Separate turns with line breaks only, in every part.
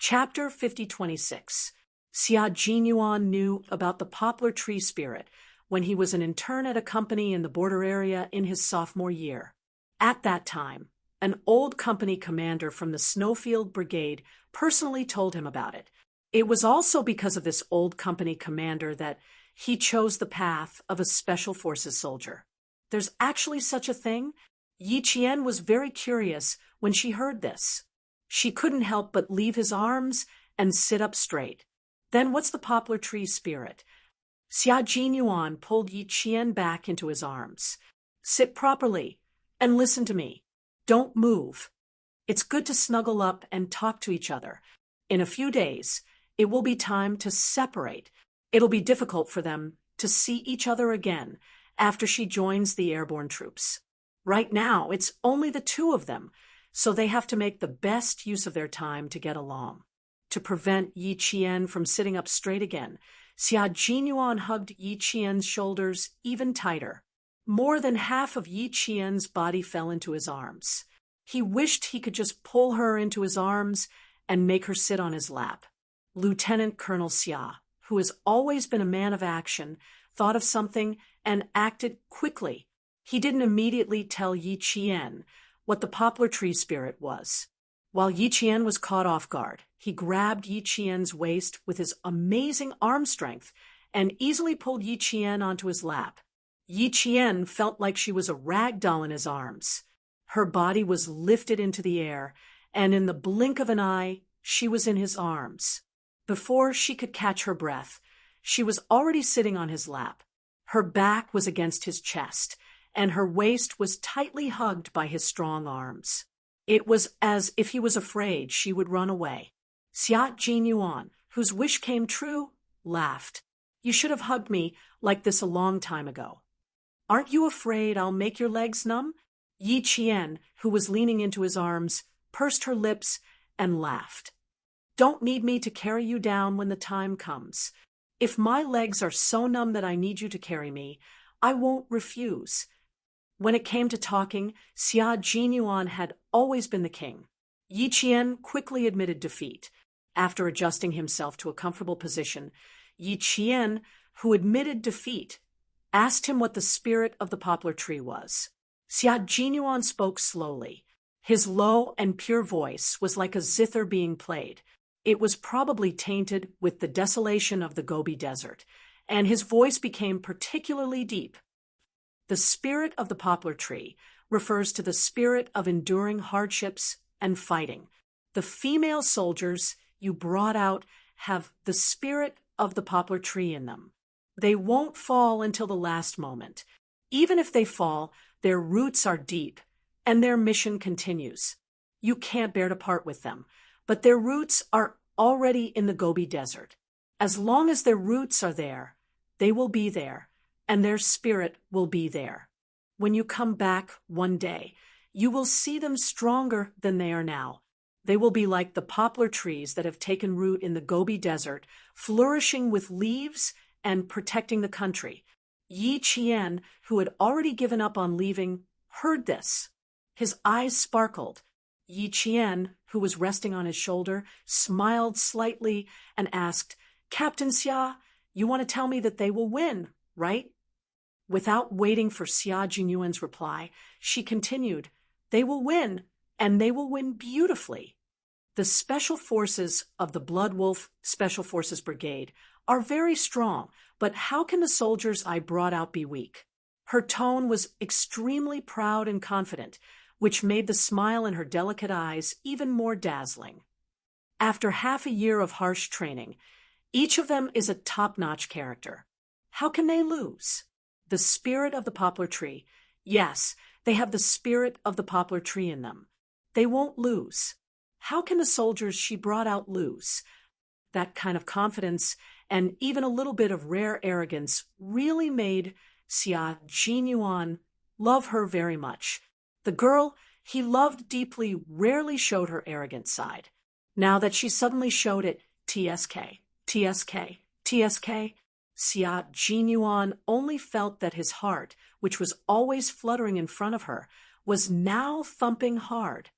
Chapter 5026. Xia Jinyuan knew about the poplar tree spirit when he was an intern at a company in the border area in his sophomore year. At that time, an old company commander from the Snowfield Brigade personally told him about it. It was also because of this old company commander that he chose the path of a Special Forces soldier. There's actually such a thing? Yi Qian was very curious when she heard this. She couldn't help but leave his arms and sit up straight. Then what's the poplar tree spirit? Xia Jinyuan pulled Yi Qian back into his arms. Sit properly and listen to me. Don't move. It's good to snuggle up and talk to each other. In a few days, it will be time to separate. It'll be difficult for them to see each other again after she joins the airborne troops. Right now, it's only the two of them, so they have to make the best use of their time to get along. To prevent Yi Qian from sitting up straight again, Xia Jinyuan hugged Yi Qian's shoulders even tighter. More than half of Yi Qian's body fell into his arms. He wished he could just pull her into his arms and make her sit on his lap. Lieutenant Colonel Xia, who has always been a man of action, thought of something and acted quickly. He didn't immediately tell Yi Qian what the poplar tree spirit was. While Yi Qian was caught off guard, he grabbed Yi Qian's waist with his amazing arm strength and easily pulled Yi Qian onto his lap. Yi Qian felt like she was a rag doll in his arms. Her body was lifted into the air, and in the blink of an eye, she was in his arms. Before she could catch her breath, she was already sitting on his lap. Her back was against his chest, and her waist was tightly hugged by his strong arms. It was as if he was afraid she would run away. Xia Jinyuan, whose wish came true, laughed. You should have hugged me like this a long time ago. Aren't you afraid I'll make your legs numb? Yi Qian, who was leaning into his arms, pursed her lips and laughed. Don't need me to carry you down when the time comes. If my legs are so numb that I need you to carry me, I won't refuse. When it came to talking, Xia Jinyuan had always been the king. Yi Qian quickly admitted defeat. After adjusting himself to a comfortable position, Yi Qian, who admitted defeat, asked him what the spirit of the poplar tree was. Xia Jinyuan spoke slowly. His low and pure voice was like a zither being played. It was probably tainted with the desolation of the Gobi Desert, and his voice became particularly deep. The spirit of the poplar tree refers to the spirit of enduring hardships and fighting. The female soldiers you brought out have the spirit of the poplar tree in them. They won't fall until the last moment. Even if they fall, their roots are deep, and their mission continues. You can't bear to part with them, but their roots are already in the Gobi Desert. As long as their roots are there, they will be there, and their spirit will be there. When you come back one day, you will see them stronger than they are now. They will be like the poplar trees that have taken root in the Gobi Desert, flourishing with leaves and protecting the country. Yi Qian, who had already given up on leaving, heard this. His eyes sparkled. Yi Qian, who was resting on his shoulder, smiled slightly and asked, Captain Xia, you want to tell me that they will win, right? Without waiting for Xia Jinyuan's reply, she continued, They will win, and they will win beautifully. The special forces of the Blood Wolf Special Forces Brigade are very strong, but how can the soldiers I brought out be weak? Her tone was extremely proud and confident, which made the smile in her delicate eyes even more dazzling. After half a year of harsh training, each of them is a top-notch character. How can they lose? The spirit of the poplar tree. Yes, they have the spirit of the poplar tree in them. They won't lose. How can the soldiers she brought out lose? That kind of confidence and even a little bit of rare arrogance really made Xia Jinyuan love her very much. The girl he loved deeply rarely showed her arrogant side. Now that she suddenly showed it, TSK, TSK, TSK, Xia Jinyuan only felt that his heart, which was always fluttering in front of her, was now thumping hard.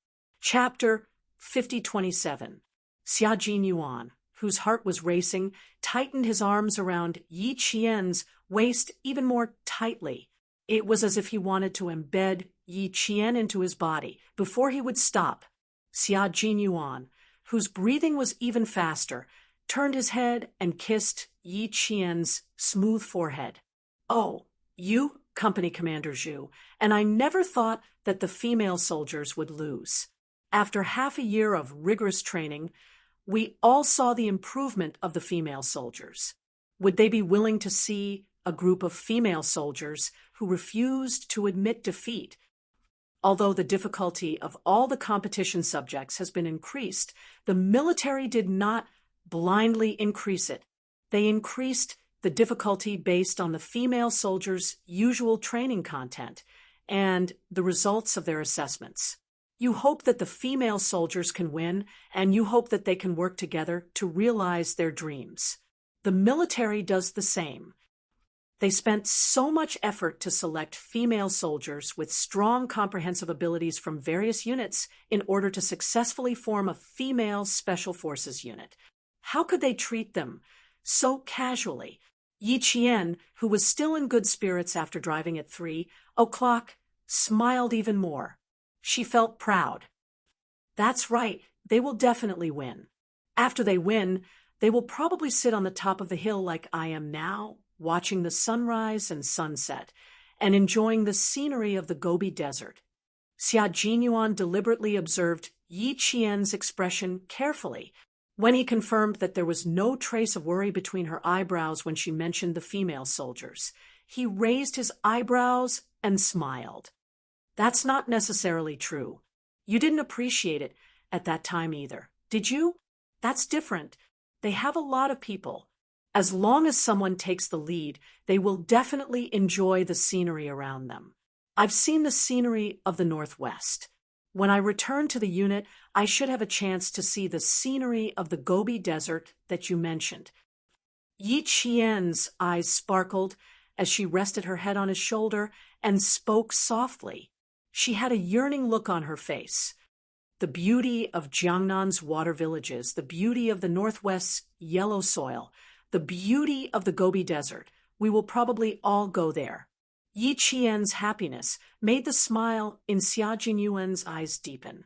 Chapter 5027. Xia Jinyuan, whose heart was racing, tightened his arms around Yi Qian's waist even more tightly. It was as if he wanted to embed Yi Qian into his body before he would stop. Xia Jinyuan, whose breathing was even faster, turned his head and kissed Yi Qian's smooth forehead. "Oh, you, Company Commander Zhu, and I never thought that the female soldiers would lose." After half a year of rigorous training, we all saw the improvement of the female soldiers. Would they be willing to see a group of female soldiers who refused to admit defeat? Although the difficulty of all the competition subjects has been increased, the military did not blindly increase it. They increased the difficulty based on the female soldiers' usual training content and the results of their assessments. You hope that the female soldiers can win, and you hope that they can work together to realize their dreams. The military does the same. They spent so much effort to select female soldiers with strong comprehensive abilities from various units in order to successfully form a female special forces unit. How could they treat them so casually? Yi Qian, who was still in good spirits after driving at 3 o'clock, smiled even more. She felt proud. That's right, they will definitely win. After they win, they will probably sit on the top of the hill like I am now, watching the sunrise and sunset, and enjoying the scenery of the Gobi Desert. Xia Jinyuan deliberately observed Yi Qian's expression carefully. When he confirmed that there was no trace of worry between her eyebrows when she mentioned the female soldiers, he raised his eyebrows and smiled. "That's not necessarily true. You didn't appreciate it at that time either, did you? That's different. They have a lot of people. As long as someone takes the lead, they will definitely enjoy the scenery around them. I've seen the scenery of the Northwest. When I return to the unit, I should have a chance to see the scenery of the Gobi Desert that you mentioned." Yi Qian's eyes sparkled as she rested her head on his shoulder and spoke softly. She had a yearning look on her face. The beauty of Jiangnan's water villages, the beauty of the Northwest's yellow soil, the beauty of the Gobi Desert. We will probably all go there. Yi Qian's happiness made the smile in Xia Jinyuan's eyes deepen.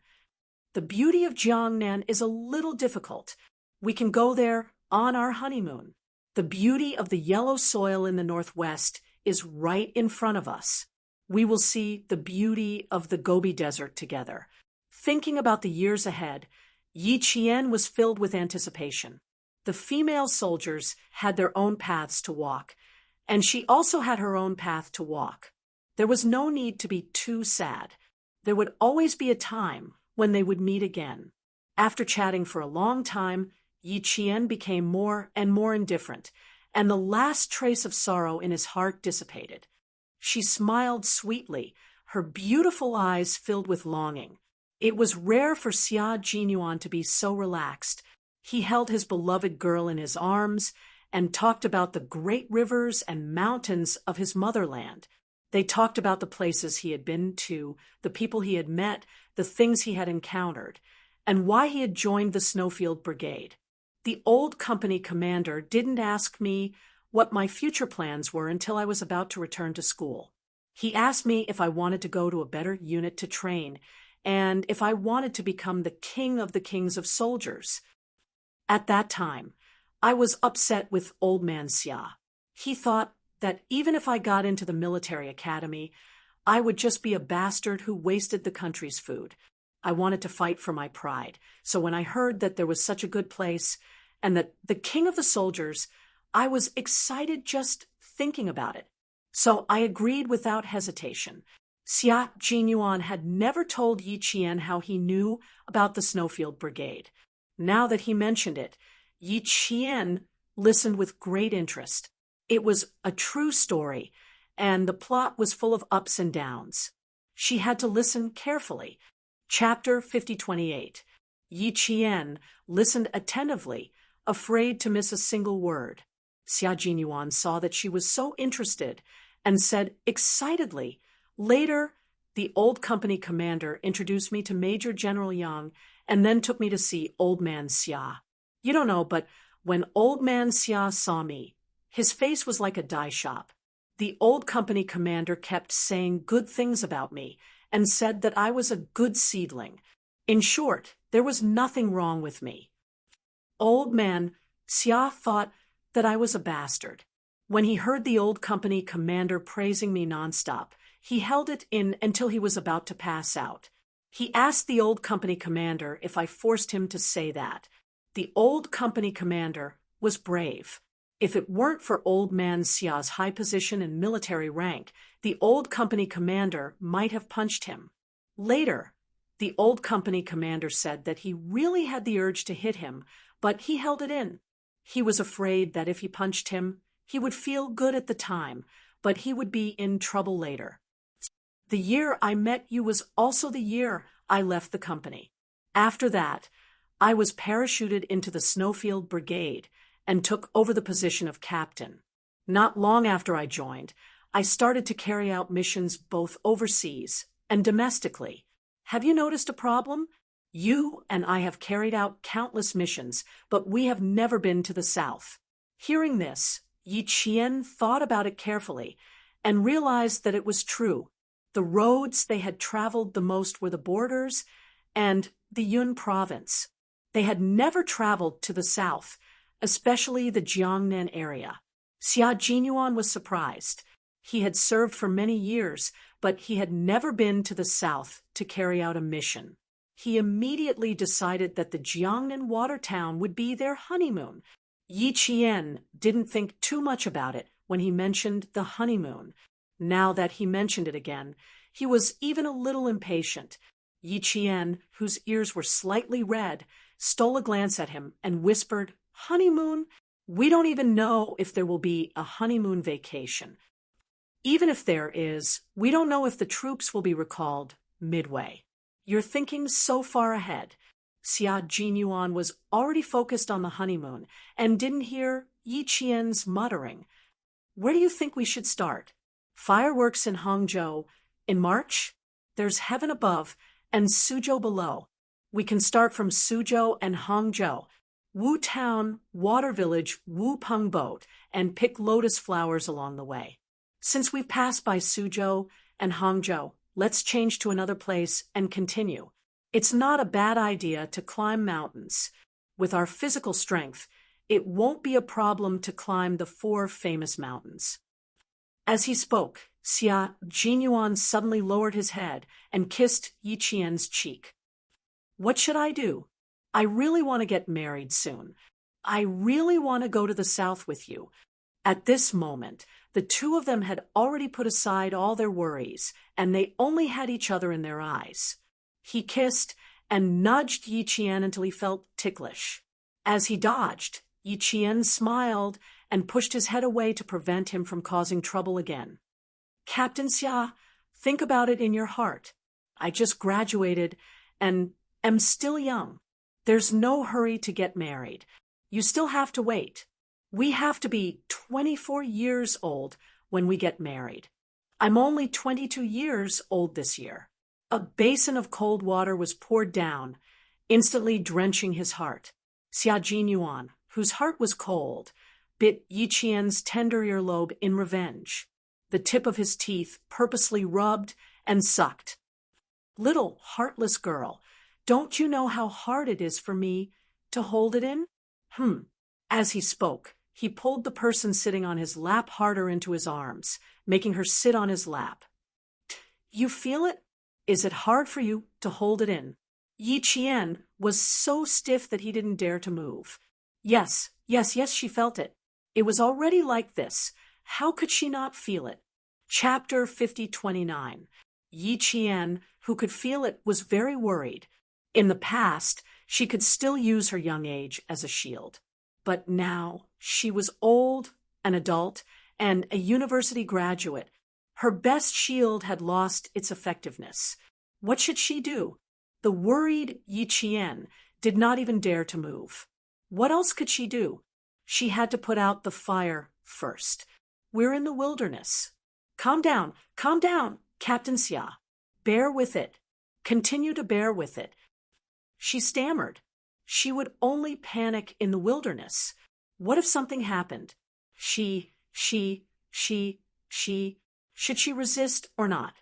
"The beauty of Jiangnan is a little difficult. We can go there on our honeymoon. The beauty of the yellow soil in the Northwest is right in front of us. We will see the beauty of the Gobi Desert together." Thinking about the years ahead, Yi Qian was filled with anticipation. The female soldiers had their own paths to walk, and she also had her own path to walk. There was no need to be too sad. There would always be a time when they would meet again. After chatting for a long time, Yi Qian became more and more indifferent, and the last trace of sorrow in his heart dissipated. She smiled sweetly, her beautiful eyes filled with longing. It was rare for Xia Jinyuan to be so relaxed. He held his beloved girl in his arms and talked about the great rivers and mountains of his motherland. They talked about the places he had been to, the people he had met, the things he had encountered, and why he had joined the Snowfield Brigade. The old company commander didn't ask me what my future plans were until I was about to return to school. He asked me if I wanted to go to a better unit to train, and if I wanted to become the king of the kings of soldiers. At that time, I was upset with old man Xia. He thought that even if I got into the military academy, I would just be a bastard who wasted the country's food. I wanted to fight for my pride, so when I heard that there was such a good place and that the king of the soldiers, I was excited just thinking about it. So I agreed without hesitation. Xia Jinyuan had never told Yi Qian how he knew about the Snowfield Brigade. Now that he mentioned it, Yi Qian listened with great interest. It was a true story, and the plot was full of ups and downs. She had to listen carefully. Chapter 5028. Yi Qian listened attentively, afraid to miss a single word. Xia Jinyuan saw that she was so interested and said excitedly, "Later, the old company commander introduced me to Major General Yang, and then took me to see Old Man Xia. You don't know, but when Old Man Xia saw me, his face was like a dye shop. The old company commander kept saying good things about me and said that I was a good seedling. In short, there was nothing wrong with me. Old Man Xia thought that I was a bastard. When he heard the old company commander praising me nonstop, he held it in until he was about to pass out. He asked the old company commander if I forced him to say that. The old company commander was brave. If it weren't for Old Man Xia's high position and military rank, the old company commander might have punched him. Later, the old company commander said that he really had the urge to hit him, but he held it in. He was afraid that if he punched him, he would feel good at the time, but he would be in trouble later. The year I met you was also the year I left the company. After that, I was parachuted into the Snowfield Brigade and took over the position of captain. Not long after I joined, I started to carry out missions both overseas and domestically. Have you noticed a problem? You and I have carried out countless missions, but we have never been to the south. Hearing this, Yi Qian thought about it carefully and realized that it was true. The roads they had traveled the most were the borders and the Yun province. They had never traveled to the south, especially the Jiangnan area. Xia Jinyuan was surprised. He had served for many years, but he had never been to the south to carry out a mission. He immediately decided that the Jiangnan water town would be their honeymoon. Yi Qian didn't think too much about it when he mentioned the honeymoon. Now that he mentioned it again, he was even a little impatient. Yi Qian, whose ears were slightly red, stole a glance at him and whispered, "Honeymoon? We don't even know if there will be a honeymoon vacation. Even if there is, we don't know if the troops will be recalled midway. You're thinking so far ahead." Xia Jinyuan was already focused on the honeymoon and didn't hear Yi Qian's muttering. "Where do you think we should start? Fireworks in Hangzhou in March? There's heaven above and Suzhou below. We can start from Suzhou and Hangzhou, Wu Town, Water Village, Wu Peng Boat, and pick lotus flowers along the way. Since we've passed by Suzhou and Hangzhou, let's change to another place and continue. It's not a bad idea to climb mountains. With our physical strength, it won't be a problem to climb the 4 famous mountains." As he spoke, Xia Jinyuan suddenly lowered his head and kissed Yi Qian's cheek. "What should I do? I really want to get married soon. I really want to go to the south with you." At this moment, the two of them had already put aside all their worries, and they only had each other in their eyes. He kissed and nudged Yi Qian until he felt ticklish. As he dodged, Yi Qian smiled and pushed his head away to prevent him from causing trouble again. "Captain Xia, think about it in your heart. I just graduated and am still young. There's no hurry to get married. You still have to wait. We have to be 24 years old when we get married. I'm only 22 years old this year." A basin of cold water was poured down, instantly drenching his heart. Xia Jinyuan, whose heart was cold, bit Yi Qian's tender earlobe in revenge. The tip of his teeth purposely rubbed and sucked. "Little heartless girl, don't you know how hard it is for me to hold it in?" As he spoke, he pulled the person sitting on his lap harder into his arms, making her sit on his lap. "You feel it? Is it hard for you to hold it in?" Yi Qian was so stiff that he didn't dare to move. Yes, she felt it. It was already like this. How could she not feel it? Chapter 5029. Yi Qian, who could feel it, was very worried. In the past, she could still use her young age as a shield. But now, she was old, an adult, and a university graduate. Her best shield had lost its effectiveness. What should she do? The worried Yi Qian did not even dare to move. What else could she do? She had to put out the fire first. We're in the wilderness. Calm down, Captain Xia. Bear with it. Continue to bear with it. She stammered. She would only panic in the wilderness. What if something happened? She, should she resist or not?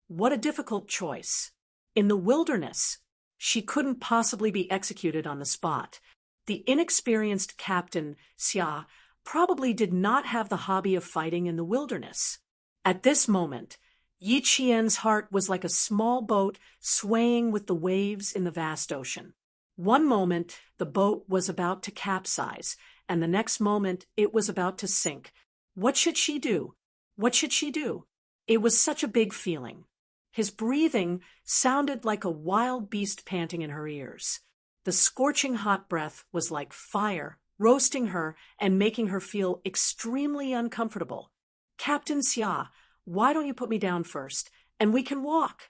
What a difficult choice. In the wilderness, she couldn't possibly be executed on the spot. The inexperienced Captain Xia probably did not have the hobby of fighting in the wilderness. At this moment, Yi Qian's heart was like a small boat swaying with the waves in the vast ocean. One moment, the boat was about to capsize, and the next moment, it was about to sink. What should she do? What should she do? It was such a big feeling. His breathing sounded like a wild beast panting in her ears. The scorching hot breath was like fire, roasting her and making her feel extremely uncomfortable. Captain Xia, why don't you put me down first, and we can walk?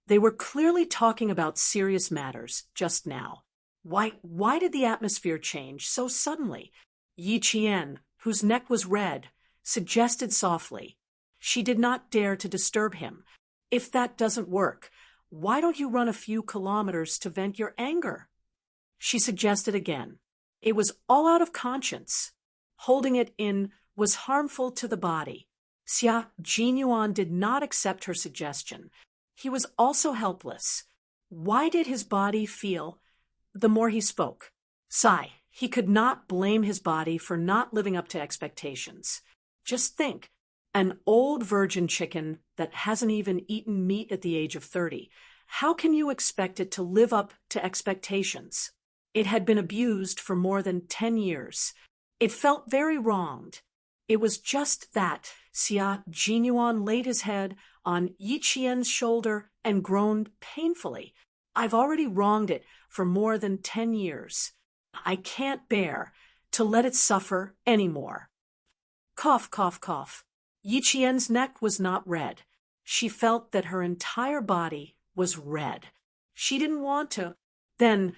They were clearly talking about serious matters just now. Why did the atmosphere change so suddenly? Yi Qian, whose neck was red, suggested softly. She did not dare to disturb him. If that doesn't work, why don't you run a few kilometers to vent your anger? She suggested again. It was all out of conscience. Holding it in was harmful to the body. Xia Jinyuan did not accept her suggestion. He was also helpless. Why did his body feel? The more he spoke. Sigh, he could not blame his body for not living up to expectations. Just think, an old virgin chicken that hasn't even eaten meat at the age of 30. How can you expect it to live up to expectations? It had been abused for more than 10 years. It felt very wronged. It was just that. Xia Jinyuan laid his head on Yi Qian's shoulder and groaned painfully. I've already wronged it for more than 10 years. I can't bear to let it suffer anymore. Cough, cough, cough. Yi Qian's neck was not red. She felt that her entire body was red. She didn't want to. Then,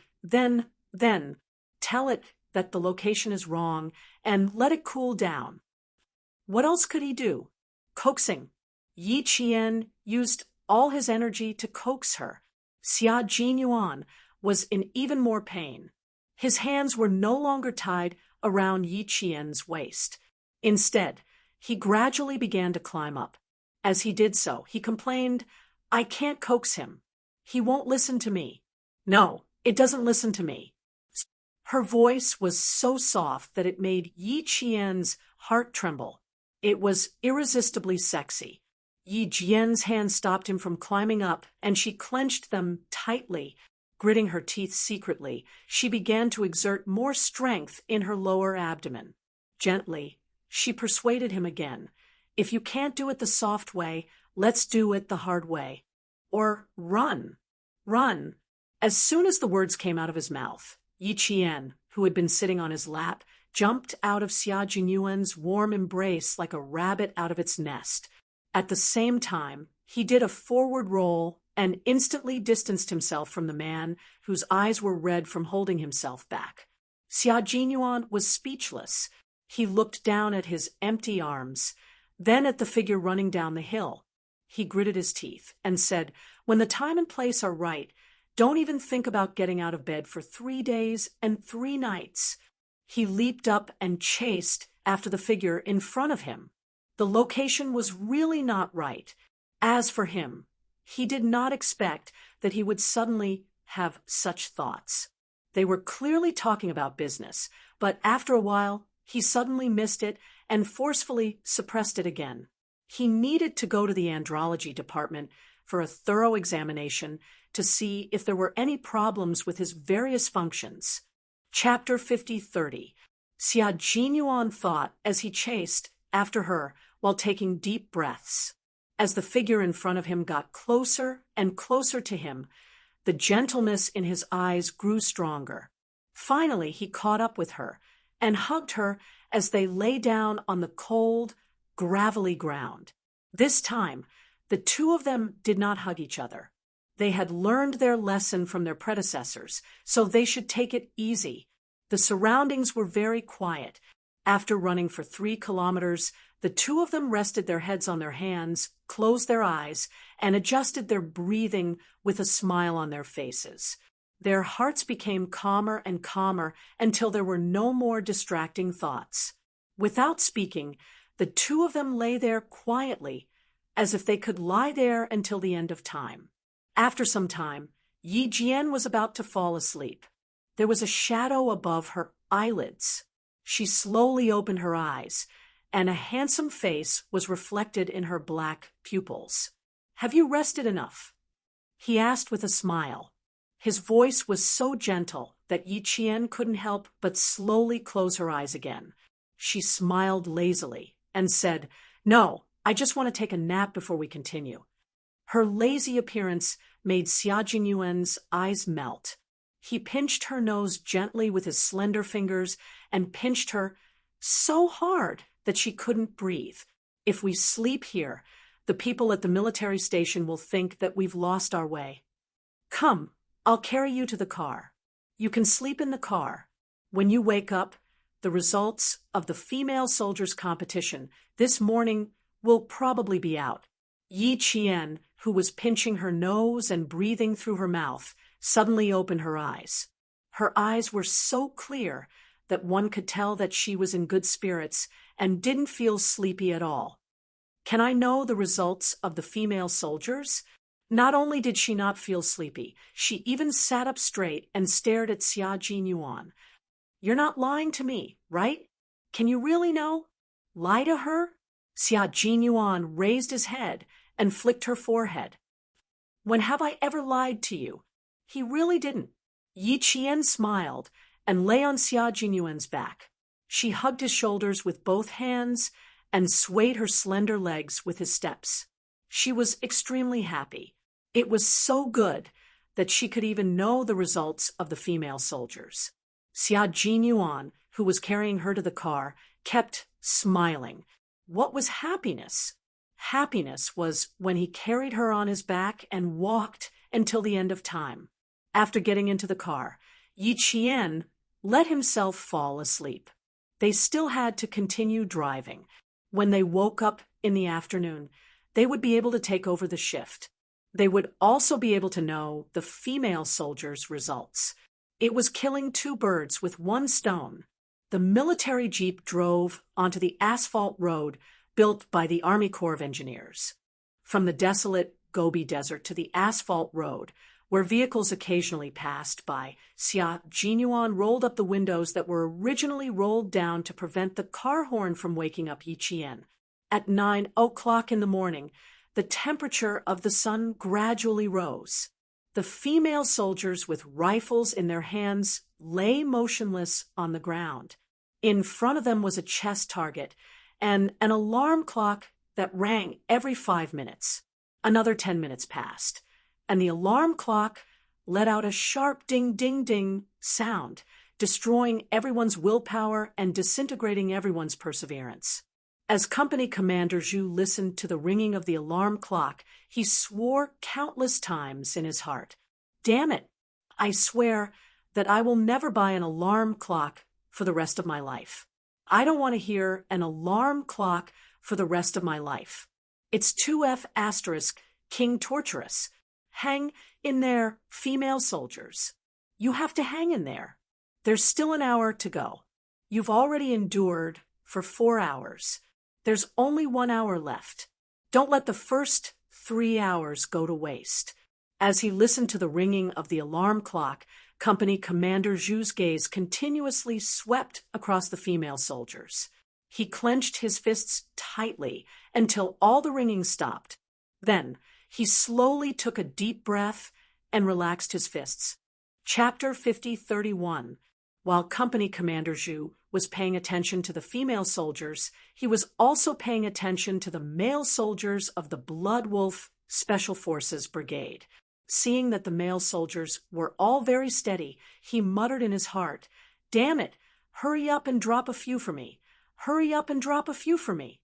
tell it that the location is wrong and let it cool down. What else could he do? Coaxing. Yi Qian used all his energy to coax her. Xia Jinyuan was in even more pain. His hands were no longer tied around Yi Qian's waist. Instead, he gradually began to climb up. As he did so, he complained, I can't coax him. He won't listen to me. No, it doesn't listen to me. Her voice was so soft that it made Yi Qian's heart tremble. It was irresistibly sexy. Yi Jian's hand stopped him from climbing up, and she clenched them tightly. Gritting her teeth secretly, she began to exert more strength in her lower abdomen. Gently, she persuaded him again. If you can't do it the soft way, let's do it the hard way. Or run. Run. As soon as the words came out of his mouth, Yi Qian, who had been sitting on his lap, jumped out of Xia Jinyuan's warm embrace like a rabbit out of its nest. At the same time, he did a forward roll and instantly distanced himself from the man whose eyes were red from holding himself back. Xia Jinyuan was speechless. He looked down at his empty arms, then at the figure running down the hill. He gritted his teeth and said, when the time and place are right, don't even think about getting out of bed for 3 days and 3 nights. He leaped up and chased after the figure in front of him. The location was really not right. As for him, he did not expect that he would suddenly have such thoughts. They were clearly talking about business, but after a while, he suddenly missed it and forcefully suppressed it again. He needed to go to the andrology department for a thorough examination to see if there were any problems with his various functions. Chapter 50-30. Xia Jinyuan thought as he chased after her while taking deep breaths. As the figure in front of him got closer and closer to him, the gentleness in his eyes grew stronger. Finally, he caught up with her and hugged her as they lay down on the cold, gravelly ground. This time, the two of them did not hug each other. They had learned their lesson from their predecessors, so they should take it easy. The surroundings were very quiet. After running for 3 kilometers, the two of them rested their heads on their hands, closed their eyes, and adjusted their breathing with a smile on their faces. Their hearts became calmer and calmer until there were no more distracting thoughts. Without speaking, the two of them lay there quietly, as if they could lie there until the end of time. After some time, Yi Jian was about to fall asleep. There was a shadow above her eyelids. She slowly opened her eyes, and a handsome face was reflected in her black pupils. "Have you rested enough?" he asked with a smile. His voice was so gentle that Yi Qian couldn't help but slowly close her eyes again. She smiled lazily and said, "No, I just want to take a nap before we continue." Her lazy appearance made Xia Jingyuan's eyes melt. He pinched her nose gently with his slender fingers and pinched her so hard that she couldn't breathe. "If we sleep here, the people at the military station will think that we've lost our way. Come, I'll carry you to the car. You can sleep in the car. When you wake up, the results of the female soldiers' competition this morning will probably be out." Yi Qian, who was pinching her nose and breathing through her mouth, suddenly opened her eyes. Her eyes were so clear that one could tell that she was in good spirits and didn't feel sleepy at all. "Can I know the results of the female soldiers?" Not only did she not feel sleepy, she even sat up straight and stared at Xia Jinyuan. "You're not lying to me, right? Can you really know? Lie to her?" Xia Jinyuan raised his head and flicked her forehead. "When have I ever lied to you?" He really didn't. Yi Qian smiled and lay on Xia Jinyuan's back. She hugged his shoulders with both hands and swayed her slender legs with his steps. She was extremely happy. It was so good that she could even know the results of the female soldiers. Xia Jinyuan, who was carrying her to the car, kept smiling. What was happiness? Happiness was when he carried her on his back and walked until the end of time. After getting into the car, Yi Qian let himself fall asleep. They still had to continue driving. When they woke up in the afternoon, they would be able to take over the shift. They would also be able to know the female soldiers' results. It was killing two birds with one stone. The military jeep drove onto the asphalt road built by the Army Corps of Engineers. From the desolate Gobi Desert to the asphalt road, where vehicles occasionally passed by, Xia Jinyuan rolled up the windows that were originally rolled down to prevent the car horn from waking up Yi Qian. At 9 o'clock in the morning, the temperature of the sun gradually rose. The female soldiers with rifles in their hands lay motionless on the ground. In front of them was a chest target and an alarm clock that rang every 5 minutes. Another 10 minutes passed, and the alarm clock let out a sharp ding-ding-ding sound, destroying everyone's willpower and disintegrating everyone's perseverance. As Company Commander Zhu listened to the ringing of the alarm clock, he swore countless times in his heart. "Damn it! I swear that I will never buy an alarm clock for the rest of my life. I don't want to hear an alarm clock for the rest of my life. It's 2F** King Torturous. Hang in there, female soldiers. You have to hang in there. There's still an hour to go. You've already endured for 4 hours. There's only 1 hour left. Don't let the first 3 hours go to waste." As he listened to the ringing of the alarm clock, Company Commander Zhu's gaze continuously swept across the female soldiers. He clenched his fists tightly until all the ringing stopped. Then he slowly took a deep breath and relaxed his fists. Chapter 50:31. While Company Commander Zhu was paying attention to the female soldiers, he was also paying attention to the male soldiers of the Blood Wolf Special Forces Brigade. Seeing that the male soldiers were all very steady, he muttered in his heart, "Damn it! Hurry up and drop a few for me. Hurry up and drop a few for me."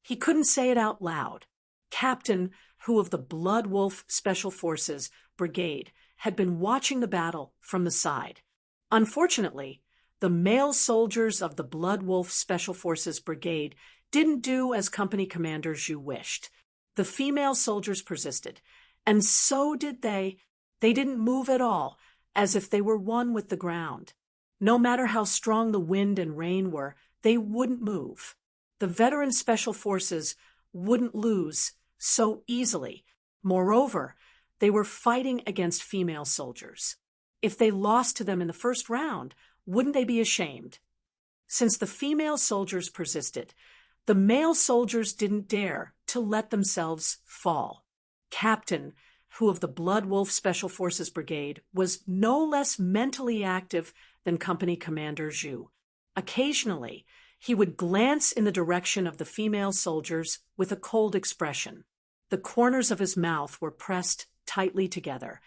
He couldn't say it out loud. Captain Hu of the Blood Wolf Special Forces Brigade had been watching the battle from the side. Unfortunately, the male soldiers of the Blood Wolf Special Forces Brigade didn't do as Company Commander Zhu wished. The female soldiers persisted, and so did they. They didn't move at all, as if they were one with the ground. No matter how strong the wind and rain were, they wouldn't move. The veteran special forces wouldn't lose so easily. Moreover, they were fighting against female soldiers. If they lost to them in the first round, wouldn't they be ashamed? Since the female soldiers persisted, the male soldiers didn't dare to let themselves fall. Captain, who of the Blood Wolf Special Forces Brigade, was no less mentally active than Company Commander Zhu. Occasionally, he would glance in the direction of the female soldiers with a cold expression. The corners of his mouth were pressed tightly together,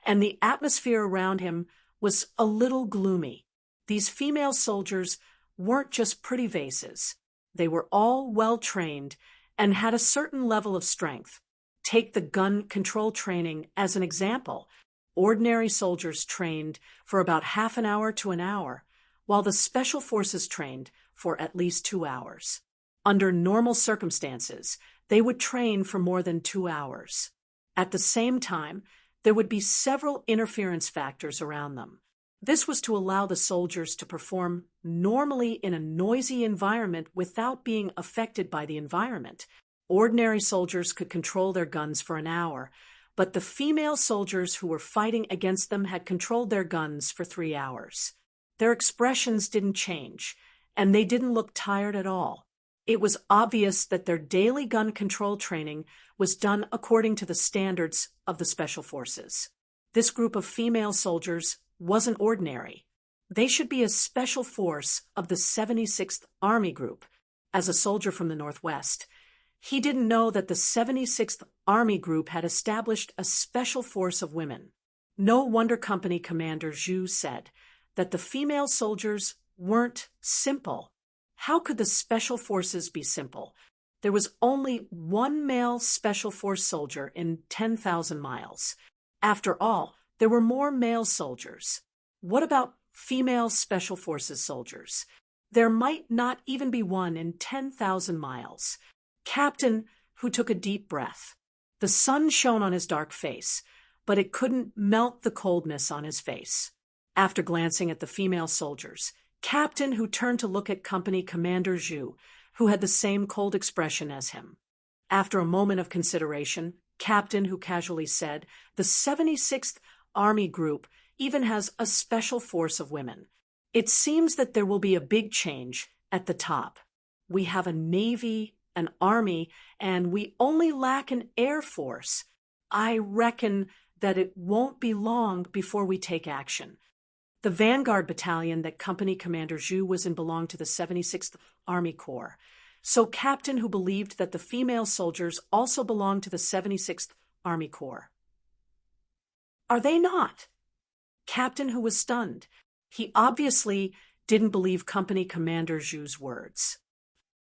and the atmosphere around him was a little gloomy. These female soldiers weren't just pretty vases. They were all well-trained and had a certain level of strength. Take the gun control training as an example. Ordinary soldiers trained for about half an hour to an hour, while the Special Forces trained for at least 2 hours. Under normal circumstances, they would train for more than 2 hours. At the same time, there would be several interference factors around them. This was to allow the soldiers to perform normally in a noisy environment without being affected by the environment. Ordinary soldiers could control their guns for an hour, but the female soldiers who were fighting against them had controlled their guns for 3 hours. Their expressions didn't change, and they didn't look tired at all. It was obvious that their daily gun control training was done according to the standards of the Special Forces. This group of female soldiers wasn't ordinary. They should be a special force of the 76th Army Group. As a soldier from the Northwest, he didn't know that the 76th Army Group had established a special force of women. No wonder Company Commander Zhu said that the female soldiers weren't simple. How could the Special Forces be simple? There was only one male Special Force soldier in 10,000 miles. After all, there were more male soldiers. What about female Special Forces soldiers? There might not even be one in 10,000 miles. Captain, who took a deep breath. The sun shone on his dark face, but it couldn't melt the coldness on his face. After glancing at the female soldiers, Captain, who turned to look at Company Commander Zhu, who had the same cold expression as him. After a moment of consideration, Captain, who casually said, "The 76th Army Group even has a special force of women. It seems that there will be a big change at the top. We have a Navy, an Army, and we only lack an Air Force. I reckon that it won't be long before we take action." The Vanguard Battalion that Company Commander Zhu was in belonged to the 76th Army Corps. So Captain, who believed that the female soldiers also belonged to the 76th Army Corps. Are they not? Captain, who was stunned. He obviously didn't believe Company Commander Zhu's words.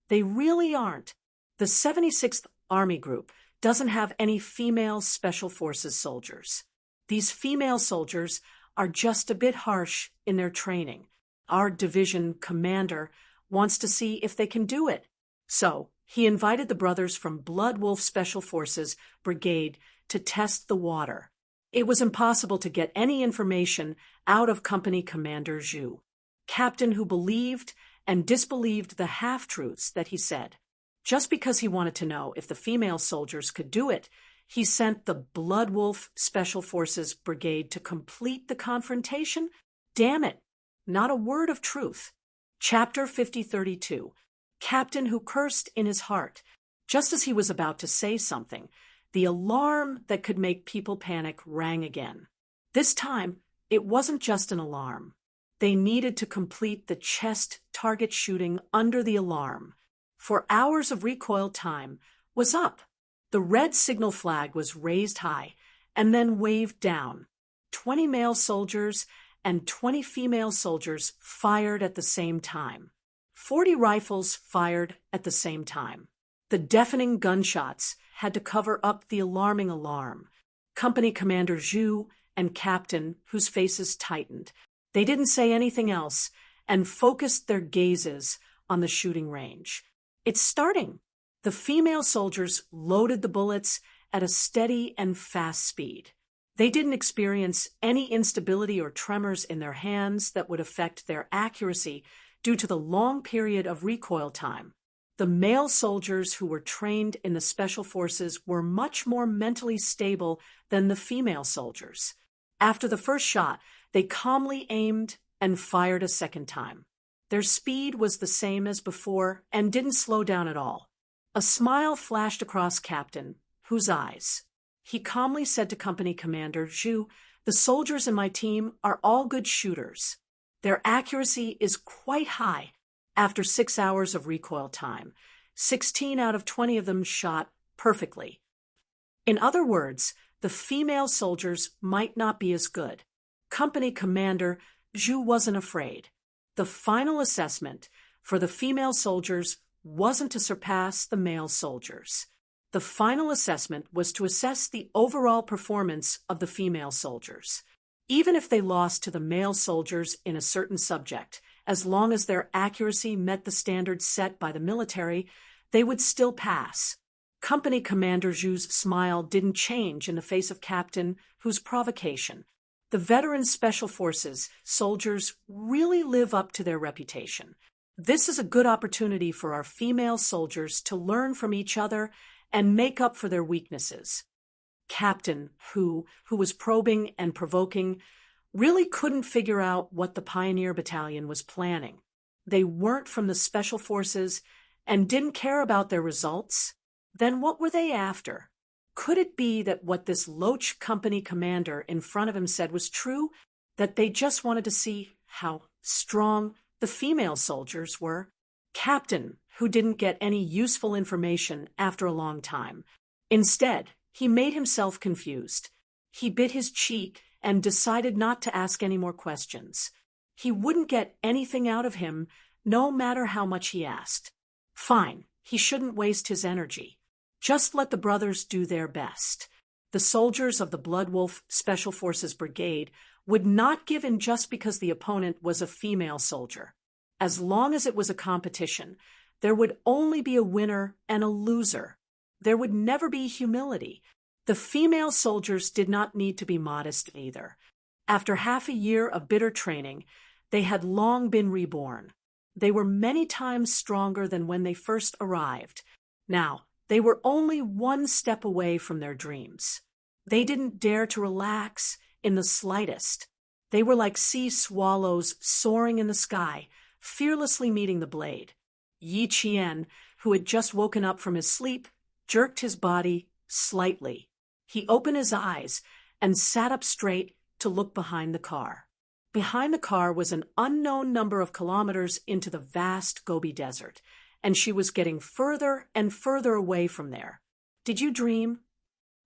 They really aren't. The 76th Army Group doesn't have any female Special Forces soldiers. These female soldiers are just a bit harsh in their training. Our division commander wants to see if they can do it. So he invited the brothers from Blood Wolf Special Forces Brigade to test the water. It was impossible to get any information out of Company Commander Zhu. Captain, who believed and disbelieved the half-truths that he said. Just because he wanted to know if the female soldiers could do it, he sent the Blood Wolf Special Forces Brigade to complete the confrontation? Damn it, not a word of truth. Chapter 5032. Captain, who cursed in his heart. Just as he was about to say something, the alarm that could make people panic rang again. This time, it wasn't just an alarm. They needed to complete the chest target shooting under the alarm. For hours of recoil time was up. The red signal flag was raised high and then waved down. 20 male soldiers and 20 female soldiers fired at the same time. 40 rifles fired at the same time. The deafening gunshots had to cover up the alarming alarm. Company Commander Zhu and Captain, whose faces tightened, they didn't say anything else and focused their gazes on the shooting range. It's starting. The female soldiers loaded the bullets at a steady and fast speed. They didn't experience any instability or tremors in their hands that would affect their accuracy due to the long period of recoil time. The male soldiers who were trained in the special forces were much more mentally stable than the female soldiers. After the first shot, they calmly aimed and fired a second time. Their speed was the same as before and didn't slow down at all. A smile flashed across Captain Hu's eyes. He calmly said to Company Commander Zhu, "The soldiers in my team are all good shooters. Their accuracy is quite high. After 6 hours of recoil time, 16 out of 20 of them shot perfectly." In other words, the female soldiers might not be as good. Company Commander Zhu wasn't afraid. The final assessment for the female soldiers wasn't to surpass the male soldiers. The final assessment was to assess the overall performance of the female soldiers. Even if they lost to the male soldiers in a certain subject, as long as their accuracy met the standards set by the military, they would still pass. Company Commander Zhu's smile didn't change in the face of Captain Hu's provocation. The veteran Special Forces soldiers really live up to their reputation. This is a good opportunity for our female soldiers to learn from each other and make up for their weaknesses. Captain Hu, who was probing and provoking, really couldn't figure out what the Pioneer Battalion was planning. They weren't from the Special Forces and didn't care about their results. Then what were they after? Could it be that what this Loach company commander in front of him said was true, that they just wanted to see how strong the female soldiers were? Captain Hu didn't get any useful information after a long time. Instead, he made himself confused. He bit his cheek and decided not to ask any more questions. He wouldn't get anything out of him, no matter how much he asked. Fine, he shouldn't waste his energy. Just let the brothers do their best. The soldiers of the Blood Wolf Special Forces Brigade would not give in just because the opponent was a female soldier. As long as it was a competition, there would only be a winner and a loser. There would never be humility. The female soldiers did not need to be modest either. After half a year of bitter training, they had long been reborn. They were many times stronger than when they first arrived. Now, they were only one step away from their dreams. They didn't dare to relax in the slightest. They were like sea swallows soaring in the sky, fearlessly meeting the blade. Yi Qian, who had just woken up from his sleep, jerked his body slightly. He opened his eyes and sat up straight to look behind the car. Behind the car was an unknown number of kilometers into the vast Gobi Desert, and she was getting further and further away from there. Did you dream?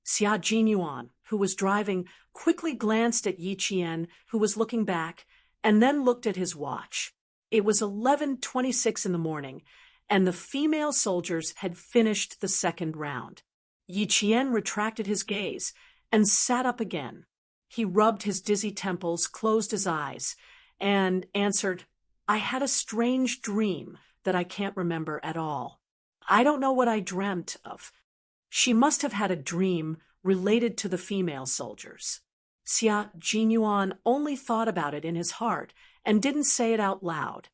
Xia Jinyuan, who was driving, quickly glanced at Yi Qian, who was looking back, and then looked at his watch. It was 11:26 in the morning, and the female soldiers had finished the second round. Yi Qian retracted his gaze and sat up again. He rubbed his dizzy temples, closed his eyes, and answered, "I had a strange dream that I can't remember at all. I don't know what I dreamt of." She must have had a dream related to the female soldiers. Xia Jinyuan only thought about it in his heart and didn't say it out loud.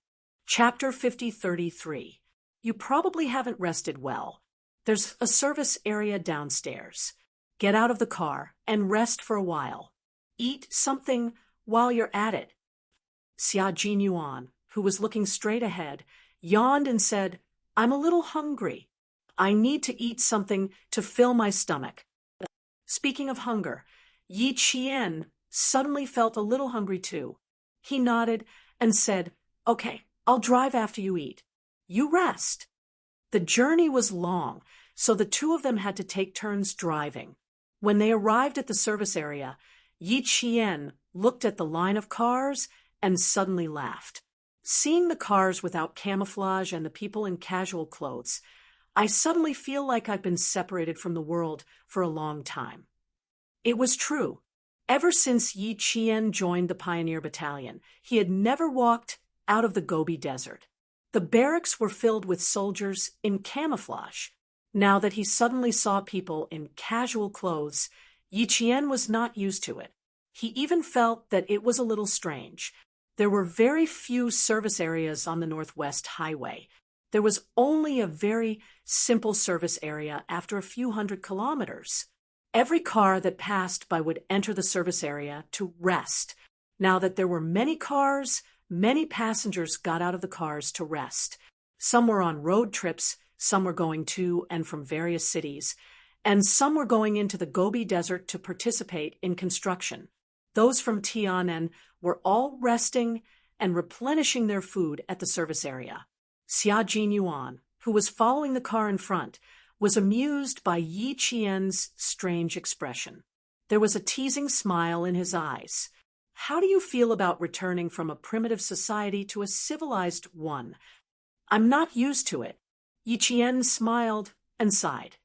Chapter 50:33. You probably haven't rested well. There's a service area downstairs. Get out of the car and rest for a while. Eat something while you're at it. Xia Jinyuan, who was looking straight ahead, yawned and said, "I'm a little hungry. I need to eat something to fill my stomach." Speaking of hunger, Yi Qian suddenly felt a little hungry too. He nodded and said, "Okay, I'll drive after you eat. You rest." The journey was long, so the two of them had to take turns driving. When they arrived at the service area, Yi Qian looked at the line of cars and suddenly laughed. Seeing the cars without camouflage and the people in casual clothes, I suddenly feel like I've been separated from the world for a long time. It was true. Ever since Yi Qian joined the Pioneer Battalion, he had never walked out of the Gobi Desert. The barracks were filled with soldiers in camouflage. Now that he suddenly saw people in casual clothes, Yi Qian was not used to it. He even felt that it was a little strange. There were very few service areas on the Northwest Highway. There was only a very simple service area after a few hundred kilometers. Every car that passed by would enter the service area to rest. Now that there were many cars, many passengers got out of the cars to rest. Some were on road trips, some were going to and from various cities, and some were going into the Gobi Desert to participate in construction. Those from Tianan were all resting and replenishing their food at the service area. Xia Jinyuan, who was following the car in front, was amused by Yi Qian's strange expression. There was a teasing smile in his eyes. How do you feel about returning from a primitive society to a civilized one? I'm not used to it. Yi Qian smiled and sighed.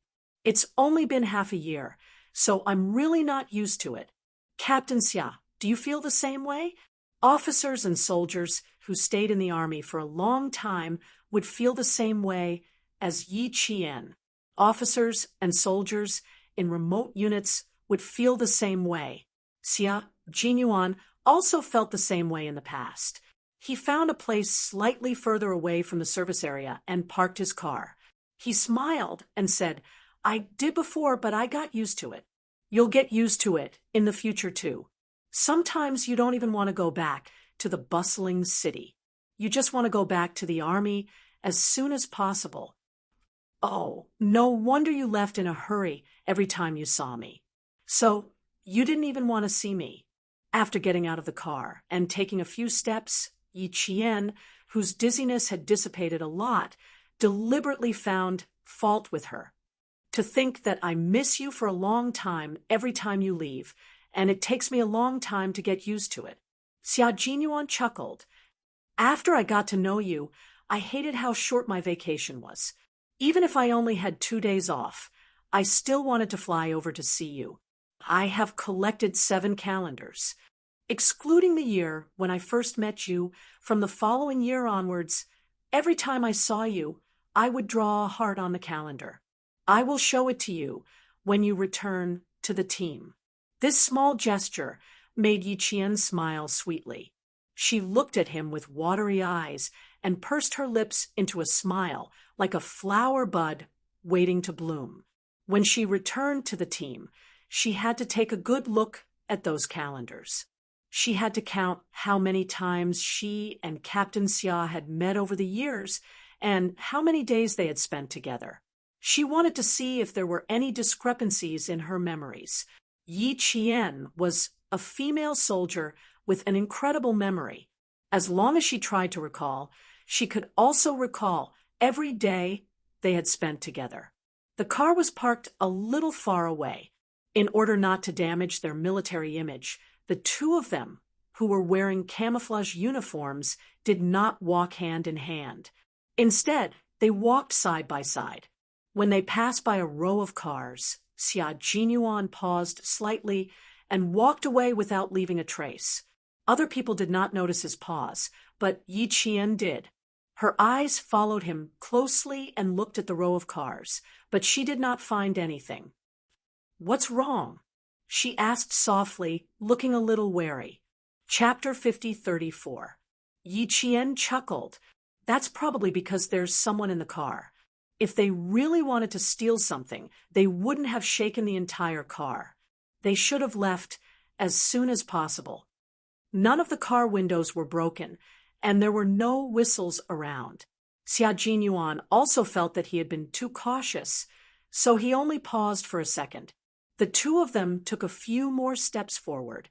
It's only been half a year, so I'm really not used to it. Captain Xia, do you feel the same way? Officers and soldiers who stayed in the army for a long time would feel the same way as Yi Qian. Officers and soldiers in remote units would feel the same way. Xia Jinyuan also felt the same way in the past. He found a place slightly further away from the service area and parked his car. He smiled and said, I did before, but I got used to it. You'll get used to it in the future too. Sometimes you don't even want to go back to the bustling city. You just want to go back to the army as soon as possible. Oh, no wonder you left in a hurry every time you saw me. So, you didn't even want to see me. After getting out of the car and taking a few steps, Yi Qian, whose dizziness had dissipated a lot, deliberately found fault with her. To think that I miss you for a long time every time you leave, and it takes me a long time to get used to it. Xia Jinyuan chuckled. After I got to know you, I hated how short my vacation was. Even if I only had 2 days off, I still wanted to fly over to see you. I have collected 7 calendars. Excluding the year when I first met you, from the following year onwards, every time I saw you, I would draw a heart on the calendar. I will show it to you when you return to the team. This small gesture made Yi Qian smile sweetly. She looked at him with watery eyes and pursed her lips into a smile like a flower bud waiting to bloom. When she returned to the team, she had to take a good look at those calendars. She had to count how many times she and Captain Xia had met over the years and how many days they had spent together. She wanted to see if there were any discrepancies in her memories. Yi Qian was a female soldier with an incredible memory. As long as she tried to recall, she could also recall every day they had spent together. The car was parked a little far away. In order not to damage their military image, the two of them, who were wearing camouflage uniforms, did not walk hand in hand. Instead, they walked side by side. When they passed by a row of cars, Xia Jinyuan paused slightly and walked away without leaving a trace. Other people did not notice his pause, but Yi Qian did. Her eyes followed him closely and looked at the row of cars, but she did not find anything. What's wrong? She asked softly, looking a little wary. Chapter 50:34. Yi Qian chuckled. That's probably because there's someone in the car. If they really wanted to steal something, they wouldn't have shaken the entire car. They should have left as soon as possible. None of the car windows were broken, and there were no whistles around. Xia Jinyuan also felt that he had been too cautious, so he only paused for a second. The two of them took a few more steps forward,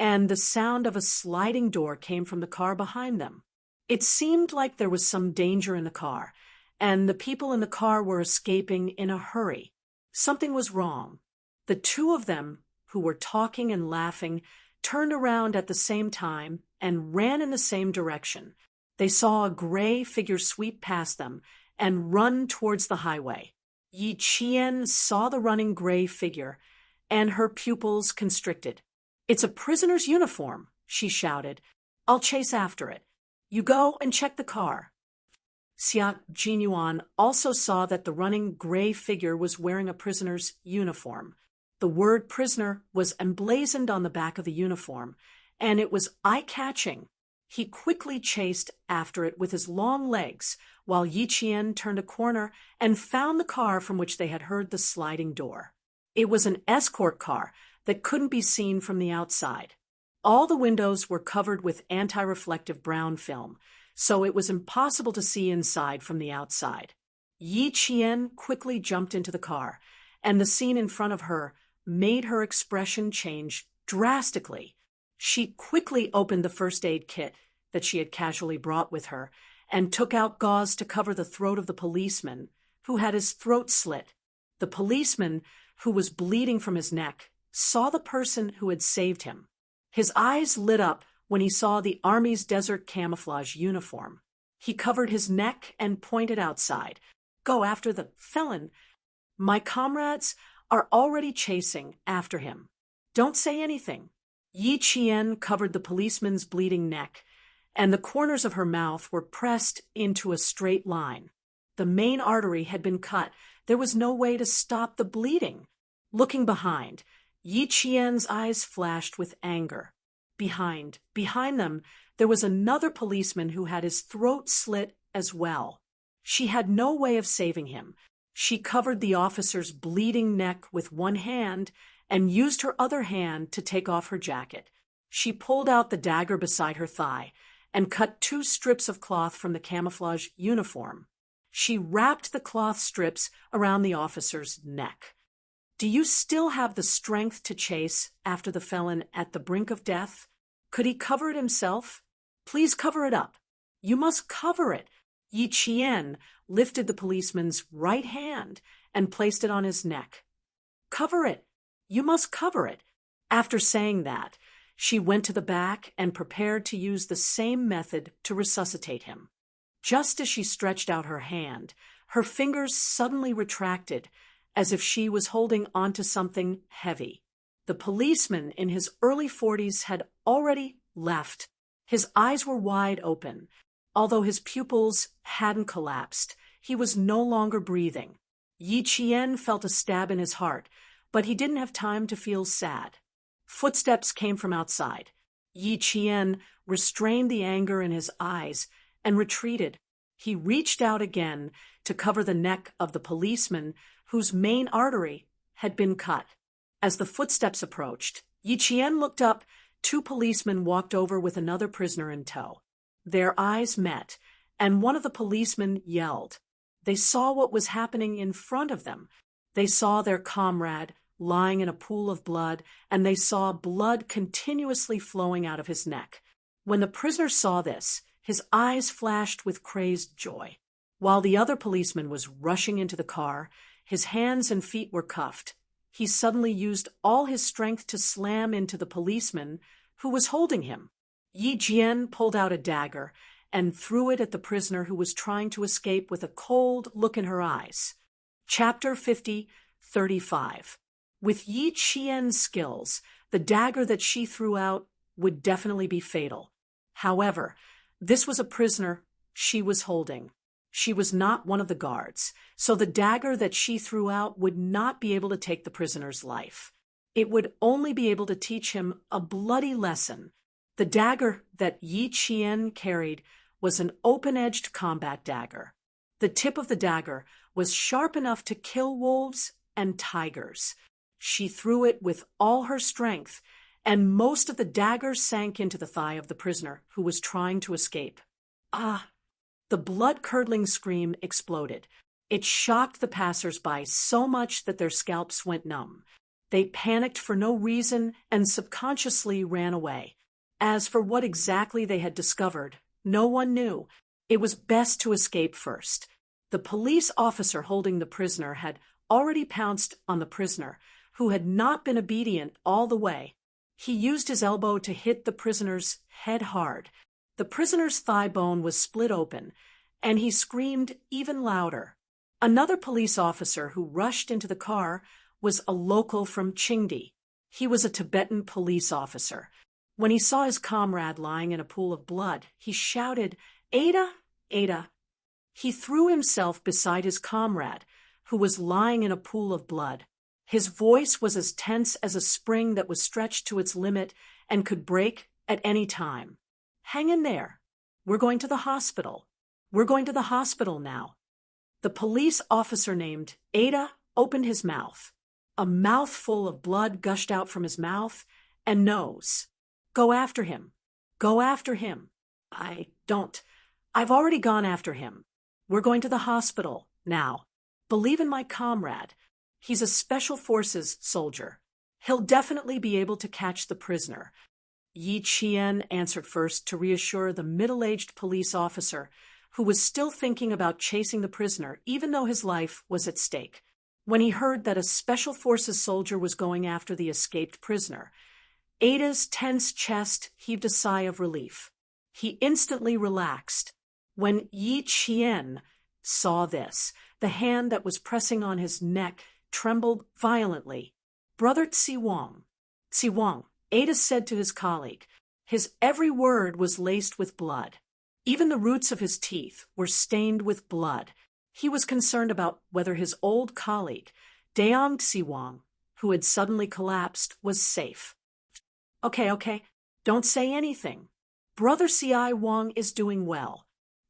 and the sound of a sliding door came from the car behind them. It seemed like there was some danger in the car, and the people in the car were escaping in a hurry. Something was wrong. The two of them, who were talking and laughing, turned around at the same time and ran in the same direction. They saw a gray figure sweep past them and run towards the highway. Yi Qian saw the running gray figure, and her pupils constricted. "It's a prisoner's uniform," she shouted. "I'll chase after it. You go and check the car." Xia Jinyuan also saw that the running gray figure was wearing a prisoner's uniform. The word prisoner was emblazoned on the back of the uniform, and it was eye-catching. He quickly chased after it with his long legs, while Yi Qian turned a corner and found the car from which they had heard the sliding door. It was an escort car that couldn't be seen from the outside. All the windows were covered with anti-reflective brown film, so it was impossible to see inside from the outside. Yi Qian quickly jumped into the car, and the scene in front of her made her expression change drastically. She quickly opened the first aid kit that she had casually brought with her and took out gauze to cover the throat of the policeman, who had his throat slit. The policeman, who was bleeding from his neck, saw the person who had saved him. His eyes lit up when he saw the Army's desert camouflage uniform. He covered his neck and pointed outside. "Go after the felon. My comrades are already chasing after him. Don't say anything." Yi Qian covered the policeman's bleeding neck, and the corners of her mouth were pressed into a straight line. The main artery had been cut. There was no way to stop the bleeding. Looking behind, Yi Qian's eyes flashed with anger. Behind them, there was another policeman who had his throat slit as well. She had no way of saving him. She covered the officer's bleeding neck with one hand and used her other hand to take off her jacket. She pulled out the dagger beside her thigh and cut 2 strips of cloth from the camouflage uniform. She wrapped the cloth strips around the officer's neck. "Do you still have the strength to chase after the felon at the brink of death? Could he cover it himself? Please cover it up. You must cover it." Yi Qian lifted the policeman's right hand and placed it on his neck. "Cover it. You must cover it." After saying that, she went to the back and prepared to use the same method to resuscitate him. Just as she stretched out her hand, her fingers suddenly retracted, as if she was holding onto something heavy. The policeman in his early 40s had already left. His eyes were wide open. Although his pupils hadn't collapsed, he was no longer breathing. Yi Qian felt a stab in his heart, but he didn't have time to feel sad. Footsteps came from outside. Yi Qian restrained the anger in his eyes and retreated. He reached out again to cover the neck of the policeman whose main artery had been cut. As the footsteps approached, Yi Qian looked up. 2 policemen walked over with another prisoner in tow. Their eyes met, and one of the policemen yelled. They saw what was happening in front of them. They saw their comrade lying in a pool of blood, and they saw blood continuously flowing out of his neck. When the prisoner saw this, his eyes flashed with crazed joy. While the other policeman was rushing into the car, his hands and feet were cuffed. He suddenly used all his strength to slam into the policeman who was holding him. Yi Qian pulled out a dagger and threw it at the prisoner who was trying to escape with a cold look in her eyes. Chapter 50:35. With Yi Qian's skills, the dagger that she threw out would definitely be fatal. However, this was a prisoner she was holding. She was not one of the guards, so the dagger that she threw out would not be able to take the prisoner's life. It would only be able to teach him a bloody lesson. The dagger that Yi Qian carried was an open-edged combat dagger. The tip of the dagger was sharp enough to kill wolves and tigers. She threw it with all her strength, and most of the dagger sank into the thigh of the prisoner who was trying to escape. Ah! The blood-curdling scream exploded. It shocked the passers-by so much that their scalps went numb. They panicked for no reason and subconsciously ran away. As for what exactly they had discovered, no one knew. It was best to escape first. The police officer holding the prisoner had already pounced on the prisoner, who had not been obedient all the way. He used his elbow to hit the prisoner's head hard. The prisoner's thigh bone was split open, and he screamed even louder. Another police officer who rushed into the car was a local from Qingdi. He was a Tibetan police officer. When he saw his comrade lying in a pool of blood, he shouted, "Ada, Ada." He threw himself beside his comrade, who was lying in a pool of blood. His voice was as tense as a spring that was stretched to its limit and could break at any time. Hang in there. We're going to the hospital. We're going to the hospital now. The police officer named Ada opened his mouth. A mouthful of blood gushed out from his mouth and nose. Go after him. Go after him. I've already gone after him. We're going to the hospital now. Believe in my comrade. He's a special forces soldier. He'll definitely be able to catch the prisoner. Yi Qian answered first to reassure the middle-aged police officer, who was still thinking about chasing the prisoner even though his life was at stake. When he heard that a special forces soldier was going after the escaped prisoner, Ada's tense chest heaved a sigh of relief. He instantly relaxed. When Yi Qian saw this, the hand that was pressing on his neck trembled violently. Brother Tsiwang, Ada said to his colleague. His every word was laced with blood. Even the roots of his teeth were stained with blood. He was concerned about whether his old colleague, Deong Tsiwang, who had suddenly collapsed, was safe. Okay, don't say anything. Brother C.I. Wang is doing well.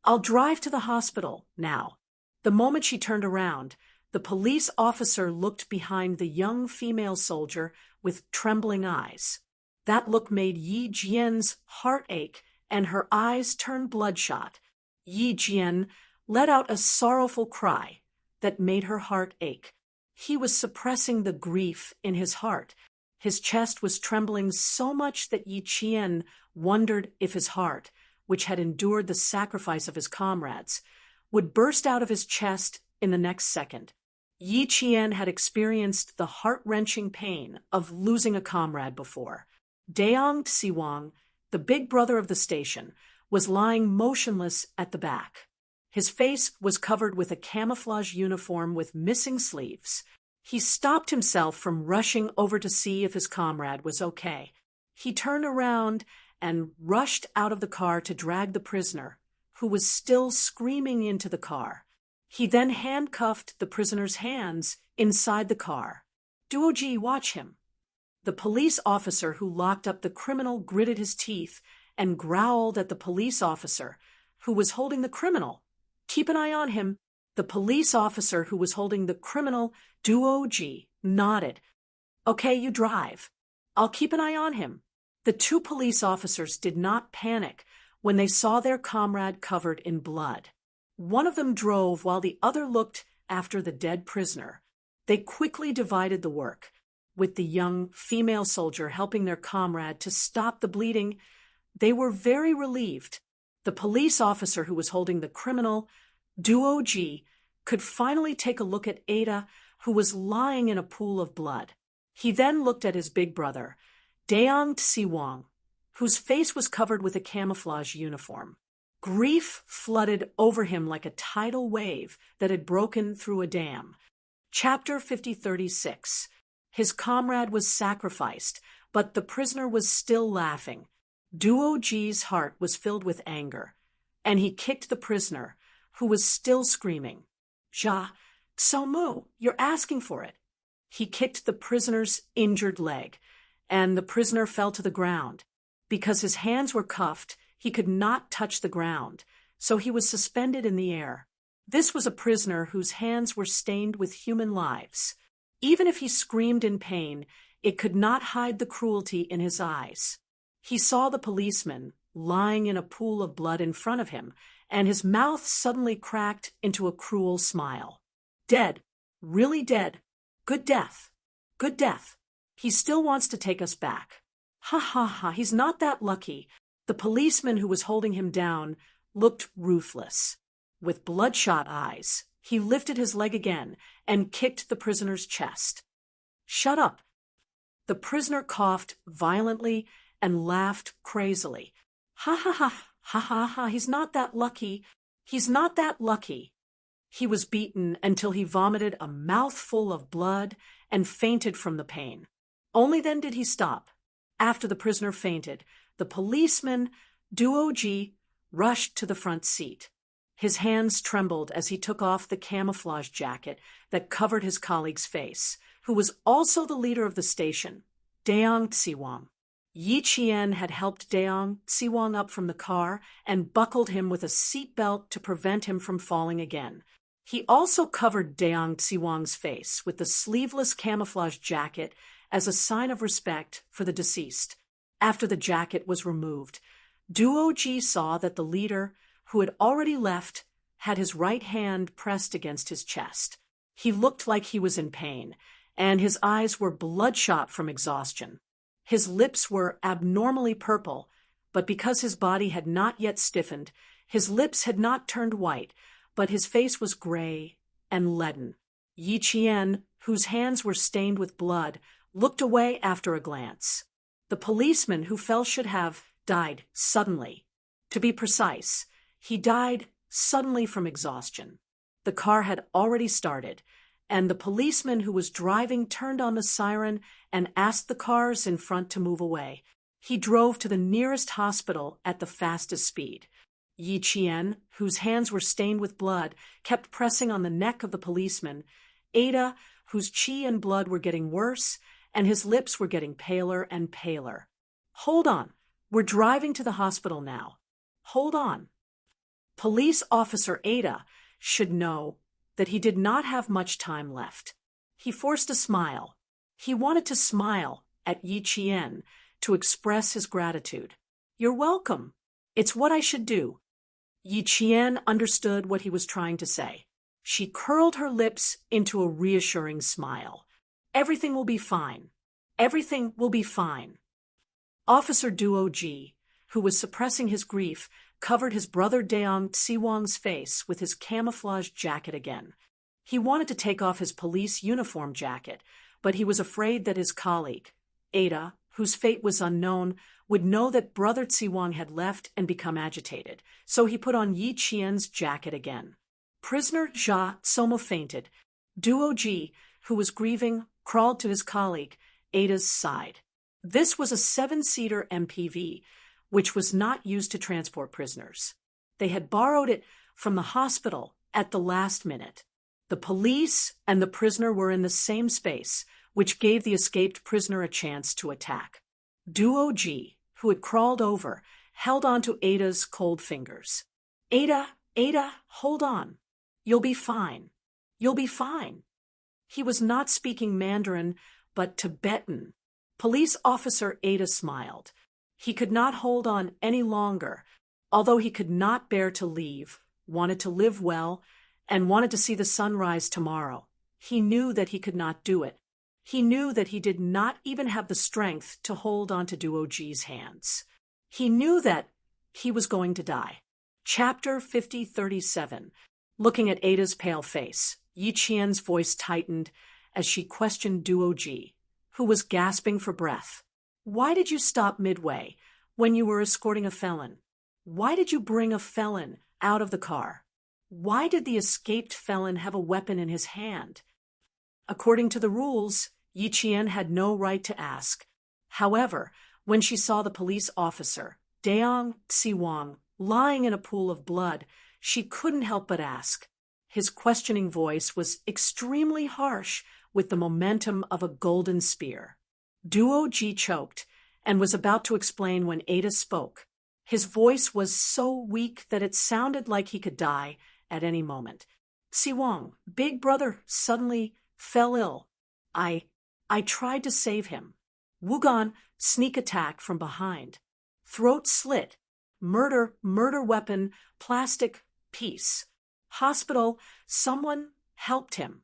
I'll drive to the hospital now. The moment she turned around, the police officer looked behind the young female soldier with trembling eyes. That look made Yi Jian's heart ache, and her eyes turned bloodshot. Yi Jian let out a sorrowful cry that made her heart ache. He was suppressing the grief in his heart. His chest was trembling so much that Yi Qian wondered if his heart, which had endured the sacrifice of his comrades, would burst out of his chest in the next second. Yi Qian had experienced the heart-wrenching pain of losing a comrade before. Deong Tsiwang, the big brother of the station, was lying motionless at the back. His face was covered with a camouflage uniform with missing sleeves. He stopped himself from rushing over to see if his comrade was okay. He turned around and rushed out of the car to drag the prisoner, who was still screaming, into the car. He then handcuffed the prisoner's hands inside the car. Duoji, watch him. The police officer who locked up the criminal gritted his teeth and growled at the police officer who was holding the criminal. Keep an eye on him. The police officer who was holding the criminal, Duoji, nodded. Okay, you drive. I'll keep an eye on him. The two police officers did not panic when they saw their comrade covered in blood. One of them drove while the other looked after the dead prisoner. They quickly divided the work, with the young female soldier helping their comrade to stop the bleeding. They were very relieved. The police officer who was holding the criminal, Duoji, could finally take a look at Ada, who was lying in a pool of blood. He then looked at his big brother, Deong Tsiwang, whose face was covered with a camouflage uniform. Grief flooded over him like a tidal wave that had broken through a dam. Chapter 5036. His comrade was sacrificed, but the prisoner was still laughing. Duoji's heart was filled with anger, and he kicked the prisoner, who was still screaming. Ja, Tsomu, you're asking for it. He kicked the prisoner's injured leg, and the prisoner fell to the ground. Because his hands were cuffed, he could not touch the ground, so he was suspended in the air. This was a prisoner whose hands were stained with human lives. Even if he screamed in pain, it could not hide the cruelty in his eyes. He saw the policeman lying in a pool of blood in front of him, and his mouth suddenly cracked into a cruel smile. Dead. Really dead. Good death. Good death. He still wants to take us back. Ha ha ha, he's not that lucky. The policeman who was holding him down looked ruthless. With bloodshot eyes, he lifted his leg again and kicked the prisoner's chest. Shut up. The prisoner coughed violently and laughed crazily. Ha ha ha, ha ha ha, he's not that lucky. He's not that lucky. He was beaten until he vomited a mouthful of blood and fainted from the pain. Only then did he stop. After the prisoner fainted, the policeman, Duoji, rushed to the front seat. His hands trembled as he took off the camouflage jacket that covered his colleague's face, who was also the leader of the station, Daong Tsiwang. Yi Qian had helped Daong Tsiwang up from the car and buckled him with a seatbelt to prevent him from falling again. He also covered Daong Tsiwang's face with the sleeveless camouflage jacket as a sign of respect for the deceased. After the jacket was removed, Duo Ji saw that the leader, who had already left, had his right hand pressed against his chest. He looked like he was in pain, and his eyes were bloodshot from exhaustion. His lips were abnormally purple, but because his body had not yet stiffened, his lips had not turned white, but his face was gray and leaden. Yi Qian, whose hands were stained with blood, looked away after a glance. The policeman who fell should have died suddenly. To be precise, he died suddenly from exhaustion. The car had already started, and the policeman who was driving turned on the siren and asked the cars in front to move away. He drove to the nearest hospital at the fastest speed. Yi Qian, whose hands were stained with blood, kept pressing on the neck of the policeman. Ada, whose qi and blood were getting worse, and his lips were getting paler and paler. "Hold on. We're driving to the hospital now. Hold on." Police officer Ada should know that he did not have much time left. He forced a smile. He wanted to smile at Yi Qian to express his gratitude. "You're welcome. It's what I should do." Yi Qian understood what he was trying to say. She curled her lips into a reassuring smile. "Everything will be fine. Everything will be fine." Officer Duo Ji, who was suppressing his grief, covered his brother Daong Tsiwang's face with his camouflage jacket again. He wanted to take off his police uniform jacket, but he was afraid that his colleague, Ada, whose fate was unknown, would know that brother Tsiwang had left and become agitated, so he put on Yi Qian's jacket again. Prisoner Jia Soma fainted. Duo Ji, who was grieving, crawled to his colleague, Ada's side. This was a 7-seater MPV, which was not used to transport prisoners. They had borrowed it from the hospital at the last minute. The police and the prisoner were in the same space, which gave the escaped prisoner a chance to attack. Duo Ji, who had crawled over, held on to Ada's cold fingers. Ada, hold on. You'll be fine. You'll be fine." He was not speaking Mandarin, but Tibetan. Police officer Ada smiled. He could not hold on any longer, although he could not bear to leave, wanted to live well, and wanted to see the sun rise tomorrow. He knew that he could not do it. He knew that he did not even have the strength to hold on to Duo Ji's hands. He knew that he was going to die. Chapter 50:37. Looking at Ada's pale face, Yi Qian's voice tightened as she questioned Duo Ji, who was gasping for breath. "Why did you stop midway when you were escorting a felon? Why did you bring a felon out of the car? Why did the escaped felon have a weapon in his hand?" According to the rules, Yi Qian had no right to ask. However, when she saw the police officer, Daong Tsiwang, lying in a pool of blood, she couldn't help but ask. His questioning voice was extremely harsh with the momentum of a golden spear. Duo Ji choked and was about to explain when Ada spoke. His voice was so weak that it sounded like he could die at any moment. "Tsiwang, big brother, suddenly fell ill. I tried to save him. Wugan, sneak attack from behind. Throat slit. Murder weapon, plastic piece. Hospital, someone helped him."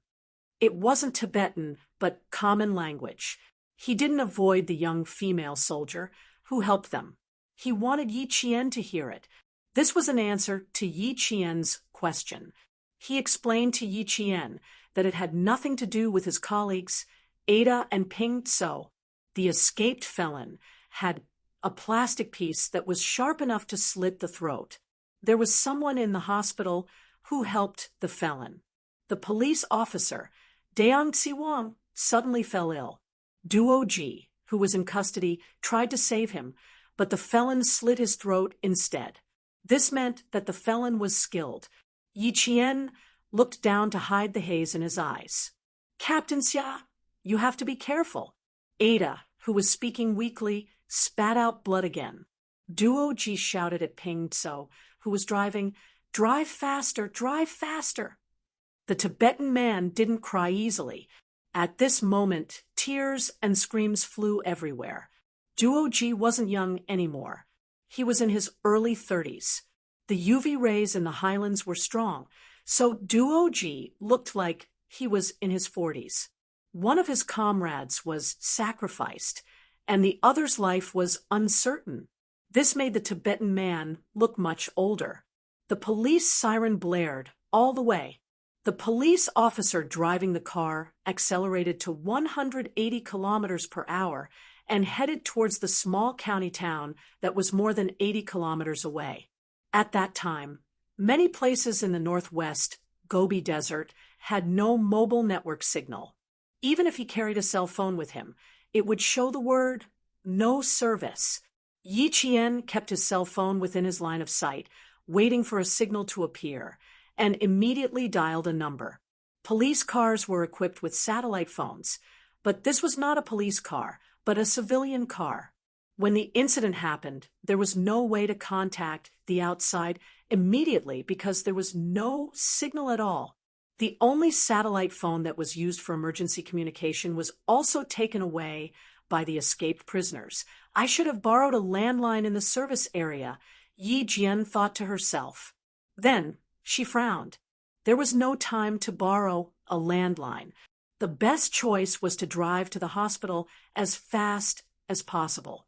It wasn't Tibetan, but common language. He didn't avoid the young female soldier who helped them. He wanted Yi Qian to hear it. This was an answer to Yi Qian's question. He explained to Yi Qian that it had nothing to do with his colleagues, Ada and Ping Tso. The escaped felon had a plastic piece that was sharp enough to slit the throat. There was someone in the hospital who helped the felon. The police officer, Daong Tsiwang, suddenly fell ill. Duo Ji, who was in custody, tried to save him, but the felon slit his throat instead. This meant that the felon was skilled. Yi Qian looked down to hide the haze in his eyes. "Captain Xia, You have to be careful." Ada, who was speaking weakly, spat out blood again. Duo Ji shouted at Ping Tso, who was driving, "Drive faster, drive faster." The Tibetan man didn't cry easily. At this moment, tears and screams flew everywhere. Duo Ji wasn't young anymore. He was in his early 30s. The UV rays in the highlands were strong, so Duo Ji looked like he was in his 40s. One of his comrades was sacrificed, and the other's life was uncertain. This made the Tibetan man look much older. The police siren blared all the way. The police officer driving the car accelerated to 180 kilometers per hour and headed towards the small county town that was more than 80 kilometers away. At that time, many places in the northwest Gobi Desert had no mobile network signal. Even if he carried a cell phone with him, it would show the word "no service." Yi Qian kept his cell phone within his line of sight, waiting for a signal to appear, and immediately dialed a number. Police cars were equipped with satellite phones, but this was not a police car, but a civilian car. When the incident happened, there was no way to contact the outside immediately because there was no signal at all. The only satellite phone that was used for emergency communication was also taken away by the escaped prisoners. "I should have borrowed a landline in the service area," Yi Jian thought to herself. Then she frowned. There was no time to borrow a landline. The best choice was to drive to the hospital as fast as possible.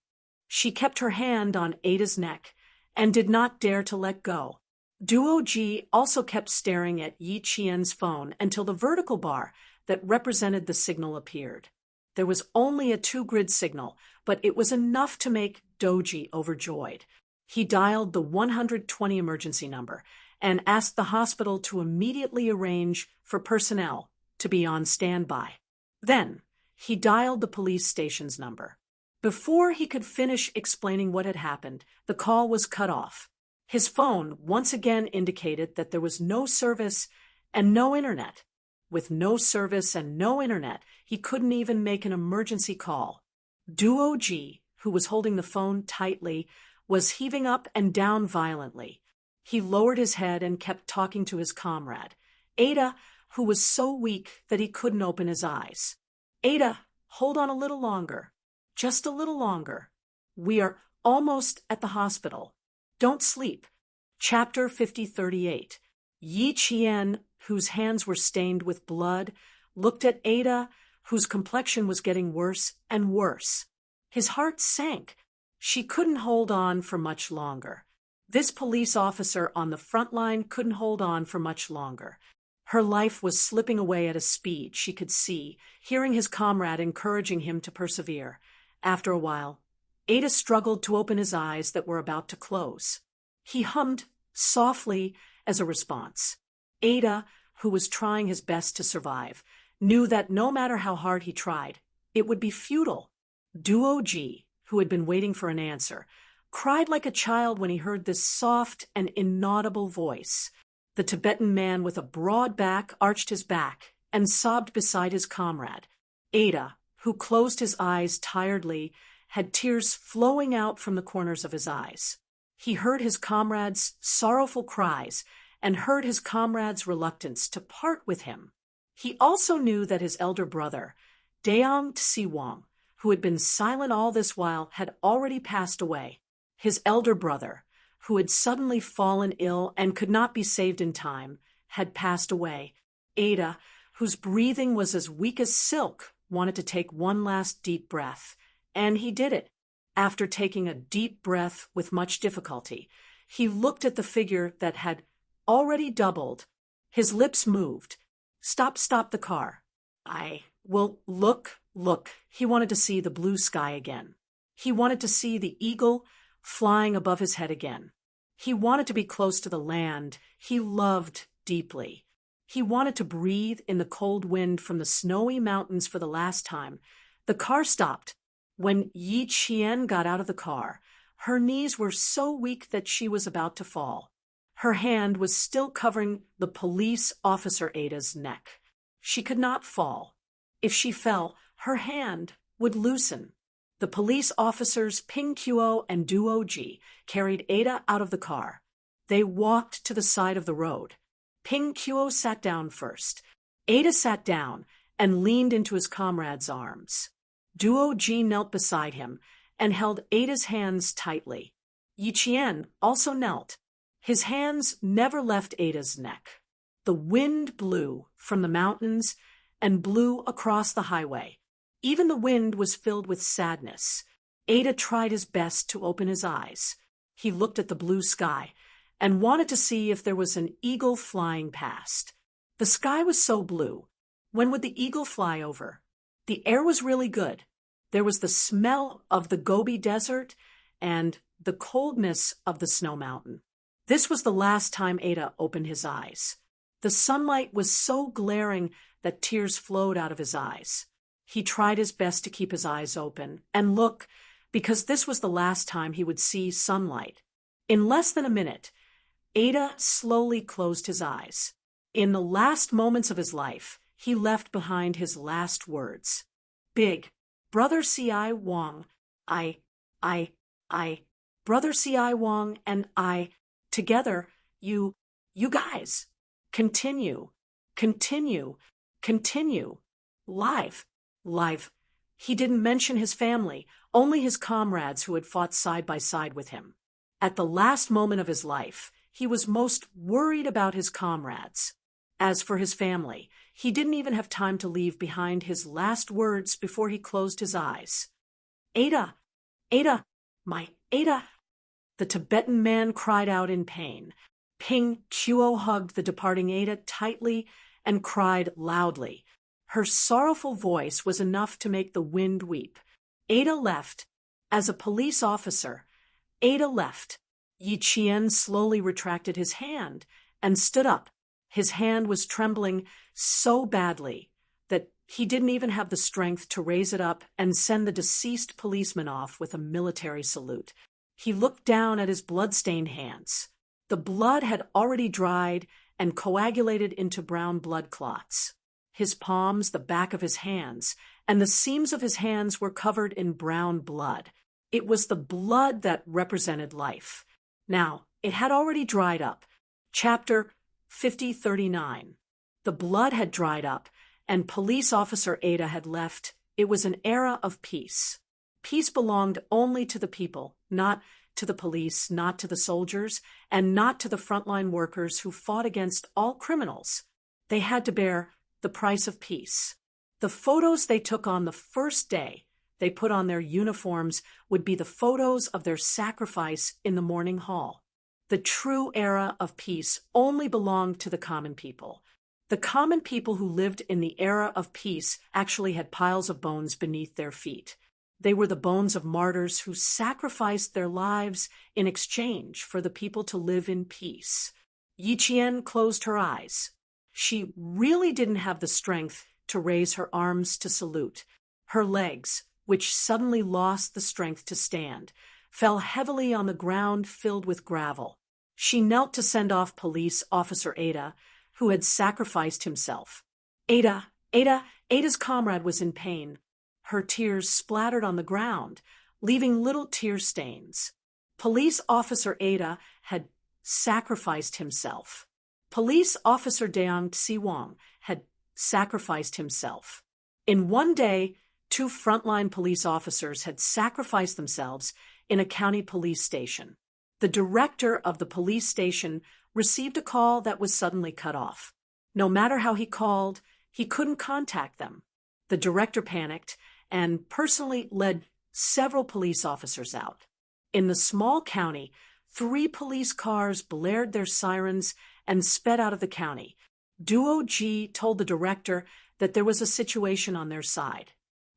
She kept her hand on Ada's neck and did not dare to let go. Duo Ji also kept staring at Yi Qian's phone until the vertical bar that represented the signal appeared. There was only a 2-grid signal, but it was enough to make Doji overjoyed. He dialed the 120 emergency number and asked the hospital to immediately arrange for personnel to be on standby. Then he dialed the police station's number. Before he could finish explaining what had happened, the call was cut off. His phone once again indicated that there was no service and no internet. With no service and no internet, he couldn't even make an emergency call. Duo Ji, who was holding the phone tightly, was heaving up and down violently. He lowered his head and kept talking to his comrade, Ada, who was so weak that he couldn't open his eyes. "Ada, hold on a little longer. Just a little longer. We are almost at the hospital. Don't sleep." Chapter 5038. Yi Qian, whose hands were stained with blood, looked at Ada, whose complexion was getting worse and worse. His heart sank. She couldn't hold on for much longer. This police officer on the front line couldn't hold on for much longer. Her life was slipping away at a speed she could see, hearing his comrade encouraging him to persevere. After a while, Ada struggled to open his eyes that were about to close. He hummed softly as a response. Ada, who was trying his best to survive, knew that no matter how hard he tried, it would be futile. Duo Ji, who had been waiting for an answer, cried like a child when he heard this soft and inaudible voice. The Tibetan man with a broad back arched his back and sobbed beside his comrade. Ada, who closed his eyes tiredly, had tears flowing out from the corners of his eyes. He heard his comrade's sorrowful cries and heard his comrade's reluctance to part with him. He also knew that his elder brother, Daong Tsiwang, who had been silent all this while, had already passed away. His elder brother, who had suddenly fallen ill and could not be saved in time, had passed away. Ada, whose breathing was as weak as silk, wanted to take one last deep breath, and he did it. After taking a deep breath with much difficulty, he looked at the figure that had already doubled. His lips moved. Stop the car. Look. He wanted to see the blue sky again. He wanted to see the eagle flying above his head again. He wanted to be close to the land he loved deeply. He wanted to breathe in the cold wind from the snowy mountains for the last time. The car stopped. When Yi Qian got out of the car, her knees were so weak that she was about to fall. Her hand was still covering the police officer Ada's neck. She could not fall. If she fell, her hand would loosen. The police officers Ping Qo and Duo Ji carried Ada out of the car. They walked to the side of the road. Ping Qo sat down first. Ada sat down and leaned into his comrade's arms. Duo Ji knelt beside him and held Ada's hands tightly. Yi Qian also knelt. His hands never left Ada's neck. The wind blew from the mountains and blew across the highway. Even the wind was filled with sadness. Ada tried his best to open his eyes. He looked at the blue sky and wanted to see if there was an eagle flying past. The sky was so blue. When would the eagle fly over? The air was really good. There was the smell of the Gobi Desert and the coldness of the snow mountain. This was the last time Ada opened his eyes. The sunlight was so glaring that tears flowed out of his eyes. He tried his best to keep his eyes open and look, because this was the last time he would see sunlight. In less than a minute, Ada slowly closed his eyes. In the last moments of his life, he left behind his last words. Big, Brother C.I. Wang, Brother C.I. Wang and I, together, you guys, continue, live. He didn't mention his family, only his comrades who had fought side by side with him. At the last moment of his life, he was most worried about his comrades. As for his family, he didn't even have time to leave behind his last words before he closed his eyes. Ada, my Ada, the Tibetan man cried out in pain. Ping Qo hugged the departing Ada tightly and cried loudly. Her sorrowful voice was enough to make the wind weep. Ada left. As a police officer, Ada left. Yi Qian slowly retracted his hand and stood up. His hand was trembling so badly that he didn't even have the strength to raise it up and send the deceased policeman off with a military salute. He looked down at his blood-stained hands. The blood had already dried and coagulated into brown blood clots. His palms, the back of his hands, and the seams of his hands were covered in brown blood. It was the blood that represented life. Now, it had already dried up. Chapter 5039. The blood had dried up, and police officer Ada had left. It was an era of peace. Peace belonged only to the people, not to the police, not to the soldiers, and not to the frontline workers who fought against all criminals. They had to bear the price of peace. The photos they took on the first day they put on their uniforms would be the photos of their sacrifice in the morning hall. The true era of peace only belonged to the common people. The common people who lived in the era of peace actually had piles of bones beneath their feet. They were the bones of martyrs who sacrificed their lives in exchange for the people to live in peace. Yi Qian closed her eyes. She really didn't have the strength to raise her arms to salute. Her legs, which suddenly lost the strength to stand, fell heavily on the ground filled with gravel. She knelt to send off police officer Ada, who had sacrificed himself. Ada's comrade was in pain. Her tears splattered on the ground, leaving little tear stains. Police officer Ada had sacrificed himself. Police officer Deang Xiwang had sacrificed himself. In one day, 2 frontline police officers had sacrificed themselves in a county police station. The director of the police station received a call that was suddenly cut off. No matter how he called, he couldn't contact them. The director panicked and personally led several police officers out. In the small county, 3 police cars blared their sirens and sped out of the county. Duo Ji told the director that there was a situation on their side.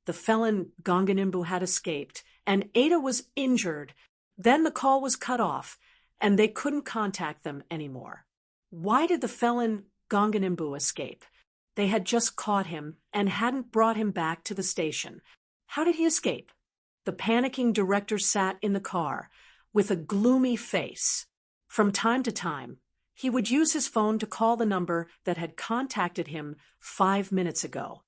The felon Gonganimbu had escaped, and Ada was injured. Then the call was cut off, and they couldn't contact them anymore. Why did the felon Gonganimbu escape? They had just caught him and hadn't brought him back to the station. How did he escape? The panicking director sat in the car with a gloomy face. From time to time, he would use his phone to call the number that had contacted him 5 minutes ago.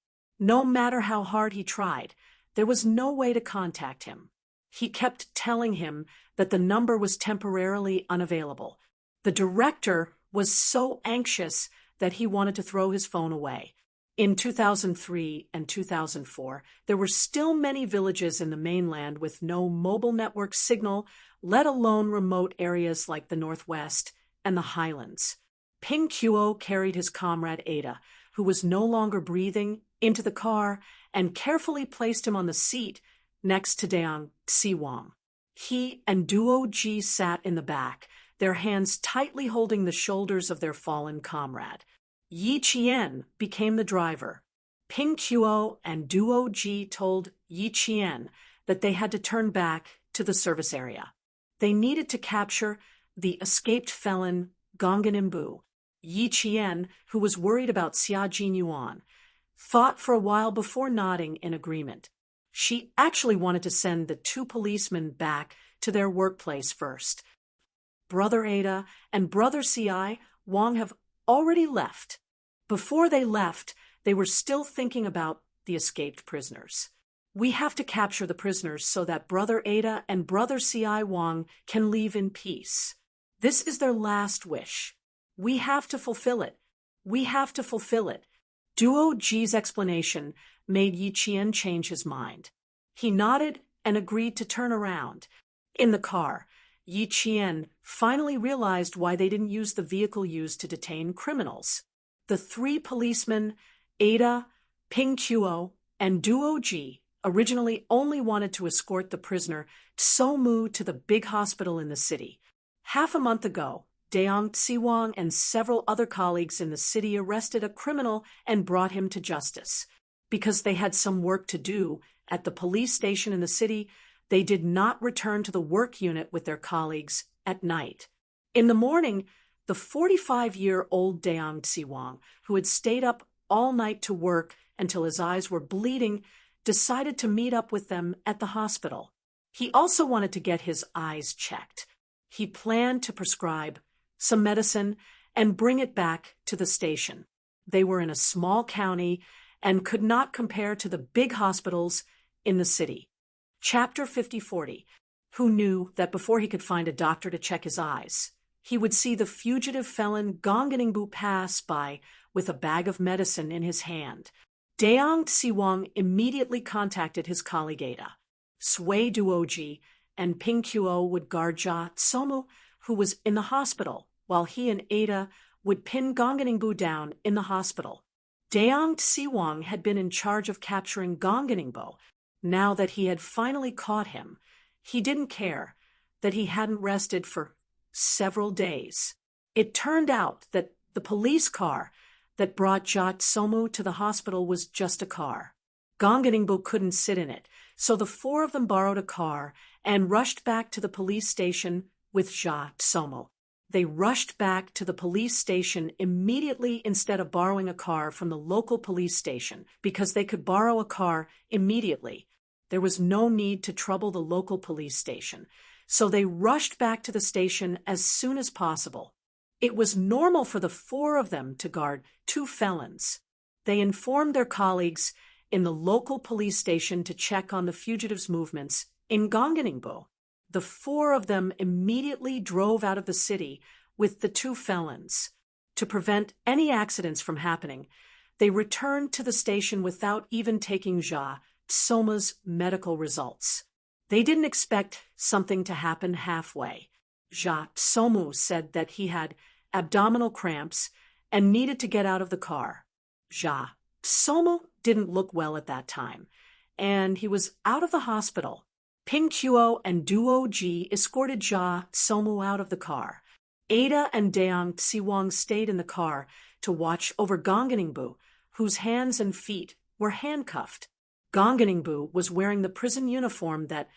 No matter how hard he tried, there was no way to contact him. He kept telling him that the number was temporarily unavailable. The director was so anxious that he wanted to throw his phone away. In 2003 and 2004, there were still many villages in the mainland with no mobile network signal, let alone remote areas like the Northwest and the Highlands. Ping Kuo carried his comrade Ada, who was no longer breathing, into the car and carefully placed him on the seat next to Deang Xiwang. He and Duo Ji sat in the back, their hands tightly holding the shoulders of their fallen comrade. Yi Qian became the driver. Ping Kuo and Duo Ji told Yi Qian that they had to turn back to the service area. They needed to capture the escaped felon Gong Ningbu. Yi Qian, who was worried about Xia Jinyuan, thought for a while before nodding in agreement. She actually wanted to send the two policemen back to their workplace first. Brother Ada and Brother Ci Wang have already left. Before they left, they were still thinking about the escaped prisoners. We have to capture the prisoners so that Brother Ada and Brother Ci Wang can leave in peace. This is their last wish. We have to fulfill it. We have to fulfill it. Duo Ji's explanation made Yi Qian change his mind. He nodded and agreed to turn around. In the car, Yi Qian finally realized why they didn't use the vehicle used to detain criminals. The three policemen, Ada, Ping Kuo, and Duo Ji, originally only wanted to escort the prisoner Tsomu to the big hospital in the city. Half a month ago, Deang Xiwang and several other colleagues in the city arrested a criminal and brought him to justice. Because they had some work to do at the police station in the city, they did not return to the work unit with their colleagues at night. In the morning, the 45-year-old Deang Xiwang, who had stayed up all night to work until his eyes were bleeding, decided to meet up with them at the hospital. He also wanted to get his eyes checked. He planned to prescribe some medicine and bring it back to the station. They were in a small county and could not compare to the big hospitals in the city. Chapter 5040. Who knew that before he could find a doctor to check his eyes, he would see the fugitive felon Gong Ningbu pass by with a bag of medicine in his hand. Deang Xiwang immediately contacted his colleague Ada. Sui Duoji and Ping Kuo would guard Jia Tsomu, who was in the hospital, while he and Ada would pin Gong Ningbu down in the hospital. Deang Xiwang had been in charge of capturing Gong Ningbu. Now that he had finally caught him, he didn't care that he hadn't rested for several days. It turned out that the police car that brought Jia Tsomu to the hospital was just a car. Gong Ningbu couldn't sit in it, so the four of them borrowed a car and rushed back to the police station with Jia Tsomu. They rushed back to the police station immediately instead of borrowing a car from the local police station because they could borrow a car immediately. There was no need to trouble the local police station, so they rushed back to the station as soon as possible. It was normal for the four of them to guard two felons. They informed their colleagues in the local police station to check on the fugitives' movements in Gong Ningbu. The four of them immediately drove out of the city with the two felons. To prevent any accidents from happening, they returned to the station without even taking Jia Tsomu's medical results. They didn't expect something to happen halfway. Jia Tsomu said that he had abdominal cramps and needed to get out of the car. Jia Tsomu didn't look well at that time, and he was out of the hospital. Ping Kuo and Duo Ji escorted Jia Tsomu out of the car. Ada and Deang Xiwang stayed in the car to watch over Gong Ningbu, whose hands and feet were handcuffed. Gong Ningbu was wearing the prison uniform that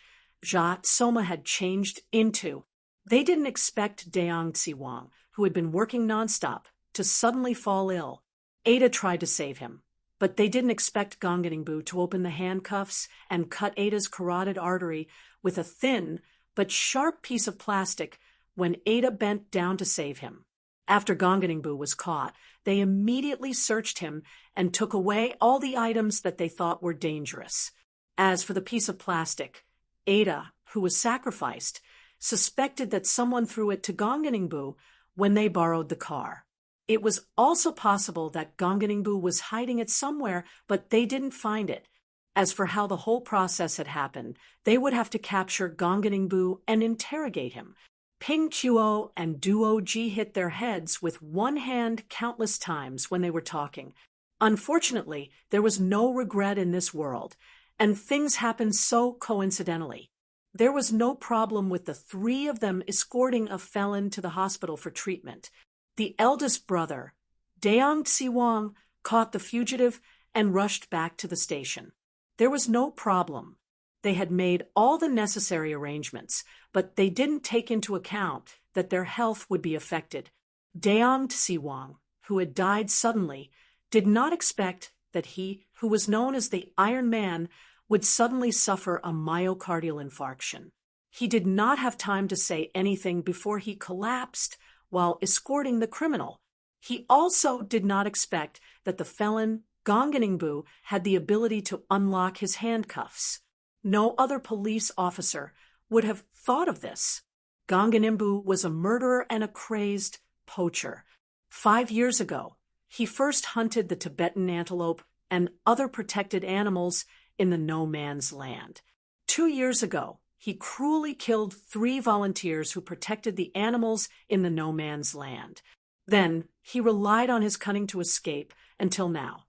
Jia Tsomu had changed into. They didn't expect Deang Xiwang, who had been working nonstop, to suddenly fall ill. Ada tried to save him, but they didn't expect Gong Ningbu to open the handcuffs and cut Ada's carotid artery with a thin but sharp piece of plastic when Ada bent down to save him. After Gonganingbu was caught, they immediately searched him and took away all the items that they thought were dangerous. As for the piece of plastic, Ada, who was sacrificed, suspected that someone threw it to Gonganingbu when they borrowed the car. It was also possible that Gonganingbu was hiding it somewhere, but they didn't find it. As for how the whole process had happened, they would have to capture Gonganingbu and interrogate him. Ping Chuo and Duo Ji hit their heads with one hand countless times when they were talking. Unfortunately, there was no regret in this world, and things happened so coincidentally. There was no problem with the three of them escorting a felon to the hospital for treatment. The eldest brother, Deong Tsiwang, caught the fugitive and rushed back to the station. There was no problem. They had made all the necessary arrangements, but they didn't take into account that their health would be affected. Deong Tsiwang, who had died suddenly, did not expect that he, who was known as the Iron Man, would suddenly suffer a myocardial infarction. He did not have time to say anything before he collapsed while escorting the criminal. He also did not expect that the felon, Gonganingbu, had the ability to unlock his handcuffs. No other police officer would have thought of this. Gonganingbu was a murderer and a crazed poacher. 5 years ago, he first hunted the Tibetan antelope and other protected animals in the no man's land. 2 years ago, he cruelly killed 3 volunteers who protected the animals in the no man's land. Then, he relied on his cunning to escape until now.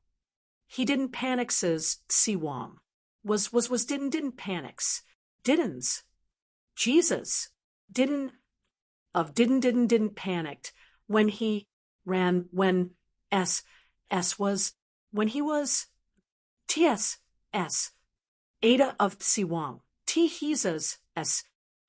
He didn't panic, says Tsiwang. Didn't panics. Didn't. Jesus. Didn't panicked when he ran when when he was TSS. Ada of Tsiwang. T-Hizas S.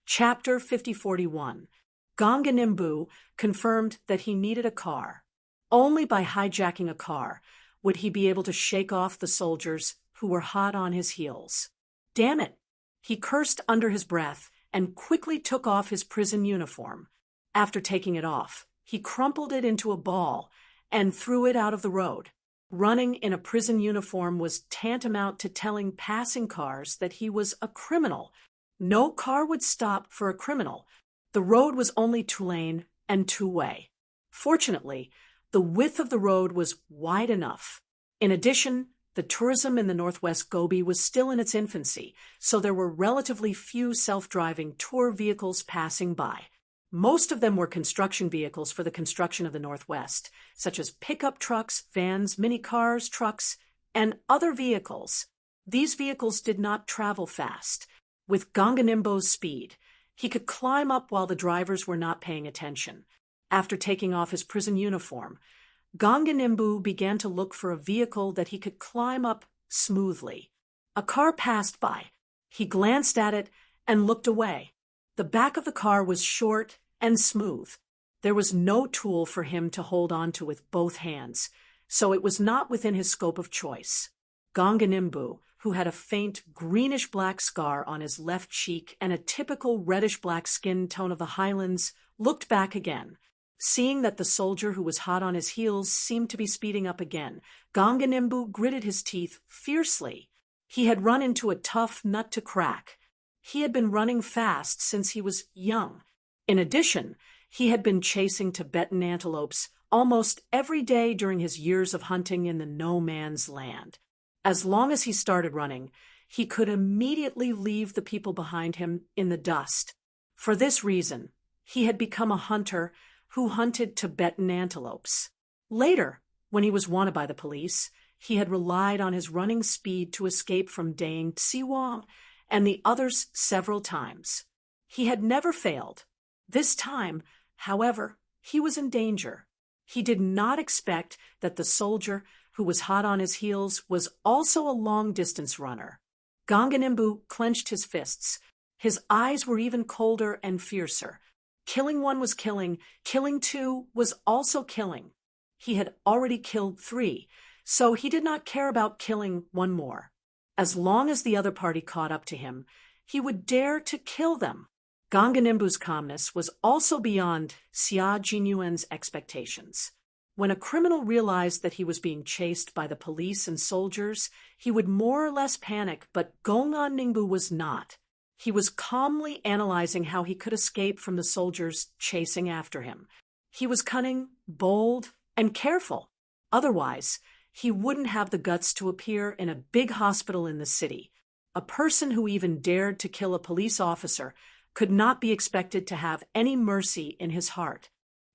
Chapter 5041. Gonganingbu confirmed that he needed a car. Only by hijacking a car would he be able to shake off the soldiers who were hot on his heels. Damn it! He cursed under his breath and quickly took off his prison uniform. After taking it off, he crumpled it into a ball and threw it out of the road. Running in a prison uniform was tantamount to telling passing cars that he was a criminal. No car would stop for a criminal. The road was only 2-lane and 2-way. Fortunately, the width of the road was wide enough. In addition, the tourism in the Northwest Gobi was still in its infancy, so there were relatively few self-driving tour vehicles passing by. Most of them were construction vehicles for the construction of the Northwest, such as pickup trucks, vans, mini cars, trucks, and other vehicles. These vehicles did not travel fast. With Gonganingbu's speed, he could climb up while the drivers were not paying attention. After taking off his prison uniform, Gonganingbu began to look for a vehicle that he could climb up smoothly. A car passed by. He glanced at it and looked away. The back of the car was short and smooth. There was no tool for him to hold on to with both hands, so it was not within his scope of choice. Gonganingbu, who had a faint greenish-black scar on his left cheek and a typical reddish-black skin tone of the highlands, looked back again. Seeing that the soldier who was hot on his heels seemed to be speeding up again, Gonganingbu gritted his teeth fiercely. He had run into a tough nut to crack. He had been running fast since he was young. In addition, he had been chasing Tibetan antelopes almost every day during his years of hunting in the no man's land. As long as he started running, he could immediately leave the people behind him in the dust. For this reason, he had become a hunter who hunted Tibetan antelopes. Later, when he was wanted by the police, he had relied on his running speed to escape from Deong Tsiwang and the others several times. He had never failed. This time, however, he was in danger. He did not expect that the soldier who was hot on his heels was also a long-distance runner. Gonganingbu clenched his fists. His eyes were even colder and fiercer. Killing one was killing. Killing 2 was also killing. He had already killed 3, so he did not care about killing 1 more. As long as the other party caught up to him, he would dare to kill them. Ganganimbu's calmness was also beyond Xia Jinyuan's expectations. When a criminal realized that he was being chased by the police and soldiers, he would more or less panic, but Ganganimbu was not. He was calmly analyzing how he could escape from the soldiers chasing after him. He was cunning, bold, and careful. Otherwise, he wouldn't have the guts to appear in a big hospital in the city. A person who even dared to kill a police officer could not be expected to have any mercy in his heart.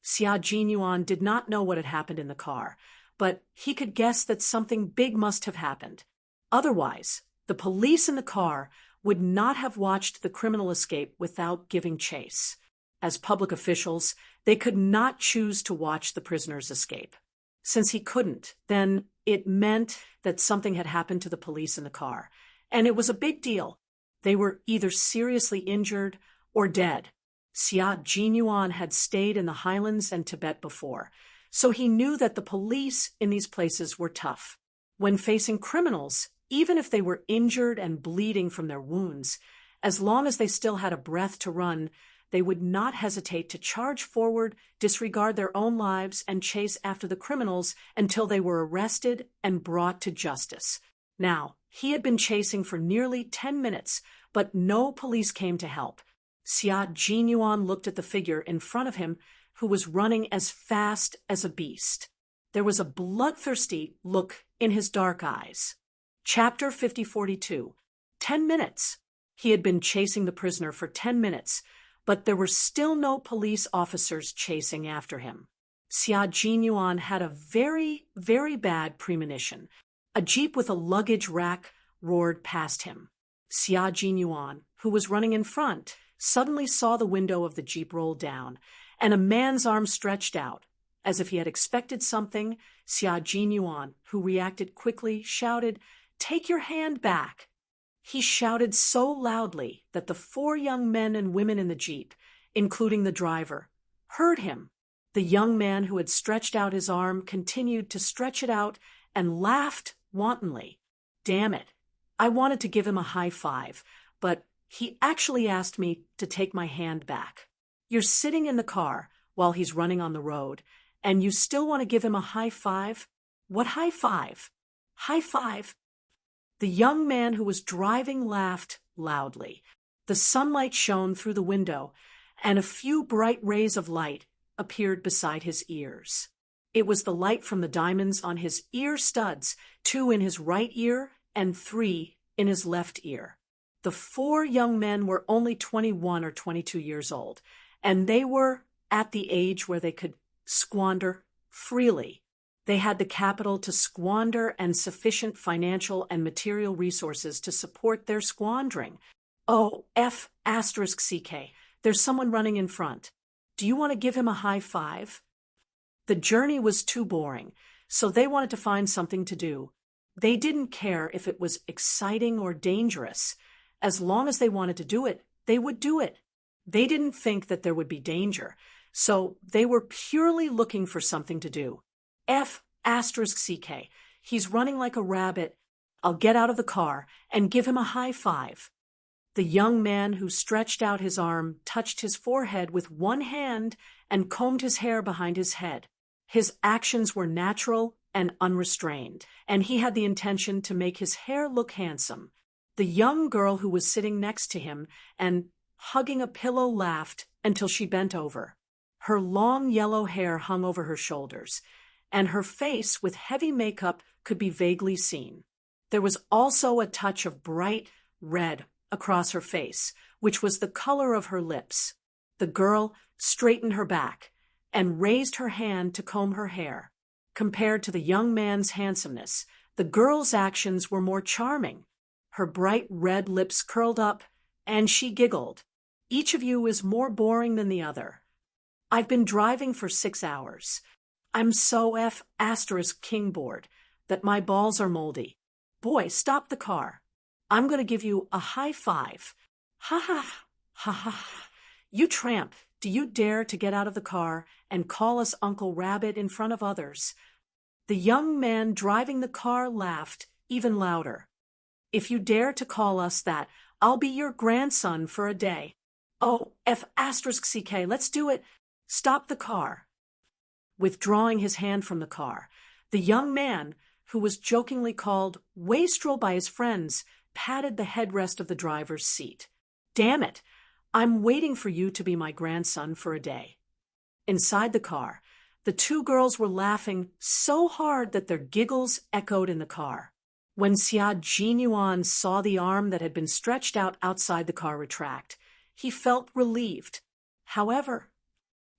Xia Jinyuan did not know what had happened in the car, but he could guess that something big must have happened. Otherwise, the police in the car would not have watched the criminal escape without giving chase. As public officials, they could not choose to watch the prisoner's escape. Since he couldn't, then it meant that something had happened to the police in the car, and it was a big deal. They were either seriously injured or dead. Xia Jinyuan had stayed in the highlands and Tibet before, so he knew that the police in these places were tough. When facing criminals, even if they were injured and bleeding from their wounds, as long as they still had a breath to run, they would not hesitate to charge forward, disregard their own lives, and chase after the criminals until they were arrested and brought to justice. Now, he had been chasing for nearly 10 minutes, but no police came to help. Xia Jinyuan looked at the figure in front of him, who was running as fast as a beast. There was a bloodthirsty look in his dark eyes. Chapter 5042. 10 minutes. He had been chasing the prisoner for 10 minutes, but there were still no police officers chasing after him. Xia Jinyuan had a very, very bad premonition. A jeep with a luggage rack roared past him. Xia Jinyuan, who was running in front, suddenly saw the window of the jeep roll down, and a man's arm stretched out. As if he had expected something, Xia Jinyuan, who reacted quickly, shouted, "Take your hand back!" He shouted so loudly that the 4 young men and women in the jeep, including the driver, heard him. The young man who had stretched out his arm continued to stretch it out and laughed wantonly. Damn it. I wanted to give him a high five, but he actually asked me to take my hand back. You're sitting in the car while he's running on the road, and you still want to give him a high five? What high five? High five? The young man who was driving laughed loudly. The sunlight shone through the window, and a few bright rays of light appeared beside his ears. It was the light from the diamonds on his ear studs, 2 in his right ear and 3 in his left ear. The 4 young men were only 21 or 22 years old, and they were at the age where they could squander freely. They had the capital to squander and sufficient financial and material resources to support their squandering. Oh, F***CK, there's someone running in front. Do you want to give him a high five? The journey was too boring, so they wanted to find something to do. They didn't care if it was exciting or dangerous. As long as they wanted to do it, they would do it. They didn't think that there would be danger, so they were purely looking for something to do. F***CK, he's running like a rabbit. I'll get out of the car and give him a high five. The young man who stretched out his arm touched his forehead with one hand and combed his hair behind his head. His actions were natural and unrestrained, and he had the intention to make his hair look handsome. The young girl who was sitting next to him and hugging a pillow laughed until she bent over. Her long yellow hair hung over her shoulders, and her face with heavy makeup could be vaguely seen. There was also a touch of bright red across her face, which was the color of her lips. The girl straightened her back and raised her hand to comb her hair. Compared to the young man's handsomeness, the girl's actions were more charming. Her bright red lips curled up, and she giggled. Each of you is more boring than the other. I've been driving for 6 hours. I'm so King bored that my balls are moldy. Boy, stop the car. I'm going to give you a high five. Ha ha, ha ha. You tramp, do you dare to get out of the car and call us Uncle Rabbit in front of others? The young man driving the car laughed even louder. If you dare to call us that, I'll be your grandson for a day. Oh, F***CK, let's do it. Stop the car. Withdrawing his hand from the car, the young man, who was jokingly called Wastrel by his friends, patted the headrest of the driver's seat. Damn it, I'm waiting for you to be my grandson for a day. Inside the car, the two girls were laughing so hard that their giggles echoed in the car. When Xia Jinyuan saw the arm that had been stretched out outside the car retract, he felt relieved. However,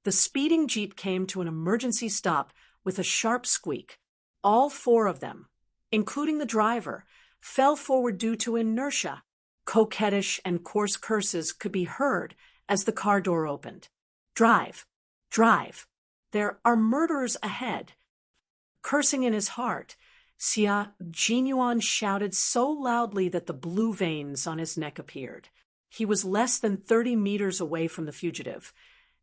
the speeding jeep came to an emergency stop with a sharp squeak. All four of them, including the driver, fell forward due to inertia. Coquettish and coarse curses could be heard as the car door opened. Drive! Drive! There are murderers ahead. Cursing in his heart, Xia Jinyuan shouted so loudly that the blue veins on his neck appeared. He was less than 30 meters away from the fugitive,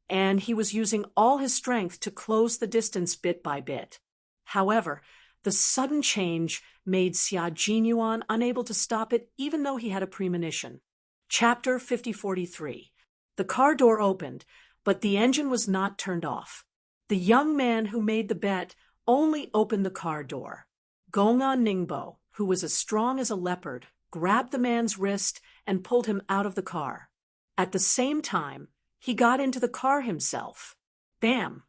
and he was using all his strength to close the distance bit by bit. However, the sudden change made Xia Jinyuan unable to stop it even though he had a premonition. Chapter 5043. The car door opened, but the engine was not turned off. The young man who made the bet only opened the car door. Gongan Ningbo, who was as strong as a leopard, grabbed the man's wrist and pulled him out of the car. At the same time, he got into the car himself. Bam!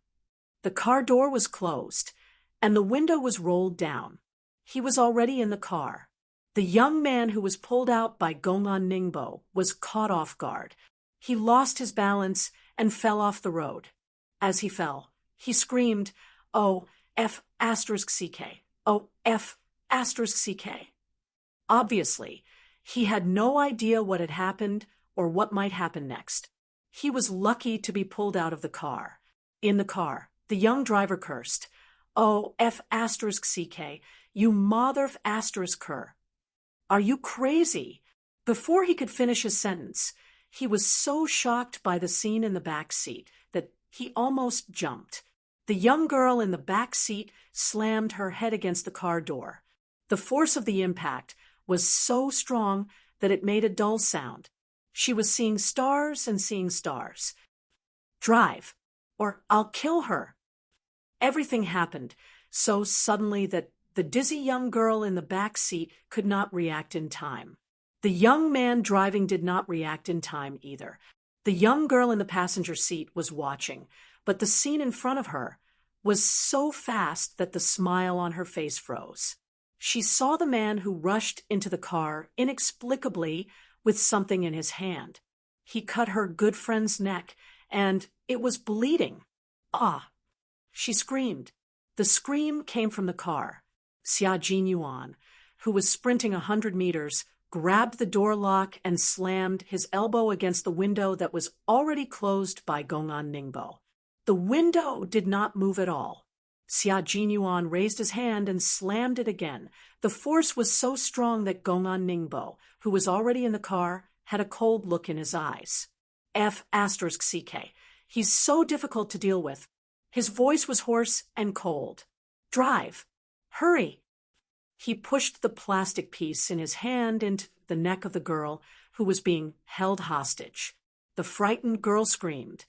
The car door was closed, and the window was rolled down. He was already in the car. The young man who was pulled out by Gongan Ningbo was caught off guard. He lost his balance and fell off the road. As he fell, he screamed, "Oh, F***CK! Oh, F***CK!" Obviously, he had no idea what had happened or what might happen next. He was lucky to be pulled out of the car. In the car, the young driver cursed, "Oh, F***CK, you mother****. Are you crazy?" Before he could finish his sentence, he was so shocked by the scene in the back seat that he almost jumped. The young girl in the back seat slammed her head against the car door. The force of the impact was so strong that it made a dull sound. She was seeing stars and seeing stars. Drive, or I'll kill her. Everything happened so suddenly that the dizzy young girl in the back seat could not react in time. The young man driving did not react in time either. The young girl in the passenger seat was watching, but the scene in front of her was so fast that the smile on her face froze. She saw the man who rushed into the car inexplicably with something in his hand. He cut her good friend's neck, and it was bleeding. Ah! She screamed. The scream came from the car. Xia Jinyuan, who was sprinting 100 meters, grabbed the door lock and slammed his elbow against the window that was already closed by Gongan Ningbo. The window did not move at all. Xia Jinyuan raised his hand and slammed it again. The force was so strong that Gongan Ningbo, who was already in the car, had a cold look in his eyes. F***CK. He's so difficult to deal with. His voice was hoarse and cold. Drive. Hurry. He pushed the plastic piece in his hand into the neck of the girl who was being held hostage. The frightened girl screamed,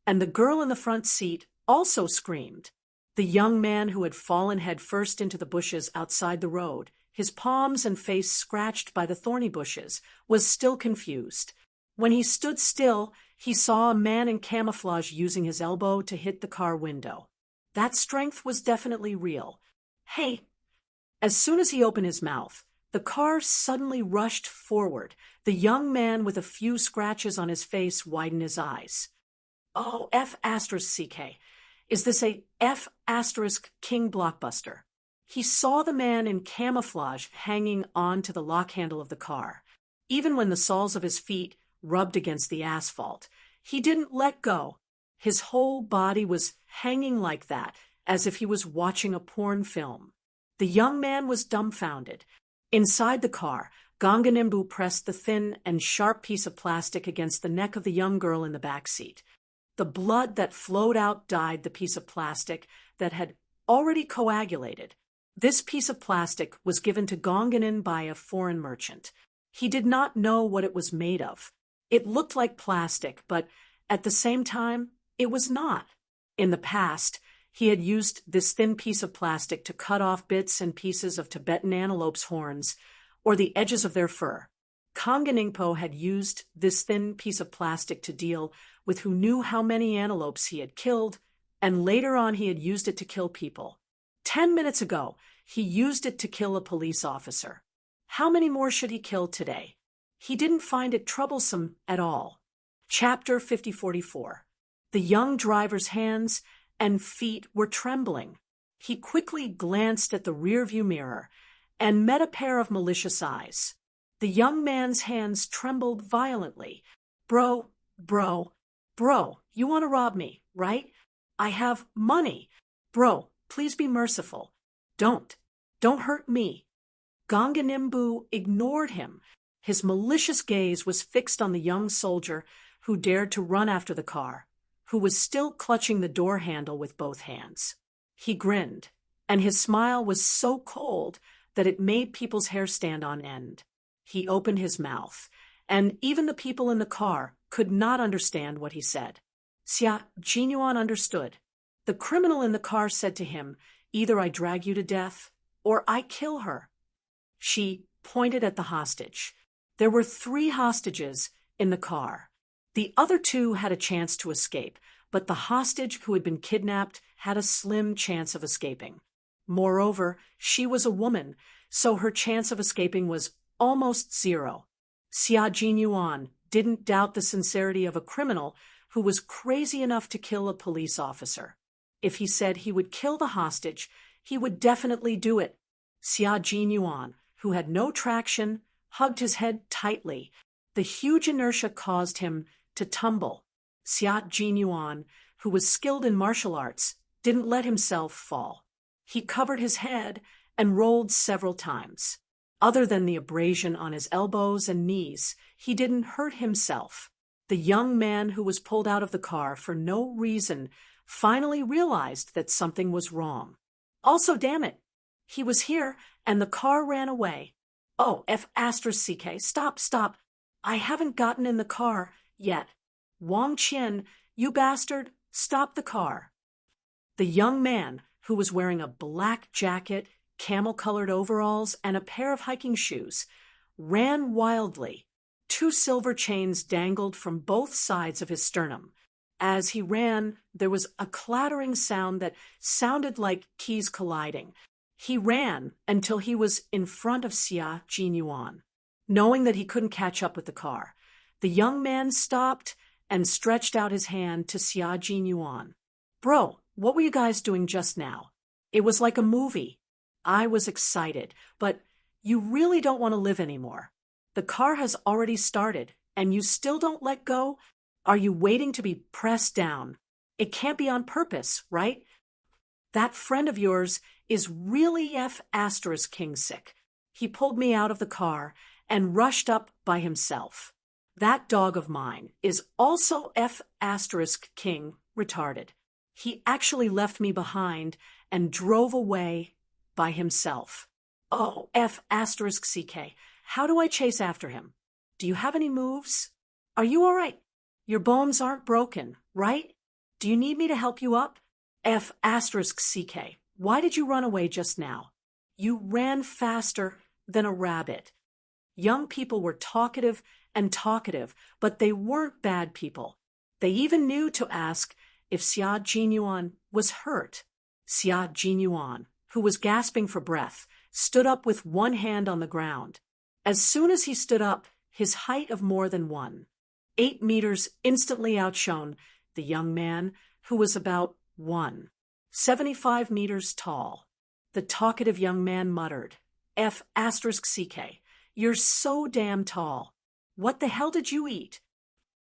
and the girl in the front seat also screamed. The young man who had fallen headfirst into the bushes outside the road, his palms and face scratched by the thorny bushes, was still confused. When he stood still, he saw a man in camouflage using his elbow to hit the car window. That strength was definitely real. Hey! As soon as he opened his mouth, the car suddenly rushed forward. The young man with a few scratches on his face widened his eyes. Oh, F***CK. Is this a F***King blockbuster? He saw the man in camouflage hanging on to the lock handle of the car. Even when the soles of his feet rubbed against the asphalt, he didn't let go. His whole body was hanging like that, as if he was watching a porn film. The young man was dumbfounded. Inside the car, Gonganimbu pressed the thin and sharp piece of plastic against the neck of the young girl in the back seat. The blood that flowed out dyed the piece of plastic that had already coagulated. This piece of plastic was given to Gonganin by a foreign merchant. He did not know what it was made of. It looked like plastic, but at the same time, it was not. In the past, he had used this thin piece of plastic to cut off bits and pieces of Tibetan antelopes' horns or the edges of their fur. Konganingpo had used this thin piece of plastic to deal with who knew how many antelopes he had killed, and later on he had used it to kill people. 10 minutes ago, he used it to kill a police officer. How many more should he kill today? He didn't find it troublesome at all. Chapter 5044. The young driver's hands and feet were trembling. He quickly glanced at the rearview mirror and met a pair of malicious eyes. The young man's hands trembled violently. Bro, you want to rob me, right? I have money. Bro, please be merciful. Don't hurt me. Gonganimbu ignored him. His malicious gaze was fixed on the young soldier who dared to run after the car, who was still clutching the door handle with both hands. He grinned, and his smile was so cold that it made people's hair stand on end. He opened his mouth, and even the people in the car could not understand what he said. Xia Jinyuan understood. The criminal in the car said to him, "Either I drag you to death, or I kill her." She pointed at the hostage. There were 3 hostages in the car. The other 2 had a chance to escape, but the hostage who had been kidnapped had a slim chance of escaping. Moreover, she was a woman, so her chance of escaping was almost 0. Xia Jinyuan didn't doubt the sincerity of a criminal who was crazy enough to kill a police officer. If he said he would kill the hostage, he would definitely do it. Xia Jinyuan, who had no traction, hugged his head tightly. The huge inertia caused him to tumble. Xia Jinyuan, who was skilled in martial arts, didn't let himself fall. He covered his head and rolled several times. Other than the abrasion on his elbows and knees, he didn't hurt himself. The young man who was pulled out of the car for no reason finally realized that something was wrong. Also, damn it, he was here and the car ran away. Oh, F***, stop. I haven't gotten in the car yet. Wang Qian, you bastard, stop the car. The young man, who was wearing a black jacket, camel-colored overalls, and a pair of hiking shoes, ran wildly. 2 silver chains dangled from both sides of his sternum. As he ran, there was a clattering sound that sounded like keys colliding. He ran until he was in front of Xia Jinyuan. Knowing that he couldn't catch up with the car, the young man stopped and stretched out his hand to Xia Jinyuan. Bro, what were you guys doing just now? It was like a movie. I was excited, but you really don't want to live anymore. The car has already started, and you still don't let go? Are you waiting to be pressed down? It can't be on purpose, right? That friend of yours is really King sick. He pulled me out of the car and rushed up by himself. That dog of mine is also King retarded. He actually left me behind and drove away by himself. Oh, CK, how do I chase after him? Do you have any moves? Are you all right? Your bones aren't broken, right? Do you need me to help you up? CK, why did you run away just now? You ran faster than a rabbit. Young people were talkative, but they weren't bad people. They even knew to ask if Xia Jinyuan was hurt. Xia Jinyuan, who was gasping for breath, stood up with one hand on the ground. As soon as he stood up, his height of more than 8 meters instantly outshone the young man, who was about 75 meters tall. The talkative young man muttered, CK, you're so damn tall. What the hell did you eat?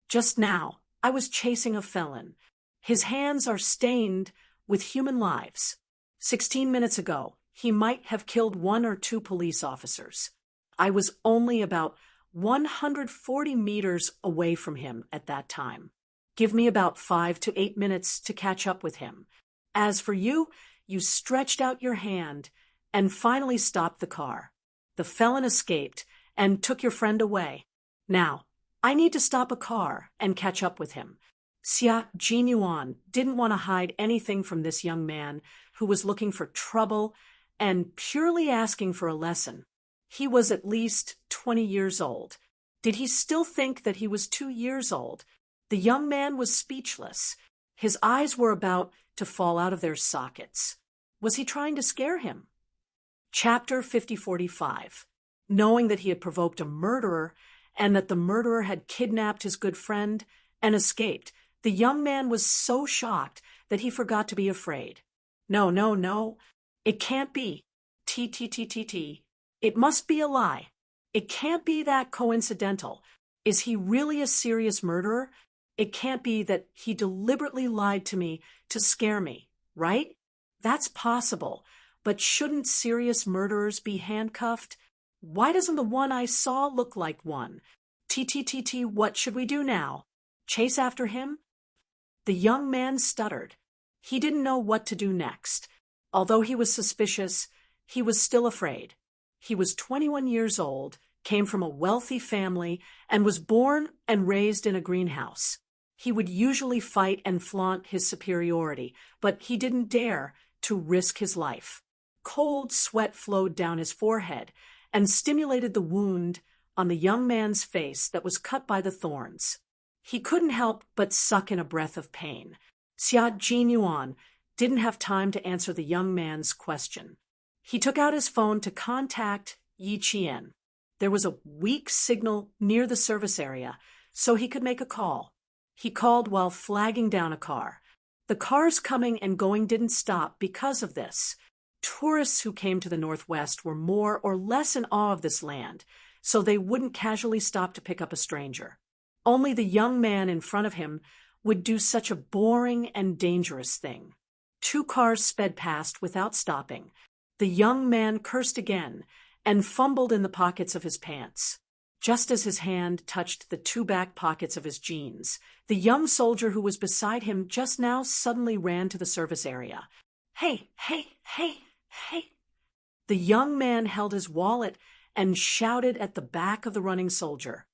Just now, I was chasing a felon. His hands are stained with human lives. 16 minutes ago, he might have killed 1 or 2 police officers. I was only about 140 meters away from him at that time. Give me about 5 to 8 minutes to catch up with him. As for you, you stretched out your hand and finally stopped the car. The felon escaped and took your friend away. Now, I need to stop a car and catch up with him. Xia Jinyuan didn't want to hide anything from this young man who was looking for trouble and purely asking for a lesson. He was at least 20 years old. Did he still think that he was 2 years old? The young man was speechless. His eyes were about to fall out of their sockets. Was he trying to scare him? Chapter 5045. Knowing that he had provoked a murderer and that the murderer had kidnapped his good friend and escaped, the young man was so shocked that he forgot to be afraid. No, no, no. It can't be. T. It must be a lie. It can't be that coincidental. Is he really a serious murderer? It can't be that he deliberately lied to me to scare me, right? That's possible, but shouldn't serious murderers be handcuffed? Why doesn't the one I saw look like one? What should we do now? Chase after him? The young man stuttered. He didn't know what to do next. Although he was suspicious, he was still afraid. He was 21 years old, came from a wealthy family, and was born and raised in a greenhouse. He would usually fight and flaunt his superiority, but he didn't dare to risk his life. Cold sweat flowed down his forehead and stimulated the wound on the young man's face that was cut by the thorns. He couldn't help but suck in a breath of pain. Xia Jinyuan didn't have time to answer the young man's question. He took out his phone to contact Yi Qian. There was a weak signal near the service area, so he could make a call. He called while flagging down a car. The cars coming and going didn't stop because of this. Tourists who came to the Northwest were more or less in awe of this land, so they wouldn't casually stop to pick up a stranger. Only the young man in front of him would do such a boring and dangerous thing. 2 cars sped past without stopping. The young man cursed again and fumbled in the pockets of his pants. Just as his hand touched the 2 back pockets of his jeans, the young soldier who was beside him just now suddenly ran to the service area. Hey! The young man held his wallet and shouted at the back of the running soldier.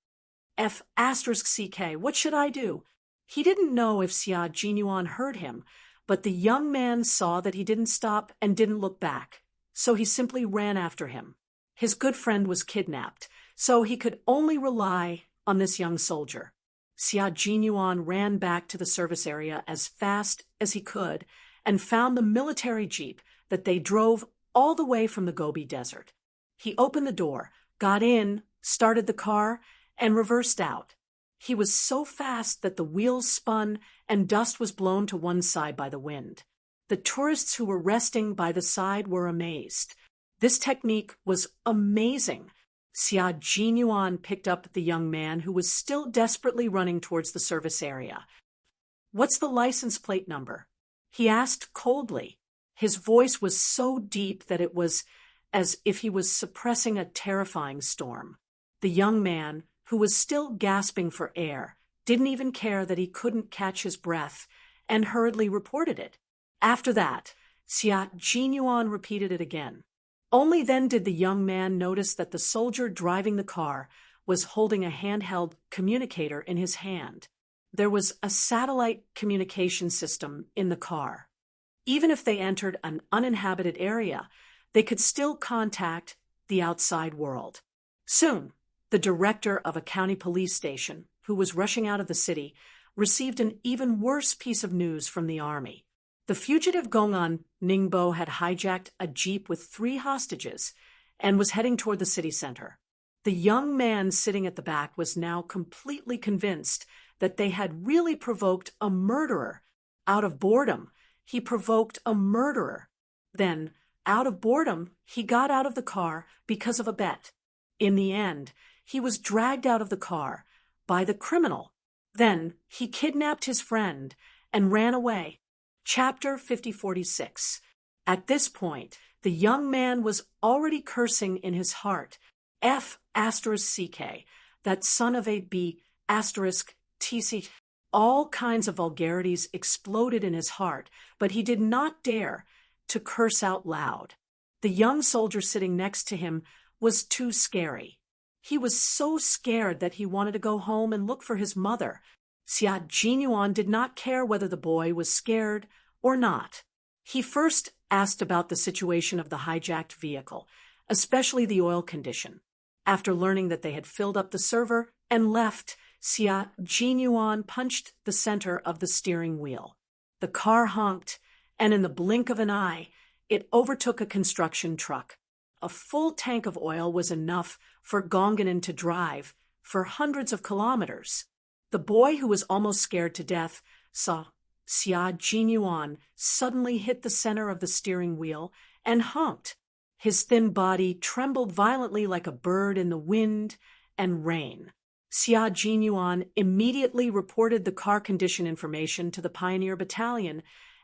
F***CK, what should I do? He didn't know if Xia Jinyuan heard him, but the young man saw that he didn't stop and didn't look back, so he simply ran after him. His good friend was kidnapped, so he could only rely on this young soldier. Xia Jinyuan ran back to the service area as fast as he could and found the military jeep that they drove all the way from the Gobi Desert. He opened the door, got in, started the car, and reversed out. He was so fast that the wheels spun and dust was blown to one side by the wind. The tourists who were resting by the side were amazed. This technique was amazing. Xia Jinyuan picked up the young man who was still desperately running towards the service area. What's the license plate number? He asked coldly. His voice was so deep that it was as if he was suppressing a terrifying storm. The young man, who was still gasping for air, didn't even care that he couldn't catch his breath and hurriedly reported it. After that, Xia Jinyuan repeated it again. Only then did the young man notice that the soldier driving the car was holding a handheld communicator in his hand. There was a satellite communication system in the car. Even if they entered an uninhabited area, they could still contact the outside world. Soon, the director of a county police station, who was rushing out of the city, received an even worse piece of news from the army. The fugitive Gongan Ningbo had hijacked a jeep with 3 hostages and was heading toward the city center. The young man sitting at the back was now completely convinced that they had really provoked a murderer. Out of boredom, he provoked a murderer. Then, out of boredom, he got out of the car because of a bet. In the end, he was dragged out of the car by the criminal. Then, he kidnapped his friend and ran away. Chapter 5046. At this point, the young man was already cursing in his heart. F***CK, that son of a b***, TC. All kinds of vulgarities exploded in his heart, but he did not dare to curse out loud. The young soldier sitting next to him was too scary. He was so scared that he wanted to go home and look for his mother. Xia Jinyuan did not care whether the boy was scared or not. He first asked about the situation of the hijacked vehicle, especially the oil condition. After learning that they had filled up the server and left, Xia Jinyuan punched the center of the steering wheel. The car honked, and in the blink of an eye, it overtook a construction truck. A full tank of oil was enough for Gongganan to drive for hundreds of kilometers. The boy, who was almost scared to death, saw Xia Jinyuan suddenly hit the center of the steering wheel and honked. His thin body trembled violently like a bird in the wind and rain. Xia Jinyuan immediately reported the car condition information to the Pioneer Battalion,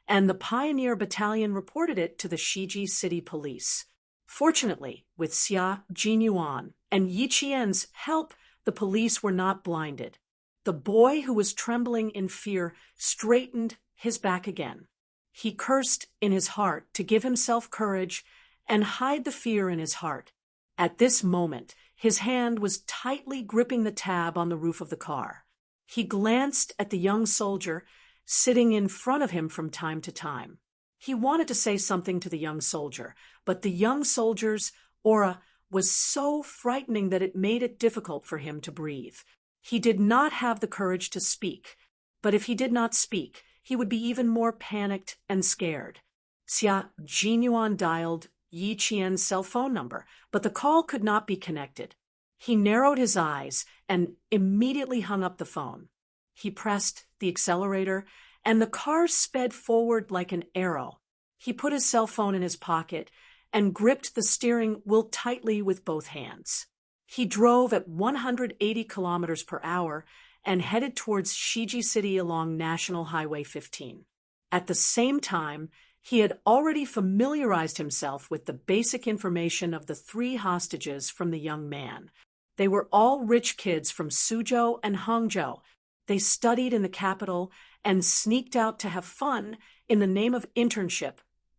and the Pioneer Battalion reported it to the Shiji City Police. Fortunately, with Xia Jinyuan and Yi Qian's help, the police were not blinded. The boy, who was trembling in fear, straightened his back again. He cursed in his heart to give himself courage and hide the fear in his heart. At this moment, his hand was tightly gripping the tab on the roof of the car. He glanced at the young soldier sitting in front of him from time to time. He wanted to say something to the young soldier, but the young soldier's aura was so frightening that it made it difficult for him to breathe. He did not have the courage to speak, but if he did not speak, he would be even more panicked and scared. Xia Jinyuan dialed Yi Qian's cell phone number, but the call could not be connected. He narrowed his eyes and immediately hung up the phone. He pressed the accelerator, and the car sped forward like an arrow. He put his cell phone in his pocket and gripped the steering wheel tightly with both hands. He drove at 180 kilometers per hour and headed towards Shiji City along National Highway 15. At the same time, he had already familiarized himself with the basic information of the 3 hostages from the young man. They were all rich kids from Suzhou and Hangzhou. They studied in the capital and sneaked out to have fun in the name of internship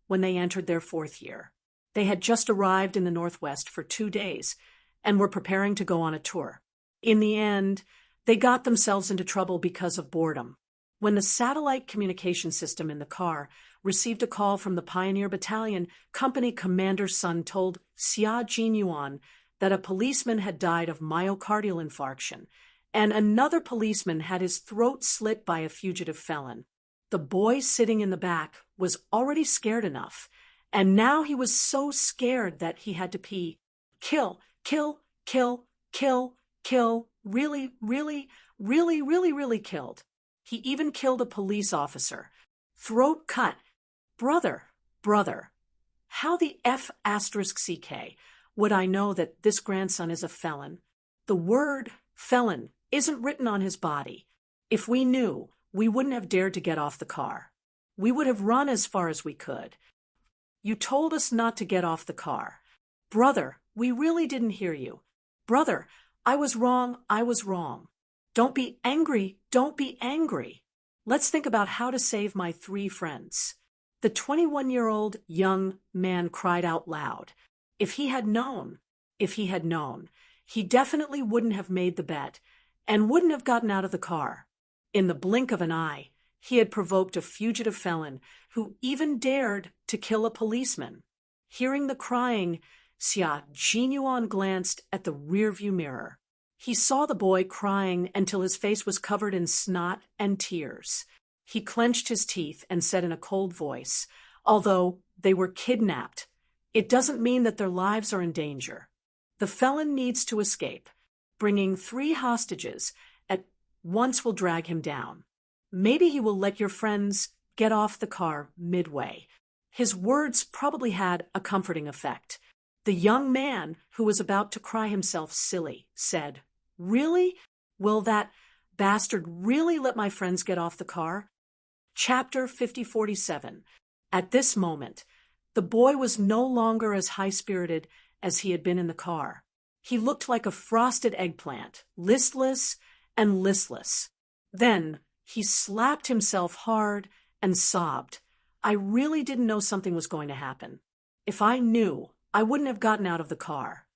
when they entered their 4th year. They had just arrived in the Northwest for 2 days and were preparing to go on a tour. In the end, they got themselves into trouble because of boredom. When the satellite communication system in the car received a call from the Pioneer Battalion, company commander's son told Xia Jinyuan that a policeman had died of myocardial infarction, and another policeman had his throat slit by a fugitive felon. The boy sitting in the back was already scared enough, and now he was so scared that he had to pee. Kill, kill, kill, kill, kill, really, really, really, really, really killed. He even killed a police officer. Throat cut. Brother, how the F***CK would I know that this grandson is a felon? The word felon isn't written on his body. If we knew, we wouldn't have dared to get off the car. We would have run as far as we could. You told us not to get off the car. Brother, we really didn't hear you. Brother, I was wrong. Don't be angry. Let's think about how to save my 3 friends. The 21-year-old young man cried out loud. If he had known, he definitely wouldn't have made the bet and wouldn't have gotten out of the car. In the blink of an eye, he had provoked a fugitive felon who even dared to kill a policeman. Hearing the crying, Xia Jinyuan glanced at the rearview mirror. He saw the boy crying until his face was covered in snot and tears. He clenched his teeth and said in a cold voice, "Although they were kidnapped, it doesn't mean that their lives are in danger. The felon needs to escape. Bringing 3 hostages at once will drag him down. Maybe he will let your friends get off the car midway." His words probably had a comforting effect. The young man, who was about to cry himself silly, said, "Really? Will that bastard really let my friends get off the car?" Chapter 5047. At this moment, the boy was no longer as high-spirited as he had been in the car. He looked like a frosted eggplant, listless and listless. Then he slapped himself hard and sobbed. "I really didn't know something was going to happen. If I knew, I wouldn't have gotten out of the car."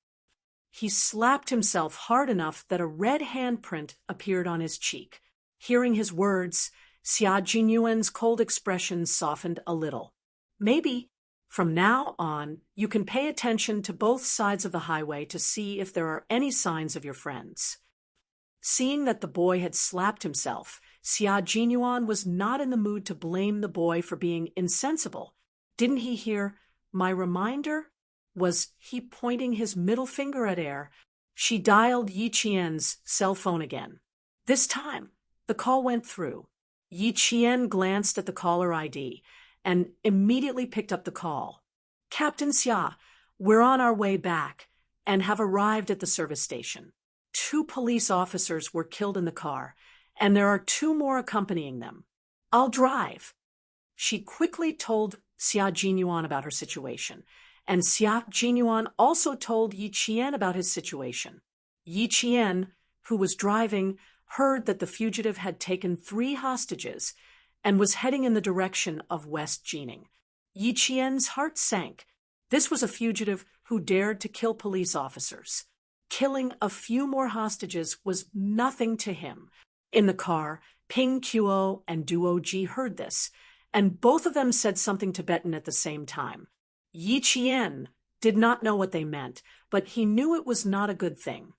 He slapped himself hard enough that a red handprint appeared on his cheek. Hearing his words, Xia Jinyuan's cold expression softened a little. Maybe, from now on, you can pay attention to both sides of the highway to see if there are any signs of your friends. Seeing that the boy had slapped himself, Xia Jinyuan was not in the mood to blame the boy for being insensible. Didn't he hear, "My reminder"? Was he pointing his middle finger at air? She dialed Yi Qian's cell phone again. This time, the call went through. Yi Qian glanced at the caller ID and immediately picked up the call. "Captain Xia, we're on our way back and have arrived at the service station. 2 police officers were killed in the car, and there are 2 more accompanying them. I'll drive." She quickly told Xia Jinyuan about her situation, and Xia Jinyuan also told Yi Qian about his situation. Yi Qian, who was driving, heard that the fugitive had taken 3 hostages and was heading in the direction of West Jining. Yi Qian's heart sank. This was a fugitive who dared to kill police officers. Killing a few more hostages was nothing to him. In the car, Ping Qiu and Duo Ji heard this, and both of them said something Tibetan at the same time. Yi Qian did not know what they meant, but he knew it was not a good thing.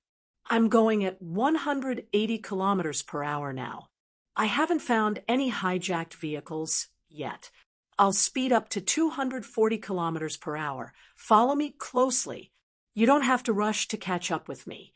"I'm going at 180 kilometers per hour now. I haven't found any hijacked vehicles yet. I'll speed up to 240 kilometers per hour. Follow me closely. You don't have to rush to catch up with me."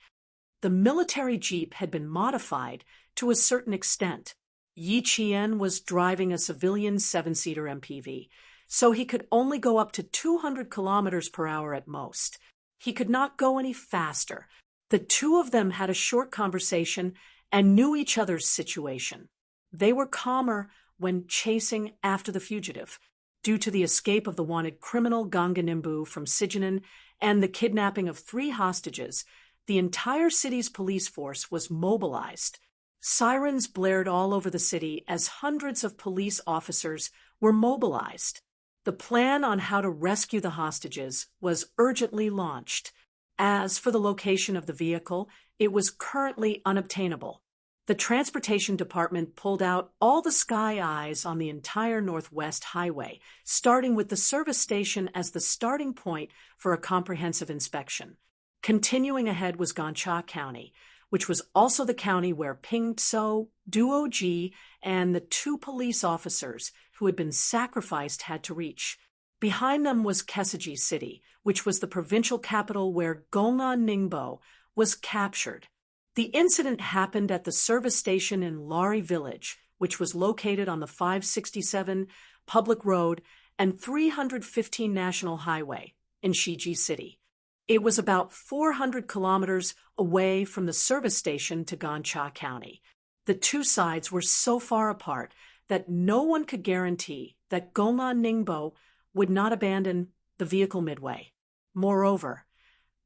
The military jeep had been modified to a certain extent. Yi Qian was driving a civilian 7-seater MPV, so he could only go up to 200 kilometers per hour at most. He could not go any faster. The 2 of them had a short conversation and knew each other's situation. They were calmer when chasing after the fugitive. Due to the escape of the wanted criminal Ganga Nimbu from Sijinan and the kidnapping of 3 hostages, the entire city's police force was mobilized. Sirens blared all over the city as hundreds of police officers were mobilized. The plan on how to rescue the hostages was urgently launched. As for the location of the vehicle, it was currently unobtainable. The Transportation Department pulled out all the sky eyes on the entire Northwest Highway, starting with the service station as the starting point for a comprehensive inspection. Continuing ahead was Gancha County, which was also the county where Ping Tso, Duo Ji, and the 2 police officers who had been sacrificed had to reach. Behind them was Kesaji City, which was the provincial capital where Gongan Ningbo was captured. The incident happened at the service station in Lari Village, which was located on the 567 public road and 315 National Highway in Shiji City. It was about 400 kilometers away from the service station to Gancha County. The 2 sides were so far apart that no one could guarantee that Gongan Ningbo would not abandon the vehicle midway. Moreover,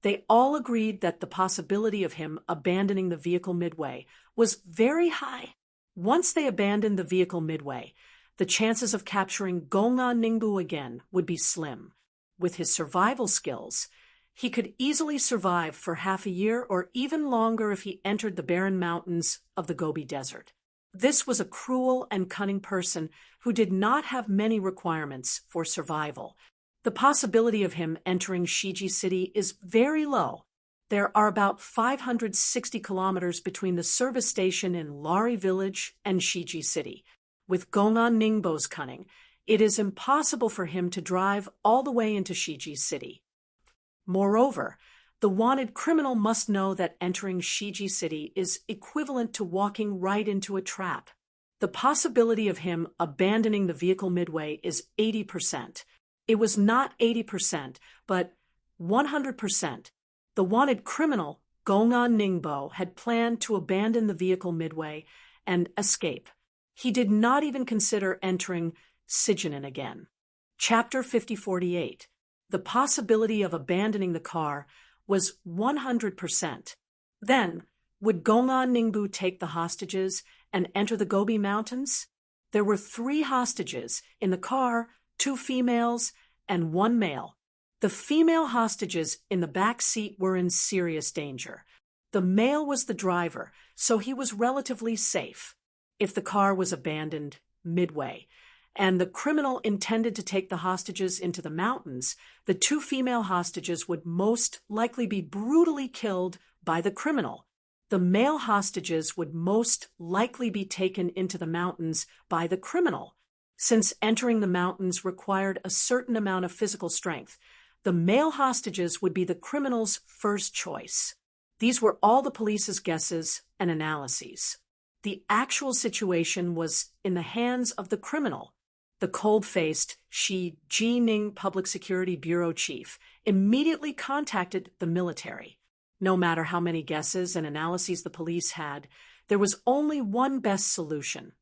they all agreed that the possibility of him abandoning the vehicle midway was very high. Once they abandoned the vehicle midway, the chances of capturing Gongan Ningbo again would be slim. With his survival skills, he could easily survive for half a year or even longer if he entered the barren mountains of the Gobi Desert. This was a cruel and cunning person who did not have many requirements for survival. The possibility of him entering Shiji City is very low. There are about 560 kilometers between the service station in Lari Village and Shiji City. With Gongan Ningbo's cunning, it is impossible for him to drive all the way into Shiji City. Moreover, the wanted criminal must know that entering Shiji City is equivalent to walking right into a trap. The possibility of him abandoning the vehicle midway is 80%. It was not 80%, but 100%. The wanted criminal, Gongan Ningbo, had planned to abandon the vehicle midway and escape. He did not even consider entering Sijinan again. Chapter 5048. The possibility of abandoning the car was 100%. Then, would Gongan Ningbo take the hostages and enter the Gobi Mountains? There were 3 hostages in the car, 2 females and 1 male. The female hostages in the back seat were in serious danger. The male was the driver, so he was relatively safe. If the car was abandoned midway, and the criminal intended to take the hostages into the mountains, the two female hostages would most likely be brutally killed by the criminal. The male hostages would most likely be taken into the mountains by the criminal. Since entering the mountains required a certain amount of physical strength, the male hostages would be the criminal's first choice. These were all the police's guesses and analyses. The actual situation was in the hands of the criminal. The cold-faced Shi Jining Public Security Bureau chief immediately contacted the military. No matter how many guesses and analyses the police had, there was only one best solution.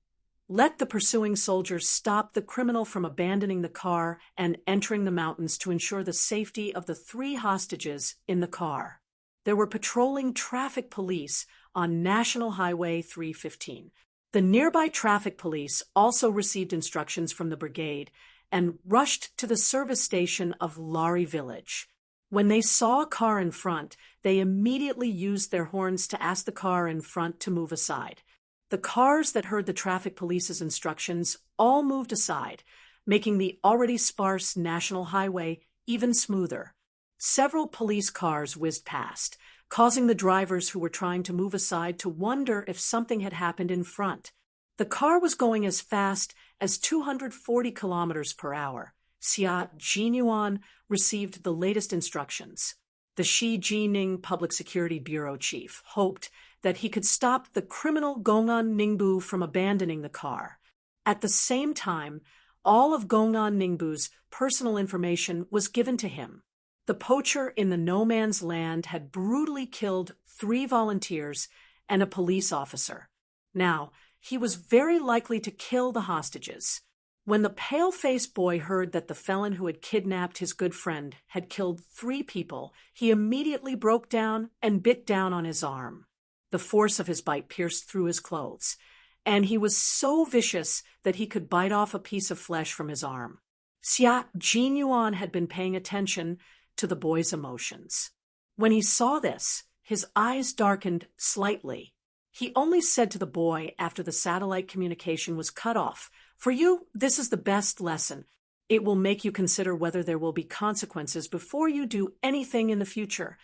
Let the pursuing soldiers stop the criminal from abandoning the car and entering the mountains to ensure the safety of the 3 hostages in the car. There were patrolling traffic police on National Highway 315. The nearby traffic police also received instructions from the brigade and rushed to the service station of Lari Village. When they saw a car in front, they immediately used their horns to ask the car in front to move aside. The cars that heard the traffic police's instructions all moved aside, making the already sparse national highway even smoother. Several police cars whizzed past, causing the drivers who were trying to move aside to wonder if something had happened in front. The car was going as fast as 240 kilometers per hour. Xia Jinyuan received the latest instructions. The Shi Jining Public Security Bureau chief hoped that he could stop the criminal Gongan Ningbu from abandoning the car. At the same time, all of Gongan Ningbu's personal information was given to him. The poacher in the no man's land had brutally killed 3 volunteers and a police officer. Now, he was very likely to kill the hostages. When the pale-faced boy heard that the felon who had kidnapped his good friend had killed 3 people, he immediately broke down and bit down on his arm. The force of his bite pierced through his clothes, and he was so vicious that he could bite off a piece of flesh from his arm. Xia Jinyuan had been paying attention to the boy's emotions. When he saw this, his eyes darkened slightly. He only said to the boy after the satellite communication was cut off, "For you, this is the best lesson. It will make you consider whether there will be consequences before you do anything in the future."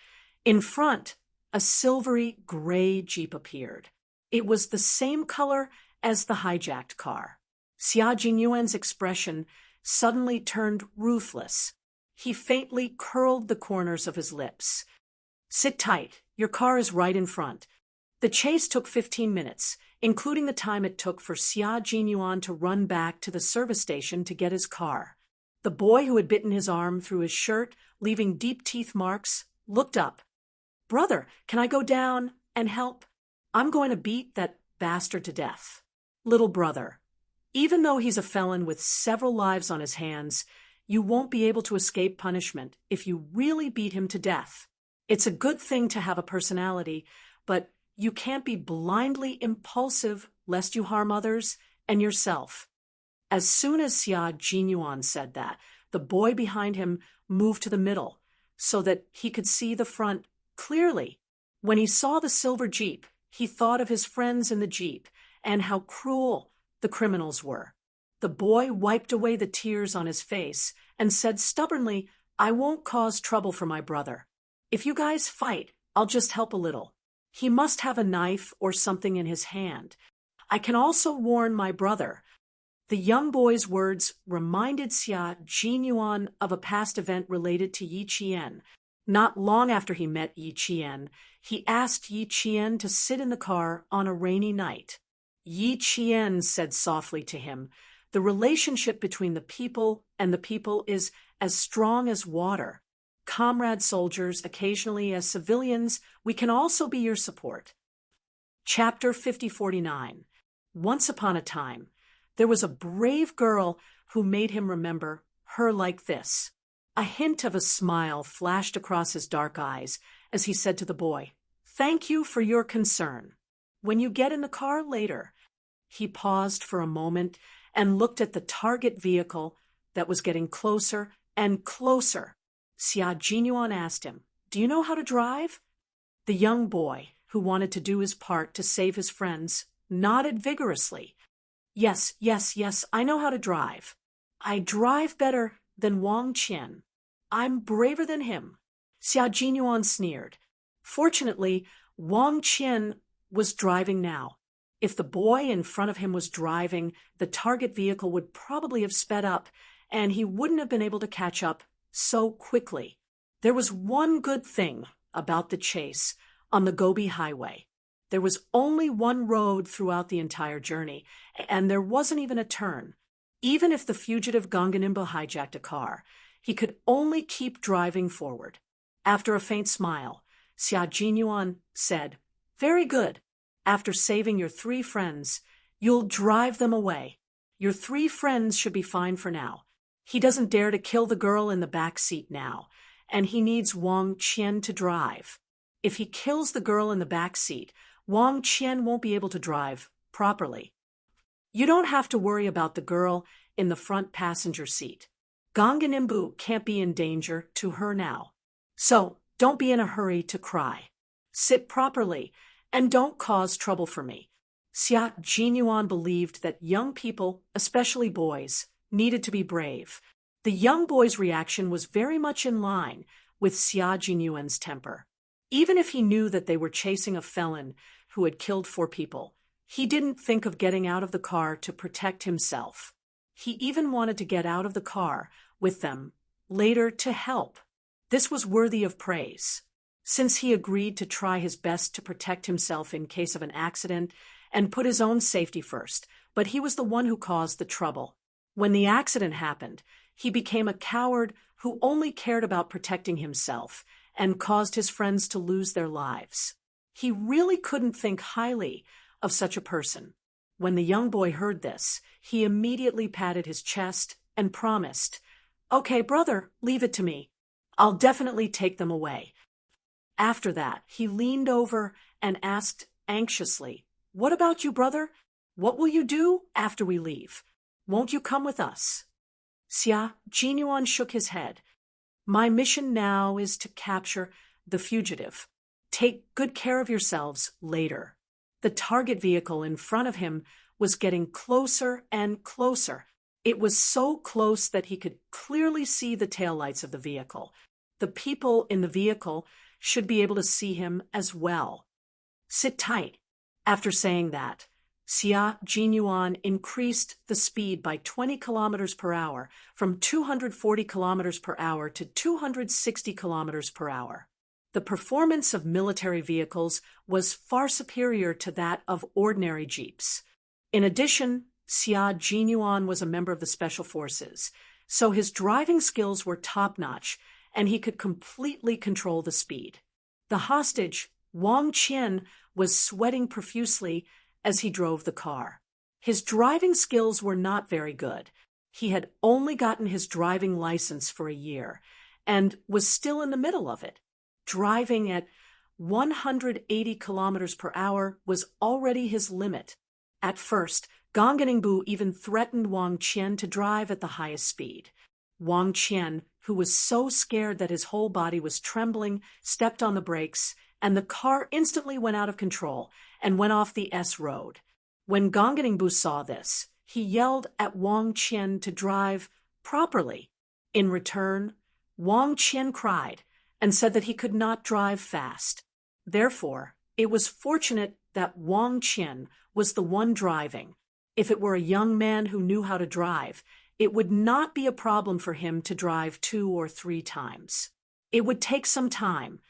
In front, a silvery gray Jeep appeared. It was the same color as the hijacked car. Xia Jinyuan's expression suddenly turned ruthless. He faintly curled the corners of his lips. "Sit tight. Your car is right in front." The chase took 15 minutes, including the time it took for Xia Jinyuan to run back to the service station to get his car. The boy who had bitten his arm through his shirt, leaving deep teeth marks, looked up. "Brother, can I go down and help? I'm going to beat that bastard to death." "Little brother, even though he's a felon with several lives on his hands, you won't be able to escape punishment if you really beat him to death. It's a good thing to have a personality, but you can't be blindly impulsive lest you harm others and yourself." As soon as Xia Jinyuan said that, the boy behind him moved to the middle so that he could see the front clearly. When he saw the silver Jeep, he thought of his friends in the Jeep and how cruel the criminals were. The boy wiped away the tears on his face and said stubbornly, "I won't cause trouble for my brother. If you guys fight, I'll just help a little. He must have a knife or something in his hand. I can also warn my brother." The young boy's words reminded Xia Jinyuan of a past event related to Yi Qian. Not long after he met Yi Qian, he asked Yi Qian to sit in the car on a rainy night. Yi Qian said softly to him, "The relationship between the people and the people is as strong as water. Comrade soldiers, occasionally as civilians, we can also be your support." Chapter 5049. Once upon a time, there was a brave girl who made him remember her like this. A hint of a smile flashed across his dark eyes as he said to the boy, "Thank you for your concern. When you get in the car later." He paused for a moment and looked at the target vehicle that was getting closer and closer. Xia Jinyuan asked him, "Do you know how to drive?" The young boy, who wanted to do his part to save his friends, nodded vigorously. Yes, yes, yes, I know how to drive. I drive better than Wang Qian. I'm braver than him." Xia Jinyuan sneered. Fortunately, Wang Qian was driving now. If the boy in front of him was driving, the target vehicle would probably have sped up, and he wouldn't have been able to catch up so quickly. There was one good thing about the chase on the Gobi Highway. There was only one road throughout the entire journey, and there wasn't even a turn. Even if the fugitive Ganganimbo hijacked a car, he could only keep driving forward. After a faint smile, Xia Jinyuan said, "Very good. After saving your 3 friends, you'll drive them away. Your 3 friends should be fine for now. He doesn't dare to kill the girl in the back seat now, and he needs Wang Qian to drive. If he kills the girl in the back seat, Wang Qian won't be able to drive properly. You don't have to worry about the girl in the front passenger seat. Ganganimbu can't be in danger to her now. So don't be in a hurry to cry. Sit properly and don't cause trouble for me." Xia Jinyuan believed that young people, especially boys, needed to be brave. The young boy's reaction was very much in line with Xia Jinyuan's temper. Even if he knew that they were chasing a felon who had killed 4 people, he didn't think of getting out of the car to protect himself. He even wanted to get out of the car with them later to help. This was worthy of praise, since he agreed to try his best to protect himself in case of an accident and put his own safety first, but he was the one who caused the trouble. When the accident happened, he became a coward who only cared about protecting himself and caused his friends to lose their lives. He really couldn't think highly of such a person. When the young boy heard this, he immediately patted his chest and promised, "Okay, brother, leave it to me. I'll definitely take them away." After that, he leaned over and asked anxiously, "What about you, brother? What will you do after we leave? Won't you come with us?" Xia Jinyuan shook his head. "My mission now is to capture the fugitive. Take good care of yourselves later." The target vehicle in front of him was getting closer and closer. It was so close that he could clearly see the taillights of the vehicle. The people in the vehicle should be able to see him as well. "Sit tight." After saying that, Xia Jinyuan increased the speed by 20 kilometers per hour from 240 kilometers per hour to 260 kilometers per hour. The performance of military vehicles was far superior to that of ordinary jeeps. In addition, Xia Jinyuan was a member of the Special Forces, so his driving skills were top-notch, and he could completely control the speed. The hostage, Wang Qian, was sweating profusely as he drove the car. His driving skills were not very good. He had only gotten his driving license for a year, and was still in the middle of it. Driving at 180 kilometers per hour was already his limit. At first, Ganganingbu even threatened Wang Qian to drive at the highest speed. Wang Qian, who was so scared that his whole body was trembling, stepped on the brakes, and the car instantly went out of control and went off the S road. When Ganganingbu saw this, he yelled at Wang Qian to drive properly. In return, Wang Qian cried and said that he could not drive fast. Therefore, it was fortunate that Wang Qian was the one driving. If it were a young man who knew how to drive, it would not be a problem for him to drive 2 or 3 times. It would take some time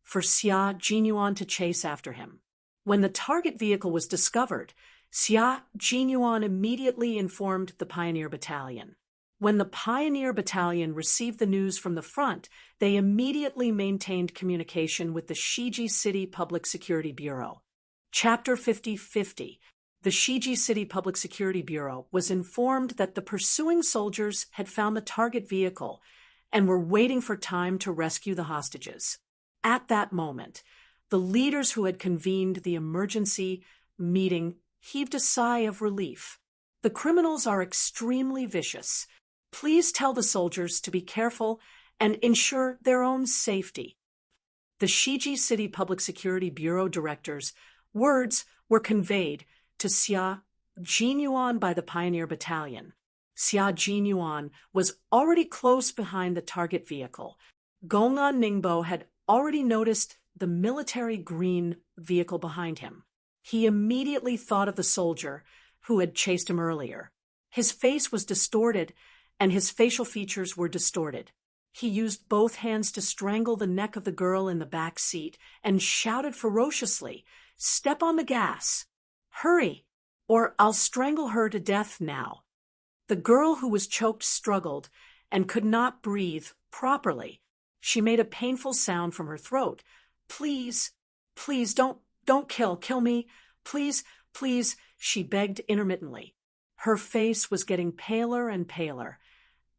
for Xia Jinyuan to chase after him. When the target vehicle was discovered, Xia Jinyuan immediately informed the Pioneer Battalion. When the Pioneer Battalion received the news from the front, they immediately maintained communication with the Shiji City Public Security Bureau. Chapter 5050. The Shiji City Public Security Bureau was informed that the pursuing soldiers had found the target vehicle and were waiting for time to rescue the hostages. At that moment, the leaders who had convened the emergency meeting heaved a sigh of relief. "The criminals are extremely vicious. Please tell the soldiers to be careful and ensure their own safety. The Shiji City Public Security Bureau director's words were conveyed to Xia Jinyuan by the Pioneer Battalion. Xia Jinyuan was already close behind the target vehicle. Gongan Ningbo had already noticed the military green vehicle behind him. He immediately thought of the soldier who had chased him earlier. His face was distorted, and his facial features were distorted. He used both hands to strangle the neck of the girl in the back seat and shouted ferociously, "Step on the gas! Hurry, or I'll strangle her to death now." The girl who was choked struggled and could not breathe properly. She made a painful sound from her throat. "Please, please, don't kill me. Please, please," she begged intermittently. Her face was getting paler and paler,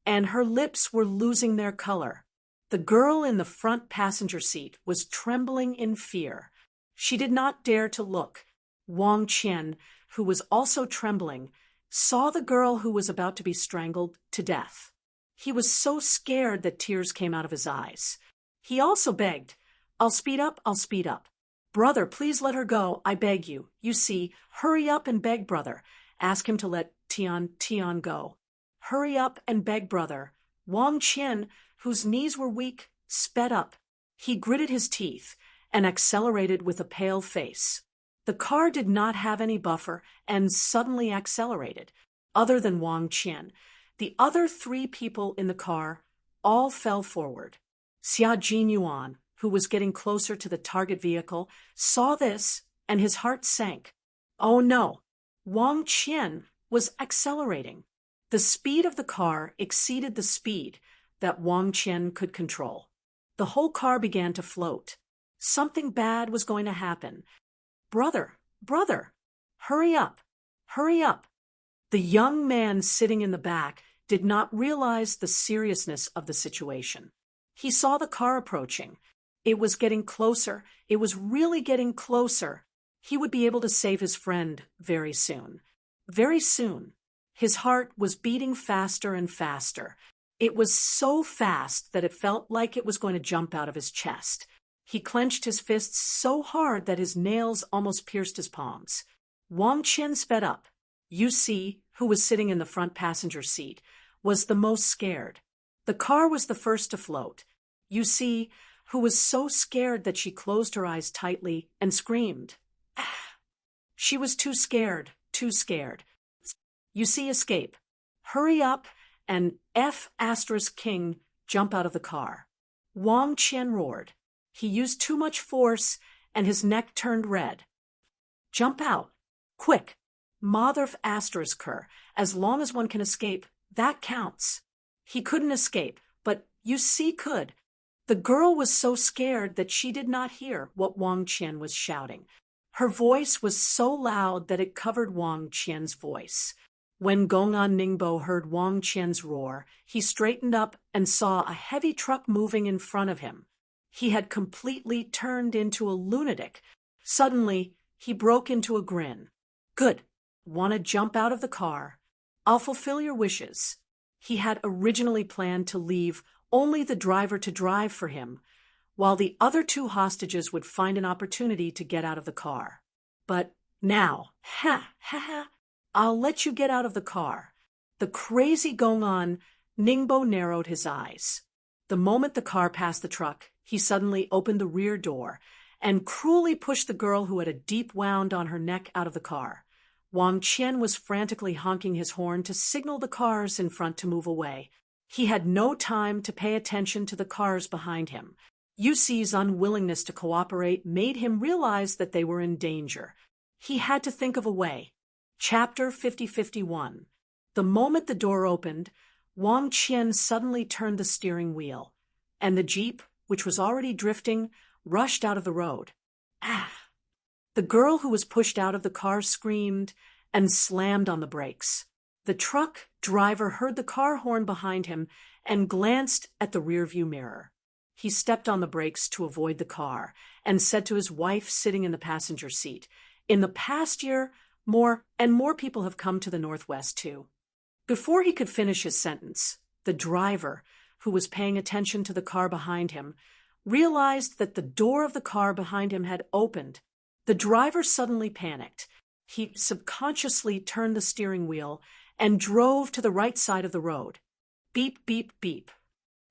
and her lips were losing their color. The girl in the front passenger seat was trembling in fear. She did not dare to look. Wang Qian, who was also trembling, saw the girl who was about to be strangled to death. He was so scared that tears came out of his eyes. He also begged, I'll speed up. Brother, please let her go, I beg you. You see, hurry up and beg, brother. Ask him to let Tian go. Hurry up and beg, brother." Wang Qian, whose knees were weak, sped up. He gritted his teeth and accelerated with a pale face. The car did not have any buffer and suddenly accelerated. Other than Wang Qian, the other 3 people in the car all fell forward. Xia Jinyuan, who was getting closer to the target vehicle, saw this and his heart sank. Oh no! Wang Qian was accelerating. The speed of the car exceeded the speed that Wang Qian could control. The whole car began to float. Something bad was going to happen. Brother, hurry up. The young man sitting in the back did not realize the seriousness of the situation. He saw the car approaching. It was getting closer. It was really getting closer. He would be able to save his friend very soon. Very soon. His heart was beating faster and faster. It was so fast that it felt like it was going to jump out of his chest. He clenched his fists so hard that his nails almost pierced his palms. Wang Qian sped up. Yu Si, who was sitting in the front passenger seat, was the most scared. The car was the first to float. Yu Si, who was so scared that she closed her eyes tightly and screamed. She was too scared. You see, escape. Hurry up and F*King jump out of the car. Wang Qian roared. He used too much force and his neck turned red. Jump out. Quick. Mother F*Ker. As long as one can escape, that counts. He couldn't escape, but you see could. The girl was so scared that she did not hear what Wang Qian was shouting. Her voice was so loud that it covered Wang Qian's voice. When Gongan Ningbo heard Wang Qian's roar, he straightened up and saw a heavy truck moving in front of him. He had completely turned into a lunatic. Suddenly, he broke into a grin. Good. Want to jump out of the car? I'll fulfill your wishes. He had originally planned to leave only the driver to drive for him, while the other 2 hostages would find an opportunity to get out of the car. But now, I'll let you get out of the car. The crazy Gongan Ningbo narrowed his eyes. The moment the car passed the truck, he suddenly opened the rear door and cruelly pushed the girl who had a deep wound on her neck out of the car. Wang Qian was frantically honking his horn to signal the cars in front to move away. He had no time to pay attention to the cars behind him. Yu Si's unwillingness to cooperate made him realize that they were in danger. He had to think of a way. Chapter 5051. The moment the door opened, Wang Qian suddenly turned the steering wheel, and the jeep, which was already drifting, rushed out of the road. The girl who was pushed out of the car screamed and slammed on the brakes. The truck driver heard the car horn behind him and glanced at the rearview mirror. He stepped on the brakes to avoid the car and said to his wife sitting in the passenger seat, "In the past year, more and more people have come to the Northwest too." Before he could finish his sentence, the driver, who was paying attention to the car behind him, realized that the door of the car behind him had opened. The driver suddenly panicked. He subconsciously turned the steering wheel and drove to the right side of the road. Beep, beep, beep.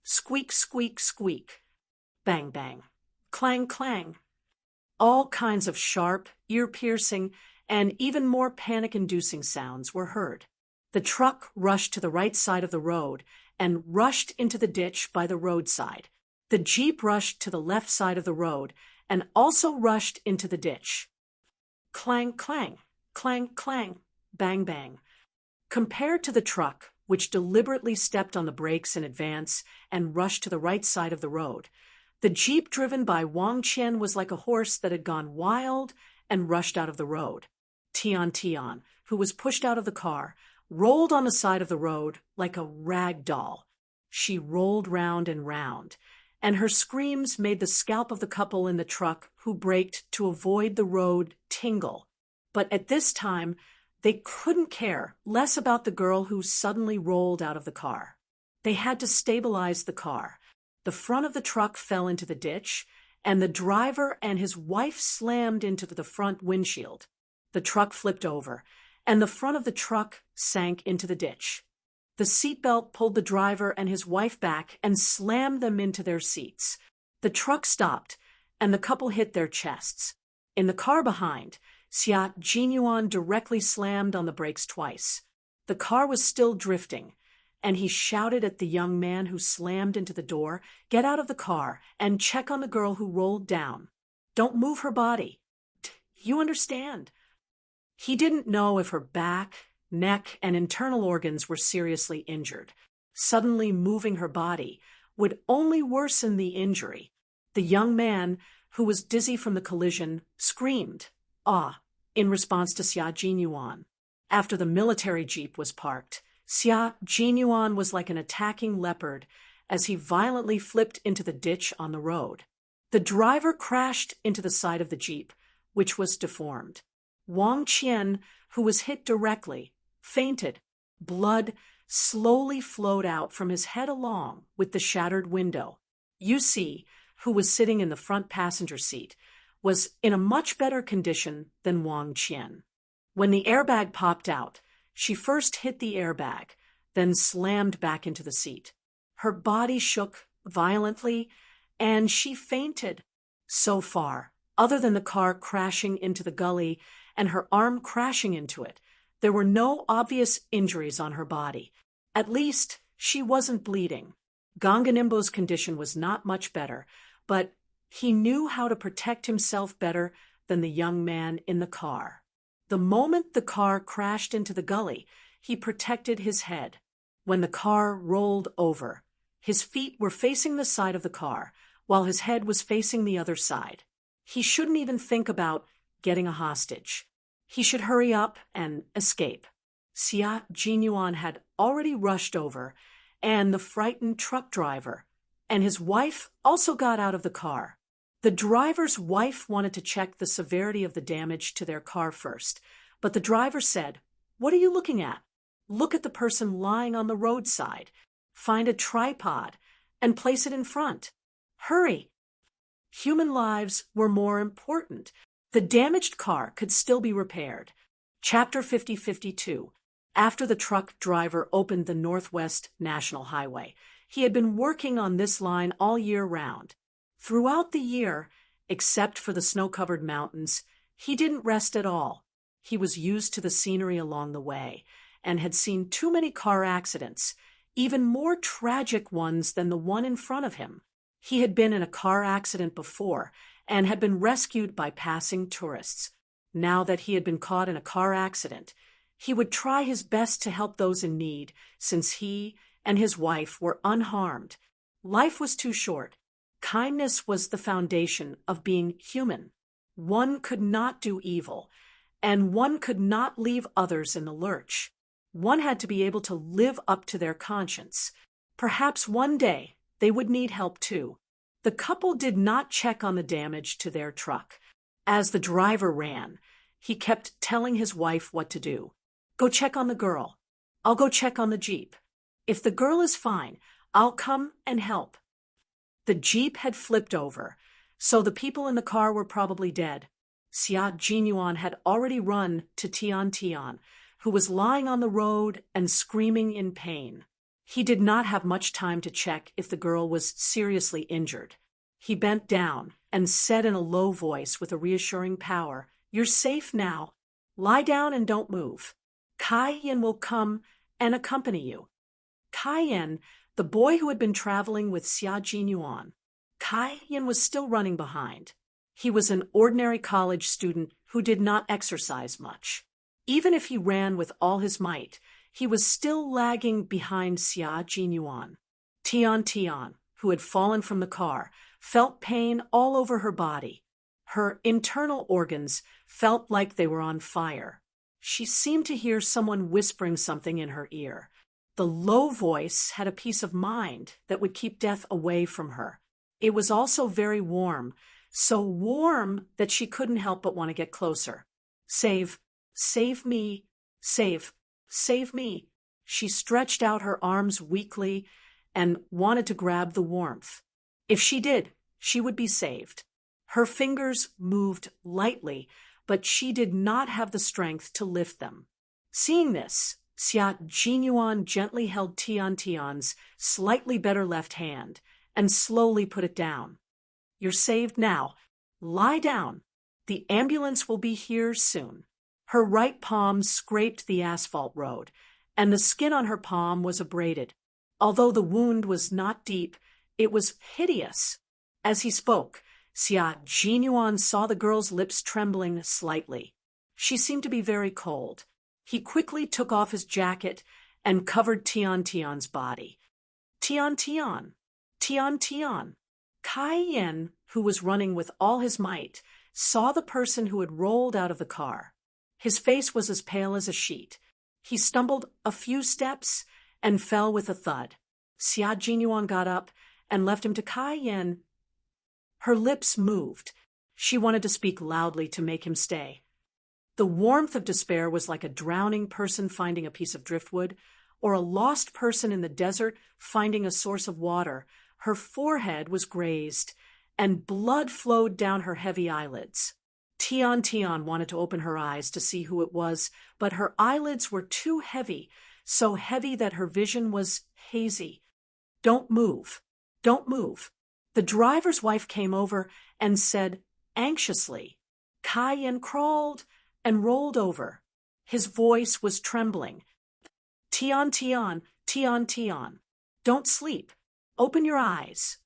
Squeak, squeak, squeak. Bang, bang. Clang, clang. All kinds of sharp, ear-piercing, and even more panic-inducing sounds were heard. The truck rushed to the right side of the road and rushed into the ditch by the roadside. The Jeep rushed to the left side of the road and also rushed into the ditch. Clang, clang, clang, clang, bang, bang. Compared to the truck, which deliberately stepped on the brakes in advance and rushed to the right side of the road, the Jeep driven by Wang Qian was like a horse that had gone wild and rushed out of the road. Tian, who was pushed out of the car, rolled on the side of the road like a rag doll. She rolled round and round, and her screams made the scalp of the couple in the truck who braked to avoid the road tingle. But at this time, they couldn't care less about the girl who suddenly rolled out of the car. They had to stabilize the car. The front of the truck fell into the ditch, and the driver and his wife slammed into the front windshield. The truck flipped over, and the front of the truck sank into the ditch. The seatbelt pulled the driver and his wife back and slammed them into their seats. The truck stopped, and the couple hit their chests. In the car behind, Xia Jinyuan directly slammed on the brakes twice. The car was still drifting, and he shouted at the young man who slammed into the door, "Get out of the car and check on the girl who rolled down. Don't move her body. You understand?" He didn't know if her back, neck, and internal organs were seriously injured. Suddenly moving her body would only worsen the injury. The young man, who was dizzy from the collision, screamed, "Ah," in response to Xia Jinyuan. After the military jeep was parked, Xia Jinyuan was like an attacking leopard as he violently flipped into the ditch on the road. The driver crashed into the side of the jeep, which was deformed. Wang Qian, who was hit directly, fainted. Blood slowly flowed out from his head along with the shattered window. Yusi, who was sitting in the front passenger seat, was in a much better condition than Wang Qian. When the airbag popped out, she first hit the airbag, then slammed back into the seat. Her body shook violently, and she fainted. So far, other than the car crashing into the gully and her arm crashing into it, there were no obvious injuries on her body. At least, she wasn't bleeding. Ganganimbo's condition was not much better, but he knew how to protect himself better than the young man in the car. The moment the car crashed into the gully, he protected his head. When the car rolled over, his feet were facing the side of the car, while his head was facing the other side. He shouldn't even think about getting a hostage. He should hurry up and escape. Xia Jinyuan had already rushed over, and the frightened truck driver and his wife also got out of the car. The driver's wife wanted to check the severity of the damage to their car first, but the driver said, "What are you looking at? Look at the person lying on the roadside. Find a tripod and place it in front. Hurry." Human lives were more important. The damaged car could still be repaired. Chapter 5052. After the truck driver opened the Northwest National Highway, he had been working on this line all year round. Throughout the year, except for the snow-covered mountains, he didn't rest at all. He was used to the scenery along the way and had seen too many car accidents, even more tragic ones than the one in front of him. He had been in a car accident before and had been rescued by passing tourists. Now that he had been caught in a car accident, he would try his best to help those in need, since he and his wife were unharmed. Life was too short. Kindness was the foundation of being human. One could not do evil, and one could not leave others in the lurch. One had to be able to live up to their conscience. Perhaps one day they would need help too. The couple did not check on the damage to their truck. As the driver ran, he kept telling his wife what to do. "Go check on the girl. I'll go check on the Jeep. If the girl is fine, I'll come and help." The jeep had flipped over, so the people in the car were probably dead. Xia Jinyuan had already run to Tian Tian, who was lying on the road and screaming in pain. He did not have much time to check if the girl was seriously injured. He bent down and said in a low voice with a reassuring power, "You're safe now. Lie down and don't move. Kai Yin will come and accompany you." Kai Yin, the boy who had been traveling with Xia Jinyuan. Kai Yin was still running behind. He was an ordinary college student who did not exercise much. Even if he ran with all his might, he was still lagging behind Xia Jinyuan. Tian Tian, who had fallen from the car, felt pain all over her body. Her internal organs felt like they were on fire. She seemed to hear someone whispering something in her ear. The low voice had a peace of mind that would keep death away from her. It was also very warm, so warm that she couldn't help but want to get closer. "Save me, save me." She stretched out her arms weakly and wanted to grab the warmth. If she did, she would be saved. Her fingers moved lightly, but she did not have the strength to lift them. Seeing this, Xia Jinyuan gently held Tian Tian's slightly better left hand and slowly put it down. "You're saved now. Lie down. The ambulance will be here soon." Her right palm scraped the asphalt road, and the skin on her palm was abraded. Although the wound was not deep, it was hideous. As he spoke, Xia Jinyuan saw the girl's lips trembling slightly. She seemed to be very cold. He quickly took off his jacket and covered Tian Tian's body. "Tian Tian! Tian Tian!" Kai Yen, who was running with all his might, saw the person who had rolled out of the car. His face was as pale as a sheet. He stumbled a few steps and fell with a thud. Xia Jinyuan got up and left him to Kai Yen. Her lips moved. She wanted to speak loudly to make him stay. The warmth of despair was like a drowning person finding a piece of driftwood, or a lost person in the desert finding a source of water. Her forehead was grazed, and blood flowed down her heavy eyelids. Tian Tian wanted to open her eyes to see who it was, but her eyelids were too heavy, so heavy that her vision was hazy. "Don't move. Don't move." The driver's wife came over and said anxiously. Kai Yen crawled and rolled over. His voice was trembling. "Tian Tian, Tian Tian. Don't sleep. Open your eyes."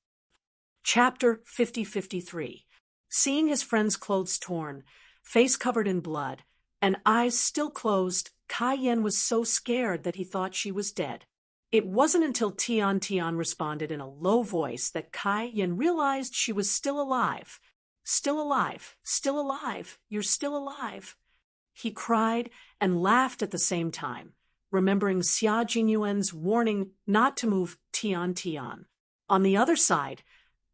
Chapter 50-53. Seeing his friend's clothes torn, face covered in blood, and eyes still closed, Kai Yen was so scared that he thought she was dead. It wasn't until Tian Tian responded in a low voice that Kai Yen realized she was still alive. "Still alive, still alive, you're still alive." He cried and laughed at the same time, remembering Xia Jinyuan's warning not to move Tian Tian. On the other side,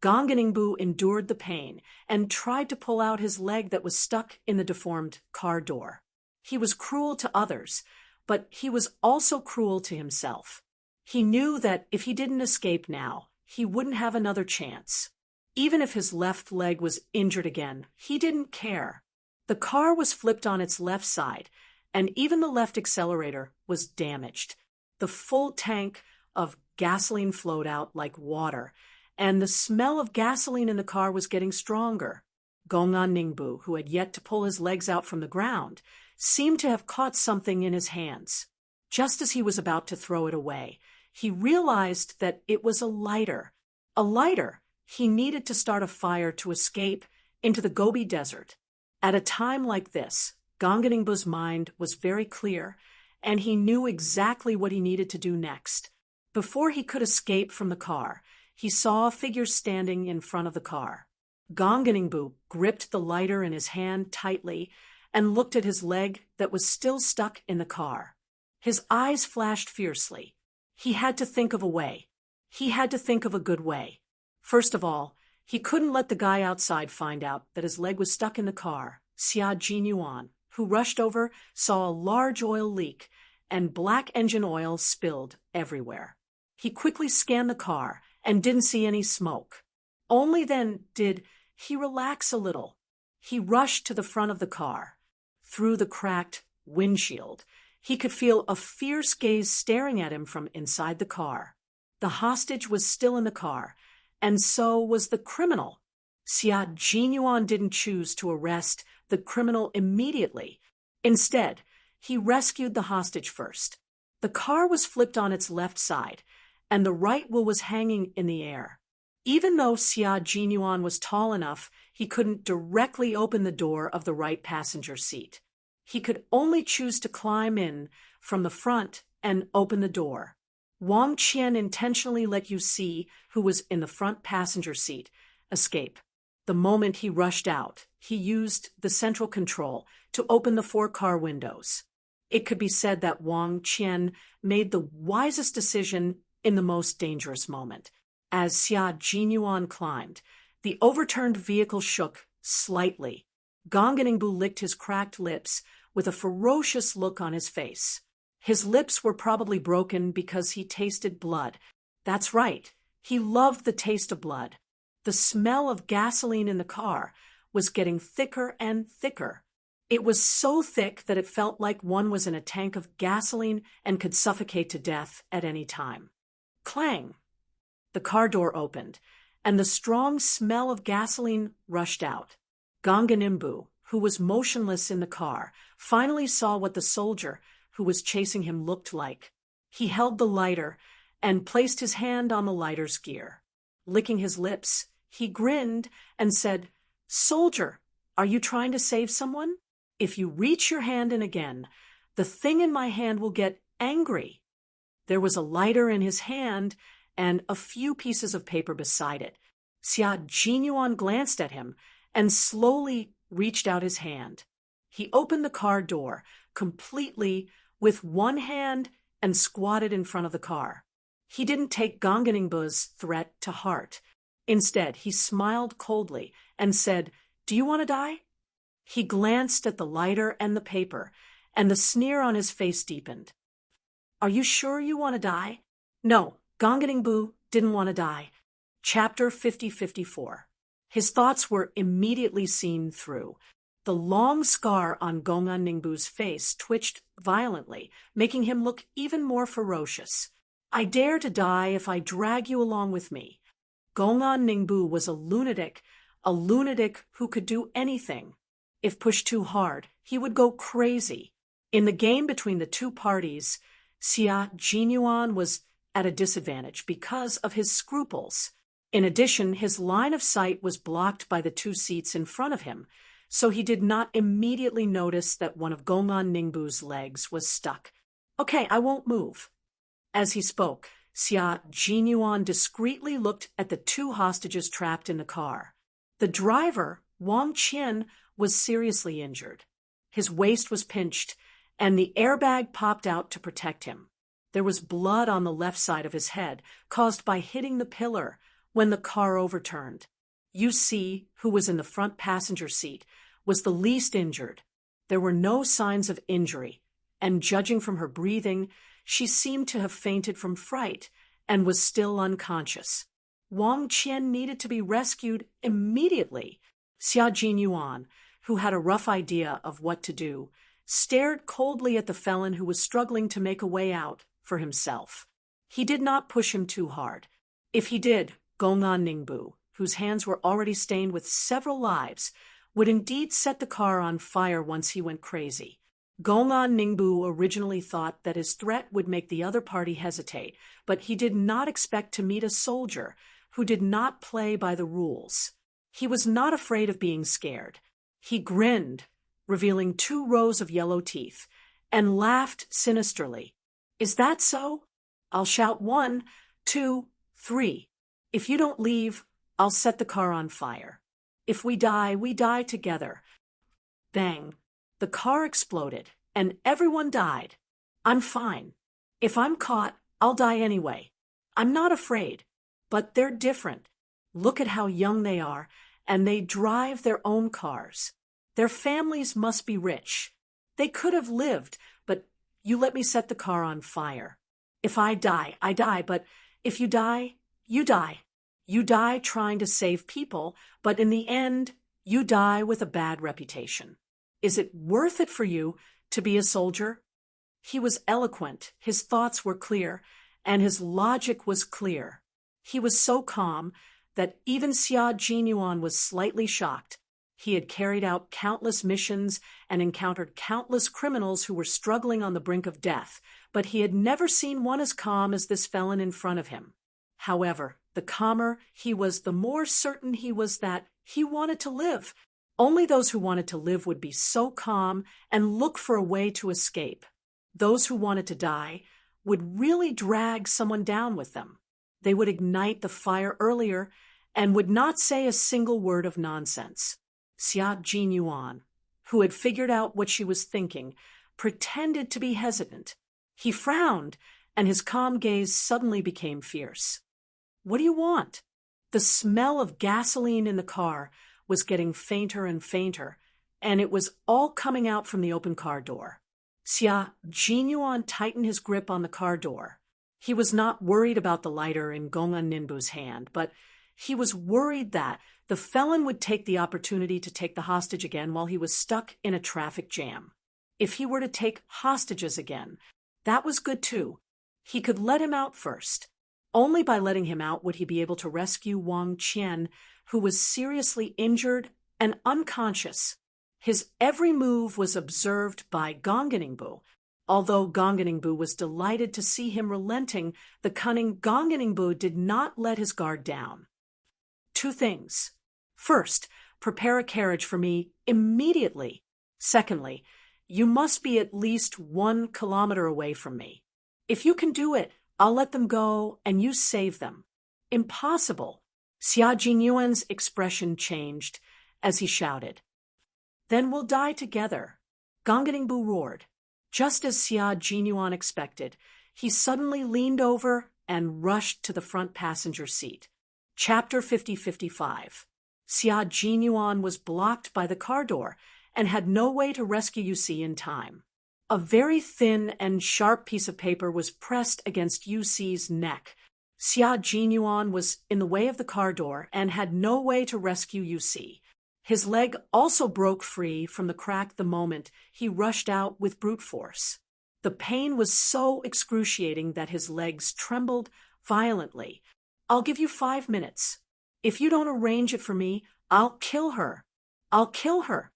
Gonganingbu endured the pain and tried to pull out his leg that was stuck in the deformed car door. He was cruel to others, but he was also cruel to himself. He knew that if he didn't escape now, he wouldn't have another chance. Even if his left leg was injured again, he didn't care. The car was flipped on its left side, and even the left accelerator was damaged. The full tank of gasoline flowed out like water, and the smell of gasoline in the car was getting stronger. Gongan Ningbu, who had yet to pull his legs out from the ground, seemed to have caught something in his hands. Just as he was about to throw it away, he realized that it was a lighter. A lighter! He needed to start a fire to escape into the Gobi Desert. At a time like this, Gonganingbu's mind was very clear, and he knew exactly what he needed to do next. Before he could escape from the car, he saw a figure standing in front of the car. Gonganingbu gripped the lighter in his hand tightly and looked at his leg that was still stuck in the car. His eyes flashed fiercely. He had to think of a way. He had to think of a good way. First of all, he couldn't let the guy outside find out that his leg was stuck in the car. Xia Jinyuan, who rushed over, saw a large oil leak, and black engine oil spilled everywhere. He quickly scanned the car and didn't see any smoke. Only then did he relax a little. He rushed to the front of the car. Through the cracked windshield, he could feel a fierce gaze staring at him from inside the car. The hostage was still in the car, and so was the criminal. Xia Jinyuan didn't choose to arrest the criminal immediately. Instead, he rescued the hostage first. The car was flipped on its left side, and the right wheel was hanging in the air. Even though Xia Jinyuan was tall enough, he couldn't directly open the door of the right passenger seat. He could only choose to climb in from the front and open the door. Wang Qian intentionally let you see who was in the front passenger seat escape. The moment he rushed out, he used the central control to open the 4 car windows. It could be said that Wang Qian made the wisest decision in the most dangerous moment. As Xia Jinyuan climbed, the overturned vehicle shook slightly. Gong Ningbu licked his cracked lips with a ferocious look on his face. His lips were probably broken because he tasted blood. That's right, he loved the taste of blood. The smell of gasoline in the car was getting thicker and thicker. It was so thick that it felt like one was in a tank of gasoline and could suffocate to death at any time. Clang! The car door opened, and the strong smell of gasoline rushed out. Ganganimbu, who was motionless in the car, finally saw what the soldier who was chasing him looked like. He held the lighter and placed his hand on the lighter's gear. Licking his lips, he grinned and said, "Soldier, are you trying to save someone? If you reach your hand in again, the thing in my hand will get angry." There was a lighter in his hand and a few pieces of paper beside it. Xia Jinyuan glanced at him and slowly reached out his hand. He opened the car door completely with one hand and squatted in front of the car. He didn't take Ganganingbu's threat to heart. Instead, he smiled coldly and said, "Do you want to die?" He glanced at the lighter and the paper, and the sneer on his face deepened. "Are you sure you want to die?" No, Ganganingbu didn't want to die. Chapter 5054. His thoughts were immediately seen through. The long scar on Gongan Ningbu's face twitched violently, making him look even more ferocious. "I dare to die if I drag you along with me." Gongan Ningbu was a lunatic who could do anything. If pushed too hard, he would go crazy. In the game between the two parties, Xia Jinyuan was at a disadvantage because of his scruples. In addition, his line of sight was blocked by the 2 seats in front of him, so he did not immediately notice that one of Gongan Ningbu's legs was stuck. "Okay, I won't move." As he spoke, Xia Jinyuan discreetly looked at the 2 hostages trapped in the car. The driver, Wang Qian, was seriously injured. His waist was pinched, and the airbag popped out to protect him. There was blood on the left side of his head, caused by hitting the pillar when the car overturned. Yu Si, who was in the front passenger seat, was the least injured. There were no signs of injury, and judging from her breathing, she seemed to have fainted from fright and was still unconscious. Wang Qian needed to be rescued immediately. Xia Jinyuan, who had a rough idea of what to do, stared coldly at the felon who was struggling to make a way out for himself. He did not push him too hard. If he did, Gongan Ningbu, whose hands were already stained with several lives, would indeed set the car on fire once he went crazy. Gongan Ningbu originally thought that his threat would make the other party hesitate, but he did not expect to meet a soldier who did not play by the rules. He was not afraid of being scared. He grinned, revealing 2 rows of yellow teeth, and laughed sinisterly. "Is that so? I'll shout 1, 2, 3. If you don't leave, I'll set the car on fire. If we die together." Bang! The car exploded, and everyone died. "I'm fine. If I'm caught, I'll die anyway. I'm not afraid. But they're different. Look at how young they are, and they drive their own cars. Their families must be rich. They could have lived, but you let me set the car on fire. If I die, I die, but If you die, you die. You die trying to save people, but in the end, you die with a bad reputation. Is it worth it for you to be a soldier? He was eloquent, his thoughts were clear, and his logic was clear. He was so calm that even Xia Jinyuan was slightly shocked. He had carried out countless missions and encountered countless criminals who were struggling on the brink of death, but he had never seen one as calm as this felon in front of him. However, the calmer he was, the more certain he was that he wanted to live. Only those who wanted to live would be so calm and look for a way to escape. Those who wanted to die would really drag someone down with them. They would ignite the fire earlier and would not say a single word of nonsense. Xia Jinyuan, who had figured out what she was thinking, pretended to be hesitant. He frowned, and his calm gaze suddenly became fierce. What do you want? The smell of gasoline in the car was getting fainter and fainter, and it was all coming out from the open car door. Xia Jinyuan tightened his grip on the car door. He was not worried about the lighter in Gongan Ninbu's hand, but he was worried that the felon would take the opportunity to take the hostage again while he was stuck in a traffic jam. If he were to take hostages again, that was good too. He could let him out first. Only by letting him out would he be able to rescue Wang Qian, who was seriously injured and unconscious. His every move was observed by Gonganingbu. Although Gonganingbu was delighted to see him relenting, the cunning Gonganingbu did not let his guard down. 2 things. First, prepare a carriage for me immediately. Secondly, you must be at least 1 kilometer away from me. If you can do it, I'll let them go and you save them. Impossible. Xia Jinyuan's expression changed as he shouted. Then we'll die together. Gonganingbu roared. Just as Xia Jinyuan expected, he suddenly leaned over and rushed to the front passenger seat. Chapter 50-55. Xia Jinyuan was blocked by the car door and had no way to rescue Yusi in time. A very thin and sharp piece of paper was pressed against Yusi's neck. Xia Jinyuan was in the way of the car door and had no way to rescue Yusi. His leg also broke free from the crack the moment he rushed out with brute force. The pain was so excruciating that his legs trembled violently. I'll give you 5 minutes. If you don't arrange it for me, I'll kill her. I'll kill her.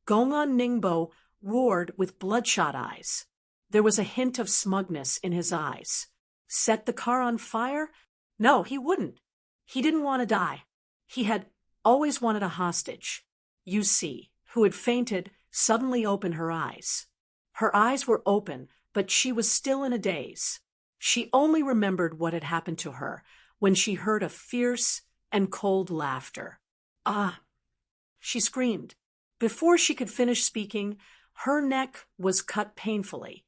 Gongan Ningbo roared with bloodshot eyes. There was a hint of smugness in his eyes. Set the car on fire? No, he wouldn't. He didn't want to die. He had always wanted a hostage. Yusi, who had fainted, suddenly opened her eyes. Her eyes were open, but she was still in a daze. She only remembered what had happened to her when she heard a fierce and cold laughter. Ah! She screamed. Before she could finish speaking, her neck was cut painfully.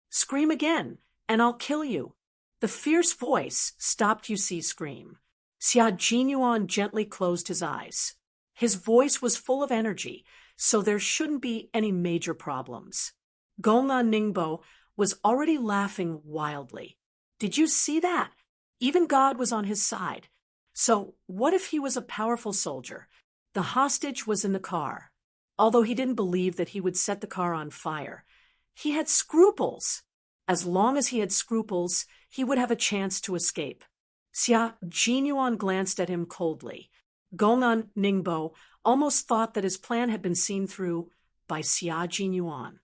Scream again, and I'll kill you. The fierce voice stopped Yusi's scream. Xia Jinyuan gently closed his eyes. His voice was full of energy, so there shouldn't be any major problems. Gongan Ningbo was already laughing wildly. Did you see that? Even God was on his side. So what if he was a powerful soldier? The hostage was in the car. Although he didn't believe that he would set the car on fire, he had scruples. As long as he had scruples, he would have a chance to escape. Xia Jinyuan glanced at him coldly. Gongan Ningbo almost thought that his plan had been seen through by Xia Jinyuan.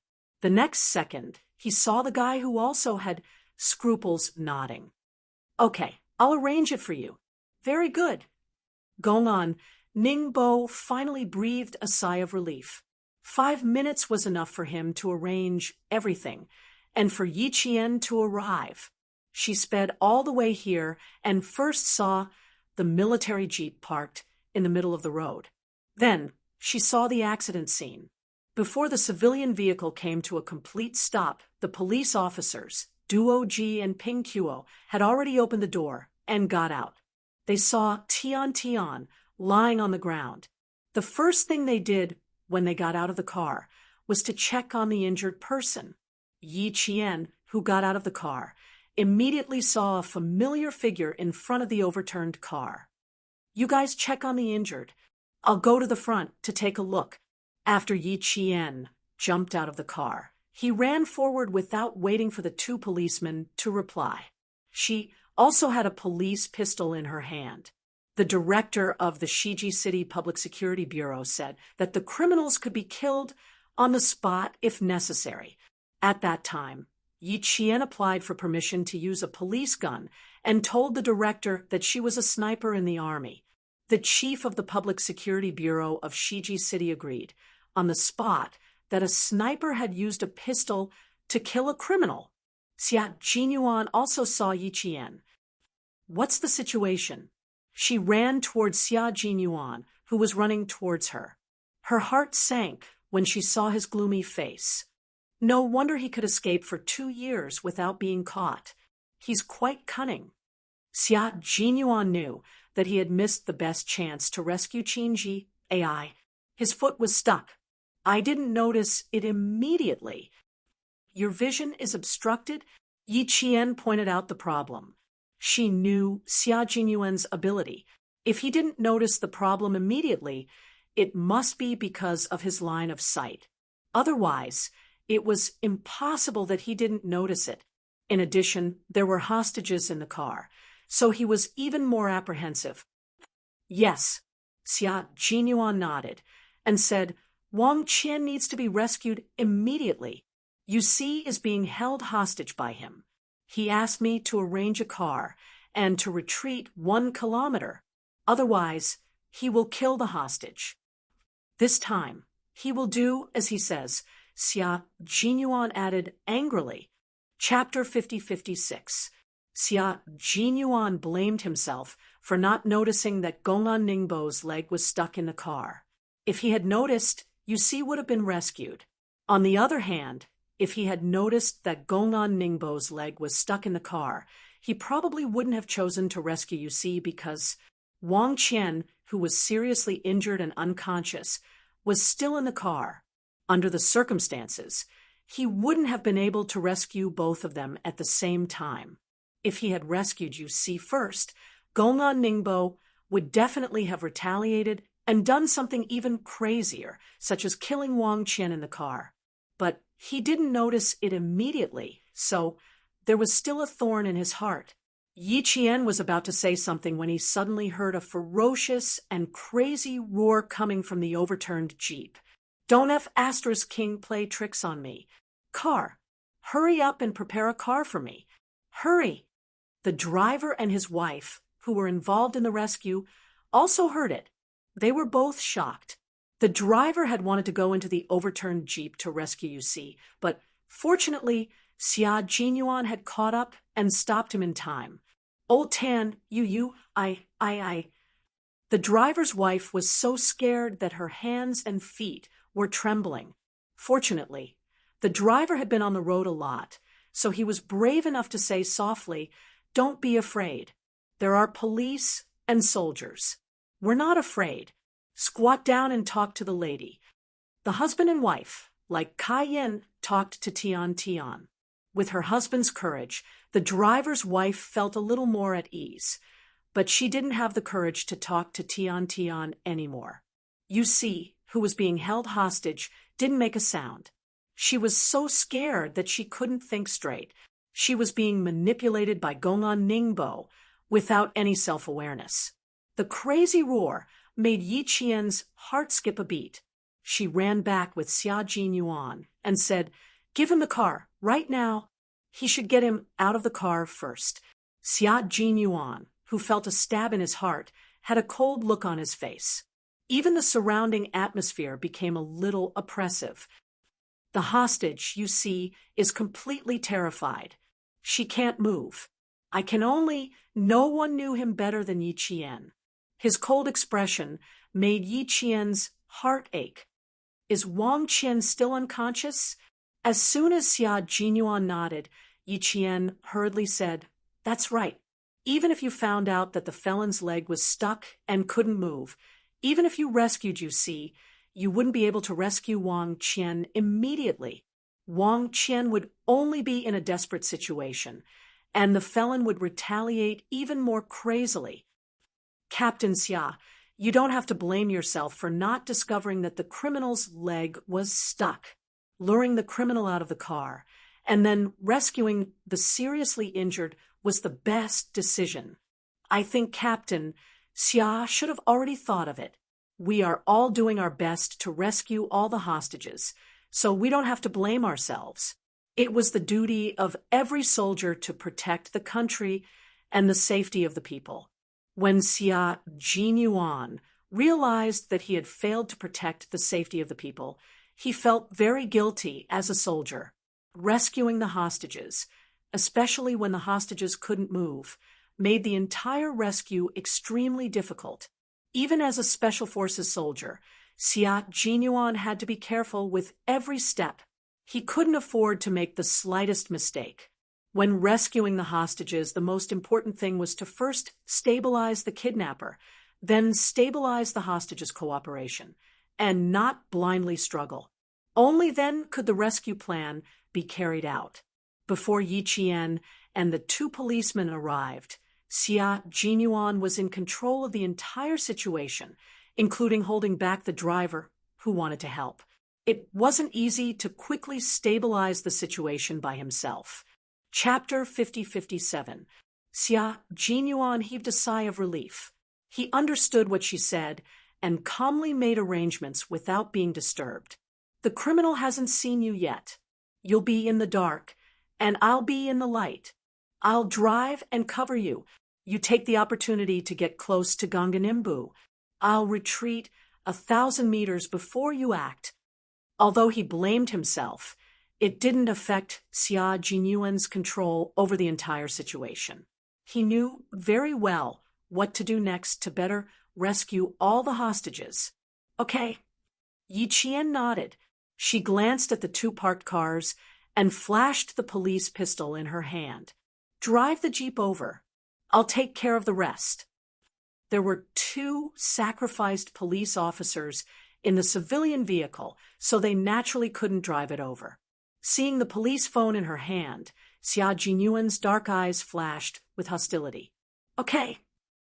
The next second, he saw the guy who also had scruples nodding. Okay, I'll arrange it for you. Very good. Gongan Ningbo finally breathed a sigh of relief. 5 minutes was enough for him to arrange everything, and for Yi Qian to arrive. She sped all the way here and first saw the military jeep parked in the middle of the road. Then she saw the accident scene. Before the civilian vehicle came to a complete stop, the police officers, Duo Ji and Ping Qiuo, had already opened the door and got out. They saw Tian Tian lying on the ground. The first thing they did when they got out of the car was to check on the injured person. Yi Qian, who got out of the car, immediately saw a familiar figure in front of the overturned car. "You guys check on the injured. I'll go to the front to take a look." After Yi Qian jumped out of the car, he ran forward without waiting for the two policemen to reply. She also had a police pistol in her hand. The director of the Shiji City Public Security Bureau said that the criminals could be killed on the spot if necessary. At that time, Yi Qian applied for permission to use a police gun and told the director that she was a sniper in the army. The chief of the Public Security Bureau of Shiji City agreed, on the spot, that a sniper had used a pistol to kill a criminal. Xia Jinyuan also saw Yi Qian. "What's the situation?" She ran towards Xia Jinyuan, who was running towards her. Her heart sank when she saw his gloomy face. No wonder he could escape for 2 years without being caught. He's quite cunning. Xia Jinyuan knew that he had missed the best chance to rescue Qinji AI. His foot was stuck. "I didn't notice it immediately." "Your vision is obstructed?" Yi Qian pointed out the problem. She knew Xia Jinyuan's ability. If he didn't notice the problem immediately, it must be because of his line of sight. Otherwise, it was impossible that he didn't notice it. In addition, there were hostages in the car, so he was even more apprehensive. "Yes," Xia Jinyuan nodded and said, "Wang Qian needs to be rescued immediately. Yu Si is being held hostage by him. He asked me to arrange a car and to retreat 1 kilometer. Otherwise, he will kill the hostage. This time, he will do as he says," Xia Jinyuan added angrily. Chapter 5056. Xia Jinyuan blamed himself for not noticing that Gong'an Ningbo's leg was stuck in the car. If he had noticed, Yu Si would have been rescued. On the other hand, if he had noticed that Gong'an Ningbo's leg was stuck in the car, he probably wouldn't have chosen to rescue Yu Si because Wang Qian, who was seriously injured and unconscious, was still in the car. Under the circumstances, he wouldn't have been able to rescue both of them at the same time. If he had rescued Yu Si first, Gong'an Ningbo would definitely have retaliated and done something even crazier, such as killing Wang Qian in the car. But he didn't notice it immediately, so there was still a thorn in his heart. Yi Qian was about to say something when he suddenly heard a ferocious and crazy roar coming from the overturned jeep. "Don't F*King play tricks on me. Car, hurry up and prepare a car for me. Hurry!" The driver and his wife, who were involved in the rescue, also heard it. They were both shocked. The driver had wanted to go into the overturned jeep to rescue Yu Si, but fortunately, Xia Jinyuan had caught up and stopped him in time. "Old Tan, I. The driver's wife was so scared that her hands and feet were trembling. Fortunately, the driver had been on the road a lot, so he was brave enough to say softly, "Don't be afraid. There are police and soldiers. We're not afraid. Squat down and talk to the lady." The husband and wife, like Kai Yin, talked to Tian. With her husband's courage, the driver's wife felt a little more at ease, but she didn't have the courage to talk to Tian anymore. Yu Si, who was being held hostage, didn't make a sound. She was so scared that she couldn't think straight. She was being manipulated by Gong'an Ningbo without any self-awareness. The crazy roar made Yi Qian's heart skip a beat. She ran back with Xia Jinyuan and said, "Give him the car, right now." He should get him out of the car first. Xia Jinyuan, who felt a stab in his heart, had a cold look on his face. Even the surrounding atmosphere became a little oppressive. The hostage, you see, is completely terrified. She can't move. No one knew him better than Yi Qian. His cold expression made Yi Qian's heart ache. "Is Wang Qian still unconscious?" As soon as Xia Jinyuan nodded, Yi Qian hurriedly said, "That's right. Even if you found out that the felon's leg was stuck and couldn't move, even if you rescued Yu Si, you wouldn't be able to rescue Wang Qian immediately. Wang Qian would only be in a desperate situation, and the felon would retaliate even more crazily. Captain Xia, you don't have to blame yourself for not discovering that the criminal's leg was stuck. Luring the criminal out of the car and then rescuing the seriously injured was the best decision. I think Captain Xia should have already thought of it. We are all doing our best to rescue all the hostages, so we don't have to blame ourselves. It was the duty of every soldier to protect the country and the safety of the people. When Xia Jinyuan realized that he had failed to protect the safety of the people, he felt very guilty as a soldier. Rescuing the hostages, especially when the hostages couldn't move, made the entire rescue extremely difficult. Even as a Special Forces soldier, Xia Jinyuan had to be careful with every step. He couldn't afford to make the slightest mistake. When rescuing the hostages, the most important thing was to first stabilize the kidnapper, then stabilize the hostages' cooperation, and not blindly struggle. Only then could the rescue plan be carried out. Before Yi Qian and the two policemen arrived, Xia Jinyuan was in control of the entire situation, including holding back the driver who wanted to help. It wasn't easy to quickly stabilize the situation by himself. Chapter 5057. Xia Jinyuan heaved a sigh of relief. He understood what she said and calmly made arrangements without being disturbed. The criminal hasn't seen you yet. You'll be in the dark, and I'll be in the light. I'll drive and cover you. You take the opportunity to get close to Ganganimbu. I'll retreat 1,000 meters before you act. Although he blamed himself, it didn't affect Xia Jinyuan's control over the entire situation. He knew very well what to do next to better rescue all the hostages. Okay. Yi Qian nodded. She glanced at the two parked cars and flashed the police pistol in her hand. Drive the jeep over. I'll take care of the rest. There were 2 sacrificed police officers in the civilian vehicle, so they naturally couldn't drive it over. Seeing the police phone in her hand, Xia Jinyuan's dark eyes flashed with hostility. Okay.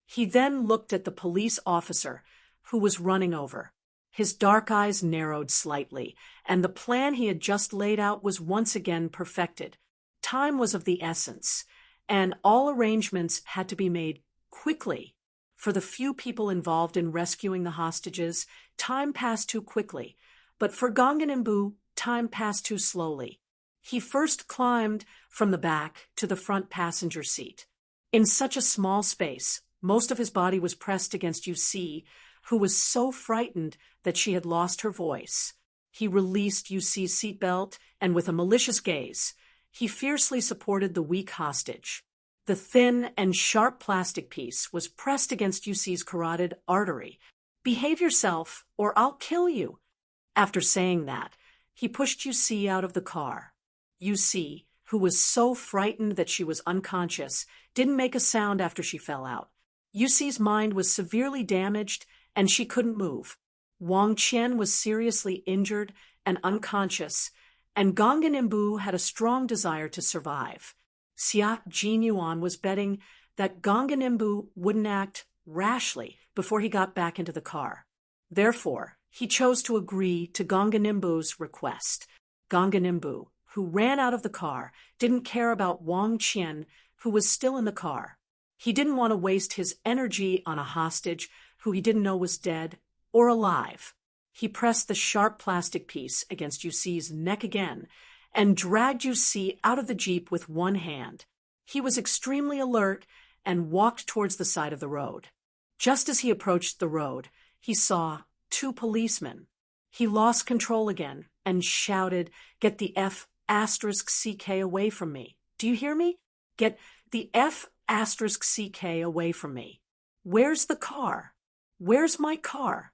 He then looked at the police officer who was running over. His dark eyes narrowed slightly, and the plan he had just laid out was once again perfected. Time was of the essence, and all arrangements had to be made quickly. For the few people involved in rescuing the hostages, time passed too quickly, but for Ganganimbu, time passed too slowly. He first climbed from the back to the front passenger seat. In such a small space, most of his body was pressed against Yusi, who was so frightened that she had lost her voice. He released Yusi's seatbelt, and with a malicious gaze, he fiercely supported the weak hostage. The thin and sharp plastic piece was pressed against Yusi's carotid artery. Behave yourself, or I'll kill you. After saying that, he pushed Yusi out of the car. Yusi, who was so frightened that she was unconscious, didn't make a sound after she fell out. Yusi's mind was severely damaged, and she couldn't move. Wang Qian was seriously injured and unconscious, and Ganganimbu had a strong desire to survive. Xia Jinyuan was betting that Ganganimbu wouldn't act rashly before he got back into the car. Therefore, he chose to agree to Ganganimbu's request. Ganganimbu, who ran out of the car, didn't care about Wang Qian, who was still in the car. He didn't want to waste his energy on a hostage who he didn't know was dead or alive. He pressed the sharp plastic piece against Yusi's neck again and dragged Yusi out of the jeep with one hand. He was extremely alert and walked towards the side of the road. Just as he approached the road, he saw 2 policemen. He lost control again and shouted, "Get the F***CK away from me. Do you hear me? Get the F***CK away from me. Where's the car? Where's my car?"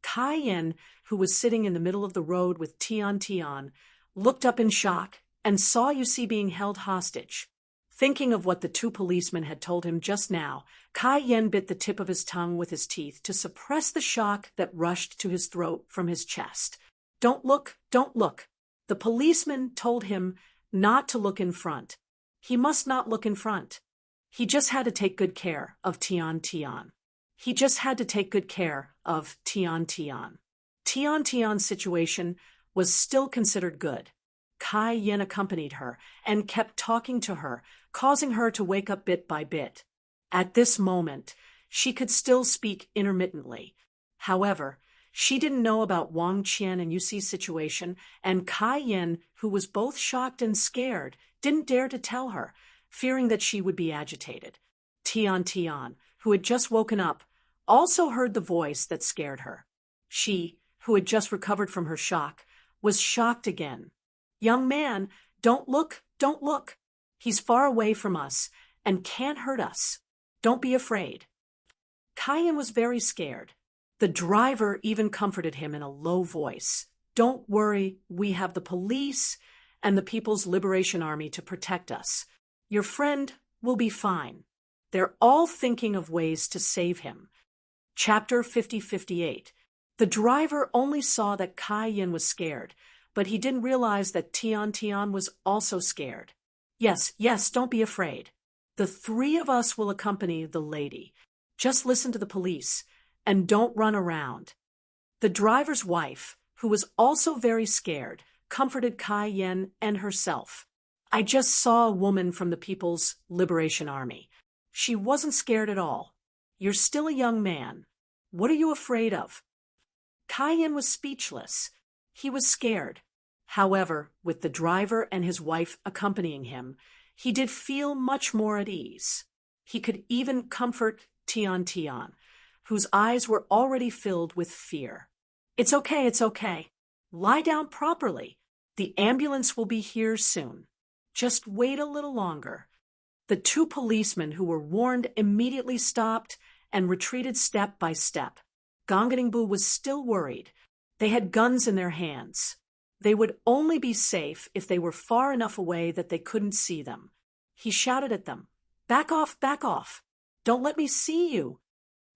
Kai Yen, who was sitting in the middle of the road with Tian, looked up in shock and saw Yusi being held hostage. Thinking of what the 2 policemen had told him just now, Kai Yen bit the tip of his tongue with his teeth to suppress the shock that rushed to his throat from his chest. Don't look, don't look. The policeman told him not to look in front. He must not look in front. He just had to take good care of Tian Tian. He just had to take good care of Tian Tian. Tian Tian's situation was still considered good. Kai Yin accompanied her and kept talking to her, causing her to wake up bit by bit. At this moment, she could still speak intermittently. However, she didn't know about Wang Qian and Yuxi's situation, and Kai Yin, who was both shocked and scared, didn't dare to tell her, fearing that she would be agitated. Tian Tian, who had just woken up, also heard the voice that scared her. She, who had just recovered from her shock, was shocked again. "Young man, don't look, don't look. He's far away from us and can't hurt us. Don't be afraid." Kai Yin was very scared. The driver even comforted him in a low voice. "Don't worry, we have the police and the People's Liberation Army to protect us. Your friend will be fine. They're all thinking of ways to save him." Chapter 50-58. The driver only saw that Kai Yin was scared, but he didn't realize that Tian Tian was also scared. Yes, don't be afraid. The three of us will accompany the lady. Just listen to the police, and don't run around." The driver's wife, who was also very scared, comforted Kai Yin and herself. "I just saw a woman from the People's Liberation Army. She wasn't scared at all. You're still a young man. What are you afraid of?" Kai Yin was speechless. He was scared. However, with the driver and his wife accompanying him, he did feel much more at ease. He could even comfort Tian Tian, whose eyes were already filled with fear. It's okay. Lie down properly. The ambulance will be here soon. Just wait a little longer." The two policemen who were warned immediately stopped and retreated step by step. Gongningbu was still worried. They had guns in their hands. They would only be safe if they were far enough away that they couldn't see them. He shouted at them, back off. Don't let me see you."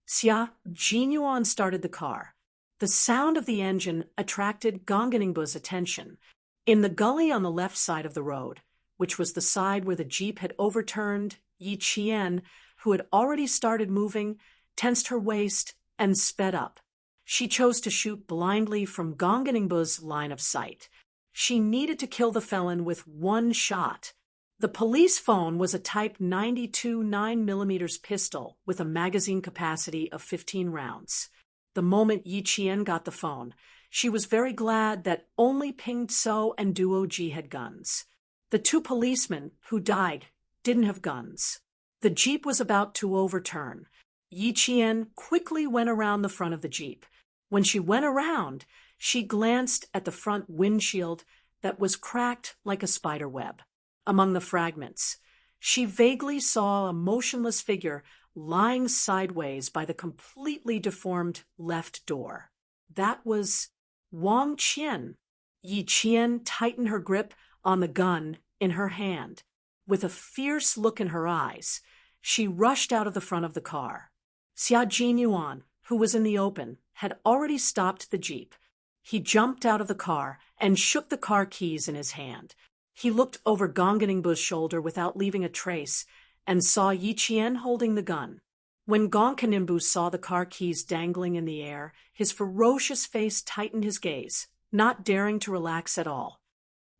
Xia Jinyuan started the car. The sound of the engine attracted Gongningbu's attention. In the gully on the left side of the road, which was the side where the jeep had overturned, Yi Qian, who had already started moving, tensed her waist and sped up. She chose to shoot blindly from Gongningbu's line of sight. She needed to kill the felon with one shot. The police phone was a Type 92 9mm pistol with a magazine capacity of 15 rounds. The moment Yi Qian got the phone, she was very glad that only Ping Tso and Duo Ji had guns. The two policemen who died didn't have guns. The jeep was about to overturn. Yi Qian quickly went around the front of the jeep. When she went around, she glanced at the front windshield that was cracked like a spider web. Among the fragments, she vaguely saw a motionless figure lying sideways by the completely deformed left door. That was Wang Qian. Yi Qian tightened her grip on the gun in her hand. With a fierce look in her eyes, she rushed out of the front of the car. Xia Jinyuan, who was in the open, had already stopped the jeep. He jumped out of the car and shook the car keys in his hand. He looked over Gongningbu's shoulder without leaving a trace and saw Yi Qian holding the gun. When Gongningbu saw the car keys dangling in the air, his ferocious face tightened his gaze, not daring to relax at all.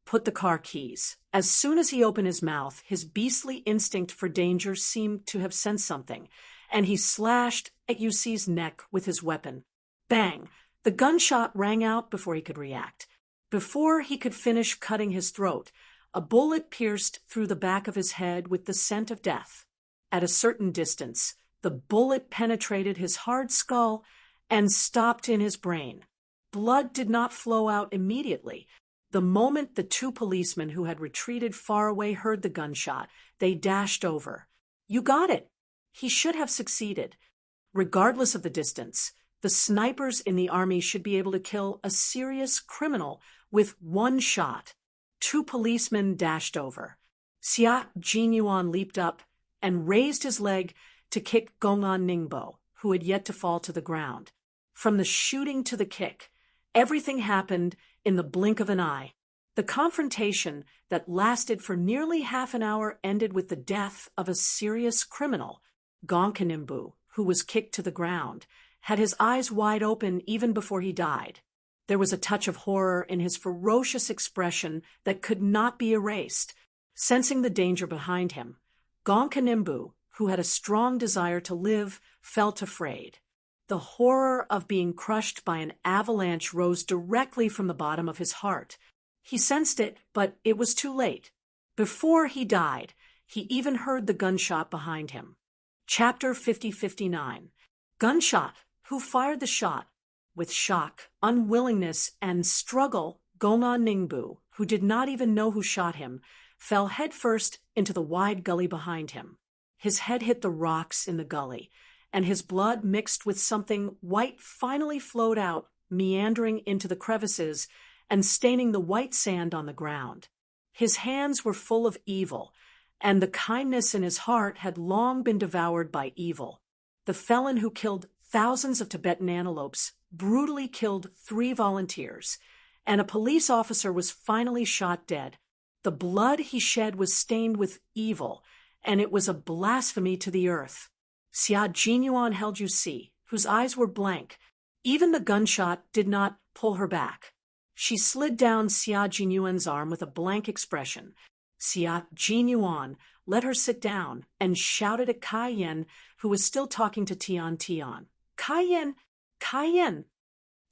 "Put the car keys." As soon as he opened his mouth, his beastly instinct for danger seemed to have sensed something, and he slashed at Yuxi's neck with his weapon. Bang! The gunshot rang out before he could react. Before he could finish cutting his throat, a bullet pierced through the back of his head with the scent of death. At a certain distance, the bullet penetrated his hard skull and stopped in his brain. Blood did not flow out immediately. The moment the two policemen who had retreated far away heard the gunshot, they dashed over. "You got it!" He should have succeeded. Regardless of the distance, the snipers in the army should be able to kill a serious criminal with one shot. Two policemen dashed over. Xia Jinyuan leaped up and raised his leg to kick Gongningbu, who had yet to fall to the ground. From the shooting to the kick, everything happened in the blink of an eye. The confrontation that lasted for nearly half an hour ended with the death of a serious criminal. Gonkanimbu, who was kicked to the ground, had his eyes wide open even before he died. There was a touch of horror in his ferocious expression that could not be erased. Sensing the danger behind him, Gonkanimbu, who had a strong desire to live, felt afraid. The horror of being crushed by an avalanche rose directly from the bottom of his heart. He sensed it, but it was too late. Before he died, he even heard the gunshot behind him. Chapter 50-59. Gunshot. Who fired the shot? With shock, unwillingness, and struggle, Gonkanimbu, who did not even know who shot him, fell headfirst into the wide gully behind him. His head hit the rocks in the gully, and his blood mixed with something white finally flowed out, meandering into the crevices and staining the white sand on the ground. His hands were full of evil, and the kindness in his heart had long been devoured by evil. The felon who killed thousands of Tibetan antelopes brutally killed 3 volunteers, and a police officer was finally shot dead. The blood he shed was stained with evil, and it was a blasphemy to the earth. Xia Jinyuan held Yusi, whose eyes were blank. Even the gunshot did not pull her back. She slid down Xia Jinyuan's arm with a blank expression. Xia Jinyuan let her sit down and shouted at Kai Yan, who was still talking to Tian Tian. Kai Yan! Kai Yan!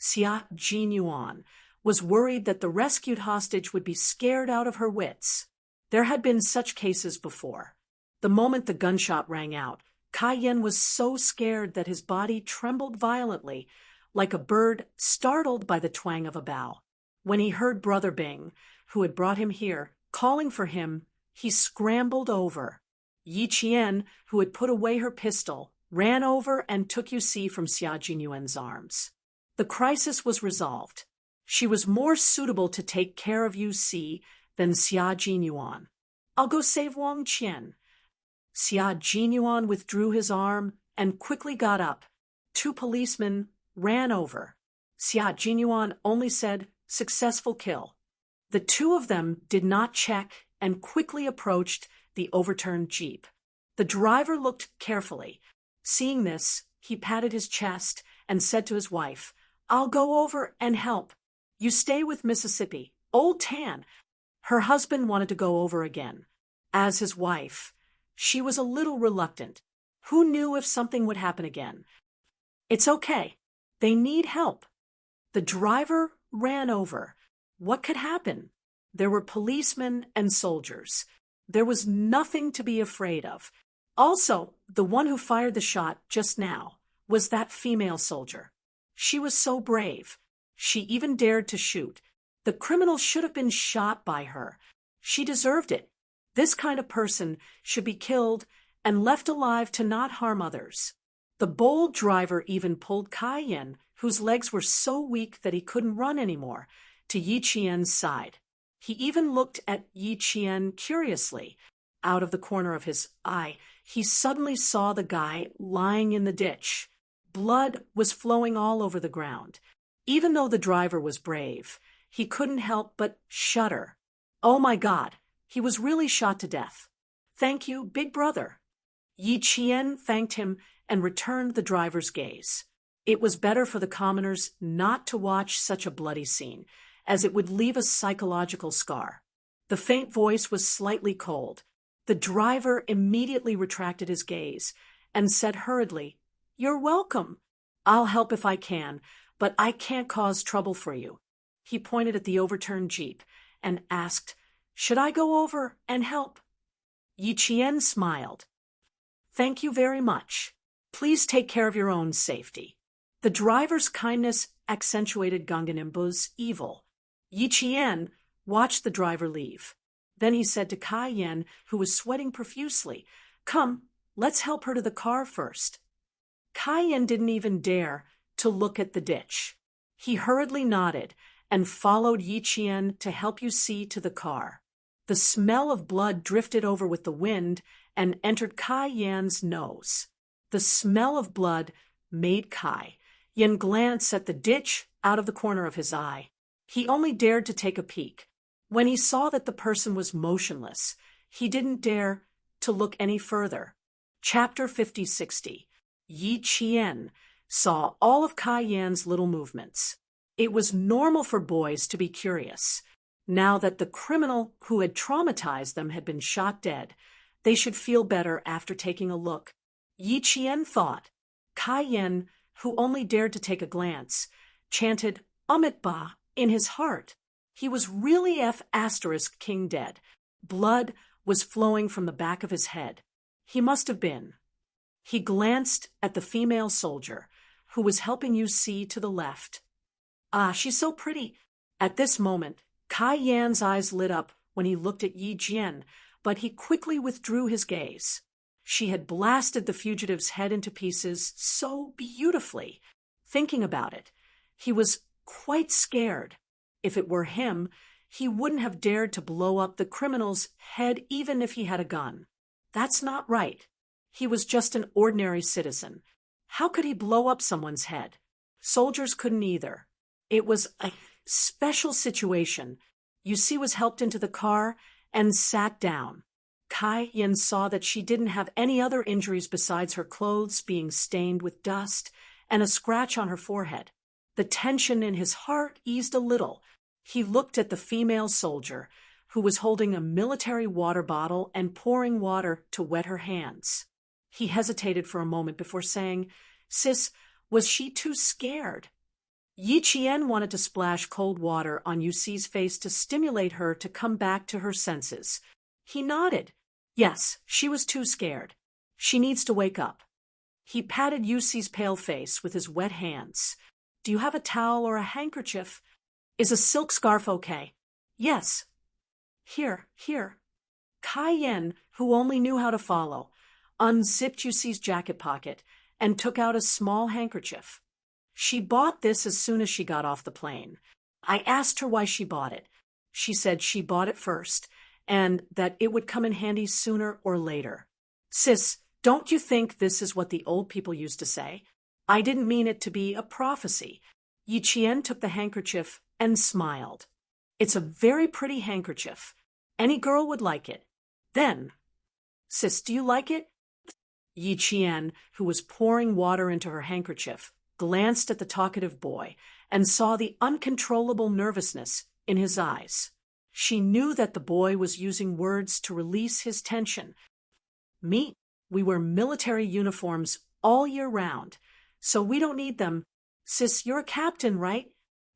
Xia Jinyuan was worried that the rescued hostage would be scared out of her wits. There had been such cases before. The moment the gunshot rang out, Kai Yan was so scared that his body trembled violently, like a bird startled by the twang of a bough. When he heard Brother Bing, who had brought him here, calling for him, he scrambled over. Yi Qian, who had put away her pistol, ran over and took Yusi from Xia Jinyuan's arms. The crisis was resolved. She was more suitable to take care of Yusi than Xia Jinyuan. I'll go save Wang Qian. Xia Jinyuan withdrew his arm and quickly got up. 2 policemen ran over. Xia Jinyuan only said, "Successful kill." The 2 of them did not check and quickly approached the overturned jeep. The driver looked carefully. Seeing this, he patted his chest and said to his wife, "I'll go over and help. You stay with Mississippi. Old Tan." Her husband wanted to go over again. As his wife, she was a little reluctant. Who knew if something would happen again? It's okay. They need help. The driver ran over. What could happen? There were policemen and soldiers. There was nothing to be afraid of. Also, the one who fired the shot just now was that female soldier. She was so brave. She even dared to shoot. The criminal should have been shot by her. She deserved it. This kind of person should be killed and left alive to not harm others. The bold driver even pulled Kai Yan, whose legs were so weak that he couldn't run anymore, to Yi Qian's side. He even looked at Yi Qian curiously. Out of the corner of his eye, he suddenly saw the guy lying in the ditch. Blood was flowing all over the ground. Even though the driver was brave, he couldn't help but shudder. Oh my God, he was really shot to death. Thank you, big brother. Yi Qian thanked him and returned the driver's gaze. It was better for the commoners not to watch such a bloody scene, as it would leave a psychological scar. The faint voice was slightly cold. The driver immediately retracted his gaze and said hurriedly, "You're welcome. I'll help if I can, but I can't cause trouble for you." He pointed at the overturned jeep and asked, "Should I go over and help?" Yi Qian smiled. "Thank you very much. Please take care of your own safety." The driver's kindness accentuated Gonkanimbu's evil. Yi Qian watched the driver leave. Then he said to Kai Yan, who was sweating profusely, "Come, let's help her to the car first." Kai Yan didn't even dare to look at the ditch. He hurriedly nodded and followed Yi Qian to help Yusi to the car. The smell of blood drifted over with the wind and entered Kai Yan's nose. The smell of blood made Kai Yan glance at the ditch out of the corner of his eye. He only dared to take a peek. When he saw that the person was motionless, he didn't dare to look any further. Chapter 50-60. Yi Qian saw all of Kai Yan's little movements. It was normal for boys to be curious. Now that the criminal who had traumatized them had been shot dead, they should feel better after taking a look. Yi Qian thought. Kai Yan, who only dared to take a glance, chanted Amitabha in his heart. He was really King dead. Blood was flowing from the back of his head. He must have been. He glanced at the female soldier, who was helping you see to the left. Ah, she's so pretty. At this moment, Kai Yan's eyes lit up when he looked at Yi Jian, but he quickly withdrew his gaze. She had blasted the fugitive's head into pieces so beautifully. Thinking about it, he was quite scared. If it were him, he wouldn't have dared to blow up the criminal's head even if he had a gun. That's not right. He was just an ordinary citizen. How could he blow up someone's head? Soldiers couldn't either. It was a special situation. Yusi was helped into the car and sat down. Kai Yan saw that she didn't have any other injuries besides her clothes being stained with dust and a scratch on her forehead. The tension in his heart eased a little. He looked at the female soldier, who was holding a military water bottle and pouring water to wet her hands. He hesitated for a moment before saying, "Sis, was she too scared?" Yi Qian wanted to splash cold water on Yusi's face to stimulate her to come back to her senses. He nodded. Yes, she was too scared. She needs to wake up. He patted Yusi's pale face with his wet hands. Do you have a towel or a handkerchief? Is a silk scarf okay? Yes. Here. Kai Yan, who only knew how to follow, unzipped Yusi's jacket pocket and took out a small handkerchief. She bought this as soon as she got off the plane. I asked her why she bought it. She said she bought it first, and that it would come in handy sooner or later. Sis, don't you think this is what the old people used to say? I didn't mean it to be a prophecy. Yi Qian took the handkerchief and smiled. It's a very pretty handkerchief. Any girl would like it. Then, Sis, do you like it? Yi Qian, who was pouring water into her handkerchief, glanced at the talkative boy and saw the uncontrollable nervousness in his eyes. She knew that the boy was using words to release his tension. Me, we wear military uniforms all year round, so we don't need them. Sis, you're a captain, right?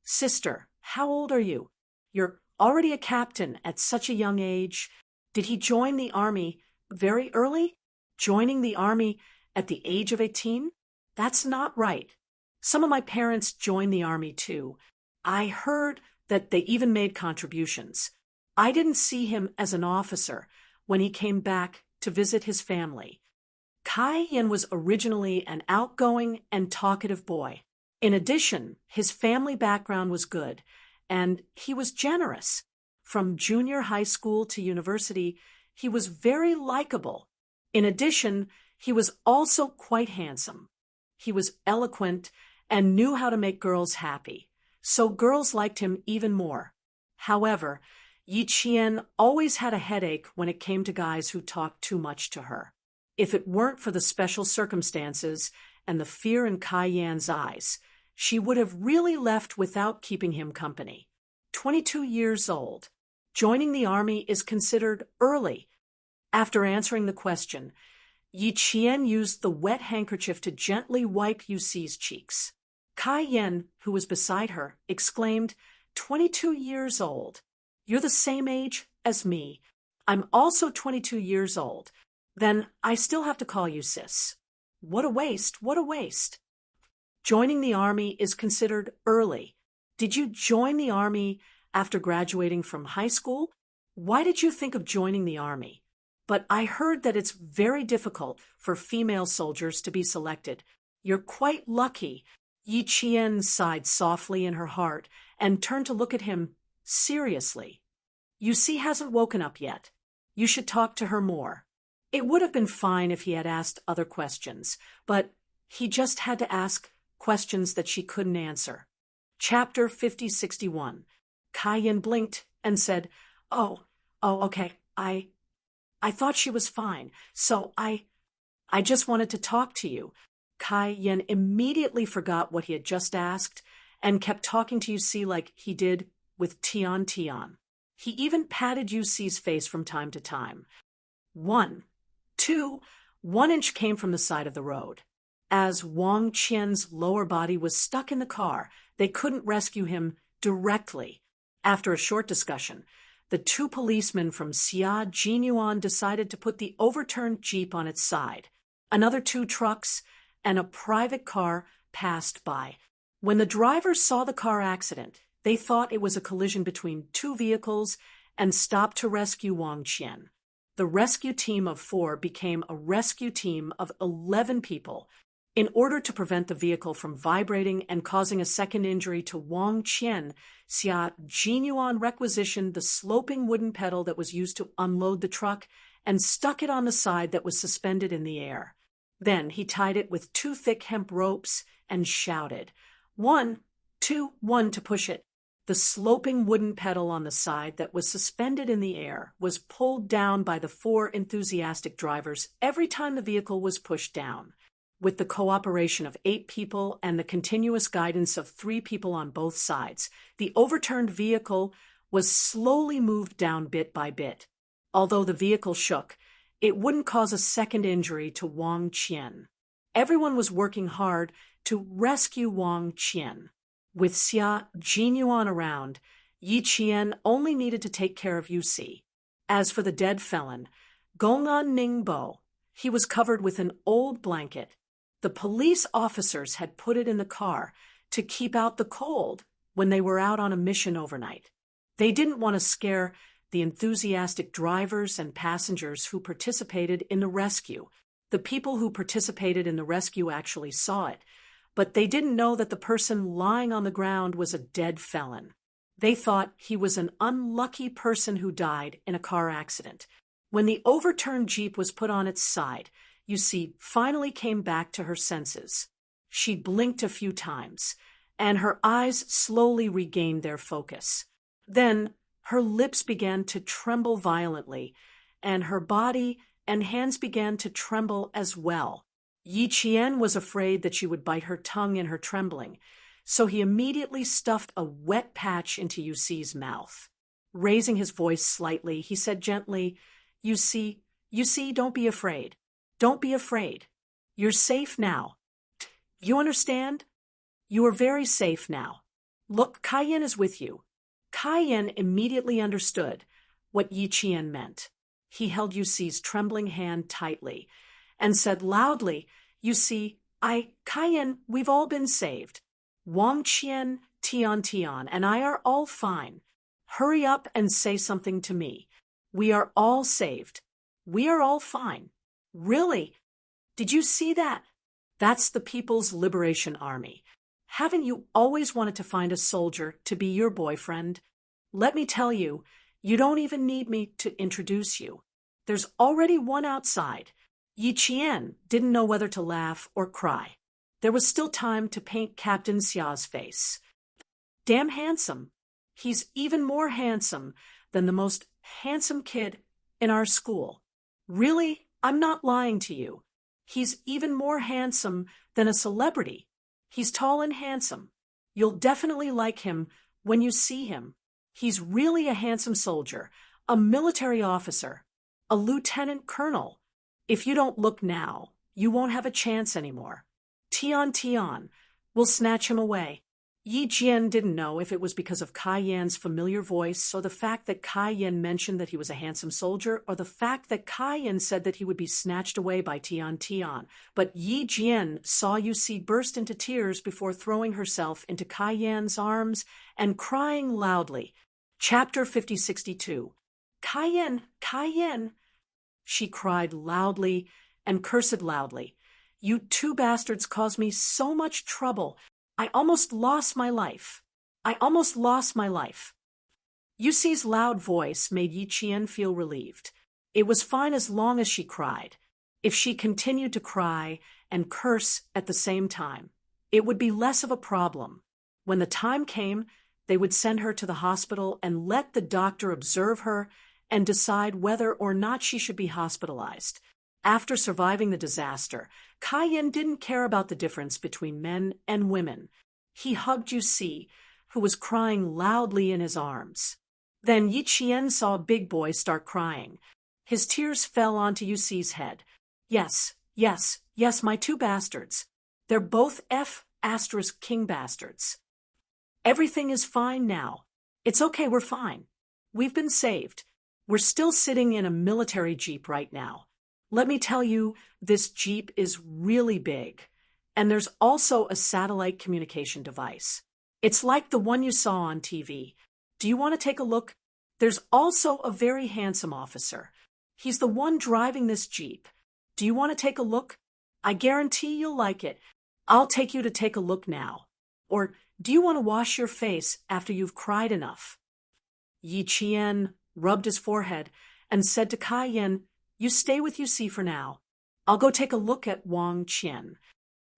Sister, how old are you? You're already a captain at such a young age. Did he join the army very early? Joining the army at the age of 18? That's not right. Some of my parents joined the army too. I heard that they even made contributions. I didn't see him as an officer when he came back to visit his family. Kai Yan was originally an outgoing and talkative boy. In addition, his family background was good, and he was generous. From junior high school to university, he was very likable. In addition, he was also quite handsome. He was eloquent and knew how to make girls happy, so girls liked him even more. However, Yi Qian always had a headache when it came to guys who talked too much to her. If it weren't for the special circumstances and the fear in Kai Yan's eyes, she would have really left without keeping him company. 22 years old. Joining the army is considered early. After answering the question, Yi Qian used the wet handkerchief to gently wipe Yusi's cheeks. Kai Yan, who was beside her, exclaimed, 22 years old. You're the same age as me. I'm also 22 years old. Then I still have to call you sis. What a waste, what a waste. Joining the army is considered early. Did you join the army after graduating from high school? Why did you think of joining the army? But I heard that it's very difficult for female soldiers to be selected. You're quite lucky. Yi Qian sighed softly in her heart and turned to look at him seriously. Yusi hasn't woken up yet. You should talk to her more. It would have been fine if he had asked other questions, but he just had to ask questions that she couldn't answer. Chapter 50-61. Kai Yan blinked and said, "Oh, okay, I thought she was fine, so I just wanted to talk to you." Kai Yen immediately forgot what he had just asked and kept talking to UC like he did with Tian Tian. He even patted UC's face from time to time. 1, 2, 1 inch came from the side of the road. As Wang Qian's lower body was stuck in the car, they couldn't rescue him directly. After a short discussion, the 2 policemen from Xia Jinyuan decided to put the overturned Jeep on its side. Another 2 trucks and a private car passed by. When the drivers saw the car accident, they thought it was a collision between 2 vehicles and stopped to rescue Wang Qian. The rescue team of 4 became a rescue team of 11 people. In order to prevent the vehicle from vibrating and causing a second injury to Wang Qian, Xia Jinyuan requisitioned the sloping wooden pedal that was used to unload the truck and stuck it on the side that was suspended in the air. Then he tied it with 2 thick hemp ropes and shouted, "1, 2, 1" to push it. The sloping wooden pedal on the side that was suspended in the air was pulled down by the 4 enthusiastic drivers every time the vehicle was pushed down. With the cooperation of 8 people and the continuous guidance of 3 people on both sides, the overturned vehicle was slowly moved down bit by bit. Although the vehicle shook, it wouldn't cause a second injury to Wang Qian. Everyone was working hard to rescue Wang Qian. With Xia Jinyuan around, Yi Qian only needed to take care of UC. As for the dead felon, Gong'an Ningbo, he was covered with an old blanket. The police officers had put it in the car to keep out the cold when they were out on a mission overnight. They didn't want to scare the enthusiastic drivers and passengers who participated in the rescue. The people who participated in the rescue actually saw it, but they didn't know that the person lying on the ground was a dead felon. They thought he was an unlucky person who died in a car accident. When the overturned Jeep was put on its side, Yusi finally came back to her senses. She blinked a few times, and her eyes slowly regained their focus. Then her lips began to tremble violently, and her body and hands began to tremble as well. Yi Qian was afraid that she would bite her tongue in her trembling, so he immediately stuffed a wet patch into Yusi's mouth. Raising his voice slightly, he said gently, Yusi, don't be afraid. Don't be afraid. You're safe now. You understand? You are very safe now. Look, Cayenne is with you. Cayenne immediately understood what Yi Qian meant. He held Yusi's trembling hand tightly and said loudly, Cayenne, we've all been saved. Wang Qian, Tian, and I are all fine. Hurry up and say something to me. We are all saved. We are all fine. Really? Did you see that? That's the People's Liberation Army. Haven't you always wanted to find a soldier to be your boyfriend? Let me tell you, you don't even need me to introduce you. There's already one outside. Yi Qian didn't know whether to laugh or cry. There was still time to paint Captain Xia's face. Damn handsome. He's even more handsome than the most handsome kid in our school. Really, I'm not lying to you. He's even more handsome than a celebrity. He's tall and handsome. You'll definitely like him when you see him. He's really a handsome soldier, a military officer, a lieutenant colonel. If you don't look now, you won't have a chance anymore. Tian, we'll snatch him away. Yi Jian didn't know if it was because of Cayyenne's familiar voice or the fact that Cayenne mentioned that he was a handsome soldier or the fact that Cayenne said that he would be snatched away by Tian. But Yi Jian saw Yusi burst into tears before throwing herself into Cayenne's arms and crying loudly. Chapter 5062. Cayenne, she cried loudly and cursed loudly. You 2 bastards caused me so much trouble. I almost lost my life. Yusi's loud voice made Yi Qian feel relieved. It was fine as long as she cried. If she continued to cry and curse at the same time, it would be less of a problem. When the time came, They would send her to the hospital and let the doctor observe her and decide whether or not she should be hospitalized. After surviving the disaster, Kai-yen didn't care about the difference between men and women. He hugged Yusi, who was crying loudly in his arms. Then Yi Qian saw a big boy start crying. His tears fell onto Yusi's head. Yes, yes, yes, my two bastards. They're both King bastards. Everything is fine now. It's okay, we're fine. We've been saved. We're still sitting in a military jeep right now. Let me tell you, this jeep is really big. And there's also a satellite communication device. It's like the one you saw on TV. Do you want to take a look? There's also a very handsome officer. He's the one driving this jeep. Do you want to take a look? I guarantee you'll like it. I'll take you to take a look now. Or do you want to wash your face after you've cried enough? Yi Qian rubbed his forehead and said to Kai-yen, you stay with Yusi for now. I'll go take a look at Wang Qian.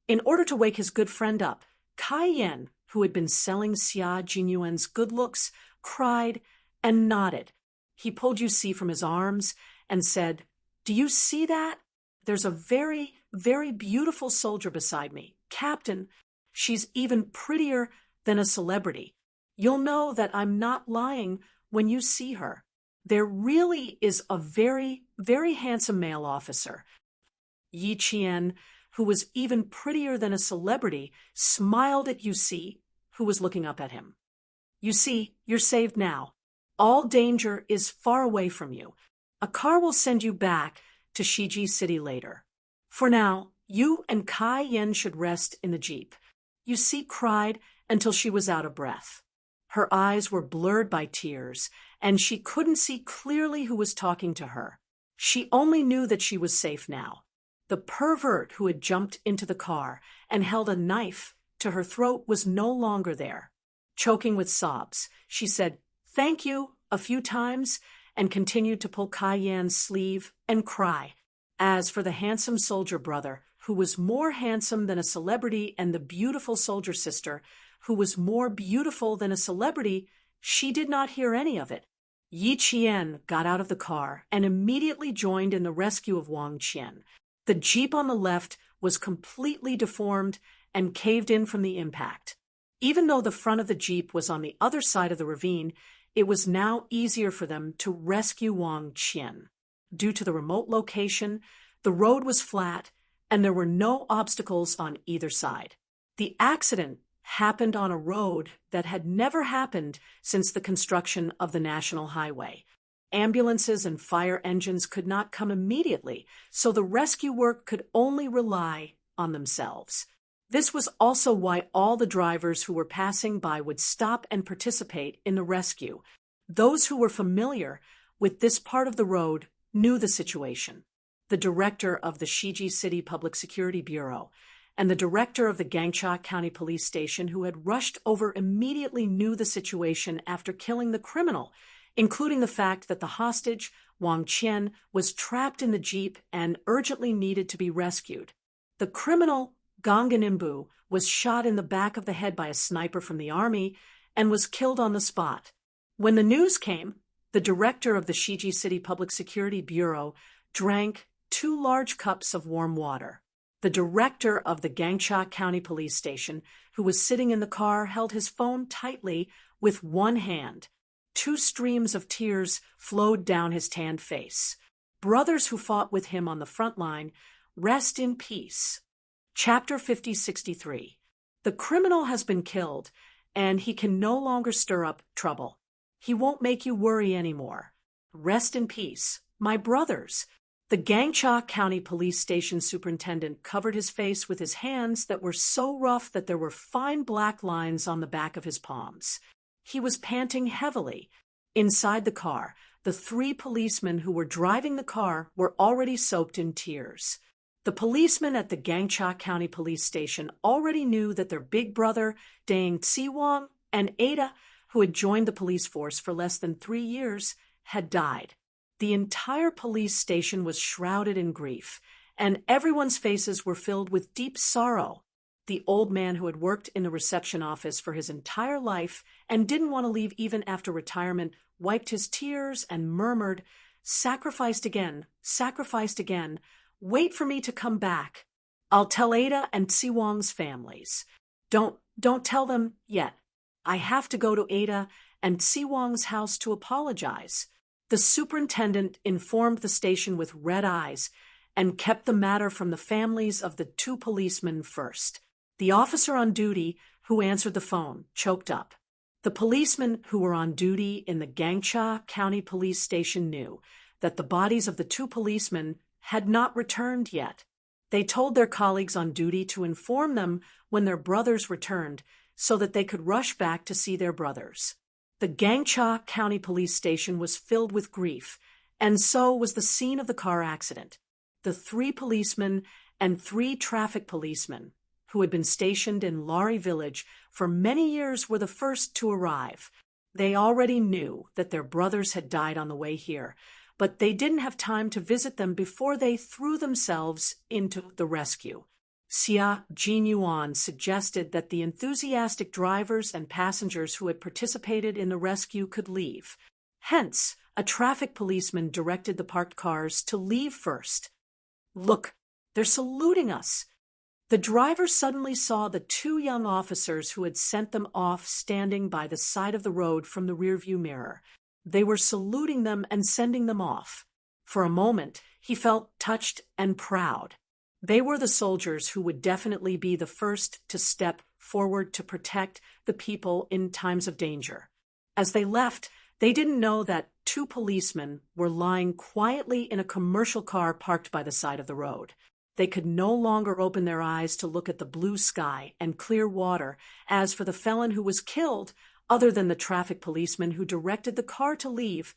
In order to wake his good friend up, Kai-yen, who had been selling Xia Jinyuan's good looks, cried and nodded. He pulled Yusi from his arms and said, do you see that? There's a very, very beautiful soldier beside me. Captain, she's even prettier than a celebrity. You'll know that I'm not lying when you see her. There really is a very, very handsome male officer. Yi Qian, who was even prettier than a celebrity, smiled at Yusi, who was looking up at him. Yusi, you're saved now. All danger is far away from you. A car will send you back to Shiji City later. For now, you and Kai-yen should rest in the jeep. Yusi cried until she was out of breath. Her eyes were blurred by tears, and she couldn't see clearly who was talking to her. She only knew that she was safe now. The pervert who had jumped into the car and held a knife to her throat was no longer there. Choking with sobs, she said, thank you, a few times, and continued to pull Kai-yen's sleeve and cry. As for the handsome soldier brother, who was more handsome than a celebrity, and the beautiful soldier sister, who was more beautiful than a celebrity, she did not hear any of it. Yi Qian got out of the car and immediately joined in the rescue of Wang Qian. The jeep on the left was completely deformed and caved in from the impact. Even though the front of the jeep was on the other side of the ravine, it was now easier for them to rescue Wang Qian. Due to the remote location, the road was flat, and there were no obstacles on either side. The accident happened on a road that had never happened since the construction of the national highway. Ambulances and fire engines could not come immediately, so the rescue work could only rely on themselves. This was also why all the drivers who were passing by would stop and participate in the rescue. Those who were familiar with this part of the road knew the situation. The director of the Shiji City Public Security Bureau and the director of the Gangcha County Police Station, who had rushed over, immediately knew the situation after killing the criminal, including the fact that the hostage, Wang Qian, was trapped in the jeep and urgently needed to be rescued. The criminal, Ganganimbu, was shot in the back of the head by a sniper from the army and was killed on the spot. When the news came, the director of the Shiji City Public Security Bureau drank 2 large cups of warm water. The director of the Gangcha County Police Station, who was sitting in the car, held his phone tightly with one hand. 2 streams of tears flowed down his tanned face. Brothers who fought with him on the front line, rest in peace. Chapter 5063. The criminal has been killed, and he can no longer stir up trouble. He won't make you worry anymore. Rest in peace, my brothers. The Gangcha County Police Station superintendent covered his face with his hands that were so rough that there were fine black lines on the back of his palms. He was panting heavily. Inside the car, the 3 policemen who were driving the car were already soaked in tears. The policemen at the Gangcha County Police Station already knew that their big brother, Deng Tsiwang, and Ada, who had joined the police force for less than 3 years, had died. The entire police station was shrouded in grief, and everyone's faces were filled with deep sorrow. The old man who had worked in the reception office for his entire life and didn't want to leave even after retirement wiped his tears and murmured, "Sacrificed again, sacrificed again. Wait for me to come back. I'll tell Ada and Siwong's families. Don't tell them yet. I have to go to Ada and Siwong's house to apologize." The superintendent informed the station with red eyes and kept the matter from the families of the two policemen first. The officer on duty who answered the phone choked up. The policemen who were on duty in the Gangcha County Police Station knew that the bodies of the two policemen had not returned yet. They told their colleagues on duty to inform them when their brothers returned so that they could rush back to see their brothers. The Gangcha County Police Station was filled with grief, and so was the scene of the car accident. The 3 policemen and 3 traffic policemen who had been stationed in Laurie Village for many years were the first to arrive. They already knew that their brothers had died on the way here, but they didn't have time to visit them before they threw themselves into the rescue. Xia Jinyuan suggested that the enthusiastic drivers and passengers who had participated in the rescue could leave. Hence, a traffic policeman directed the parked cars to leave first. "Look, they're saluting us." The driver suddenly saw the 2 young officers who had sent them off standing by the side of the road from the rearview mirror. They were saluting them and sending them off. For a moment, he felt touched and proud. They were the soldiers who would definitely be the first to step forward to protect the people in times of danger. As they left, they didn't know that 2 policemen were lying quietly in a commercial car parked by the side of the road. They could no longer open their eyes to look at the blue sky and clear water. As for the felon who was killed, other than the traffic policeman who directed the car to leave,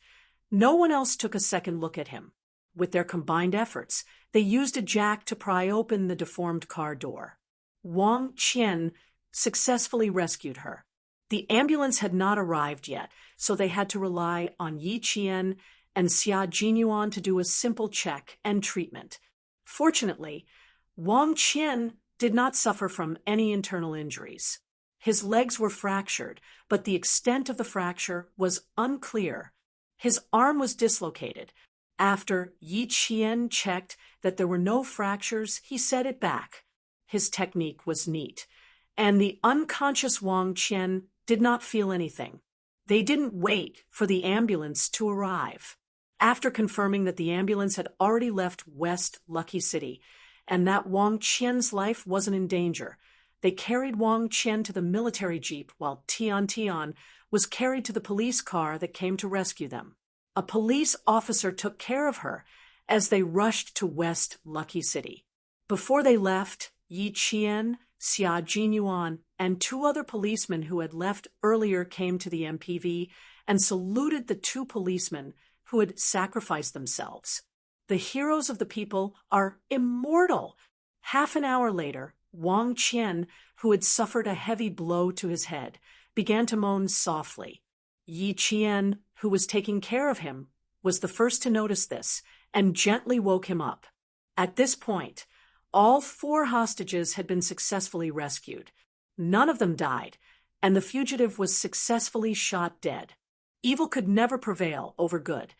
no one else took a second look at him. With their combined efforts, they used a jack to pry open the deformed car door. Wang Qian successfully rescued her. The ambulance had not arrived yet, so they had to rely on Yi Qian and Xia Jinyuan to do a simple check and treatment. Fortunately, Wang Qian did not suffer from any internal injuries. His legs were fractured, but the extent of the fracture was unclear. His arm was dislocated. After Yi Qian checked that there were no fractures, he set it back. His technique was neat, and the unconscious Wang Qian did not feel anything. They didn't wait for the ambulance to arrive. After confirming that the ambulance had already left West Lucky City and that Wang Qian's life wasn't in danger, they carried Wang Qian to the military jeep while Tian Tian was carried to the police car that came to rescue them. A police officer took care of her as they rushed to West Lucky City. Before they left, Yi Qian, Xia Jinyuan, and 2 other policemen who had left earlier came to the MPV and saluted the 2 policemen who had sacrificed themselves. The heroes of the people are immortal. Half an hour later, Wang Qian, who had suffered a heavy blow to his head, began to moan softly. Yi Qian, who was taking care of him, was the first to notice this and gently woke him up. At this point, all 4 hostages had been successfully rescued. None of them died, and the fugitive was successfully shot dead. Evil could never prevail over good.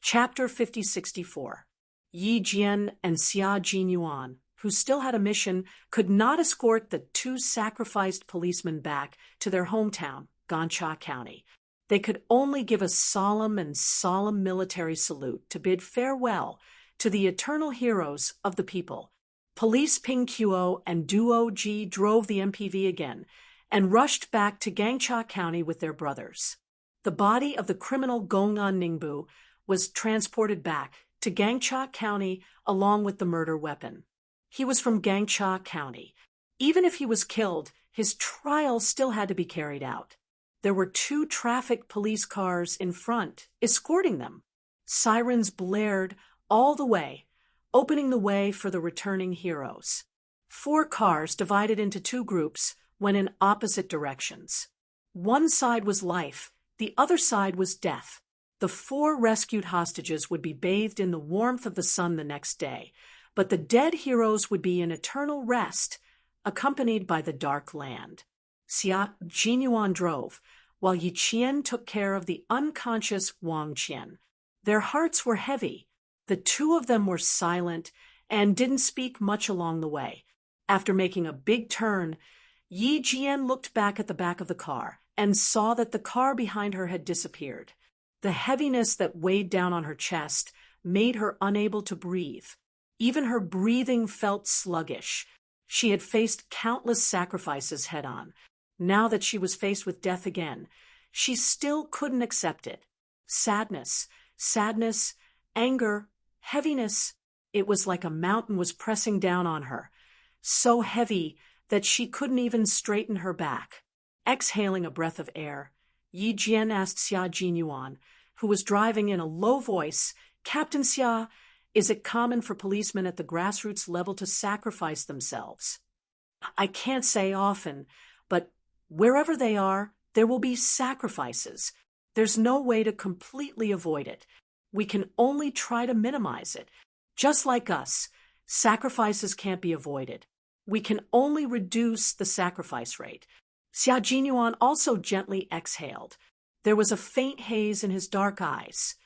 Chapter 5064. Yi Jian and Xia Jinyuan, who still had a mission, could not escort the 2 sacrificed policemen back to their hometown, Gangcha County. They could only give a solemn military salute to bid farewell to the eternal heroes of the people. Police Ping Qo and Duo Ji drove the MPV again and rushed back to Gangcha County with their brothers. The body of the criminal Gong'an Ningbu was transported back to Gangcha County along with the murder weapon. He was from Gangcha County. Even if he was killed, his trial still had to be carried out. There were 2 traffic police cars in front, escorting them. Sirens blared all the way, opening the way for the returning heroes. 4 cars divided into 2 groups went in opposite directions. One side was life, the other side was death. The 4 rescued hostages would be bathed in the warmth of the sun the next day, but the dead heroes would be in eternal rest accompanied by the dark land. Xia Jinyuan drove, while Yi Qian took care of the unconscious Wang Qian. Their hearts were heavy. The two of them were silent and didn't speak much along the way. After making a big turn, Yi Jian looked back at the back of the car and saw that the car behind her had disappeared. The heaviness that weighed down on her chest made her unable to breathe. Even her breathing felt sluggish. She had faced countless sacrifices head-on. Now that she was faced with death again, she still couldn't accept it. Sadness, anger, heaviness. It was like a mountain was pressing down on her, so heavy that she couldn't even straighten her back. Exhaling a breath of air, Yi Jian asked Xia Jinyuan, who was driving in a low voice, "Captain Xia, is it common for policemen at the grassroots level to sacrifice themselves?" "I can't say often, but wherever they are, there will be sacrifices. There's no way to completely avoid it. We can only try to minimize it. Just like us, sacrifices can't be avoided. We can only reduce the sacrifice rate." Xia Jinyuan also gently exhaled. There was a faint haze in his dark eyes.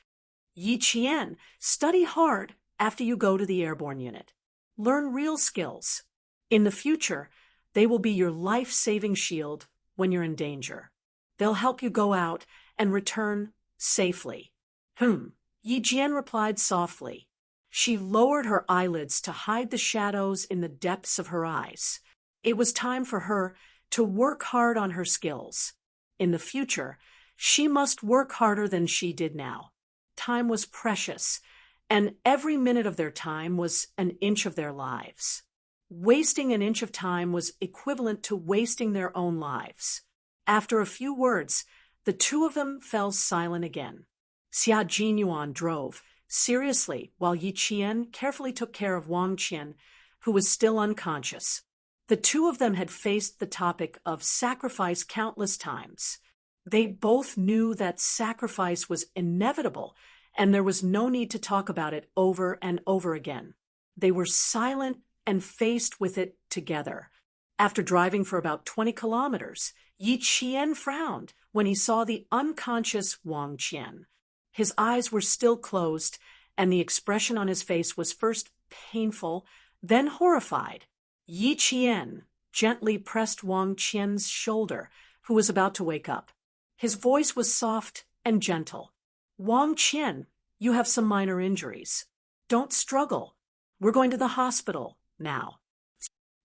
"Yi Qian, study hard after you go to the airborne unit. Learn real skills. In the future, they will be your life-saving shield when you're in danger. They'll help you go out and return safely." Yi Jian replied softly. She lowered her eyelids to hide the shadows in the depths of her eyes. It was time for her to work hard on her skills. In the future, she must work harder than she did now. Time was precious, and every minute of their time was an inch of their lives. Wasting an inch of time was equivalent to wasting their own lives. After a few words, the two of them fell silent again. Xia Jinyuan drove seriously while Yi Qian carefully took care of Wang Qian, who was still unconscious. The two of them had faced the topic of sacrifice countless times. They both knew that sacrifice was inevitable, and there was no need to talk about it over and over again. They were silent and faced with it together. After driving for about 20 kilometers, Yi Qian frowned when he saw the unconscious Wang Qian. His eyes were still closed, and the expression on his face was first painful, then horrified. Yi Qian gently pressed Wang Qian's shoulder, who was about to wake up. His voice was soft and gentle. "Wang Qian, you have some minor injuries. Don't struggle. We're going to the hospital now."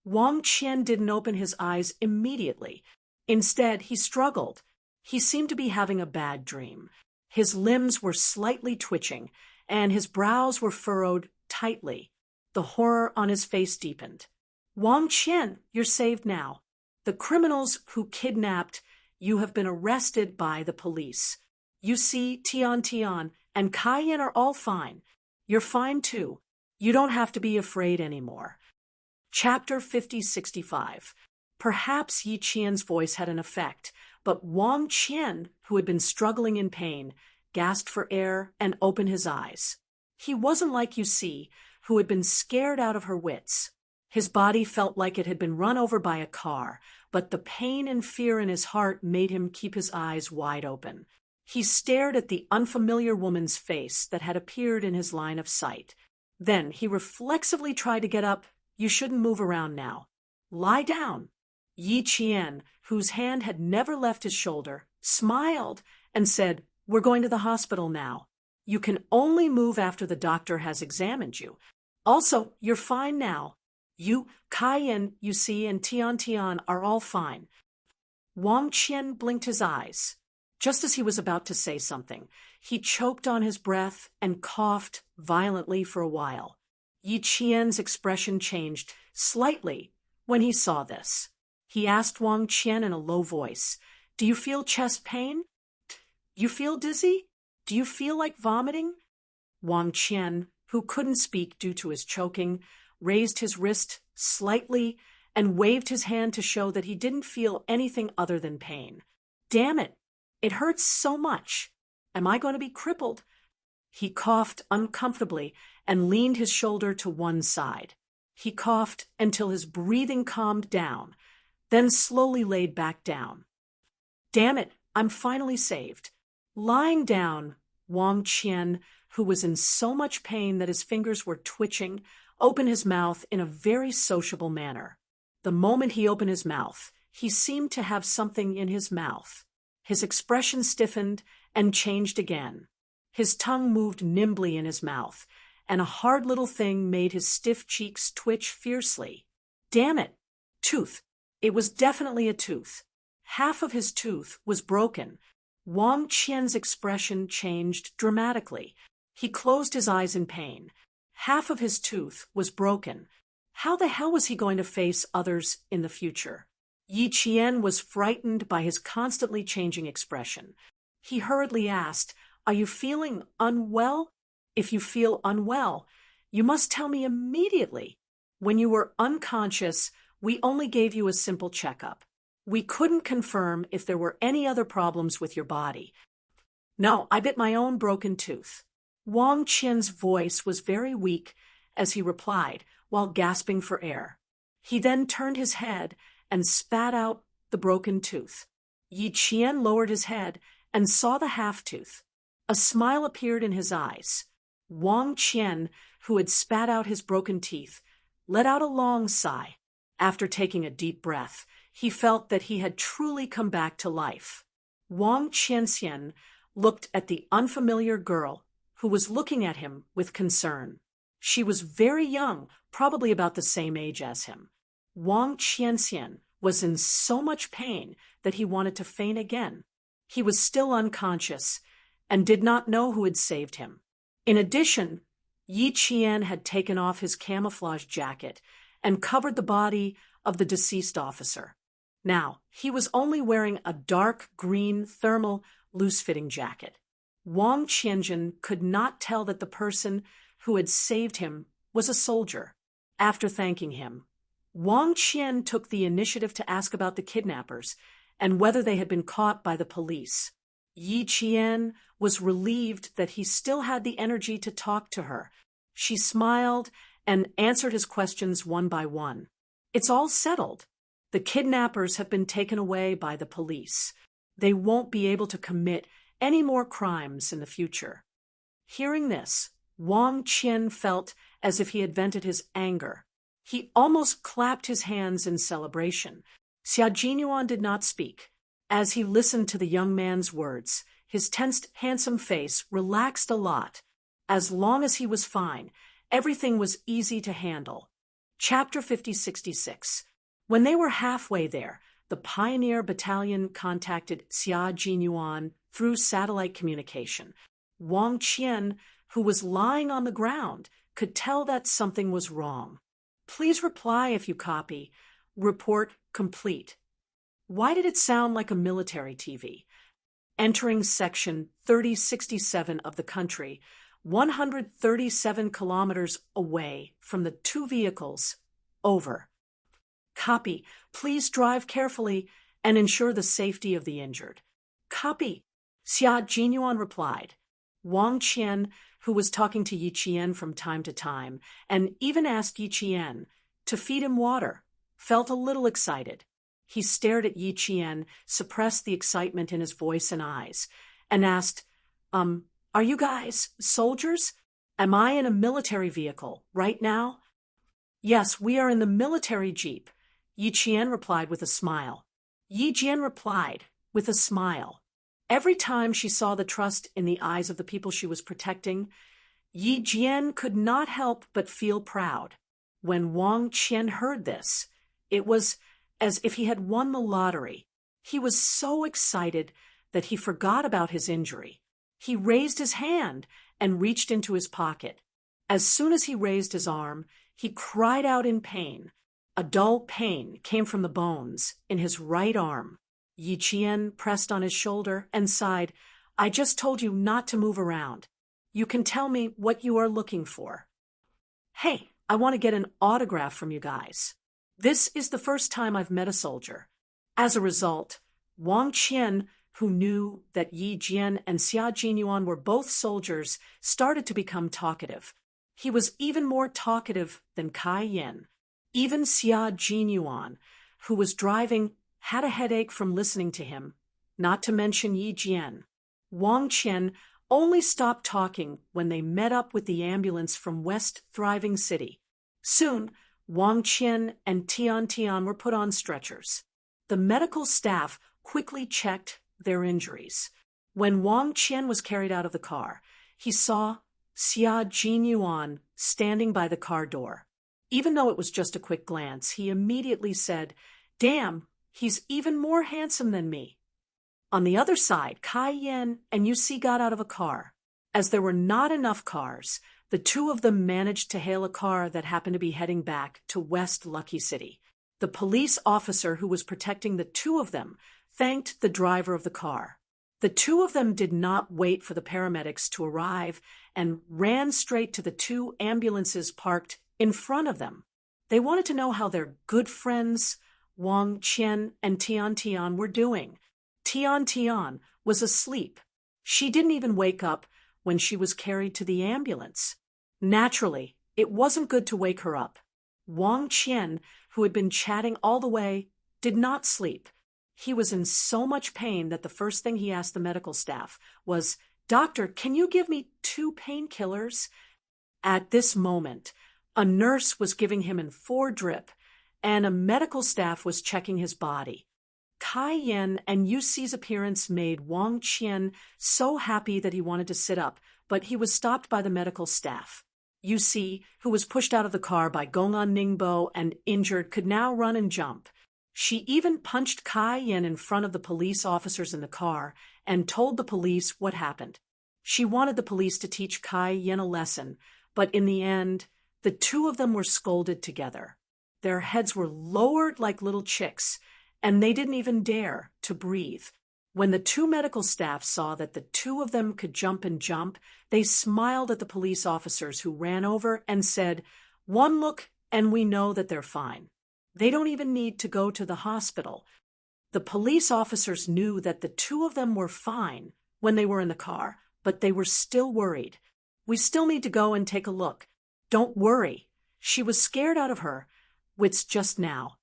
Wang Qian didn't open his eyes immediately. Instead, he struggled. He seemed to be having a bad dream. His limbs were slightly twitching, and his brows were furrowed tightly. The horror on his face deepened. "Wang Qian, you're saved now. The criminals who kidnapped you have been arrested by the police. You see, Tian and Cayenne are all fine. You're fine too. You don't have to be afraid anymore." Chapter 5065. Perhaps Yi Qian's voice had an effect, but Wang Qian, who had been struggling in pain, gasped for air and opened his eyes. He wasn't like Yusi, who had been scared out of her wits. His body felt like it had been run over by a car, but the pain and fear in his heart made him keep his eyes wide open. He stared at the unfamiliar woman's face that had appeared in his line of sight. Then he reflexively tried to get up. "You shouldn't move around now. Lie down." Yi Qian, whose hand had never left his shoulder, smiled and said, "We're going to the hospital now. You can only move after the doctor has examined you. Also, you're fine now. You, Cayenne, Yusi, and Tian are all fine." Wang Qian blinked his eyes. Just as he was about to say something, he choked on his breath and coughed violently for a while. Yi Qian's expression changed slightly when he saw this. He asked Wang Qian in a low voice, "Do you feel chest pain? You feel dizzy? Do you feel like vomiting?" Wang Qian, who couldn't speak due to his choking, raised his wrist slightly and waved his hand to show that he didn't feel anything other than pain. "Damn it! It hurts so much. Am I going to be crippled?" He coughed uncomfortably and leaned his shoulder to one side. He coughed until his breathing calmed down, then slowly laid back down. Damn it, I'm finally saved. Lying down, Wang Qian, who was in so much pain that his fingers were twitching, opened his mouth in a very sociable manner. The moment he opened his mouth, he seemed to have something in his mouth. His expression stiffened and changed again. His tongue moved nimbly in his mouth, and a hard little thing made his stiff cheeks twitch fiercely. Damn it! Tooth. It was definitely a tooth. Half of his tooth was broken. Wang Qian's expression changed dramatically. He closed his eyes in pain. Half of his tooth was broken. How the hell was he going to face others in the future? Yi Qian was frightened by his constantly changing expression. He hurriedly asked, "Are you feeling unwell? If you feel unwell, you must tell me immediately. When you were unconscious, we only gave you a simple checkup. We couldn't confirm if there were any other problems with your body." "No, I bit my own broken tooth." Wang Qian's voice was very weak as he replied, while gasping for air. He then turned his head and spat out the broken tooth. Yi Qian lowered his head and saw the half-tooth. A smile appeared in his eyes. Wang Qian, who had spat out his broken teeth, let out a long sigh. After taking a deep breath, he felt that he had truly come back to life. Wang Qianxian looked at the unfamiliar girl who was looking at him with concern. She was very young, probably about the same age as him. Wang Qianxian was in so much pain that he wanted to faint again. He was still unconscious and did not know who had saved him. In addition, Yi Qian had taken off his camouflage jacket and covered the body of the deceased officer. Now, he was only wearing a dark green thermal loose-fitting jacket. Wang Qianjin could not tell that the person who had saved him was a soldier. After thanking him, Wang Qian took the initiative to ask about the kidnappers and whether they had been caught by the police. Yi Qian was relieved that he still had the energy to talk to her. She smiled and answered his questions one by one. "It's all settled. The kidnappers have been taken away by the police. They won't be able to commit any more crimes in the future." Hearing this, Wang Qian felt as if he had vented his anger. He almost clapped his hands in celebration. Xia Jinyuan did not speak. As he listened to the young man's words, his tensed, handsome face relaxed a lot. As long as he was fine, everything was easy to handle. Chapter 5066. When they were halfway there, the Pioneer Battalion contacted Xia Jinyuan through satellite communication. Wang Qian, who was lying on the ground, could tell that something was wrong. "Please reply if you copy. Report complete." Why did it sound like a military TV? Entering section 3067 of the country, 137 kilometers away from the two vehicles. Over. Copy. Please drive carefully and ensure the safety of the injured. Copy. Xia Jinyuan replied. Wang Qian, who was talking to Yi Qian from time to time, and even asked Yi Qian to feed him water, felt a little excited. He stared at Yi Qian, suppressed the excitement in his voice and eyes, and asked, "Are you guys soldiers? Am I in a military vehicle right now?" "Yes, we are in the military jeep," Yi Qian replied with a smile. Yi Jian replied with a smile. Every time she saw the trust in the eyes of the people she was protecting, Yi Jian could not help but feel proud. When Wang Qian heard this, it was as if he had won the lottery. He was so excited that he forgot about his injury. He raised his hand and reached into his pocket. As soon as he raised his arm, he cried out in pain. A dull pain came from the bones in his right arm. Yi Qian pressed on his shoulder and sighed, "I just told you not to move around. You can tell me what you are looking for." "Hey, I want to get an autograph from you guys. This is the first time I've met a soldier." As a result, Wang Qian, who knew that Yi Jian and Xia Jinyuan were both soldiers, started to become talkative. He was even more talkative than Kai Yen. Even Xia Jinyuan, who was driving, had a headache from listening to him, not to mention Yi Jian. Wang Qian only stopped talking when they met up with the ambulance from West Thriving City. Soon, Wang Qian and Tian Tian were put on stretchers. The medical staff quickly checked their injuries. When Wang Qian was carried out of the car, he saw Xia Jinyuan standing by the car door. Even though it was just a quick glance, he immediately said, "Damn, he's even more handsome than me." On the other side, Kai Yen and Yusi got out of a car. As there were not enough cars, the two of them managed to hail a car that happened to be heading back to West Lucky City. The police officer who was protecting the two of them thanked the driver of the car. The two of them did not wait for the paramedics to arrive and ran straight to the two ambulances parked in front of them. They wanted to know how their good friends, Wang Qian and Tian Tian, were doing. Tian Tian was asleep. She didn't even wake up when she was carried to the ambulance. Naturally, it wasn't good to wake her up. Wang Qian, who had been chatting all the way, did not sleep. He was in so much pain that the first thing he asked the medical staff was, "Doctor, can you give me 2 painkillers?" At this moment, a nurse was giving him an 4 drip, and a medical staff was checking his body. Kai Yen and Yusi's appearance made Wang Qian so happy that he wanted to sit up, but he was stopped by the medical staff. Yusi, who was pushed out of the car by Gong'an Ningbo and injured, could now run and jump. She even punched Kai Yen in front of the police officers in the car and told the police what happened. She wanted the police to teach Kai Yen a lesson, but in the end, the two of them were scolded together. Their heads were lowered like little chicks, and they didn't even dare to breathe. When the two medical staff saw that the two of them could jump and jump, they smiled at the police officers who ran over and said, "One look and we know that they're fine. They don't even need to go to the hospital." The police officers knew that the two of them were fine when they were in the car, but they were still worried. "We still need to go and take a look. Don't worry. She was scared out of her wits just now."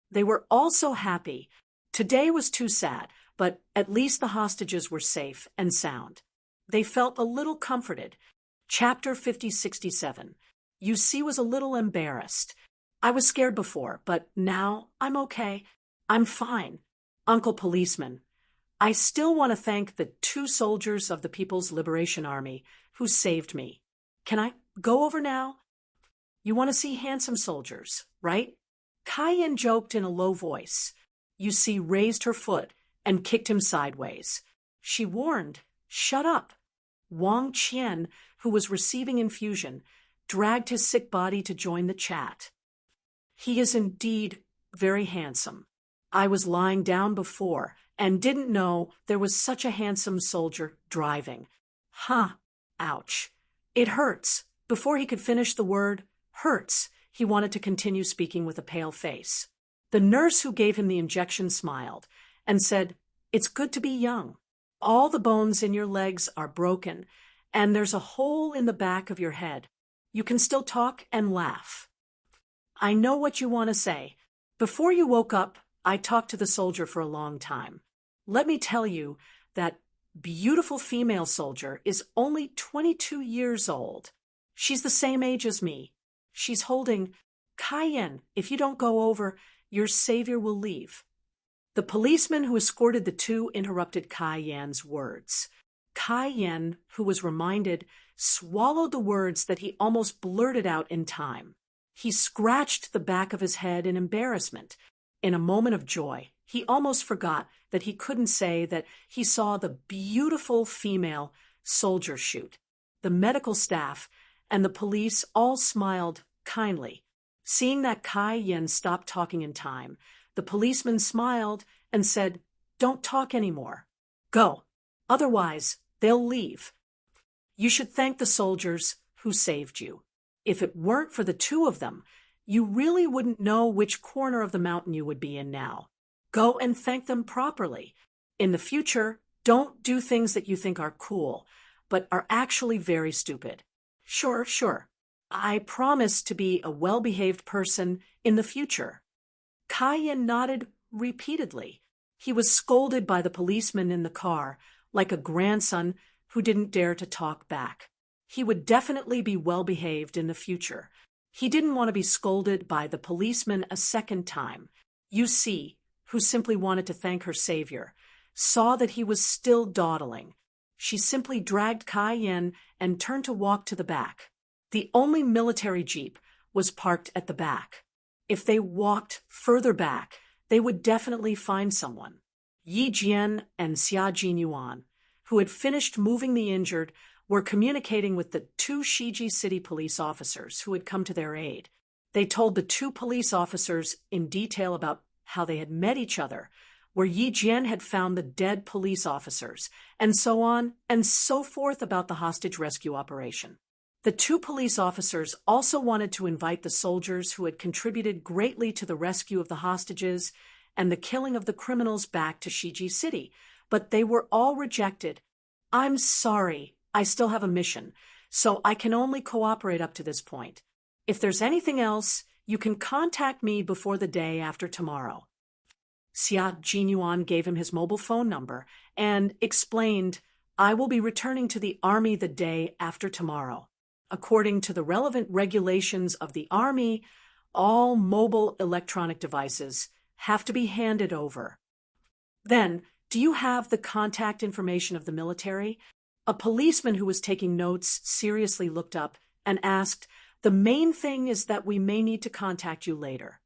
They were also happy. Today was too sad, but at least the hostages were safe and sound. They felt a little comforted. Chapter 5067. Yusi was a little embarrassed. "I was scared before, but now I'm okay. I'm fine. Uncle Policeman, I still want to thank the 2 soldiers of the People's Liberation Army who saved me. Can I go over now? You want to see handsome soldiers, right?" Kai Yen joked in a low voice. Yusi raised her foot and kicked him sideways. She warned, "Shut up." Wang Qian, who was receiving infusion, dragged his sick body to join the chat. "He is indeed very handsome. I was lying down before and didn't know there was such a handsome soldier driving. Huh, ouch. It hurts." Before he could finish the word, "hurts," he wanted to continue speaking with a pale face. The nurse who gave him the injection smiled and said, "It's good to be young. All the bones in your legs are broken, and there's a hole in the back of your head. You can still talk and laugh. I know what you want to say. Before you woke up, I talked to the soldier for a long time. Let me tell you that beautiful female soldier is only 22 years old. She's the same age as me. She's holding Kai Yen. If you don't go over, your savior will leave." The policeman who escorted the two interrupted Kai Yen's words. Kai Yen, who was reminded, swallowed the words that he almost blurted out in time. He scratched the back of his head in embarrassment. In a moment of joy, he almost forgot that he couldn't say that he saw the beautiful female soldier shoot. The medical staff and the police all smiled kindly. Seeing that Kai Yen stopped talking in time, the policeman smiled and said, "Don't talk anymore. Go. Otherwise, they'll leave. You should thank the soldiers who saved you. If it weren't for the two of them, you really wouldn't know which corner of the mountain you would be in now. Go and thank them properly. In the future, don't do things that you think are cool, but are actually very stupid." Sure. I promise to be a well-behaved person in the future. Kai-yin nodded repeatedly. He was scolded by the policeman in the car, like a grandson who didn't dare to talk back. He would definitely be well-behaved in the future. He didn't want to be scolded by the policeman a second time. You see, who simply wanted to thank her savior, saw that he was still dawdling. She simply dragged Kai-yin and turned to walk to the back. The only military jeep was parked at the back. If they walked further back, they would definitely find someone. Yi Jian and Xia Jinyuan, who had finished moving the injured, were communicating with the two Shiji City police officers who had come to their aid. They told the two police officers in detail about how they had met each other, where Yi Jian had found the dead police officers, and so on and so forth about the hostage rescue operation. The two police officers also wanted to invite the soldiers who had contributed greatly to the rescue of the hostages and the killing of the criminals back to Shiji City, but they were all rejected. I'm sorry, I still have a mission, so I can only cooperate up to this point. If there's anything else, you can contact me before the day after tomorrow. Xia Jinyuan gave him his mobile phone number and explained, I will be returning to the army the day after tomorrow. According to the relevant regulations of the army, all mobile electronic devices have to be handed over. Then, do you have the contact information of the military? A policeman who was taking notes seriously looked up and asked, The main thing is that we may need to contact you later.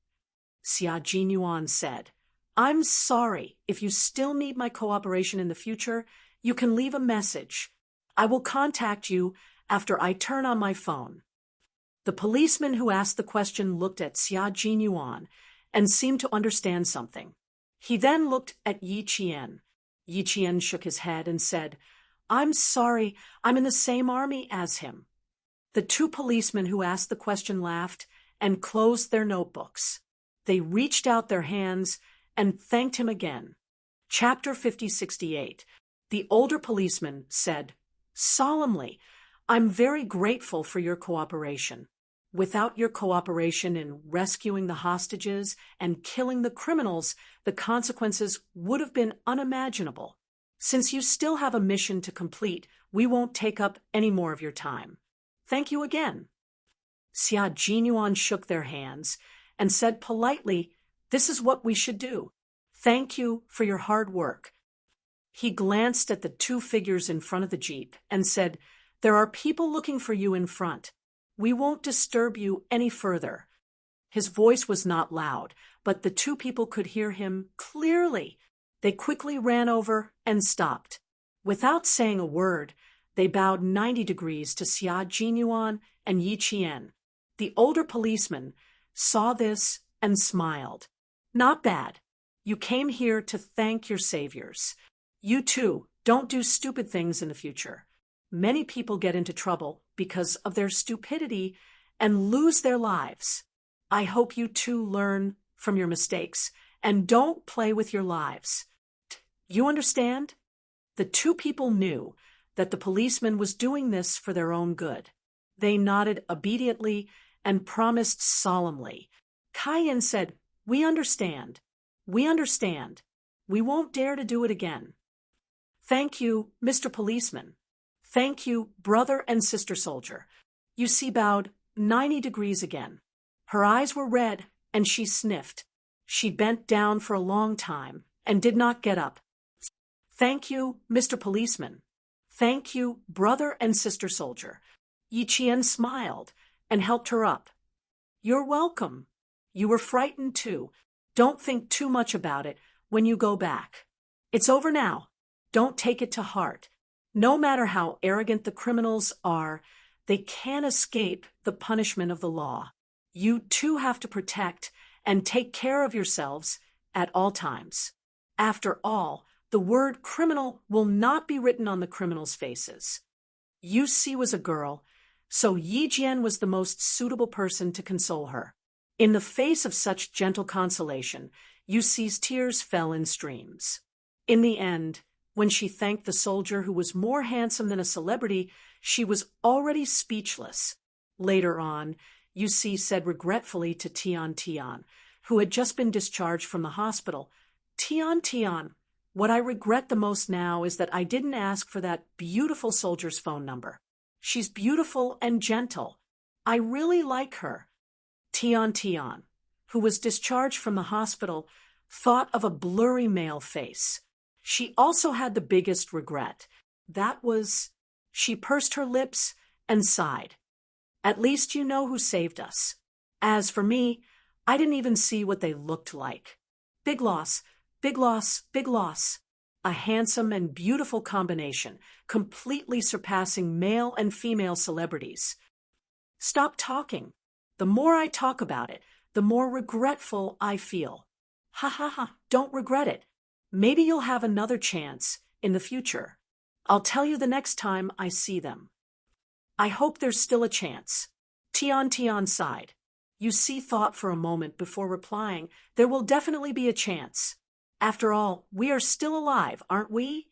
Xia Jinyuan said, I'm sorry, if you still need my cooperation in the future, you can leave a message. I will contact you after I turn on my phone. The policeman who asked the question looked at Xia Jinyuan and seemed to understand something. He then looked at Yi Qian. Yi Qian shook his head and said, I'm sorry, I'm in the same army as him. The two policemen who asked the question laughed and closed their notebooks. They reached out their hands and thanked him again. Chapter 5068. The older policeman said, solemnly, I'm very grateful for your cooperation. Without your cooperation in rescuing the hostages and killing the criminals, the consequences would have been unimaginable. Since you still have a mission to complete, we won't take up any more of your time. Thank you again. Xia Jinyuan shook their hands and said politely, This is what we should do. Thank you for your hard work. He glanced at the two figures in front of the jeep and said, There are people looking for you in front. We won't disturb you any further. His voice was not loud, but the two people could hear him clearly. They quickly ran over and stopped. Without saying a word, they bowed 90 degrees to Xia Jinyuan and Yi Qian. The older policeman saw this and smiled. Not bad. You came here to thank your saviors. You too, don't do stupid things in the future. Many people get into trouble because of their stupidity and lose their lives. I hope you too learn from your mistakes and don't play with your lives. You understand? The two people knew that the policeman was doing this for their own good. They nodded obediently and promised solemnly. Kai-yin said, We understand. We understand. We won't dare to do it again. Thank you, Mr. Policeman. Thank you, brother and sister soldier. Yusi bowed 90 degrees again. Her eyes were red, and she sniffed. She bent down for a long time and did not get up. Thank you, Mr. Policeman. Thank you, brother and sister soldier. Yi Qian smiled and helped her up. You're welcome. You were frightened too. Don't think too much about it when you go back. It's over now. Don't take it to heart. No matter how arrogant the criminals are, they can't escape the punishment of the law. You too have to protect and take care of yourselves at all times. After all, the word criminal will not be written on the criminals' faces. Yusi was a girl, so Yi Jian was the most suitable person to console her. In the face of such gentle consolation, Yusi's tears fell in streams. In the end, when she thanked the soldier who was more handsome than a celebrity, she was already speechless. Later on, Yu Si said regretfully to Tian Tian, who had just been discharged from the hospital, Tian Tian, what I regret the most now is that I didn't ask for that beautiful soldier's phone number. She's beautiful and gentle. I really like her. Tian Tian, who was discharged from the hospital, thought of a blurry male face. She also had the biggest regret. That was, she pursed her lips and sighed. At least you know who saved us. As for me, I didn't even see what they looked like. Big loss, big loss, big loss. A handsome and beautiful combination, completely surpassing male and female celebrities. Stop talking. The more I talk about it, the more regretful I feel. Ha ha ha, don't regret it. Maybe you'll have another chance in the future. I'll tell you the next time I see them. I hope there's still a chance. Tian Tian sighed. Yu Si thought for a moment before replying, there will definitely be a chance. After all, we are still alive, aren't we?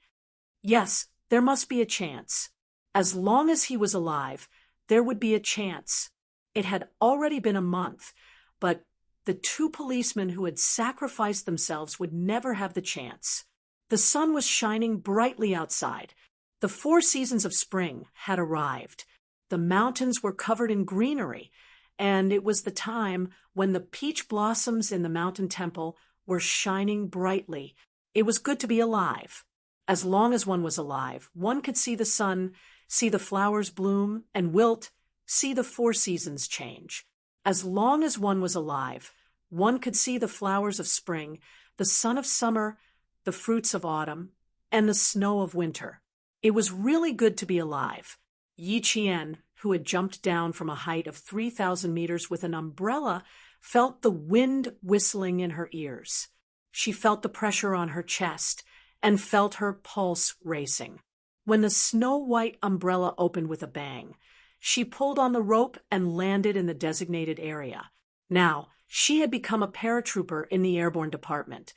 Yes, there must be a chance. As long as he was alive, there would be a chance. It had already been a month, but the two policemen who had sacrificed themselves would never have the chance. The sun was shining brightly outside. The 4 seasons of spring had arrived. The mountains were covered in greenery, and it was the time when the peach blossoms in the mountain temple were shining brightly. It was good to be alive. As long as one was alive, one could see the sun, see the flowers bloom and wilt, see the 4 seasons change. As long as one was alive, one could see the flowers of spring, the sun of summer, the fruits of autumn, and the snow of winter. It was really good to be alive. Yi Qian, who had jumped down from a height of 3,000 meters with an umbrella, felt the wind whistling in her ears. She felt the pressure on her chest and felt her pulse racing. When the snow-white umbrella opened with a bang, she pulled on the rope and landed in the designated area. Now, she had become a paratrooper in the airborne department.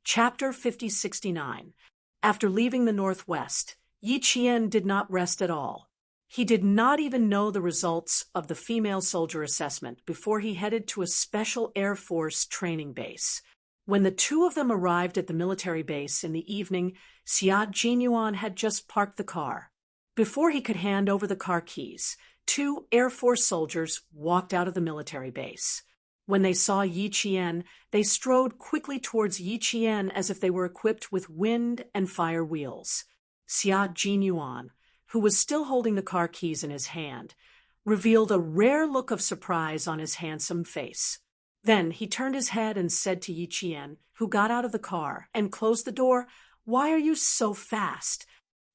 Chapter 5069. After leaving the Northwest, Yi Qian did not rest at all. He did not even know the results of the female soldier assessment before he headed to a special Air Force training base. When the two of them arrived at the military base in the evening, Xia Jinyuan had just parked the car. Before he could hand over the car keys, 2 Air Force soldiers walked out of the military base. When they saw Yi Qian, they strode quickly towards Yi Qian as if they were equipped with wind and fire wheels. Xia Jinyuan, who was still holding the car keys in his hand, revealed a rare look of surprise on his handsome face. Then he turned his head and said to Yi Qian, who got out of the car and closed the door, "Why are you so fast?"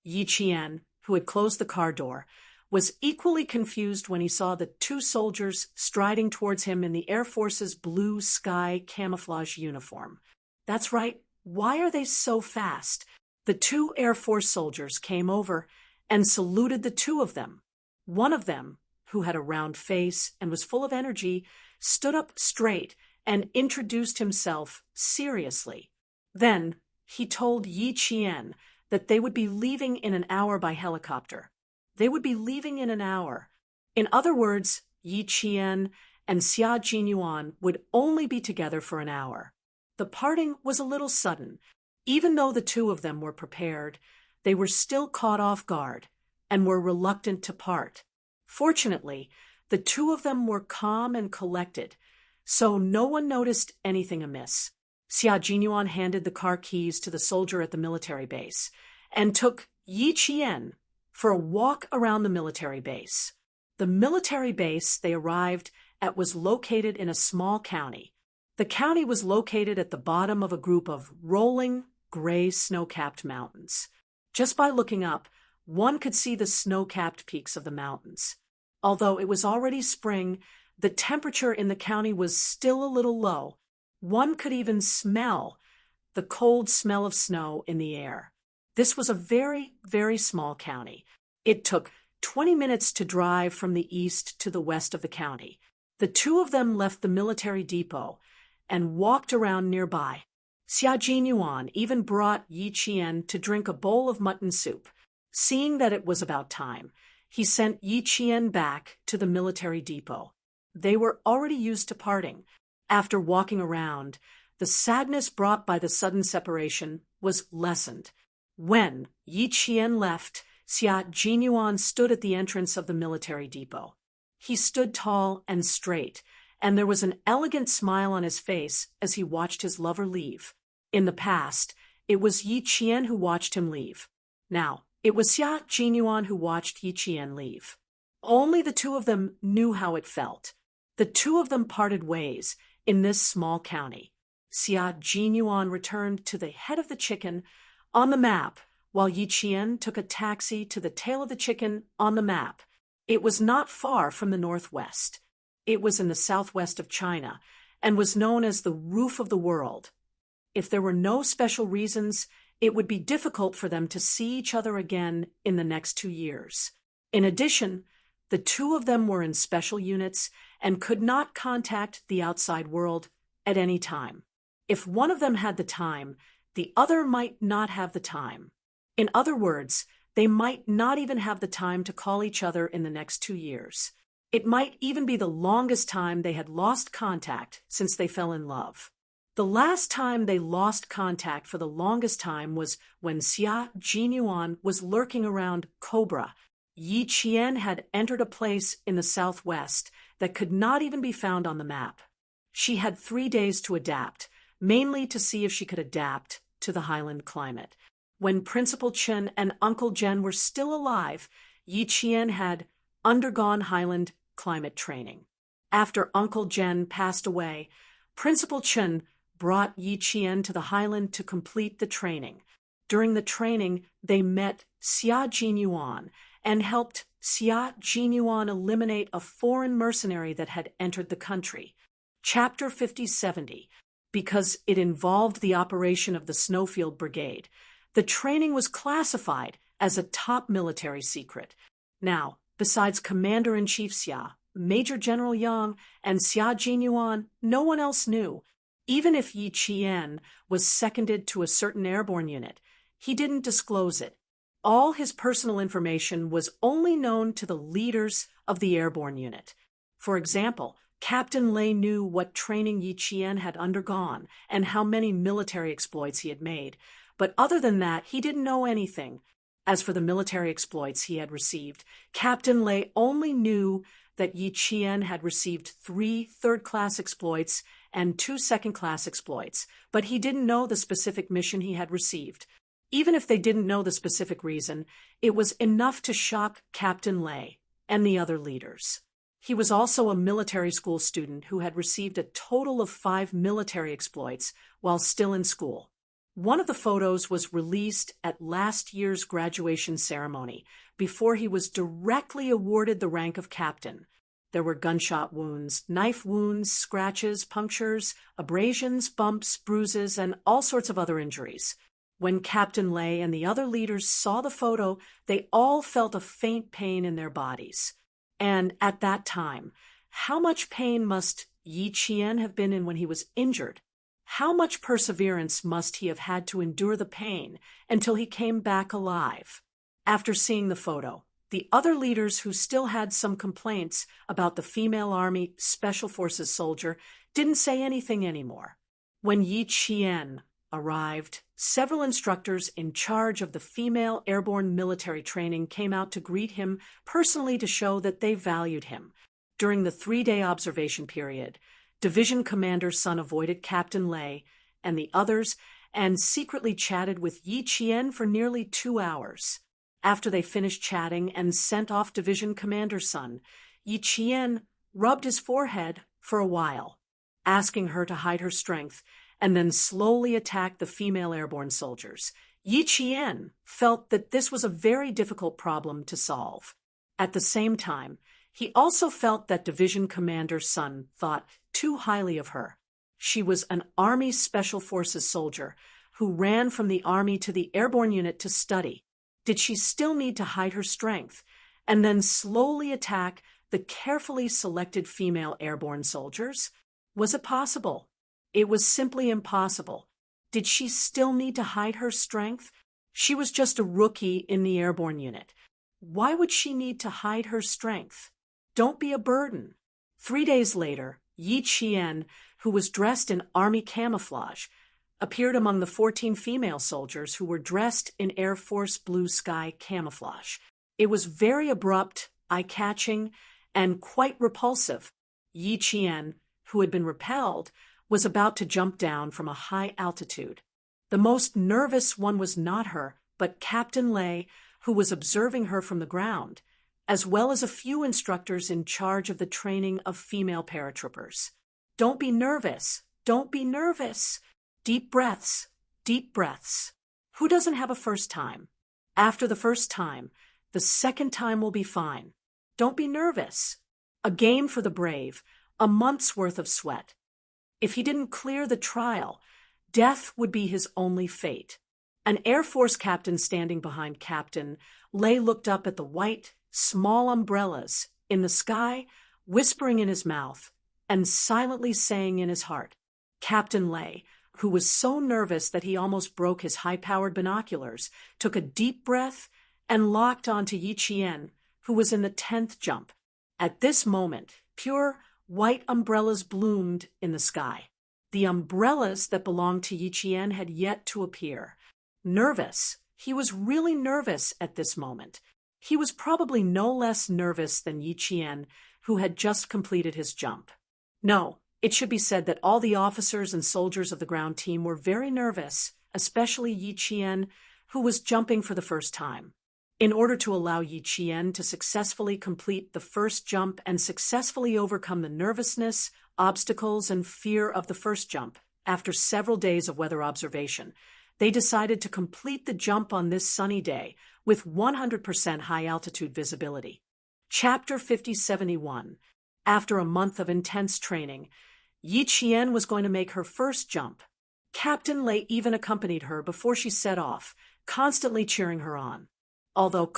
Yi Qian, who had closed the car door, was equally confused when he saw the 2 soldiers striding towards him in the Air Force's blue sky camouflage uniform. That's right, why are they so fast? The 2 Air Force soldiers came over and saluted the 2 of them. One of them, who had a round face and was full of energy, stood up straight and introduced himself seriously. Then he told Yi Qian that they would be leaving in an hour by helicopter. They would be leaving in an hour. In other words, Yi Qian and Xia Jinyuan would only be together for an hour. The parting was a little sudden. Even though the 2 of them were prepared, they were still caught off guard and were reluctant to part. Fortunately, the 2 of them were calm and collected, so no one noticed anything amiss. Xia Jinyuan handed the car keys to the soldier at the military base and took Yi Qian for a walk around the military base. The military base they arrived at was located in a small county. The county was located at the bottom of a group of rolling, gray snow-capped mountains. Just by looking up, one could see the snow-capped peaks of the mountains. Although it was already spring, the temperature in the county was still a little low. One could even smell the cold smell of snow in the air. This was a very, very small county. It took 20 minutes to drive from the east to the west of the county. The 2 of them left the military depot and walked around nearby. Xia Jinyuan even brought Yi Qian to drink a bowl of mutton soup. Seeing that it was about time, He sent Yi Qian back to the military depot. They were already used to parting. After walking around, the sadness brought by the sudden separation was lessened. When Yi Qian left, Xia Jinyuan stood at the entrance of the military depot. He stood tall and straight, and there was an elegant smile on his face as he watched his lover leave. In the past, it was Yi Qian who watched him leave. Now, it was Xia Jinyuan who watched Yi Qian leave. Only the two of them knew how it felt. The two of them parted ways in this small county. Xia Jinyuan returned to the head of the chicken on the map, while Yi Qian took a taxi to the tail of the chicken on the map. It was not far from the northwest. It was in the southwest of China and was known as the roof of the world. If there were no special reasons, it would be difficult for them to see each other again in the next 2 years. In addition, the two of them were in special units and could not contact the outside world at any time. If one of them had the time, the other might not have the time. In other words, they might not even have the time to call each other in the next 2 years. It might even be the longest time they had lost contact since they fell in love. The last time they lost contact for the longest time was when Xia Jinyuan was lurking around Cobra. Yi Qian had entered a place in the southwest that could not even be found on the map. She had 3 days to adapt, mainly to see if she could adapt to the highland climate. When Principal Chen and Uncle Jen were still alive, Yi Qian had undergone highland climate training. After Uncle Jen passed away, Principal Chen brought Yi Qian to the highland to complete the training. During the training, they met Xia Jinyuan and helped Xia Jinyuan eliminate a foreign mercenary that had entered the country. Chapter 5070, because it involved the operation of the Snowfield Brigade. The training was classified as a top military secret. Now, besides Commander-in-Chief Xia, Major General Yang, and Xia Jinyuan, no one else knew. Even if Yi Qian was seconded to a certain airborne unit, he didn't disclose it. All his personal information was only known to the leaders of the airborne unit. For example, Captain Lei knew what training Yi Qian had undergone and how many military exploits he had made. But other than that, he didn't know anything. As for the military exploits he had received, Captain Lei only knew that Yi Qian had received 3 third-class exploits and 2 second-class exploits, but he didn't know the specific mission he had received. Even if they didn't know the specific reason, it was enough to shock Captain Lei and the other leaders. He was also a military school student who had received a total of 5 military exploits while still in school. One of the photos was released at last year's graduation ceremony before he was directly awarded the rank of captain. There were gunshot wounds, knife wounds, scratches, punctures, abrasions, bumps, bruises, and all sorts of other injuries. When Captain Lei and the other leaders saw the photo, they all felt a faint pain in their bodies. And at that time, how much pain must Yi Qian have been in when he was injured? How much perseverance must he have had to endure the pain until he came back alive? After seeing the photo, the other leaders who still had some complaints about the female Army Special Forces soldier didn't say anything anymore. When Yi Qian arrived, several instructors in charge of the female airborne military training came out to greet him personally to show that they valued him. During the 3-day observation period, Division Commander Sun avoided Captain Lei and the others and secretly chatted with Yi Qian for nearly 2 hours. After they finished chatting and sent off Division Commander Sun, Yi Qian rubbed his forehead for a while, asking her to hide her strength, and then slowly attacked the female airborne soldiers. Yi Qian felt that this was a very difficult problem to solve. At the same time, he also felt that Division Commander Sun thought too highly of her. She was an Army Special Forces soldier who ran from the Army to the airborne unit to study. Did she still need to hide her strength and then slowly attack the carefully selected female airborne soldiers? Was it possible? It was simply impossible. Did she still need to hide her strength? She was just a rookie in the airborne unit. Why would she need to hide her strength? Don't be a burden. 3 days later, Yi Qian, who was dressed in army camouflage, appeared among the 14 female soldiers who were dressed in Air Force blue sky camouflage. It was very abrupt, eye-catching, and quite repulsive. Yi Qian, who had been repelled, was about to jump down from a high altitude. The most nervous one was not her, but Captain Lei, who was observing her from the ground, as well as a few instructors in charge of the training of female paratroopers. Don't be nervous. Don't be nervous. Deep breaths. Deep breaths. Who doesn't have a first time? After the first time, the second time will be fine. Don't be nervous. A game for the brave, a month's worth of sweat. If he didn't clear the trial, death would be his only fate. An Air Force captain standing behind Captain Lei looked up at the white, small umbrellas in the sky, whispering in his mouth and silently saying in his heart. Captain Lei, who was so nervous that he almost broke his high-powered binoculars, took a deep breath and locked onto Yi Qian, who was in the 10th jump. At this moment, pure white umbrellas bloomed in the sky. The umbrellas that belonged to Yi Qian had yet to appear. Nervous. He was really nervous at this moment. He was probably no less nervous than Yi Qian, who had just completed his jump. No, it should be said that all the officers and soldiers of the ground team were very nervous, especially Yi Qian, who was jumping for the first time. In order to allow Yi Qian to successfully complete the first jump and successfully overcome the nervousness, obstacles, and fear of the first jump, after several days of weather observation, they decided to complete the jump on this sunny day with 100% high-altitude visibility. Chapter 5071. After a month of intense training, Yi Qian was going to make her first jump. Captain Lei even accompanied her before she set off, constantly cheering her on. Although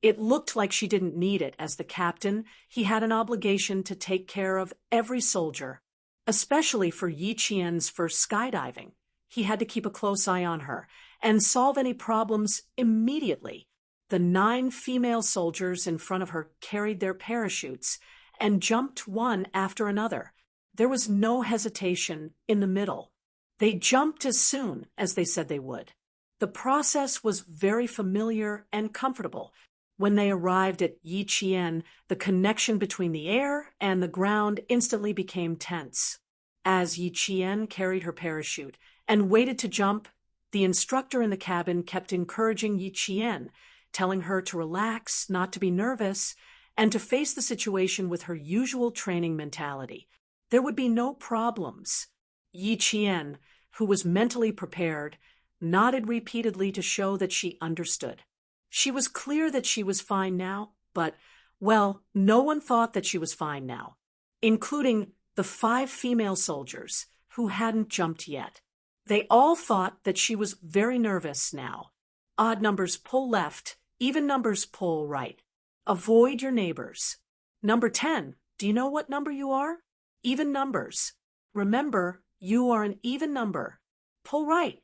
it looked like she didn't need it. As the captain, he had an obligation to take care of every soldier, especially for Yi Qian's first skydiving. He had to keep a close eye on her and solve any problems immediately. The 9 female soldiers in front of her carried their parachutes and jumped one after another. There was no hesitation in the middle. They jumped as soon as they said they would. The process was very familiar and comfortable. When they arrived at Yi Qian, the connection between the air and the ground instantly became tense. As Yi Qian carried her parachute and waited to jump, the instructor in the cabin kept encouraging Yi Qian, telling her to relax, not to be nervous, and to face the situation with her usual training mentality. There would be no problems. Yi Qian, who was mentally prepared, nodded repeatedly to show that she understood. She was clear that she was fine now, but, well, no one thought that she was fine now, including the 5 female soldiers who hadn't jumped yet. They all thought that she was very nervous now. Odd numbers pull left, even numbers pull right. Avoid your neighbors. Number 10, do you know what number you are? Even numbers. Remember, you are an even number. Pull right.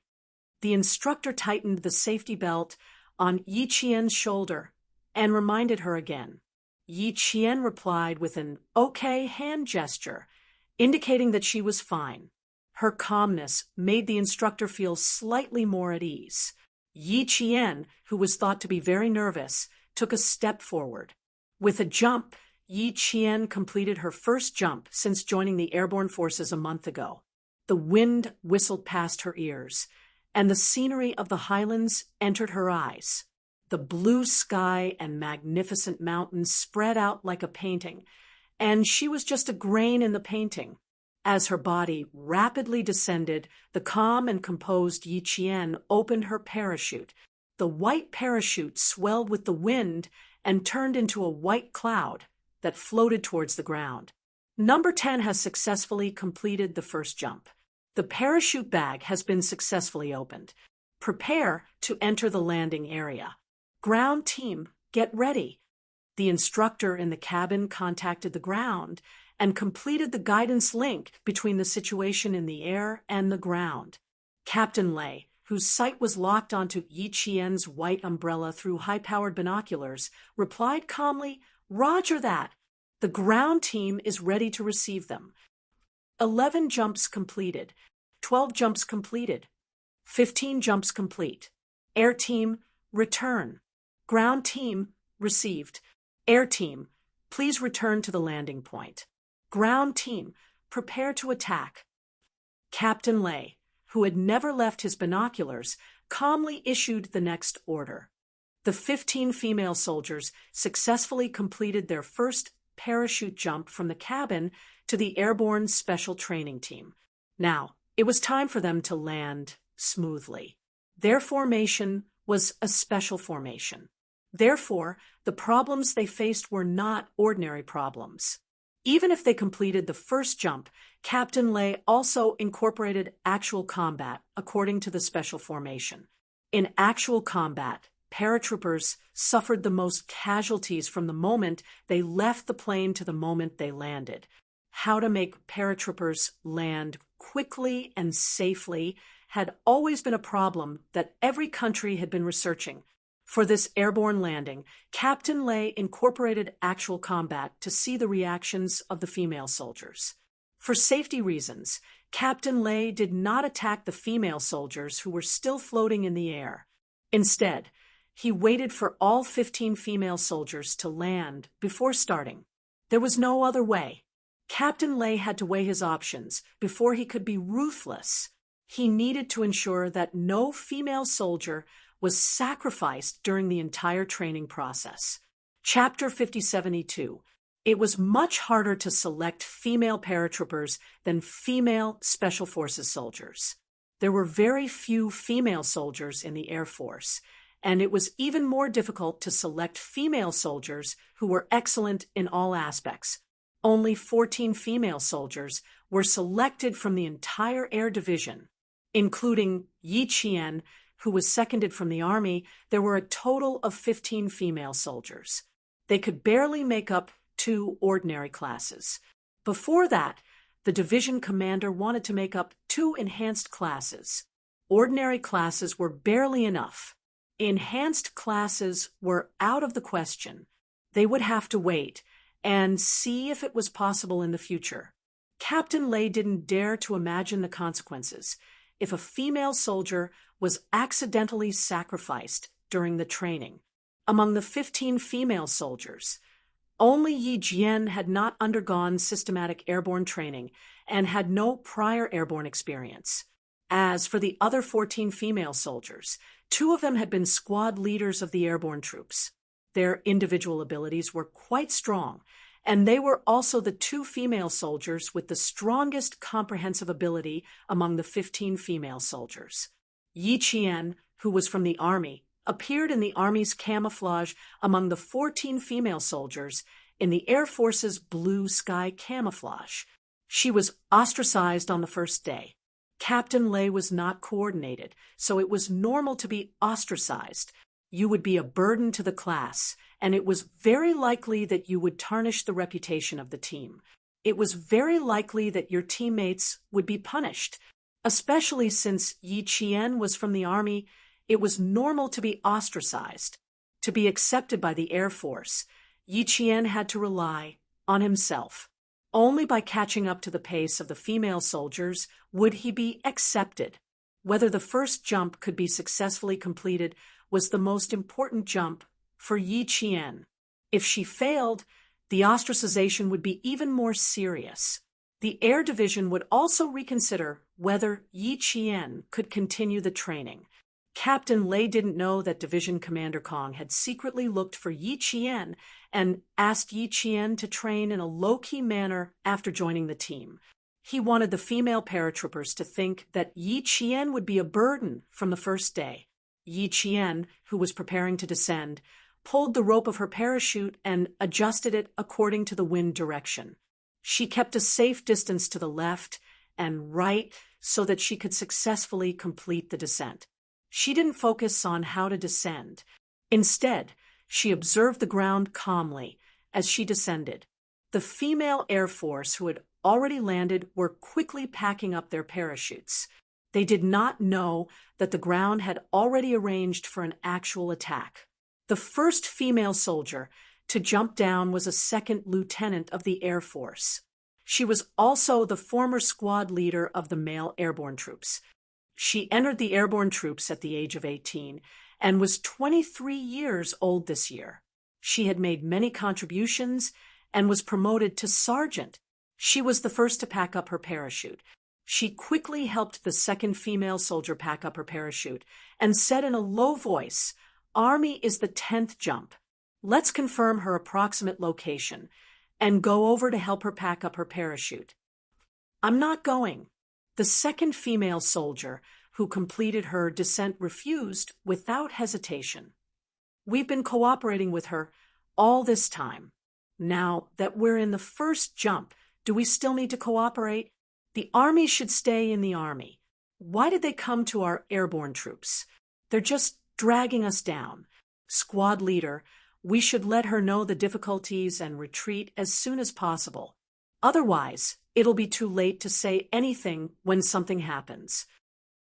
The instructor tightened the safety belt on Yi Qian's shoulder and reminded her again. Yi Qian replied with an okay hand gesture, indicating that she was fine. Her calmness made the instructor feel slightly more at ease. Yi Qian, who was thought to be very nervous, took a step forward. With a jump, Yi Qian completed her first jump since joining the airborne forces a month ago. The wind whistled past her ears, and the scenery of the highlands entered her eyes. The blue sky and magnificent mountains spread out like a painting, and she was just a grain in the painting. As her body rapidly descended, the calm and composed Yi Qian opened her parachute. The white parachute swelled with the wind and turned into a white cloud that floated towards the ground. Number 10 has successfully completed the first jump. The parachute bag has been successfully opened. Prepare to enter the landing area. Ground team, get ready. The instructor in the cabin contacted the ground and completed the guidance link between the situation in the air and the ground. Captain Lei, whose sight was locked onto Yi Qian's white umbrella through high-powered binoculars, replied calmly, "Roger that. The ground team is ready to receive them. 11 jumps completed. 12 jumps completed. 15 jumps complete. Air team, return. Ground team, received. Air team, please return to the landing point. Ground team, prepare to attack." Captain Lei, who had never left his binoculars, calmly issued the next order. The 15 female soldiers successfully completed their first parachute jump from the cabin to the airborne special training team. Now, it was time for them to land smoothly. Their formation was a special formation. Therefore, the problems they faced were not ordinary problems. Even if they completed the first jump, Captain Lei also incorporated actual combat according to the special formation. In actual combat, paratroopers suffered the most casualties from the moment they left the plane to the moment they landed. How to make paratroopers land quickly and safely had always been a problem that every country had been researching. For this airborne landing, Captain Lei incorporated actual combat to see the reactions of the female soldiers. For safety reasons, Captain Lei did not attack the female soldiers who were still floating in the air. Instead, he waited for all 15 female soldiers to land before starting. There was no other way. Captain Lei had to weigh his options before he could be ruthless. He needed to ensure that no female soldier was sacrificed during the entire training process. Chapter 5072. It was much harder to select female paratroopers than female Special Forces soldiers. There were very few female soldiers in the Air Force, and it was even more difficult to select female soldiers who were excellent in all aspects. Only 14 female soldiers were selected from the entire Air Division, including Yi Qian, who was seconded from the Army. There were a total of 15 female soldiers. They could barely make up 2 ordinary classes. Before that, the division commander wanted to make up 2 enhanced classes. Ordinary classes were barely enough. Enhanced classes were out of the question. They would have to wait and see if it was possible in the future. Captain Lei didn't dare to imagine the consequences if a female soldier was accidentally sacrificed during the training. Among the 15 female soldiers, only Yi Jian had not undergone systematic airborne training and had no prior airborne experience. As for the other 14 female soldiers, 2 of them had been squad leaders of the airborne troops. Their individual abilities were quite strong, and they were also the 2 female soldiers with the strongest comprehensive ability among the 15 female soldiers. Yi Qian, who was from the Army, appeared in the Army's camouflage among the 14 female soldiers in the Air Force's blue sky camouflage. She was ostracized on the first day. Captain Lei was not coordinated, so it was normal to be ostracized. You would be a burden to the class, and it was very likely that you would tarnish the reputation of the team. It was very likely that your teammates would be punished. Especially since Yi Qian was from the Army, it was normal to be ostracized. To be accepted by the Air Force, Yi Qian had to rely on himself. Only by catching up to the pace of the female soldiers would he be accepted. Whether the first jump could be successfully completed was the most important jump for Yi Qian. If she failed, the ostracization would be even more serious. The Air Division would also reconsider whether Yi Qian could continue the training. Captain Lei didn't know that Division Commander Kong had secretly looked for Yi Qian and asked Yi Qian to train in a low-key manner after joining the team. He wanted the female paratroopers to think that Yi Qian would be a burden from the first day. Yi Qian, who was preparing to descend, pulled the rope of her parachute and adjusted it according to the wind direction. She kept a safe distance to the left and right so that she could successfully complete the descent. She didn't focus on how to descend. Instead, she observed the ground calmly as she descended. The female Air Force who had already landed were quickly packing up their parachutes. They did not know that the ground had already arranged for an actual attack. The first female soldier to jump down was a second lieutenant of the Air Force. She was also the former squad leader of the male airborne troops. She entered the airborne troops at the age of 18 and was 23 years old this year. She had made many contributions and was promoted to sergeant. She was the first to pack up her parachute. She quickly helped the second female soldier pack up her parachute and said in a low voice, "Army is the 10th jump. Let's confirm her approximate location and go over to help her pack up her parachute." "I'm not going." The second female soldier who completed her descent refused without hesitation. "We've been cooperating with her all this time. Now that we're in the first jump, do we still need to cooperate? The Army should stay in the Army. Why did they come to our airborne troops? They're just dragging us down. Squad leader, we should let her know the difficulties and retreat as soon as possible. Otherwise, it'll be too late to say anything when something happens."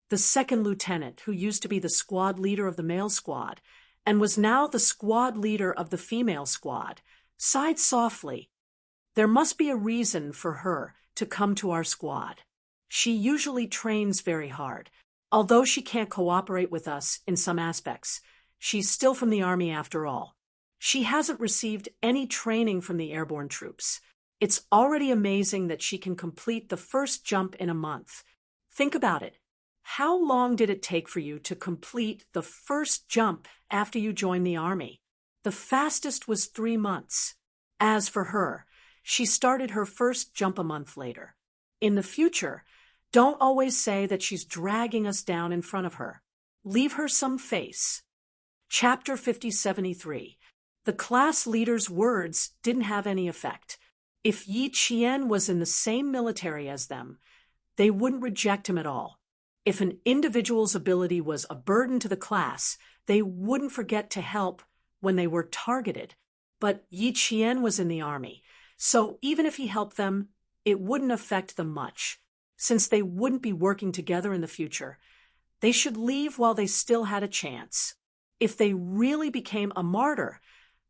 The second lieutenant, who used to be the squad leader of the male squad and was now the squad leader of the female squad, sighed softly. "There must be a reason for her to come to our squad. She usually trains very hard. Although she can't cooperate with us in some aspects, she's still from the Army after all. She hasn't received any training from the airborne troops. It's already amazing that she can complete the first jump in a month. Think about it. How long did it take for you to complete the first jump after you joined the Army? The fastest was 3 months. As for her, she started her first jump a month later. In the future, don't always say that she's dragging us down in front of her. Leave her some face." Chapter 5073. The class leader's words didn't have any effect. If Yi Qian was in the same military as them, they wouldn't reject him at all. If an individual's ability was a burden to the class, they wouldn't forget to help when they were targeted. But Yi Qian was in the Army, so even if he helped them, it wouldn't affect them much. Since they wouldn't be working together in the future, they should leave while they still had a chance. If they really became a martyr,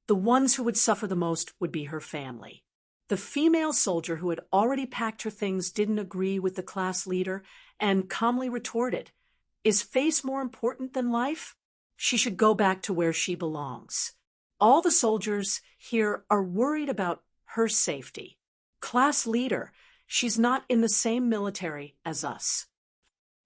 the ones who would suffer the most would be her family. The female soldier who had already packed her things didn't agree with the class leader and calmly retorted, "Is face more important than life? She should go back to where she belongs. All the soldiers here are worried about her safety. Class leader, she's not in the same military as us."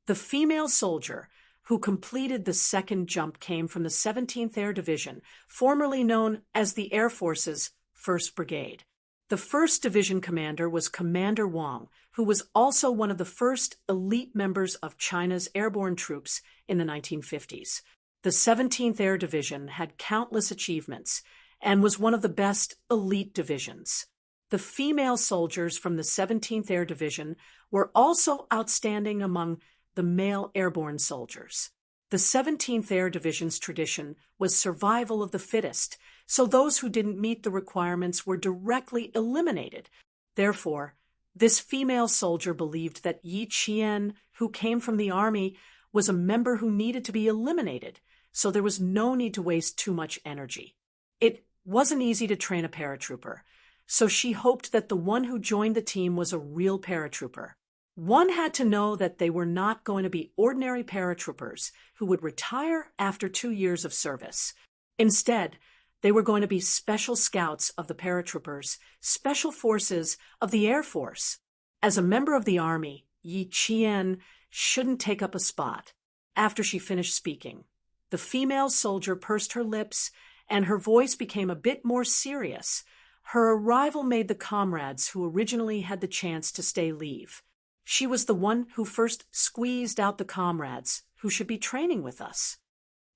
The female soldier who completed the second jump came from the 17th Air Division, formerly known as the Air Force's 1st Brigade. The 1st Division commander was Commander Wang, who was also one of the first elite members of China's airborne troops in the 1950s. The 17th Air Division had countless achievements and was one of the best elite divisions. The female soldiers from the 17th Air Division were also outstanding among the male airborne soldiers. The 17th Air Division's tradition was survival of the fittest, so those who didn't meet the requirements were directly eliminated. Therefore, this female soldier believed that Yi Qian, who came from the Army, was a member who needed to be eliminated, so there was no need to waste too much energy. It wasn't easy to train a paratrooper, so she hoped that the one who joined the team was a real paratrooper. One had to know that they were not going to be ordinary paratroopers who would retire after 2 years of service. Instead, they were going to be special scouts of the paratroopers, special forces of the Air Force. As a member of the Army, Yi Qian shouldn't take up a spot. After she finished speaking, the female soldier pursed her lips and her voice became a bit more serious. Her arrival made the comrades who originally had the chance to stay leave. She was the one who first squeezed out the comrades who should be training with us.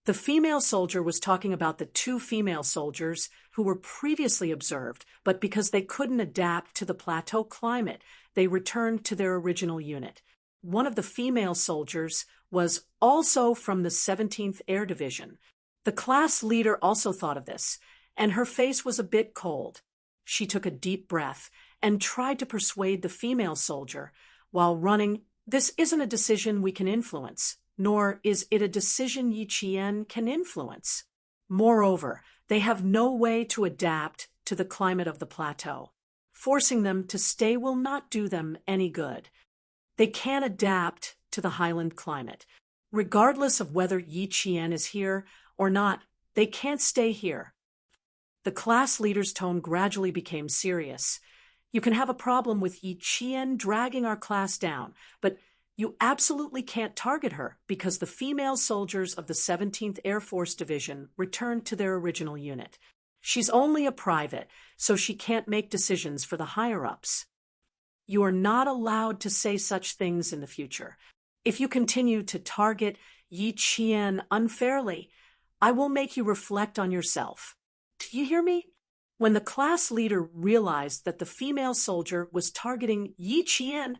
The female soldier was talking about the 2 female soldiers who were previously observed, but because they couldn't adapt to the plateau climate, they returned to their original unit. One of the female soldiers was also from the 17th Air Division. The class leader also thought of this, and her face was a bit cold. She took a deep breath and tried to persuade the female soldier, while running This isn't a decision we can influence, nor is it a decision Yi Qian can influence. Moreover, they have no way to adapt to the climate of the plateau. Forcing them to stay will not do them any good. They can adapt to the highland climate. Regardless of whether Yi Qian is here or not, they can't stay here. The class leader's tone gradually became serious. You can have a problem with Yi Qian dragging our class down, but you absolutely can't target her because the female soldiers of the 17th Air Force Division returned to their original unit. She's only a private, so she can't make decisions for the higher-ups. You are not allowed to say such things in the future. If you continue to target Yi Qian unfairly, I will make you reflect on yourself. Do you hear me? When the class leader realized that the female soldier was targeting Yi Qian,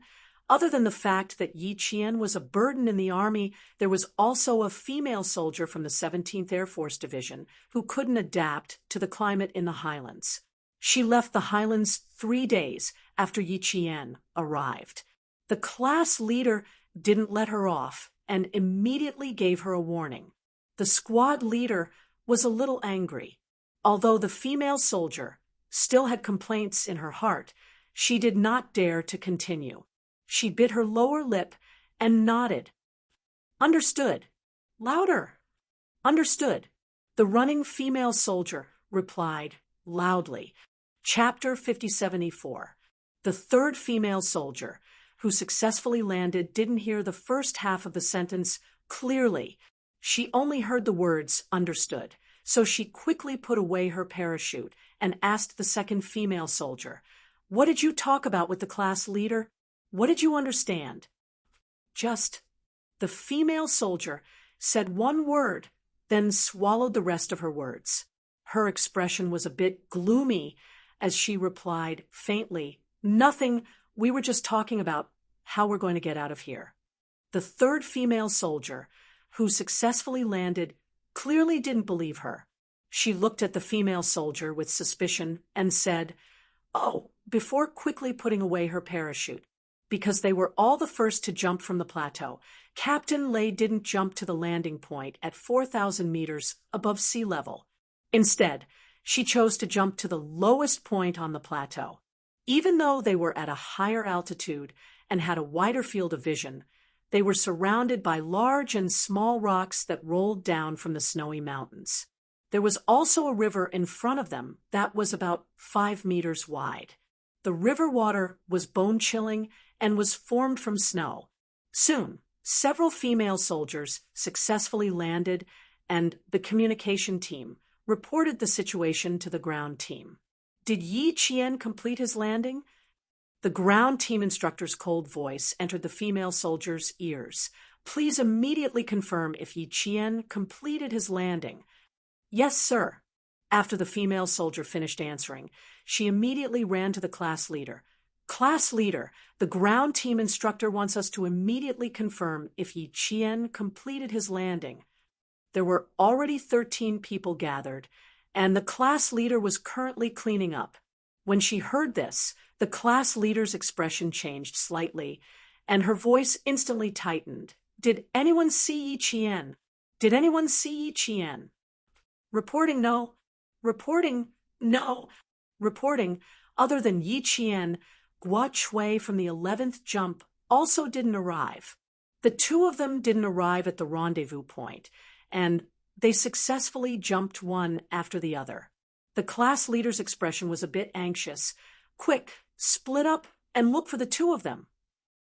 other than the fact that Yi Qian was a burden in the army, there was also a female soldier from the 17th Air Force Division who couldn't adapt to the climate in the highlands. She left the highlands 3 days after Yi Qian arrived. The class leader didn't let her off and immediately gave her a warning. The squad leader was a little angry. Although the female soldier still had complaints in her heart, she did not dare to continue. She bit her lower lip and nodded. Understood. Louder. Understood. The running female soldier replied loudly. Chapter 5074. The third female soldier, who successfully landed, didn't hear the first half of the sentence clearly. She only heard the words understood, so she quickly put away her parachute and asked the second female soldier, "What did you talk about with the class leader? What did you understand?" "Just." The female soldier said one word, then swallowed the rest of her words. Her expression was a bit gloomy as she replied faintly, "Nothing, we were just talking about how we're going to get out of here." The third female soldier, who successfully landed, clearly didn't believe her. She looked at the female soldier with suspicion and said, "Oh," before quickly putting away her parachute. Because they were all the first to jump from the plateau, Captain Lei didn't jump to the landing point at 4,000 meters above sea level. Instead, she chose to jump to the lowest point on the plateau. Even though they were at a higher altitude and had a wider field of vision, they were surrounded by large and small rocks that rolled down from the snowy mountains. There was also a river in front of them that was about 5 meters wide. The river water was bone-chilling and was formed from snow. Soon, several female soldiers successfully landed, and the communication team reported the situation to the ground team. Did Yi Qian complete his landing? The ground team instructor's cold voice entered the female soldier's ears. "Please immediately confirm if Yi Qian completed his landing." "Yes, sir." After the female soldier finished answering, she immediately ran to the class leader. "Class leader, the ground team instructor wants us to immediately confirm if Yi Qian completed his landing." There were already 13 people gathered, and the class leader was currently cleaning up. When she heard this, the class leader's expression changed slightly, and her voice instantly tightened. "Did anyone see Yi Qian? Did anyone see Yi Qian?" "Reporting no." "Reporting no." "Reporting." Other than Yi Qian, Guo Chui from the 11th jump also didn't arrive. The two of them didn't arrive at the rendezvous point, and they successfully jumped one after the other. The class leader's expression was a bit anxious. "Quick, split up and look for the two of them."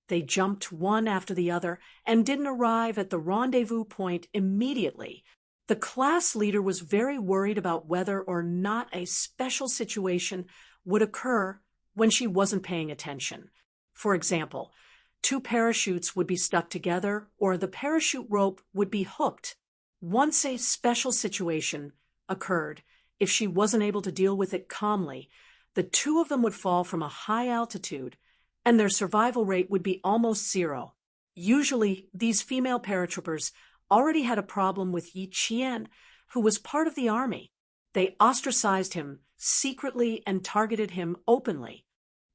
They jumped one after the other and didn't arrive at the rendezvous point immediately. The class leader was very worried about whether or not a special situation would occur when she wasn't paying attention. For example, 2 parachutes would be stuck together or the parachute rope would be hooked. Once a special situation occurred, if she wasn't able to deal with it calmly, the two of them would fall from a high altitude and their survival rate would be almost 0. Usually, these female paratroopers already had a problem with Yi Qian, who was part of the army. They ostracized him secretly and targeted him openly.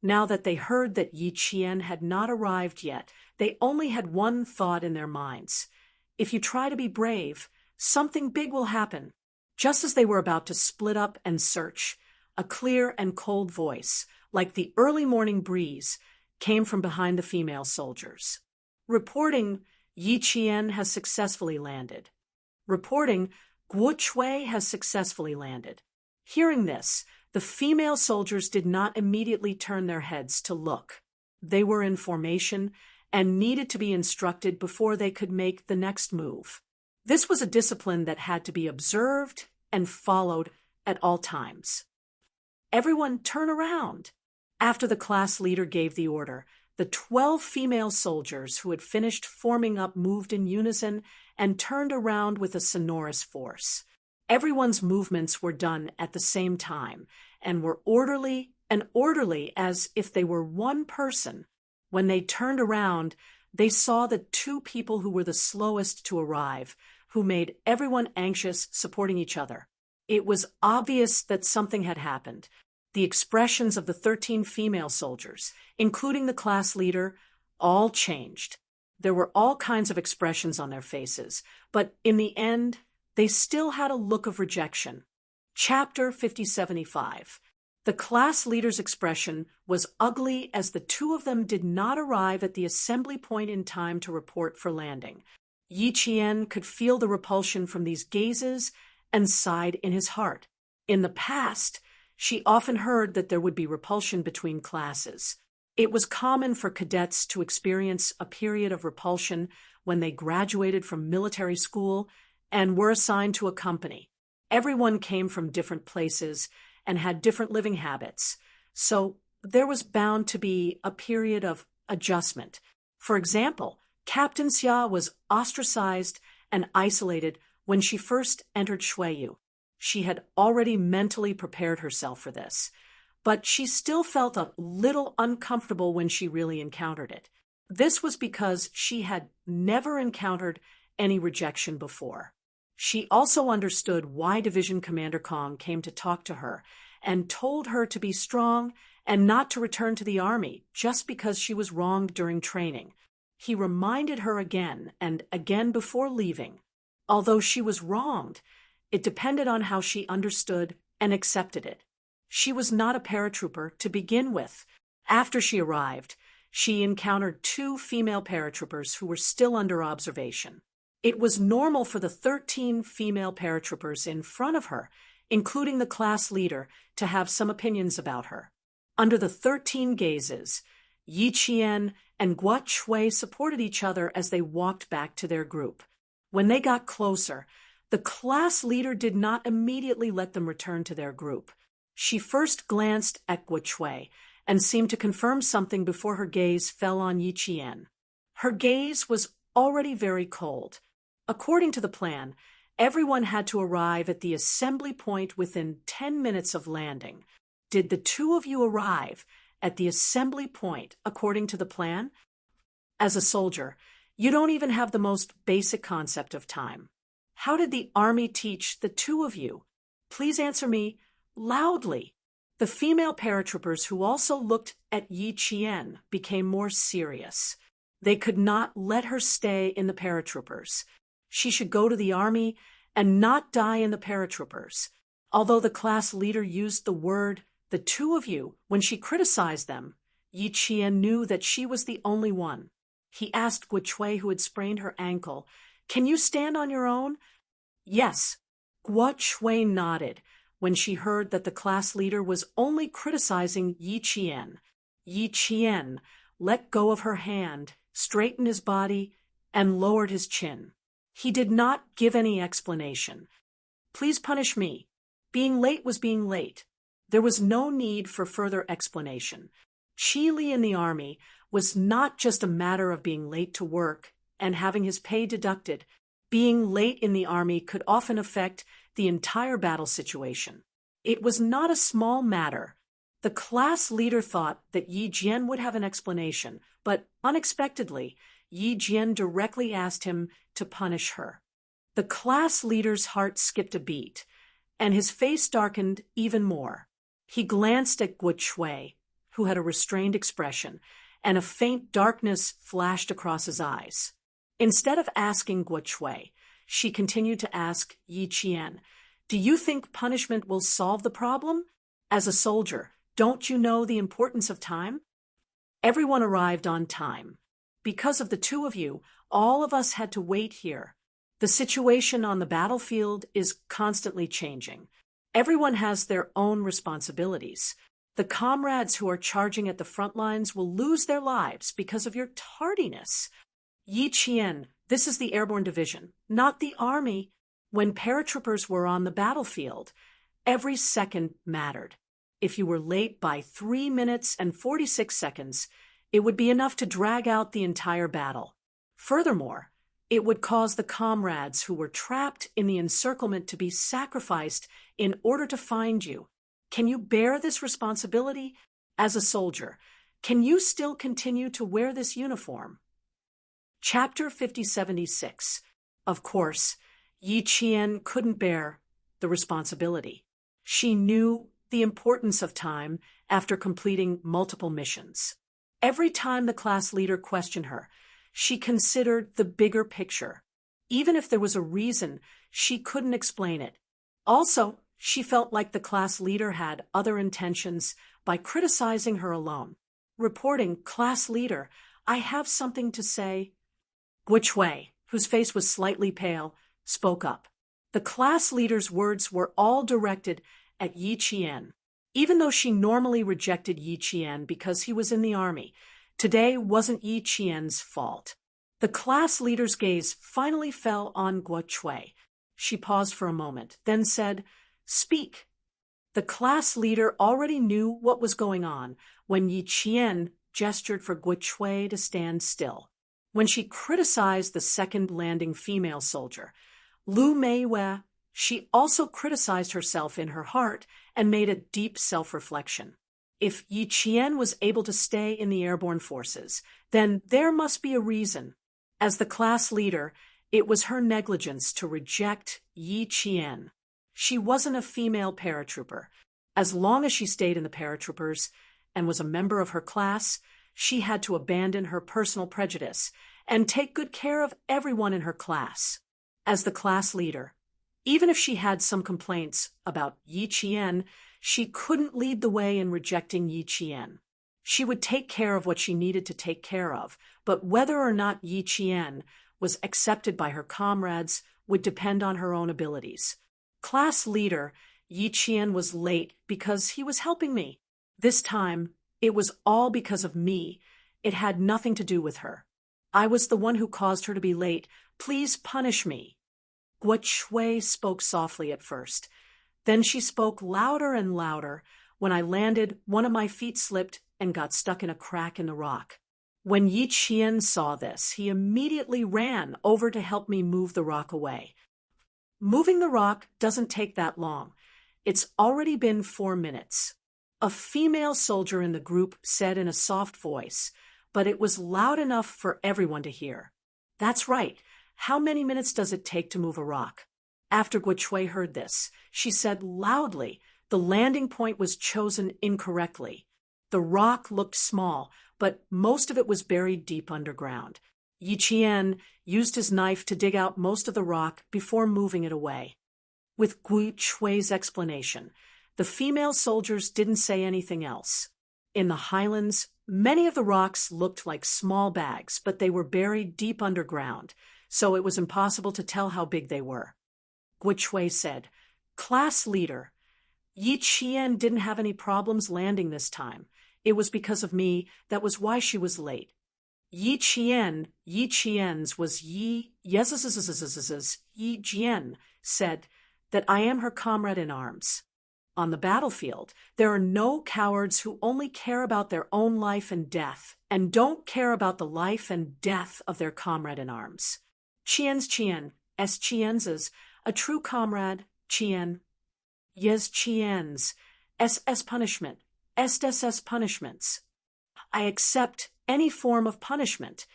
Now that they heard that Yi Qian had not arrived yet, they only had one thought in their minds. If you try to be brave, something big will happen. Just as they were about to split up and search, a clear and cold voice, like the early morning breeze, came from behind the female soldiers. Reporting, Yi Qian has successfully landed. Reporting, Guo Chui has successfully landed. Hearing this, the female soldiers did not immediately turn their heads to look. They were in formation and needed to be instructed before they could make the next move. This was a discipline that had to be observed and followed at all times. Everyone turn around. After the class leader gave the order, the 12 female soldiers who had finished forming up moved in unison and turned around with a sonorous force. Everyone's movements were done at the same time and were orderly as if they were one person. When they turned around, they saw the two people who were the slowest to arrive, who made everyone anxious, supporting each other. It was obvious that something had happened. The expressions of the 13 female soldiers, including the class leader, all changed. There were all kinds of expressions on their faces, but in the end, they still had a look of rejection. Chapter 5075. The class leader's expression was ugly as the two of them did not arrive at the assembly point in time to report for landing. Yi Qian could feel the repulsion from these gazes and sighed in his heart. In the past, she often heard that there would be repulsion between classes. It was common for cadets to experience a period of repulsion when they graduated from military school and were assigned to a company. Everyone came from different places and had different living habits, so there was bound to be a period of adjustment. For example, Captain Xia was ostracized and isolated when she first entered Shuiyu. She had already mentally prepared herself for this, but she still felt a little uncomfortable when she really encountered it. This was because she had never encountered any rejection before. She also understood why Division Commander Kong came to talk to her and told her to be strong and not to return to the army just because she was wronged during training. He reminded her again and again before leaving. Although she was wronged, it depended on how she understood and accepted it. She was not a paratrooper to begin with. After she arrived, she encountered 2 female paratroopers who were still under observation. It was normal for the 13 female paratroopers in front of her, including the class leader, to have some opinions about her. Under the 13 gazes, Yi Qian and Guo Chui supported each other as they walked back to their group. When they got closer, the class leader did not immediately let them return to their group. She first glanced at Guo Chui and seemed to confirm something before her gaze fell on Yi Qian. Her gaze was already very cold. According to the plan, everyone had to arrive at the assembly point within 10 minutes of landing. Did the two of you arrive at the assembly point according to the plan? As a soldier, you don't even have the most basic concept of time. How did the army teach the two of you? Please answer me loudly. The female paratroopers who also looked at Yi Qian became more serious. They could not let her stay in the paratroopers. She should go to the army and not die in the paratroopers. Although the class leader used the word "the two of you" when she criticized them, Yi Qian knew that she was the only one. He asked Guo Chui, who had sprained her ankle, "Can you stand on your own?" Yes. Guo Chui nodded when she heard that the class leader was only criticizing Yi Qian. Yi Qian let go of her hand, straightened his body, and lowered his chin. He did not give any explanation. Please punish me. Being late was being late. There was no need for further explanation. Chi in the army was not just a matter of being late to work and having his pay deducted. Being late in the army could often affect the entire battle situation. It was not a small matter. The class leader thought that Yi Jian would have an explanation, but unexpectedly, Yi Jian directly asked him to punish her. The class leader's heart skipped a beat, and his face darkened even more. He glanced at Guo Chui, who had a restrained expression, and a faint darkness flashed across his eyes. Instead of asking Guo Chui, she continued to ask Yi Qian, "Do you think punishment will solve the problem? As a soldier, don't you know the importance of time?" Everyone arrived on time. Because of the two of you, all of us had to wait here. The situation on the battlefield is constantly changing. Everyone has their own responsibilities. The comrades who are charging at the front lines will lose their lives because of your tardiness. Yi Qian, this is the Airborne Division, not the Army. When paratroopers were on the battlefield, every second mattered. If you were late by 3 minutes and 46 seconds, it would be enough to drag out the entire battle. Furthermore, it would cause the comrades who were trapped in the encirclement to be sacrificed in order to find you. Can you bear this responsibility? As a soldier, can you still continue to wear this uniform? Chapter 5076. Of course, Yi Qian couldn't bear the responsibility. She knew the importance of time after completing multiple missions. Every time the class leader questioned her, she considered the bigger picture. Even if there was a reason, she couldn't explain it. Also, she felt like the class leader had other intentions by criticizing her alone. Reporting, "Class leader, I have something to say." Guo Chui, whose face was slightly pale, spoke up. The class leader's words were all directed at Yi Qian. Even though she normally rejected Yi Qian because he was in the army, today wasn't Yi Qian's fault. The class leader's gaze finally fell on Guo Chui. She paused for a moment, then said, "Speak." The class leader already knew what was going on when Yi Qian gestured for Guo Chui to stand still. When she criticized the second landing female soldier, Lu Meiwei, she also criticized herself in her heart and made a deep self-reflection. If Yi Qian was able to stay in the airborne forces, then there must be a reason. As the class leader, it was her negligence to reject Yi Qian. She wasn't a female paratrooper. As long as she stayed in the paratroopers and was a member of her class, she had to abandon her personal prejudice and take good care of everyone in her class. As the class leader, even if she had some complaints about Yi Qian, she couldn't lead the way in rejecting Yi Qian. She would take care of what she needed to take care of, but whether or not Yi Qian was accepted by her comrades would depend on her own abilities. Class leader, Yi Qian was late because he was helping me. This time, it was all because of me. It had nothing to do with her. I was the one who caused her to be late. Please punish me. Guo Chui spoke softly at first. Then she spoke louder and louder. When I landed, one of my feet slipped and got stuck in a crack in the rock. When Yi Qian saw this, he immediately ran over to help me move the rock away. Moving the rock doesn't take that long. It's already been 4 minutes. A female soldier in the group said in a soft voice, but it was loud enough for everyone to hear. "That's right. How many minutes does it take to move a rock?" After Guo Chui heard this, she said loudly, "The landing point was chosen incorrectly. The rock looked small, but most of it was buried deep underground. Yi Qian used his knife to dig out most of the rock before moving it away." With Guo Chui's explanation, the female soldiers didn't say anything else. In the highlands, many of the rocks looked like small bags, but they were buried deep underground, so it was impossible to tell how big they were. Guo Chui said, "Class leader, Yi Qian didn't have any problems landing this time. It was because of me. That was why she was late. Yi Qian's was Yi Jian said that I am her comrade in arms. On the battlefield, there are no cowards who only care about their own life and death and don't care about the life and death of their comrade in arms. Qian's, a true comrade, Qian. Yes, Qian's, SS punishment, SS punishments. I accept any form of punishment."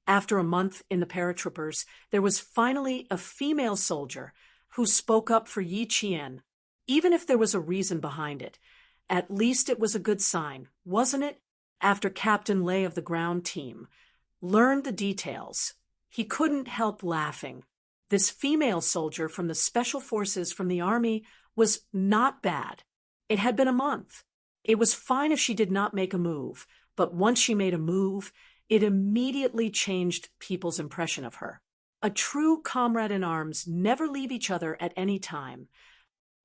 After a month in the paratroopers, there was finally a female soldier who spoke up for Yi Qian, even if there was a reason behind it. At least it was a good sign, wasn't it? After Captain Lay of the ground team learned the details, he couldn't help laughing. This female soldier from the Special Forces from the Army was not bad. It had been a month. It was fine if she did not make a move, but once she made a move, it immediately changed people's impression of her. A true comrade in arms never leave each other at any time.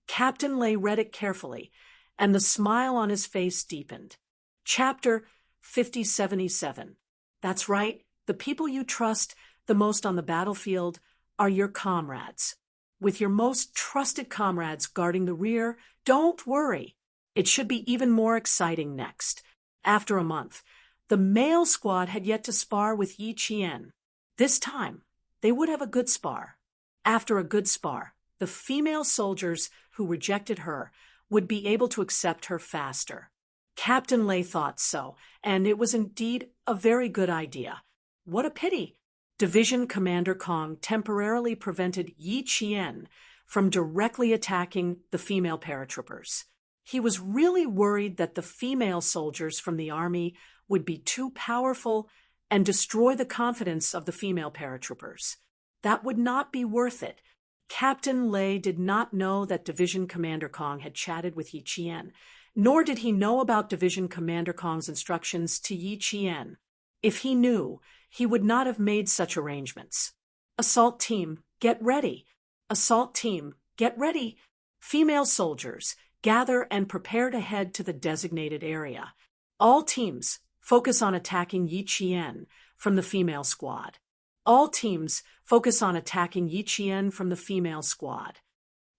Captain Lay read it carefully, and the smile on his face deepened. Chapter 5077. That's right, the people you trust the most on the battlefield are your comrades. With your most trusted comrades guarding the rear, don't worry. It should be even more exciting next. After a month, the male squad had yet to spar with Yi Qian. This time, they would have a good spar. After a good spar, the female soldiers who rejected her would be able to accept her faster. Captain Lay thought so, and it was indeed a very good idea. What a pity! Division Commander Kong temporarily prevented Yi Qian from directly attacking the female paratroopers. He was really worried that the female soldiers from the army would be too powerful and destroy the confidence of the female paratroopers. That would not be worth it. Captain Lay did not know that Division Commander Kong had chatted with Yi Qian, nor did he know about Division Commander Kong's instructions to Yi Qian. If he knew, he would not have made such arrangements. Assault team, get ready. Assault team, get ready. Female soldiers, gather and prepare to head to the designated area. All teams, focus on attacking Yi Qian from the female squad. All teams, focus on attacking Yi Qian from the female squad.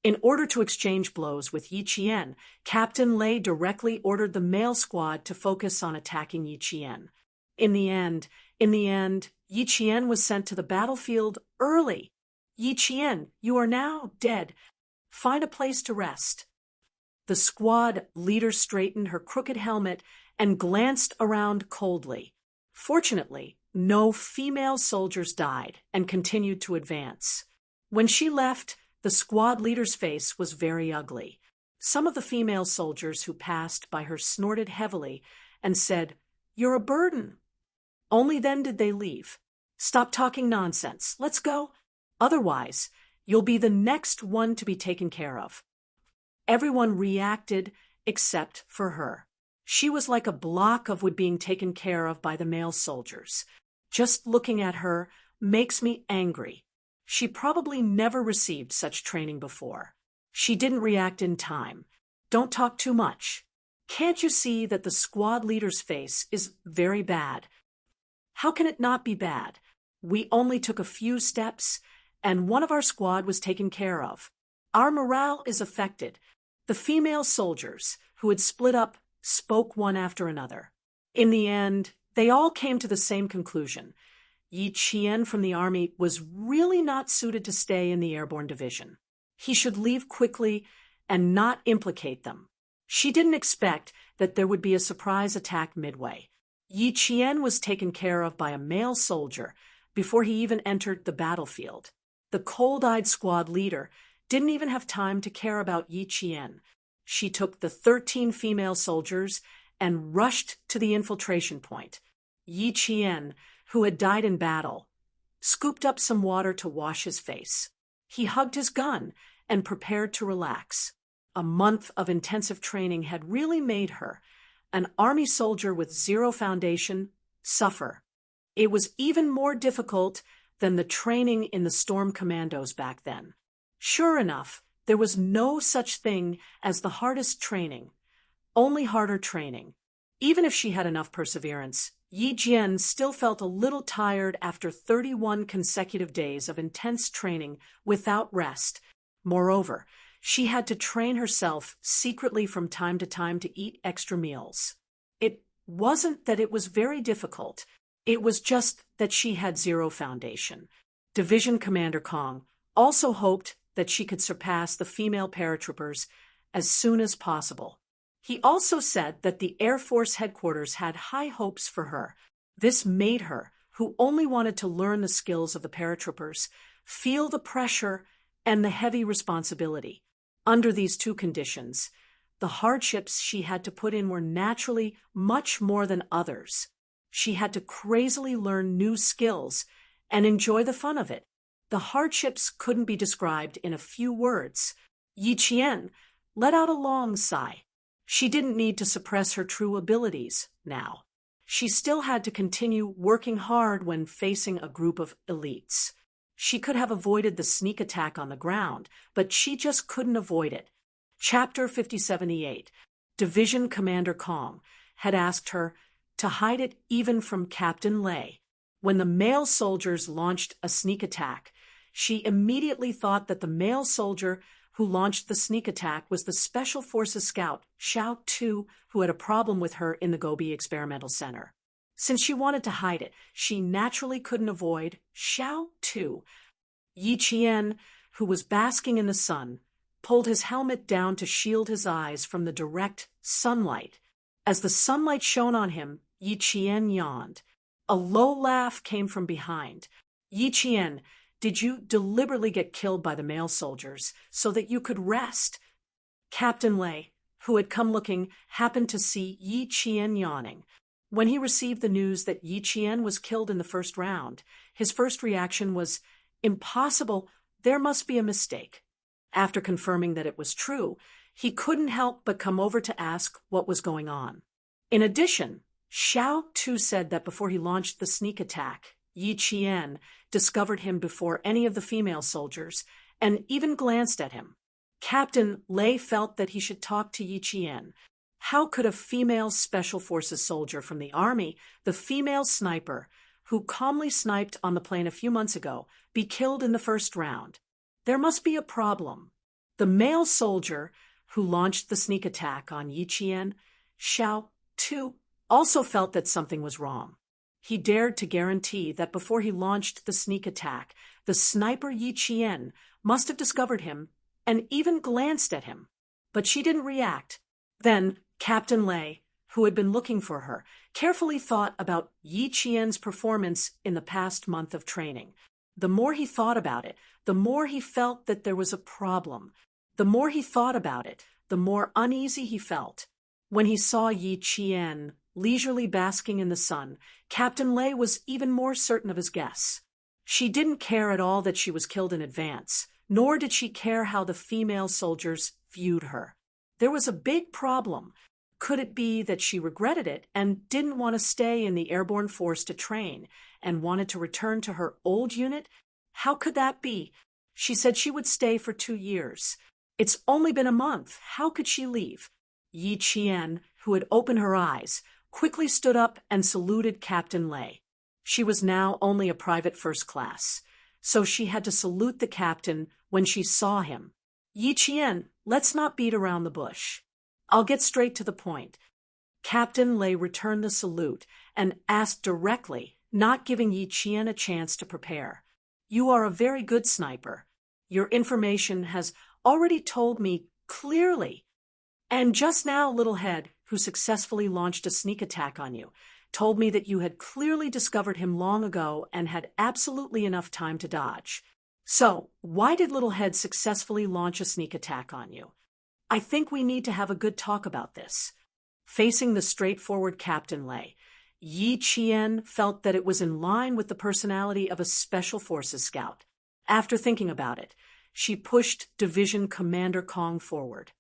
In order to exchange blows with Yi Qian, Captain Lay directly ordered the male squad to focus on attacking Yi Qian. In the end, Yi Qian was sent to the battlefield early. Yi Qian, you are now dead. Find a place to rest. The squad leader straightened her crooked helmet and glanced around coldly. Fortunately, no female soldiers died and continued to advance. When she left, the squad leader's face was very ugly. Some of the female soldiers who passed by her snorted heavily and said, "You're a burden." Only then did they leave. "Stop talking nonsense. Let's go. Otherwise, you'll be the next one to be taken care of." Everyone reacted except for her. She was like a block of wood being taken care of by the male soldiers. Just looking at her makes me angry. She probably never received such training before. She didn't react in time. Don't talk too much. Can't you see that the squad leader's face is very bad? How can it not be bad? We only took a few steps, and one of our squad was taken care of. Our morale is affected. The female soldiers, who had split up, spoke one after another. In the end, they all came to the same conclusion. Yi Qian from the army was really not suited to stay in the airborne division. He should leave quickly and not implicate them. She didn't expect that there would be a surprise attack midway. Yi Qian was taken care of by a male soldier before he even entered the battlefield. The cold-eyed squad leader didn't even have time to care about Yi Qian. She took the 13 female soldiers and rushed to the infiltration point. Yi Qian, who had died in battle, scooped up some water to wash his face. He hugged his gun and prepared to relax. A month of intensive training had really made her, an army soldier with zero foundation, suffer. It was even more difficult than the training in the Storm Commandos back then. Sure enough, there was no such thing as the hardest training, only harder training. Even if she had enough perseverance, Yi Jian still felt a little tired after 31 consecutive days of intense training without rest. Moreover, she had to train herself secretly from time to time to eat extra meals. It wasn't that it was very difficult. It was just that she had zero foundation. Division Commander Kong also hoped that she could surpass the female paratroopers as soon as possible. He also said that the Air Force headquarters had high hopes for her. This made her, who only wanted to learn the skills of the paratroopers, feel the pressure and the heavy responsibility. Under these two conditions, The hardships she had to put in were naturally much more than others. She had to crazily learn new skills and enjoy the fun of it. The hardships couldn't be described in a few words. Yi Qian let out a long sigh. She didn't need to suppress her true abilities now. She still had to continue working hard when facing a group of elites. She could have avoided the sneak attack on the ground, but she just couldn't avoid it. Chapter 5078. Division Commander Kong had asked her to hide it even from Captain Lei. When the male soldiers launched a sneak attack, she immediately thought that the male soldier who launched the sneak attack was the Special Forces scout, Xiao Tu, who had a problem with her in the Gobi Experimental Center. Since she wanted to hide it, she naturally couldn't avoid Xiao Tu. Yi Qian, who was basking in the sun, pulled his helmet down to shield his eyes from the direct sunlight. As the sunlight shone on him, Yi Qian yawned. A low laugh came from behind. Yi Qian, did you deliberately get killed by the male soldiers so that you could rest? Captain Lei, who had come looking, happened to see Yi Qian yawning. When he received the news that Yi Qian was killed in the first round, his first reaction was, "Impossible, there must be a mistake." After confirming that it was true, he couldn't help but come over to ask what was going on. In addition, Xiao Tu said that before he launched the sneak attack, Yi Qian discovered him before any of the female soldiers and even glanced at him. Captain Lei felt that he should talk to Yi Qian. How could a female Special Forces soldier from the army, the female sniper, who calmly sniped on the plane a few months ago, be killed in the first round? There must be a problem. The male soldier who launched the sneak attack on Yi Qian, Xiao Tu, also felt that something was wrong. He dared to guarantee that before he launched the sneak attack, the sniper Yi Qian must have discovered him and even glanced at him. But she didn't react. Then Captain Lei, who had been looking for her, carefully thought about Yi Qian's performance in the past month of training. The more he thought about it, the more he felt that there was a problem. The more he thought about it, the more uneasy he felt. When he saw Yi Qian leisurely basking in the sun, Captain Lei was even more certain of his guess. She didn't care at all that she was killed in advance, nor did she care how the female soldiers viewed her. There was a big problem. Could it be that she regretted it and didn't want to stay in the airborne force to train and wanted to return to her old unit? How could that be? She said she would stay for 2 years. It's only been a month. How could she leave? Yi Qian, who had opened her eyes, quickly stood up and saluted Captain Lei. She was now only a private first class, so she had to salute the captain when she saw him. Yi Qian, let's not beat around the bush. I'll get straight to the point. Captain Lei returned the salute and asked directly, not giving Yi Qian a chance to prepare. You are a very good sniper. Your information has already told me clearly. And just now, Little Head, who successfully launched a sneak attack on you, told me that you had clearly discovered him long ago and had absolutely enough time to dodge. So, why did Little Head successfully launch a sneak attack on you? I think we need to have a good talk about this. Facing the straightforward Captain Lei, Yi Qian felt that it was in line with the personality of a Special Forces scout. After thinking about it, she pushed Division Commander Kong forward.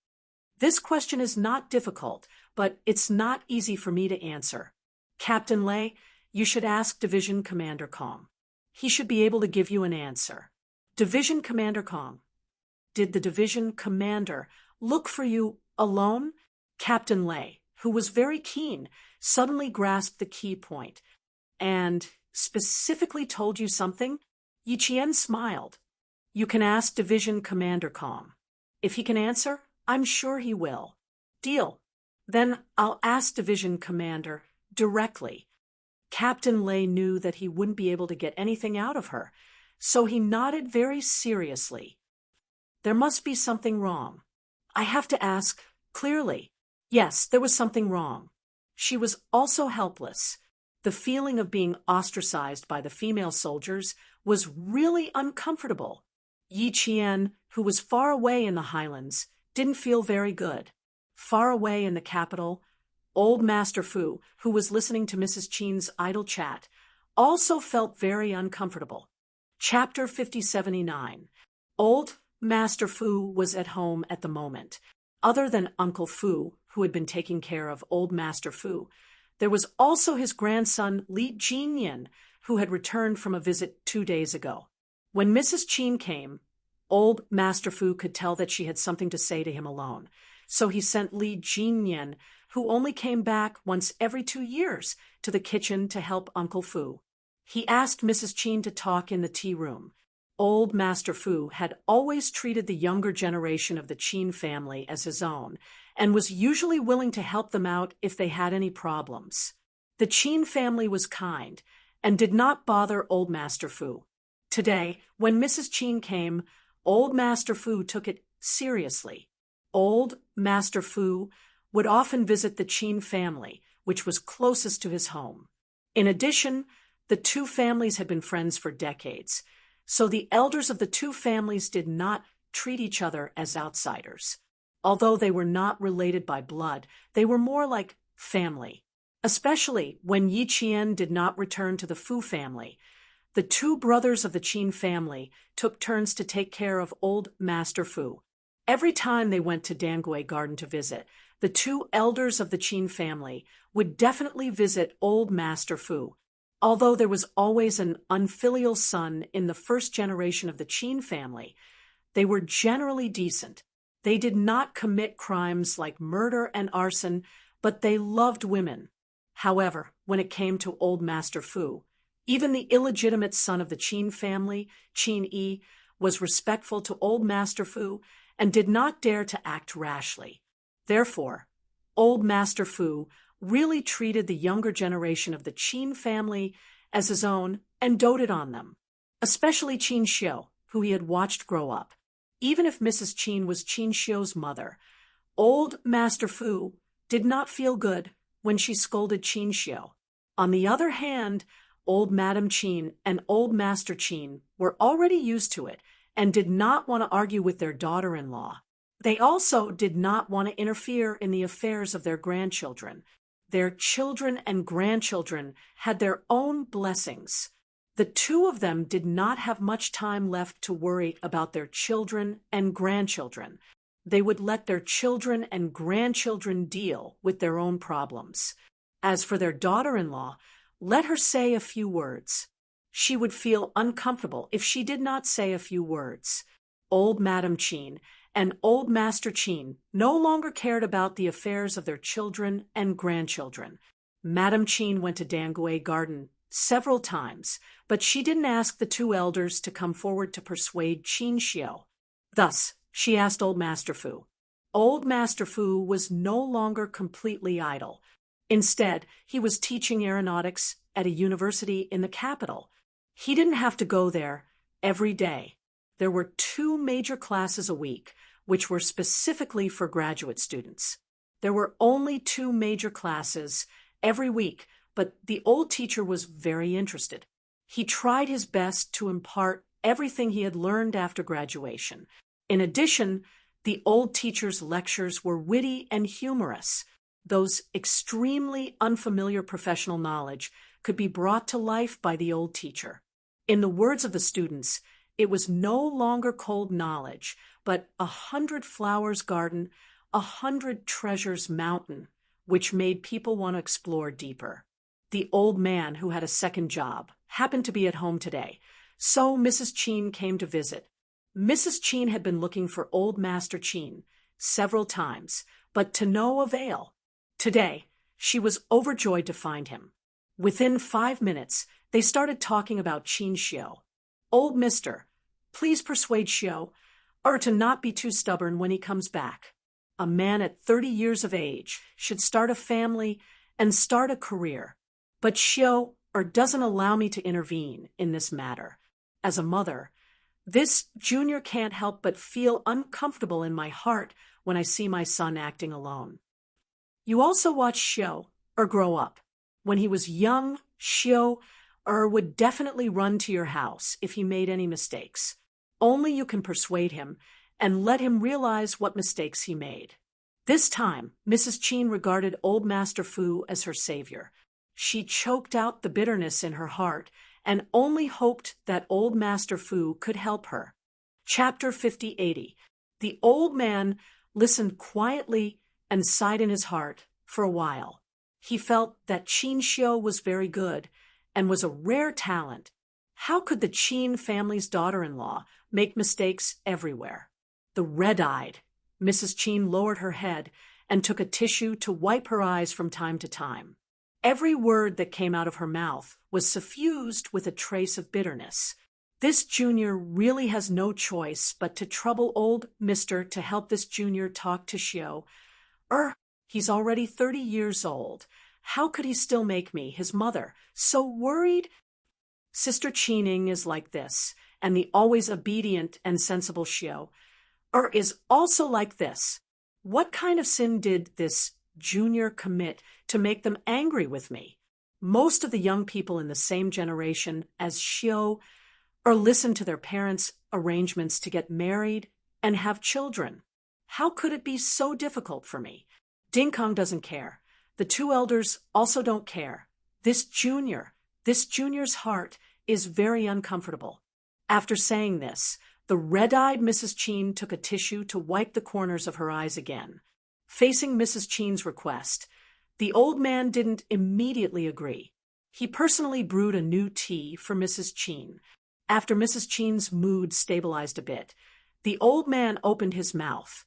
This question is not difficult, but it's not easy for me to answer. Captain Lei, you should ask Division Commander Kong. He should be able to give you an answer. Division Commander Kong, did the division commander look for you alone? Captain Lei, who was very keen, suddenly grasped the key point. And specifically told you something? Yi Qian smiled. You can ask Division Commander Kong. If he can answer, I'm sure he will. Deal. Then I'll ask Division Commander directly. Captain Lei knew that he wouldn't be able to get anything out of her, so he nodded very seriously. There must be something wrong. I have to ask clearly. Yes, there was something wrong. She was also helpless. The feeling of being ostracized by the female soldiers was really uncomfortable. Yi Qian, who was far away in the highlands, didn't feel very good. Far away in the capital, old Master Fu, who was listening to Mrs. Qin's idle chat, also felt very uncomfortable. Chapter 5079. Old Master Fu was at home at the moment. Other than Uncle Fu, who had been taking care of old Master Fu, there was also his grandson Li Jinyan, who had returned from a visit 2 days ago. When Mrs. Qin came, old Master Fu could tell that she had something to say to him alone, so he sent Li Jinyan, who only came back once every 2 years, to the kitchen to help Uncle Fu. He asked Mrs. Qin to talk in the tea room. Old Master Fu had always treated the younger generation of the Qin family as his own, and was usually willing to help them out if they had any problems. The Qin family was kind, and did not bother old Master Fu. Today, when Mrs. Qin came, old Master Fu took it seriously. Old Master Fu would often visit the Qin family, which was closest to his home. In addition, the two families had been friends for decades, so the elders of the two families did not treat each other as outsiders. Although they were not related by blood, they were more like family. Especially when Yi Qian did not return to the Fu family, the two brothers of the Qin family took turns to take care of old Master Fu. Every time they went to Dangui Garden to visit, the two elders of the Qin family would definitely visit old Master Fu. Although there was always an unfilial son in the first generation of the Qin family, they were generally decent. They did not commit crimes like murder and arson, but they loved women. However, when it came to old Master Fu, even the illegitimate son of the Qin family, Qin Yi, was respectful to old Master Fu and did not dare to act rashly. Therefore, old Master Fu really treated the younger generation of the Qin family as his own and doted on them, especially Qin Xiu, who he had watched grow up. Even if Mrs. Qin was Qin Xiu's mother, old Master Fu did not feel good when she scolded Qin Xiu. On the other hand, old Madam Qin and old Master Qin were already used to it and did not want to argue with their daughter-in-law. They also did not want to interfere in the affairs of their grandchildren. Their children and grandchildren had their own blessings. The two of them did not have much time left to worry about their children and grandchildren. They would let their children and grandchildren deal with their own problems. As for their daughter-in-law, let her say a few words. She would feel uncomfortable if she did not say a few words. Old Madam Qin and old Master Qin no longer cared about the affairs of their children and grandchildren. Madam Qin went to Dangui Garden several times, but she didn't ask the two elders to come forward to persuade Qin Xiu. Thus, she asked old Master Fu. Old Master Fu was no longer completely idle. Instead, he was teaching aeronautics at a university in the capital. He didn't have to go there every day. There were 2 major classes a week, which were specifically for graduate students. There were only 2 major classes every week, but the old teacher was very interested. He tried his best to impart everything he had learned after graduation. In addition, the old teacher's lectures were witty and humorous. Those extremely unfamiliar professional knowledge could be brought to life by the old teacher. In the words of the students, it was no longer cold knowledge, but 100 flowers garden, 100 treasures mountain, which made people want to explore deeper. The old man, who had a second job, happened to be at home today, so Mrs. Qin came to visit. Mrs. Qin had been looking for old Master Qin several times, but to no avail. Today, she was overjoyed to find him. Within 5 minutes, they started talking about Qin Xiu. Old mister, please persuade Xiu, or to not be too stubborn when he comes back. A man at 30 years of age should start a family and start a career. But Xiu doesn't allow me to intervene in this matter. As a mother, this junior can't help but feel uncomfortable in my heart when I see my son acting alone. You also watch Xiu grow up. When he was young, Xiu would definitely run to your house if he made any mistakes. Only you can persuade him and let him realize what mistakes he made. This time, Mrs. Qin regarded old Master Fu as her savior. She choked out the bitterness in her heart and only hoped that old Master Fu could help her. Chapter 5080. The old man listened quietly and sighed in his heart for a while. He felt that Qin Xiu was very good and was a rare talent. How could the Qin family's daughter-in-law make mistakes everywhere? The red-eyed Mrs. Qin lowered her head and took a tissue to wipe her eyes from time to time. Every word that came out of her mouth was suffused with a trace of bitterness. This junior really has no choice but to trouble old Mister to help this junior talk to Xiu. He's already 30 years old. How could he still make me his mother? So worried? Sister Qining is like this, and the always obedient and sensible Xiu is also like this. What kind of sin did this junior commit to make them angry with me? Most of the young people in the same generation as Xiu listen to their parents' arrangements to get married and have children. How could it be so difficult for me? Ding Kong doesn't care. The two elders also don't care. This junior's heart is very uncomfortable. After saying this, the red-eyed Mrs. Qin took a tissue to wipe the corners of her eyes again. Facing Mrs. Qin's request, the old man didn't immediately agree. He personally brewed a new tea for Mrs. Qin. After Mrs. Qin's mood stabilized a bit, the old man opened his mouth.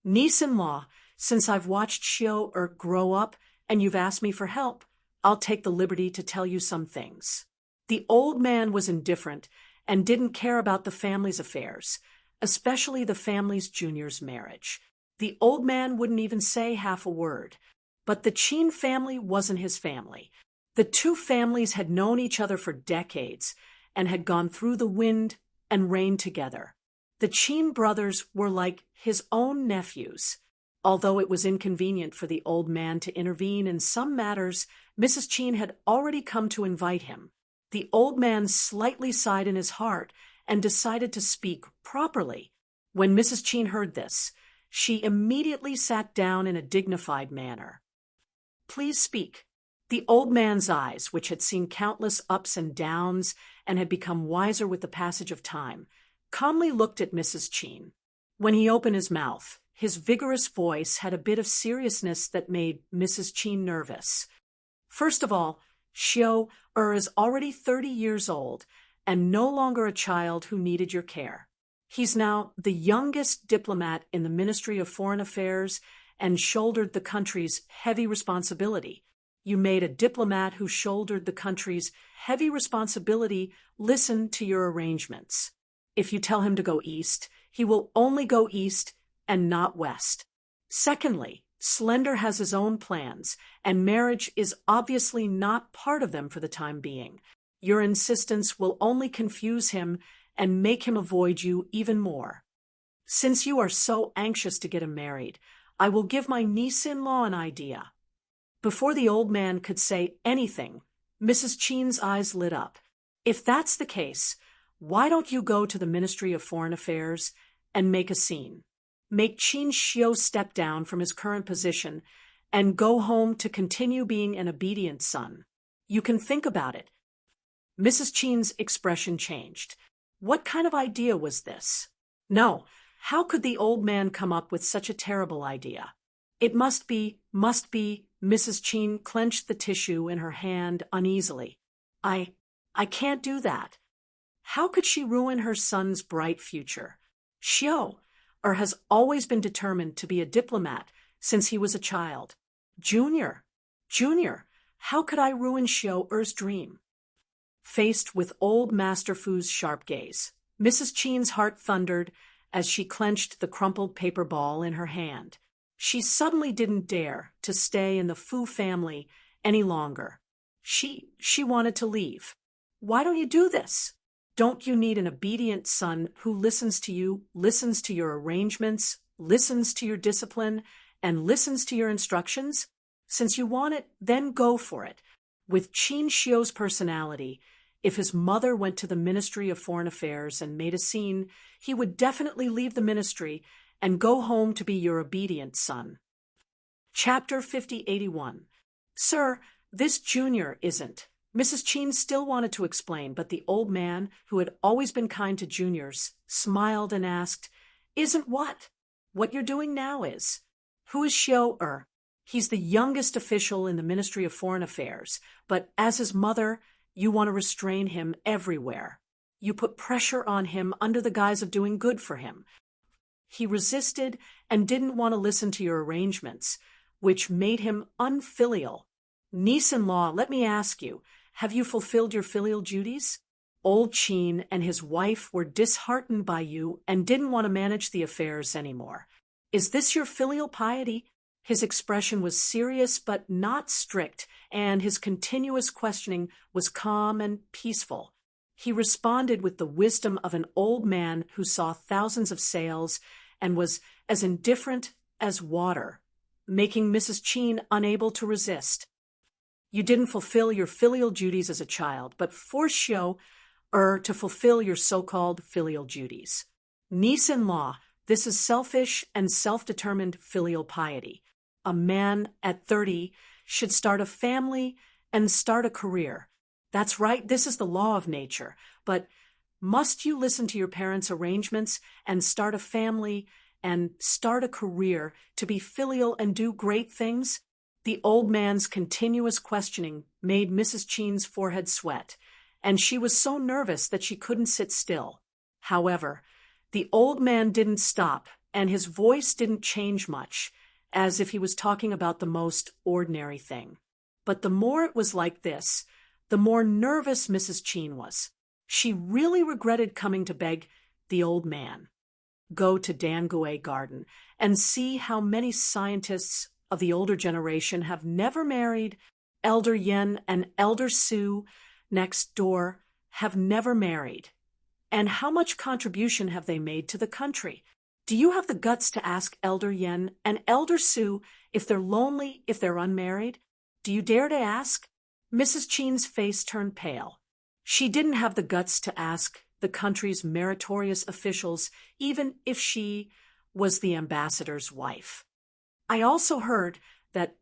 Niece-in-law, since I've watched Xiu grow up and you've asked me for help, I'll take the liberty to tell you some things. The old man was indifferent and didn't care about the family's affairs, especially the family's junior's marriage. The old man wouldn't even say half a word. But the Qin family wasn't his family. The two families had known each other for decades and had gone through the wind and rain together. The Qin brothers were like his own nephews. Although it was inconvenient for the old man to intervene in some matters, Mrs. Qin had already come to invite him. The old man slightly sighed in his heart and decided to speak properly. When Mrs. Qin heard this, she immediately sat down in a dignified manner. Please speak. The old man's eyes, which had seen countless ups and downs and had become wiser with the passage of time, calmly looked at Mrs. Qin. When he opened his mouth, his vigorous voice had a bit of seriousness that made Mrs. Qin nervous. First of all, Xiu is already 30 years old and no longer a child who needed your care. He's now the youngest diplomat in the Ministry of Foreign Affairs and shouldered the country's heavy responsibility. You made a diplomat who shouldered the country's heavy responsibility listen to your arrangements. If you tell him to go east, he will only go east and not west. Secondly, Slender has his own plans, and marriage is obviously not part of them for the time being. Your insistence will only confuse him and make him avoid you even more. Since you are so anxious to get him married, I will give my niece-in-law an idea. Before the old man could say anything, Mrs. Qin's eyes lit up. If that's the case, why don't you go to the Ministry of Foreign Affairs and make a scene? Make Qin Xiu step down from his current position and go home to continue being an obedient son. You can think about it. Mrs. Qin's expression changed. What kind of idea was this? No, how could the old man come up with such a terrible idea? It must be, Mrs. Qin clenched the tissue in her hand uneasily. I can't do that. How could she ruin her son's bright future? Xiu has always been determined to be a diplomat since he was a child. Junior, how could I ruin Xiu's dream? Faced with old Master Fu's sharp gaze, Mrs. Qin's heart thundered as she clenched the crumpled paper ball in her hand. She suddenly didn't dare to stay in the Fu family any longer. She wanted to leave. Why don't you do this? Don't you need an obedient son who listens to you, listens to your arrangements, listens to your discipline, and listens to your instructions? Since you want it, then go for it. With Qin Xiu's personality, if his mother went to the Ministry of Foreign Affairs and made a scene, he would definitely leave the ministry and go home to be your obedient son. Chapter 5081. Sir, this junior isn't. Mrs. Cheen still wanted to explain, but the old man, who had always been kind to juniors, smiled and asked, Isn't what? What you're doing now is. Who is Xiao? He's the youngest official in the Ministry of Foreign Affairs, but as his mother, you want to restrain him everywhere. You put pressure on him under the guise of doing good for him. He resisted and didn't want to listen to your arrangements, which made him unfilial. Niece-in-law, let me ask you, have you fulfilled your filial duties? Old Cheen and his wife were disheartened by you and didn't want to manage the affairs anymore. Is this your filial piety? His expression was serious but not strict, and his continuous questioning was calm and peaceful. He responded with the wisdom of an old man who saw thousands of sails and was as indifferent as water, making Mrs. Cheen unable to resist. You didn't fulfill your filial duties as a child, but forced Xiao to fulfill your so-called filial duties. Niece-in-law, this is selfish and self-determined filial piety. A man at 30 should start a family and start a career. That's right, this is the law of nature. But must you listen to your parents' arrangements and start a family and start a career to be filial and do great things? The old man's continuous questioning made Mrs. Cheen's forehead sweat, and she was so nervous that she couldn't sit still. However, the old man didn't stop, and his voice didn't change much, as if he was talking about the most ordinary thing. But the more it was like this, the more nervous Mrs. Cheen was. She really regretted coming to beg the old man. Go to Dangue Garden and see how many scientists of the older generation have never married. Elder Yen and Elder Su next door have never married. And how much contribution have they made to the country? Do you have the guts to ask Elder Yen and Elder Su if they're lonely, if they're unmarried? Do you dare to ask? Mrs. Cheen's face turned pale. She didn't have the guts to ask the country's meritorious officials, even if she was the ambassador's wife. I also heard that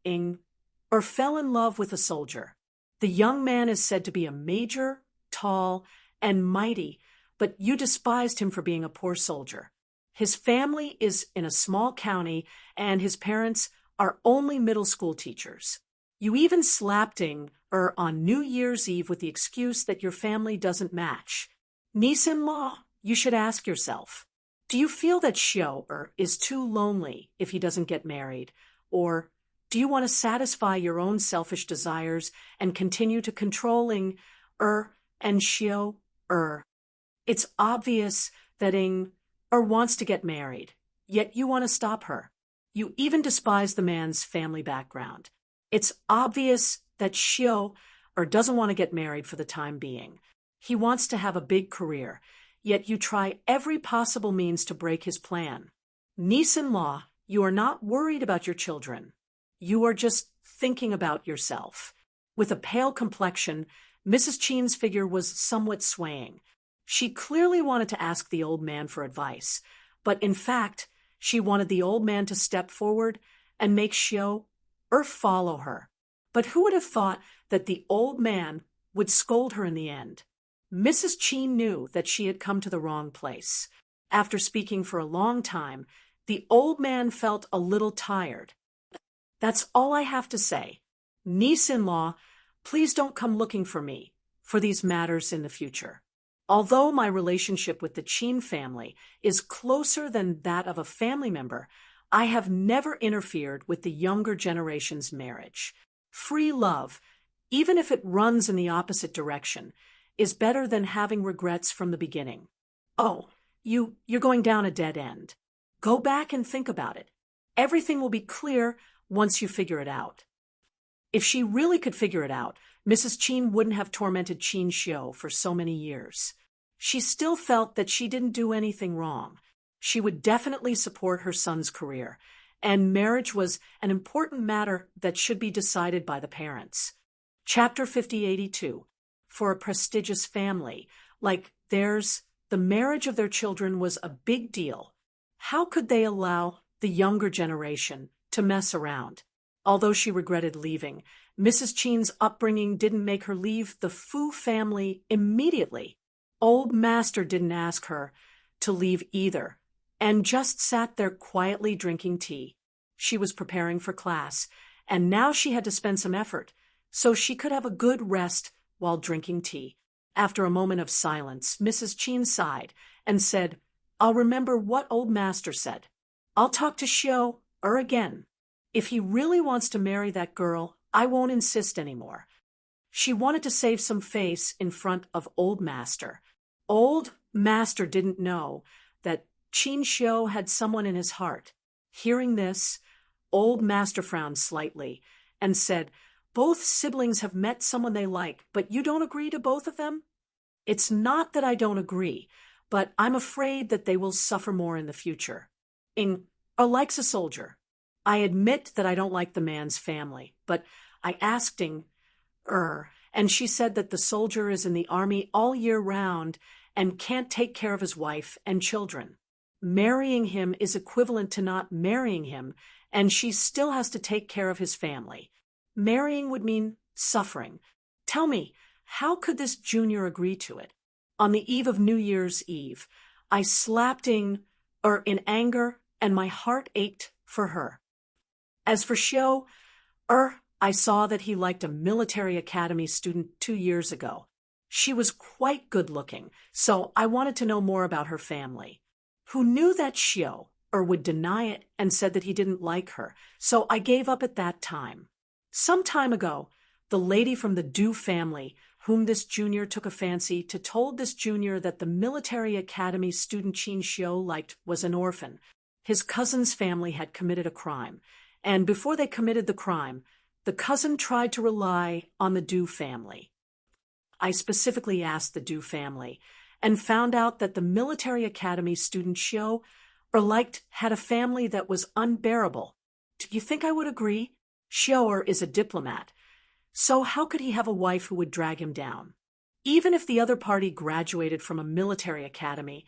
fell in love with a soldier. The young man is said to be a major, tall, and mighty, but you despised him for being a poor soldier. His family is in a small county, and his parents are only middle school teachers. You even slapped on New Year's Eve with the excuse that your family doesn't match. Niece-in-law, you should ask yourself, do you feel that Xiao is too lonely if he doesn't get married? Or do you want to satisfy your own selfish desires and continue to controlling and Xiao? It's obvious that wants to get married, yet you want to stop her. You even despise the man's family background. It's obvious that Xiao doesn't want to get married for the time being. He wants to have a big career, yet you try every possible means to break his plan. Niece-in-law, you are not worried about your children. You are just thinking about yourself. With a pale complexion, Mrs. Cheen's figure was somewhat swaying. She clearly wanted to ask the old man for advice, but in fact, she wanted the old man to step forward and make Xiao follow her. But who would have thought that the old man would scold her in the end? Mrs. Cheen knew that she had come to the wrong place. After speaking for a long time, the old man felt a little tired. That's all I have to say. Niece-in-law, please don't come looking for me for these matters in the future. Although my relationship with the Cheen family is closer than that of a family member, I have never interfered with the younger generation's marriage. Free love, even if it runs in the opposite direction, is better than having regrets from the beginning. Oh, you're going down a dead end. Go back and think about it. Everything will be clear once you figure it out. If she really could figure it out, Mrs. Cheen wouldn't have tormented Cheen Xiao for so many years. She still felt that she didn't do anything wrong. She would definitely support her son's career, and marriage was an important matter that should be decided by the parents. Chapter 5082. For a prestigious family like theirs, the marriage of their children was a big deal. How could they allow the younger generation to mess around? Although she regretted leaving, Mrs. Chen's upbringing didn't make her leave the Fu family immediately. Old Master didn't ask her to leave either, and just sat there quietly drinking tea. She was preparing for class, and now she had to spend some effort, so she could have a good rest while drinking tea. After a moment of silence, Mrs. Chen sighed and said, "I'll remember what Old Master said. I'll talk to Xiao again. If he really wants to marry that girl, I won't insist anymore." She wanted to save some face in front of Old Master. Old Master didn't know that Qin Xiao had someone in his heart. Hearing this, Old Master frowned slightly and said, "Both siblings have met someone they like, but you don't agree to both of them?" "It's not that I don't agree, but I'm afraid that they will suffer more in the future. Likes a soldier. I admit that I don't like the man's family, but I asked and she said that the soldier is in the army all year round and can't take care of his wife and children. Marrying him is equivalent to not marrying him, and she still has to take care of his family. Marrying would mean suffering. Tell me, how could this junior agree to it?" On the eve of New Year's Eve, I slapped in anger, and my heart ached for her. As for Xiao, I saw that he liked a military academy student 2 years ago. She was quite good-looking, so I wanted to know more about her family. Who knew that Xiao would deny it and said that he didn't like her, so I gave up at that time. Some time ago, the lady from the Du family, whom this junior took a fancy to, told this junior that the military academy student Qin Xiao liked was an orphan. His cousin's family had committed a crime, and before they committed the crime, the cousin tried to rely on the Du family. I specifically asked the Du family and found out that the military academy student Xiao had a family that was unbearable. Do you think I would agree? Xiao is a diplomat, so how could he have a wife who would drag him down? Even if the other party graduated from a military academy,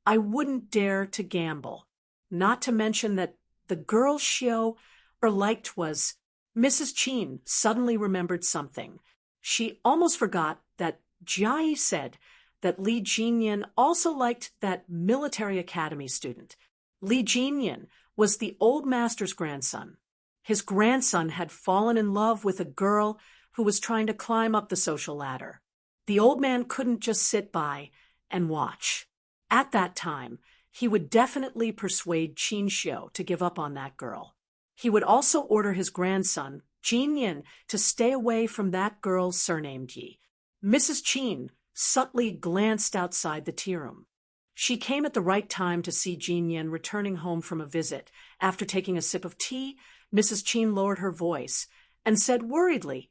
I wouldn't dare to gamble. Not to mention that the girl Xiao liked was... Mrs. Chen suddenly remembered something. She almost forgot that Jia said that Li Jinyan also liked that military academy student. Li Jinyan was the old master's grandson. His grandson had fallen in love with a girl who was trying to climb up the social ladder. The old man couldn't just sit by and watch. At that time, he would definitely persuade Qin Xiao to give up on that girl. He would also order his grandson, Jinyan, to stay away from that girl surnamed Yi. Mrs. Chen subtly glanced outside the tea room. She came at the right time to see Jinyan returning home from a visit. After taking a sip of tea, Mrs. Chen lowered her voice and said worriedly,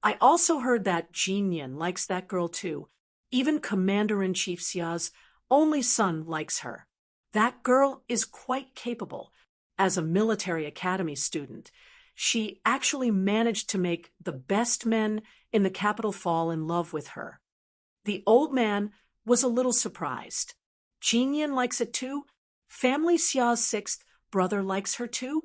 "I also heard that Jinyan likes that girl too. Even Commander-in-Chief Xia's only son likes her. That girl is quite capable. As a military academy student, she actually managed to make the best men in the capital fall in love with her." The old man was a little surprised. "Jinyan likes it too? Family Xia's sixth brother likes her too?"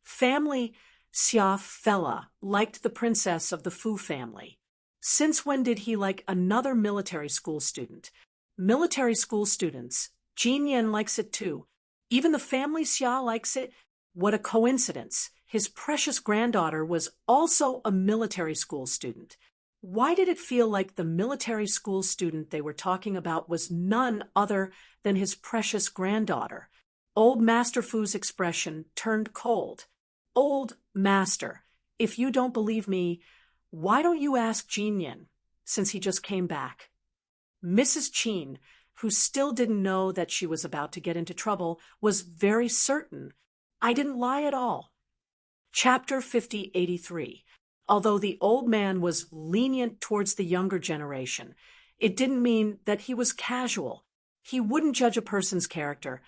Family Xia Fella liked the princess of the Fu family. Since when did he like another military school student? Military school students. Jinyan likes it too. Even the family Xia likes it. What a coincidence. His precious granddaughter was also a military school student. Why did it feel like the military school student they were talking about was none other than his precious granddaughter? Old Master Fu's expression turned cold. "Old Master, if you don't believe me, why don't you ask Jinyan, since he just came back?" Mrs. Chen, who still didn't know that she was about to get into trouble, was very certain. "I didn't lie at all." Chapter 5083. Although the old man was lenient towards the younger generation, it didn't mean that he was casual. He wouldn't judge a person's character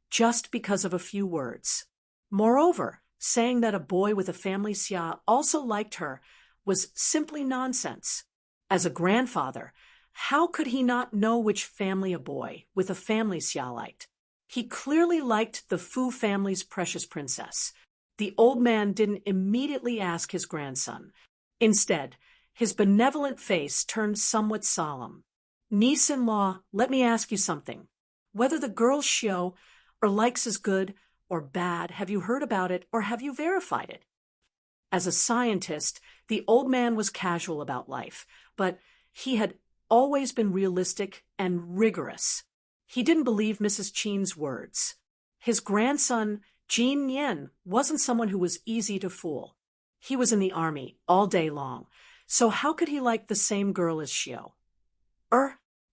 just because of a few words. Moreover, saying that a boy with a family Xia also liked her was simply nonsense. As a grandfather, how could he not know which family a boy with a family Xia liked? He clearly liked the Fu family's precious princess. The old man didn't immediately ask his grandson. Instead, his benevolent face turned somewhat solemn. Niece-in-law, let me ask you something. Whether the girl's show or likes is good or bad, have you heard about it or have you verified it? As a scientist, the old man was casual about life, but he had always been realistic and rigorous. He didn't believe Mrs. Chen's words. His grandson, Jean Yen, wasn't someone who was easy to fool. He was in the army all day long, so how could he like the same girl as Xiao?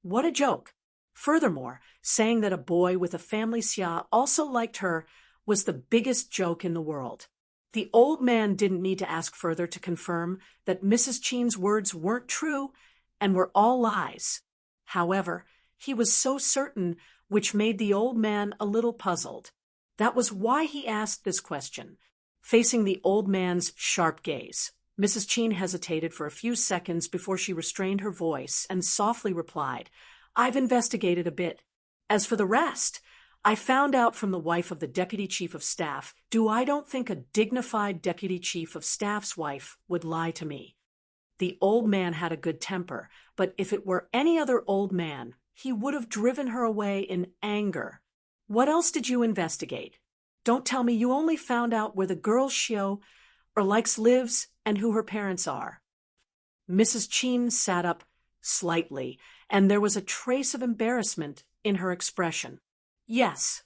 What a joke. Furthermore, saying that a boy with a family Xia also liked her was the biggest joke in the world. The old man didn't need to ask further to confirm that Mrs. Chen's words weren't true and were all lies. However, he was so certain, which made the old man a little puzzled. That was why he asked this question. Facing the old man's sharp gaze, Mrs. Chen hesitated for a few seconds before she restrained her voice and softly replied, "I've investigated a bit. As for the rest, I found out from the wife of the Deputy Chief of Staff. I don't think a dignified Deputy Chief of Staff's wife would lie to me." The old man had a good temper, but if it were any other old man, he would have driven her away in anger. "What else did you investigate? Don't tell me you only found out where the girl Xiao or likes lives and who her parents are." Mrs. Chen sat up slightly, and there was a trace of embarrassment in her expression. "Yes."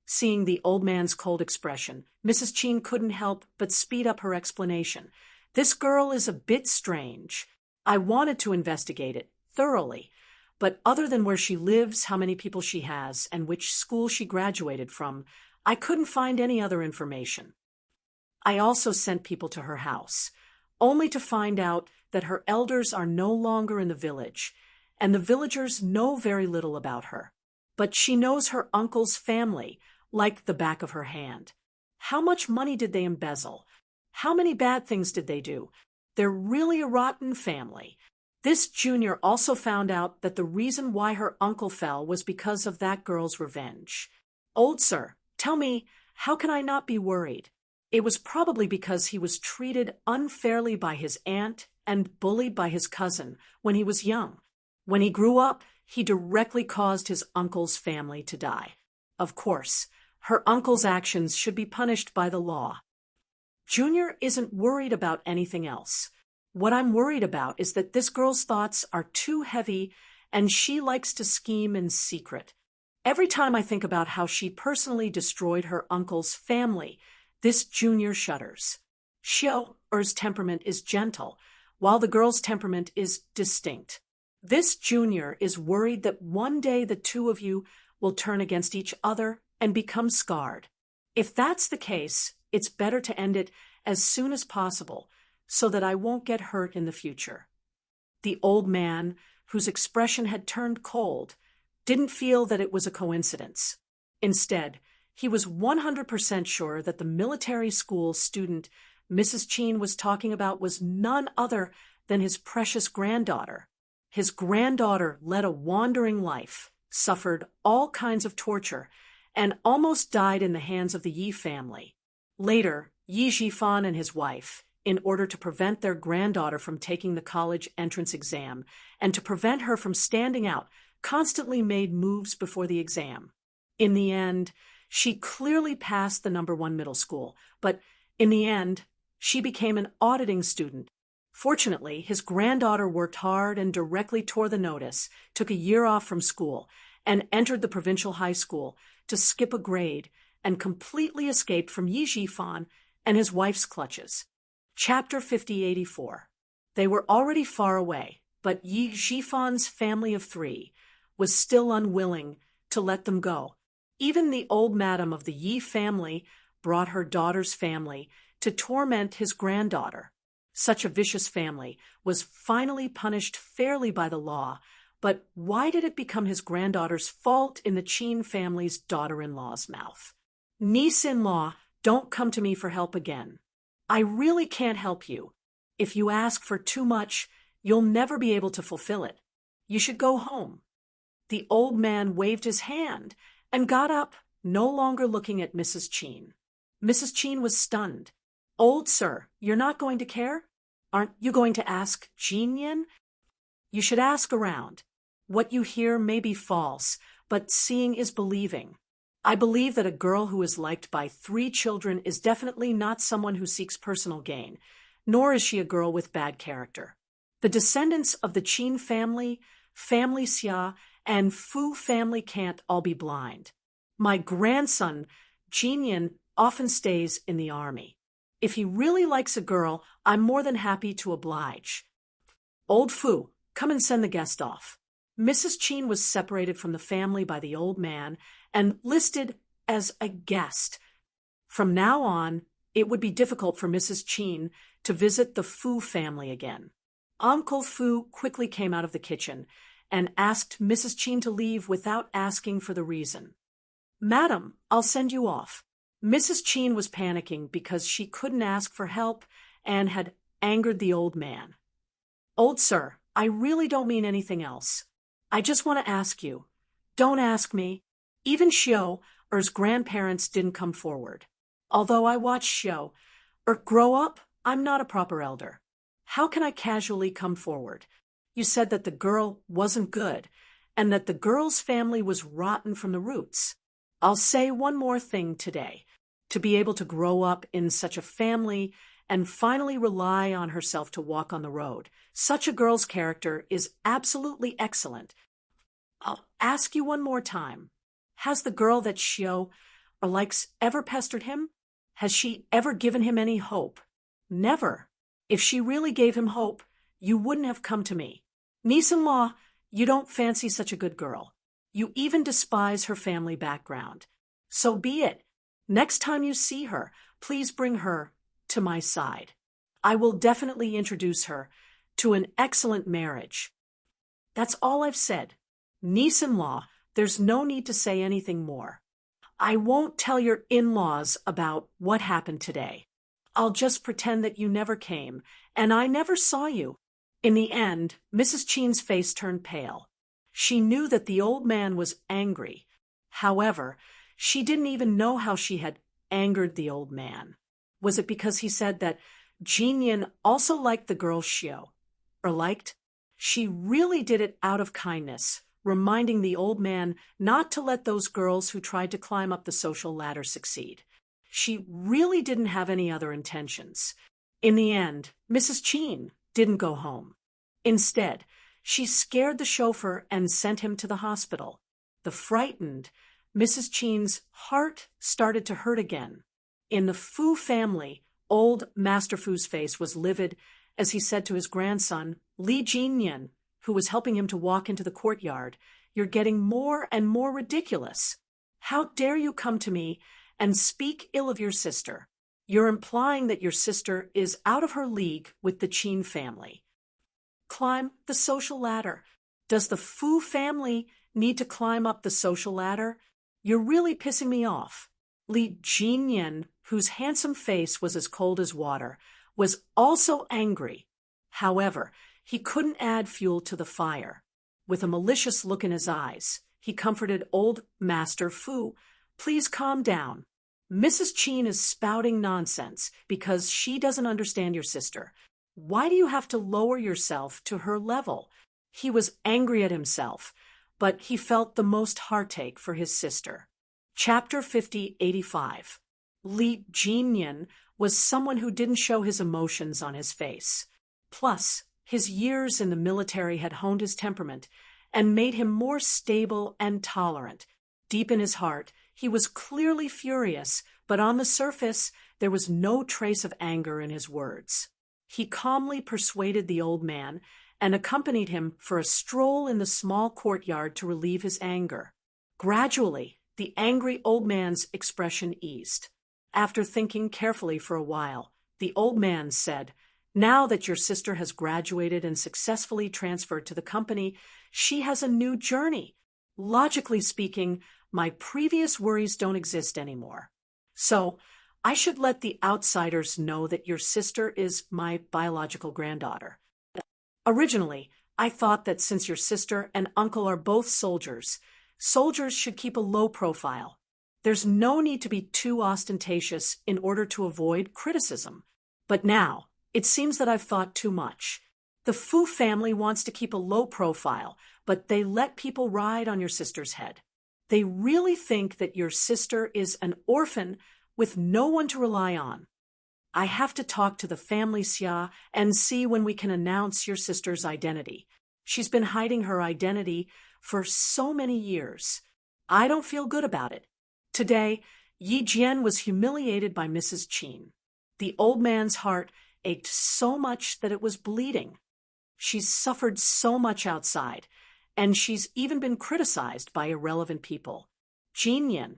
Seeing the old man's cold expression, Mrs. Chen couldn't help but speed up her explanation. "This girl is a bit strange. I wanted to investigate it thoroughly, but other than where she lives, how many people she has, and which school she graduated from, I couldn't find any other information. I also sent people to her house, only to find out that her elders are no longer in the village, and the villagers know very little about her. But she knows her uncle's family like the back of her hand. How much money did they embezzle? How many bad things did they do? They're really a rotten family." This junior also found out that the reason why her uncle fell was because of that girl's revenge. "Old sir, tell me, how can I not be worried? It was probably because he was treated unfairly by his aunt and bullied by his cousin when he was young. When he grew up, he directly caused his uncle's family to die. Of course, her uncle's actions should be punished by the law." Junior isn't worried about anything else. "What I'm worried about is that this girl's thoughts are too heavy and she likes to scheme in secret. Every time I think about how she personally destroyed her uncle's family, this junior shudders. Xiao's temperament is gentle, while the girl's temperament is distinct. This junior is worried that one day the two of you will turn against each other and become scarred. If that's the case, it's better to end it as soon as possible so that I won't get hurt in the future." The old man, whose expression had turned cold, didn't feel that it was a coincidence. Instead, he was 100% sure that the military school student Mrs. Chen was talking about was none other than his precious granddaughter. His granddaughter led a wandering life, suffered all kinds of torture, and almost died in the hands of the Yi family. Later, Yi Zhifan and his wife, in order to prevent their granddaughter from taking the college entrance exam and to prevent her from standing out, constantly made moves before the exam. In the end, she clearly passed the #1 middle school, but in the end, she became an auditing student. Fortunately, his granddaughter worked hard and directly tore the notice, took a year off from school, and entered the provincial high school to skip a grade and completely escaped from Yi Zhifan and his wife's clutches. Chapter 5084. They were already far away, but Yi Zhifan's family of 3 was still unwilling to let them go. Even the old madam of the Yi family brought her daughter's family to torment his granddaughter. Such a vicious family was finally punished fairly by the law, but why did it become his granddaughter's fault in the Chen family's daughter-in-law's mouth? "Niece-in-law, don't come to me for help again. I really can't help you. If you ask for too much, you'll never be able to fulfill it. You should go home." The old man waved his hand and got up, no longer looking at Mrs. Chen. Mrs. Cheen was stunned. Old sir, you're not going to care? Aren't you going to ask Jean Yin? You should ask around. What you hear may be false, but seeing is believing. I believe that a girl who is liked by 3 children is definitely not someone who seeks personal gain, nor is she a girl with bad character. The descendants of the Qin family, family Xia, and Fu family can't all be blind. My grandson, Jinyan, often stays in the army. If he really likes a girl, I'm more than happy to oblige. Old Fu, come and send the guest off. Mrs. Qin was separated from the family by the old man and listed as a guest. From now on, it would be difficult for Mrs. Qin to visit the Fu family again. Uncle Fu quickly came out of the kitchen and asked Mrs. Qin to leave without asking for the reason. Madam, I'll send you off. Mrs. Qin was panicking because she couldn't ask for help and had angered the old man. Old sir, I really don't mean anything else. I just want to ask you. Don't ask me. Even Xiao, Er's grandparents didn't come forward. Although I watched Xiao, grow up, I'm not a proper elder. How can I casually come forward? You said that the girl wasn't good, and that the girl's family was rotten from the roots. I'll say one more thing today. To be able to grow up in such a family and finally rely on herself to walk on the road, such a girl's character is absolutely excellent. I'll ask you one more time. Has the girl that Xiao likes ever pestered him? Has she ever given him any hope? Never. If she really gave him hope, you wouldn't have come to me. Niece-in-law, you don't fancy such a good girl. You even despise her family background. So be it. Next time you see her, please bring her to my side. I will definitely introduce her to an excellent marriage. That's all I've said. Niece-in-law, there's no need to say anything more. I won't tell your in-laws about what happened today. I'll just pretend that you never came, and I never saw you. In the end, Mrs. Qin's face turned pale. She knew that the old man was angry. However, she didn't even know how she had angered the old man. Was it because he said that Jinyan also liked the girl Xiao? Or liked? She really did it out of kindness, reminding the old man not to let those girls who tried to climb up the social ladder succeed. She really didn't have any other intentions. In the end, Mrs. Qin didn't go home. Instead, she scared the chauffeur and sent him to the hospital. The frightened Mrs. Qin's heart started to hurt again. In the Fu family, old Master Fu's face was livid as he said to his grandson, Li Jinyan, who was helping him to walk into the courtyard, "You're getting more and more ridiculous. How dare you come to me and speak ill of your sister? You're implying that your sister is out of her league with the Qin family. Climb the social ladder. Does the Fu family need to climb up the social ladder? You're really pissing me off." Li Jinyan, whose handsome face was as cold as water, was also angry. However, he couldn't add fuel to the fire. With a malicious look in his eyes, he comforted old Master Fu. "Please calm down. Mrs. Qin is spouting nonsense because she doesn't understand your sister. Why do you have to lower yourself to her level?" He was angry at himself, but he felt the most heartache for his sister. Chapter 5085. Li Jinyan was someone who didn't show his emotions on his face. Plus, his years in the military had honed his temperament and made him more stable and tolerant. Deep in his heart, he was clearly furious, but on the surface, there was no trace of anger in his words. He calmly persuaded the old man and accompanied him for a stroll in the small courtyard to relieve his anger. Gradually, the angry old man's expression eased. After thinking carefully for a while, the old man said, "Now that your sister has graduated and successfully transferred to the company, she has a new journey. Logically speaking, my previous worries don't exist anymore. So, I should let the outsiders know that your sister is my biological granddaughter. Originally, I thought that since your sister and uncle are both soldiers, soldiers should keep a low profile. There's no need to be too ostentatious in order to avoid criticism. But now, it seems that I've thought too much. The Fu family wants to keep a low profile, but they let people ride on your sister's head. They really think that your sister is an orphan with no one to rely on. I have to talk to the family, Xia, and see when we can announce your sister's identity. She's been hiding her identity for so many years. I don't feel good about it. Today, Yi Jian was humiliated by Mrs. Qin. The old man's heart ached so much that it was bleeding. She's suffered so much outside, and she's even been criticized by irrelevant people. Jinyan,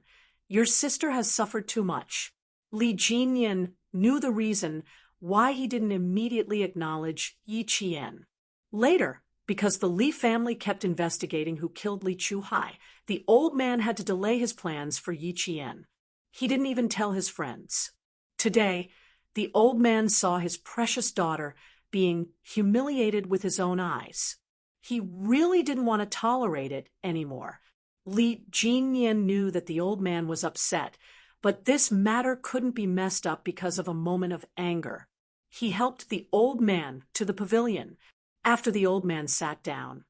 your sister has suffered too much. Li Jinyan knew the reason why he didn't immediately acknowledge Yi Qian. Later, because the Li family kept investigating who killed Li Chuhai, the old man had to delay his plans for Yi Qian. He didn't even tell his friends. Today, the old man saw his precious daughter being humiliated with his own eyes. He really didn't want to tolerate it anymore. Li Jinyan knew that the old man was upset, but this matter couldn't be messed up because of a moment of anger. He helped the old man to the pavilion. After the old man sat down,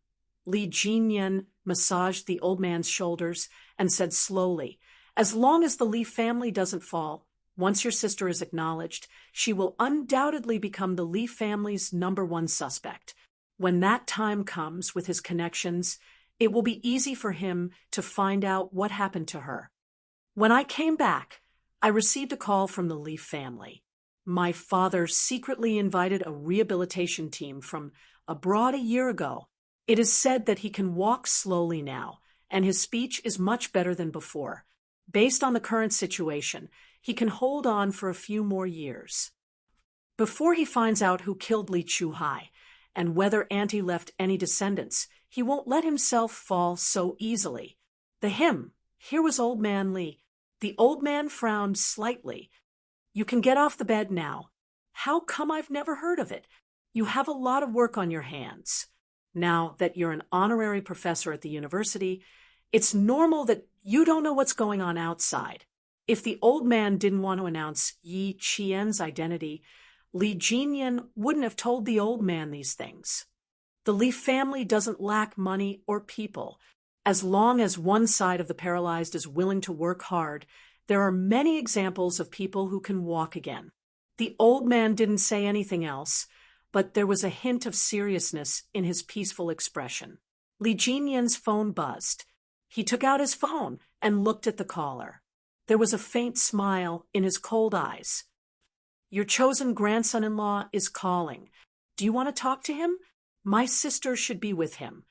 Li Jinyan massaged the old man's shoulders and said slowly, "As long as the Li family doesn't fall, once your sister is acknowledged, she will undoubtedly become the Li family's #1 suspect. When that time comes with his connections, it will be easy for him to find out what happened to her." When I came back, I received a call from the Li family. My father secretly invited a rehabilitation team from abroad a year ago. It is said that he can walk slowly now, and his speech is much better than before. Based on the current situation, he can hold on for a few more years. Before he finds out who killed Li Chuhai, and whether Auntie left any descendants, he won't let himself fall so easily. Here was Old Man Li. The old man frowned slightly. "You can get off the bed now. How come I've never heard of it? You have a lot of work on your hands. Now that you're an honorary professor at the university, it's normal that you don't know what's going on outside." If the old man didn't want to announce Yi Qian's identity, Li Jinyan wouldn't have told the old man these things. The Li family doesn't lack money or people. As long as one side of the paralyzed is willing to work hard, there are many examples of people who can walk again. The old man didn't say anything else, but there was a hint of seriousness in his peaceful expression. Li Jinyan's phone buzzed. He took out his phone and looked at the caller. There was a faint smile in his cold eyes. "Your chosen grandson-in-law is calling. Do you want to talk to him? My sister should be with him."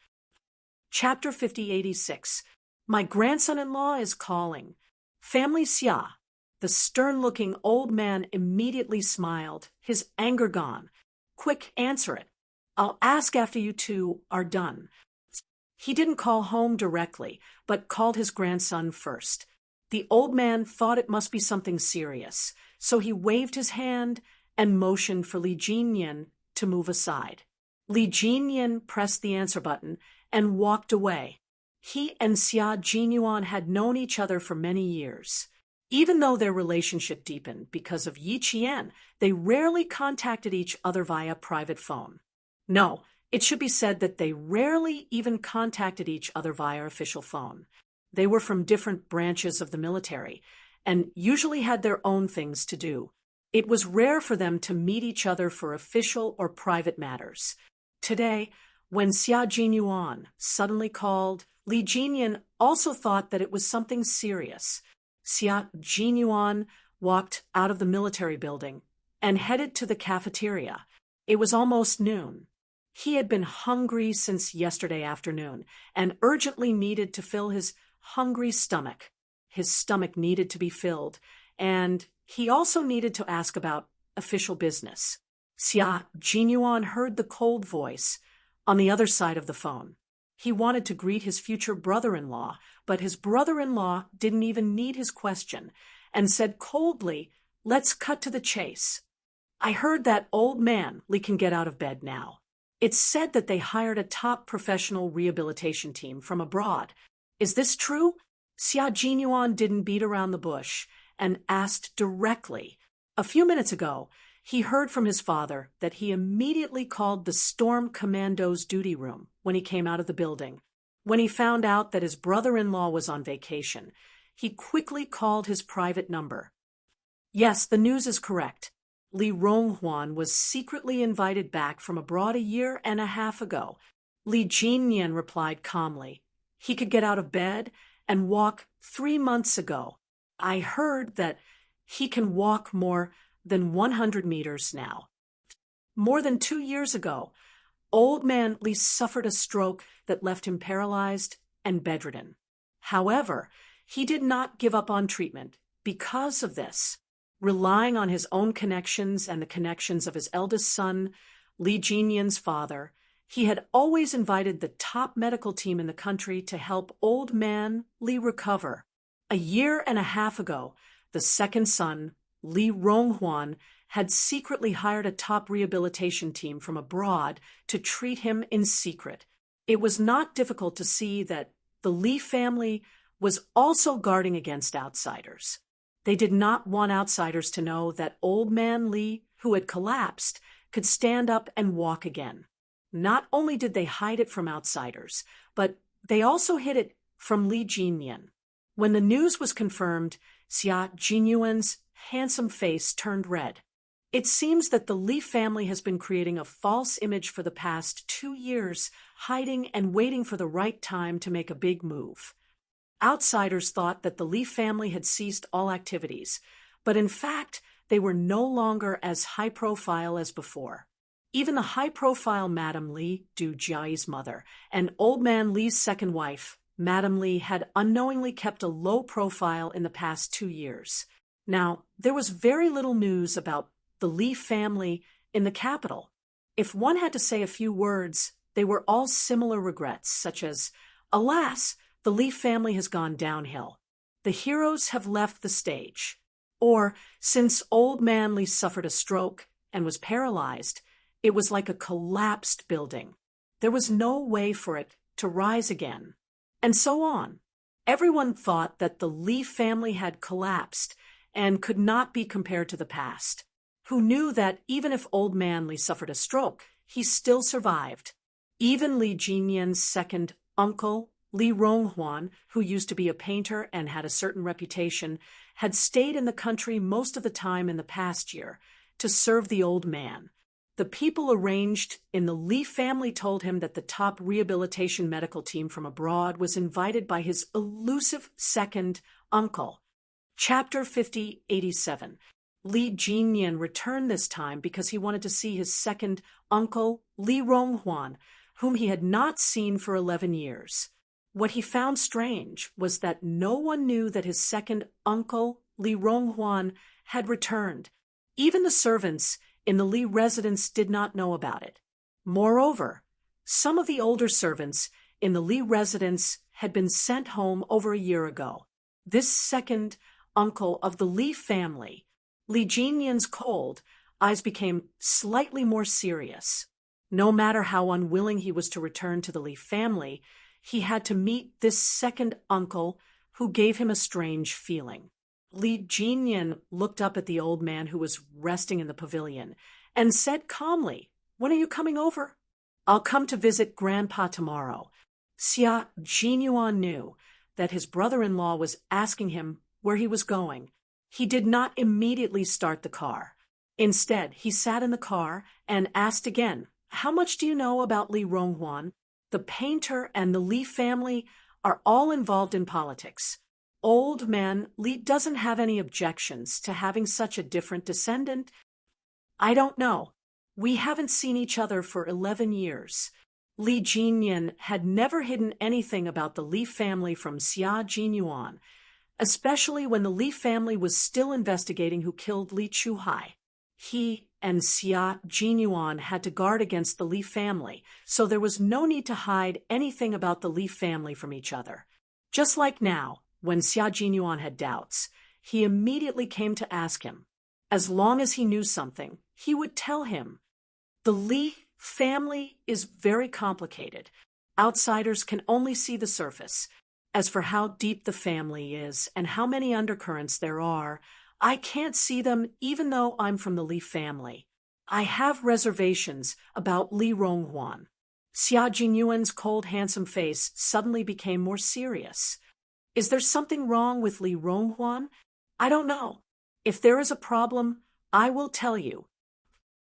Chapter 5086. My grandson-in-law is calling. Family Xia. The stern-looking old man immediately smiled, his anger gone. "Quick, answer it. I'll ask after you two are done." He didn't call home directly, but called his grandson first. The old man thought it must be something serious, so he waved his hand and motioned for Li Jinyan to move aside. Li Jinyan pressed the answer button and walked away. He and Xia Jinyuan had known each other for many years. Even though their relationship deepened because of Yi Qian, they rarely contacted each other via private phone. No, it should be said that they rarely even contacted each other via official phone. They were from different branches of the military and usually had their own things to do. It was rare for them to meet each other for official or private matters. Today, when Xia Jinyuan suddenly called, Li Jinyan also thought that it was something serious. Xia Jinyuan walked out of the military building and headed to the cafeteria. It was almost noon. He had been hungry since yesterday afternoon and urgently needed to fill his hungry stomach. His stomach needed to be filled, and he also needed to ask about official business. Xia Jinyuan heard the cold voice on the other side of the phone. He wanted to greet his future brother-in-law, but his brother-in-law didn't even need his question and said coldly, "Let's cut to the chase. I heard that old man Li can get out of bed now. It's said that they hired a top professional rehabilitation team from abroad. Is this true?" Xia Jinyuan didn't beat around the bush and asked directly. A few minutes ago, he heard from his father that he immediately called the Storm Commando's duty room when he came out of the building. When he found out that his brother-in-law was on vacation, he quickly called his private number. Yes, the news is correct. Li Ronghuan was secretly invited back from abroad a year and a half ago. Li Jinyan replied calmly. He could get out of bed and walk 3 months ago. I heard that he can walk more than 100 meters now. More than 2 years ago, old man Li suffered a stroke that left him paralyzed and bedridden. However, he did not give up on treatment because of this. Relying on his own connections and the connections of his eldest son, Li Jinyan's father, he had always invited the top medical team in the country to help old man Li recover. A year and a half ago, the second son, Li Ronghuan, had secretly hired a top rehabilitation team from abroad to treat him in secret. It was not difficult to see that the Li family was also guarding against outsiders. They did not want outsiders to know that old man Li, who had collapsed, could stand up and walk again. Not only did they hide it from outsiders, but they also hid it from Li Jinyan. When the news was confirmed, Xia Jinyuan's handsome face turned red. It seems that the Li family has been creating a false image for the past 2 years, hiding and waiting for the right time to make a big move. Outsiders thought that the Li family had ceased all activities, but in fact, they were no longer as high-profile as before. Even the high-profile Madame Li, Du Jiai's mother, and old man Li's second wife, Madame Li, had unknowingly kept a low profile in the past 2 years. Now, there was very little news about the Li family in the capital. If one had to say a few words, they were all similar regrets, such as, alas, the Li family has gone downhill. The heroes have left the stage. Or, since old man Li suffered a stroke and was paralyzed, it was like a collapsed building. There was no way for it to rise again. And so on. Everyone thought that the Li family had collapsed and could not be compared to the past. Who knew that even if old man Li suffered a stroke, he still survived. Even Li Jinyan's second uncle, Li Ronghuan, who used to be a painter and had a certain reputation, had stayed in the country most of the time in the past year to serve the old man. The people arranged in the Li family told him that the top rehabilitation medical team from abroad was invited by his elusive second uncle. Chapter 5087. Li Jinyan returned this time because he wanted to see his second uncle, Li Ronghuan, whom he had not seen for 11 years. What he found strange was that no one knew that his second uncle, Li Ronghuan, had returned. Even the servants in the Li residence did not know about it. Moreover, some of the older servants in the Li residence had been sent home over a year ago. This second uncle of the Li family, Li Jinyan's cold eyes became slightly more serious. No matter how unwilling he was to return to the Li family, he had to meet this second uncle who gave him a strange feeling. Li Jinyan looked up at the old man who was resting in the pavilion and said calmly, "When are you coming over?" "I'll come to visit Grandpa tomorrow." Xia Jinyuan knew that his brother-in-law was asking him where he was going. He did not immediately start the car. Instead, he sat in the car and asked again, "How much do you know about Li Ronghuan?" The painter and the Li family are all involved in politics. Old man Li doesn't have any objections to having such a different descendant. "I don't know. We haven't seen each other for 11 years. Li Jinyan had never hidden anything about the Li family from Xia Jinyuan, especially when the Li family was still investigating who killed Li Chuhai. He and Xia Jinyuan had to guard against the Li family, so there was no need to hide anything about the Li family from each other. Just like now, when Xia Jinyuan had doubts, he immediately came to ask him. As long as he knew something, he would tell him. The Li family is very complicated. Outsiders can only see the surface. As for how deep the family is and how many undercurrents there are, I can't see them even though I'm from the Li family. I have reservations about Li Ronghuan. Xia Jingyuan's cold, handsome face suddenly became more serious. Is there something wrong with Li Ronghuan? I don't know. If there is a problem, I will tell you.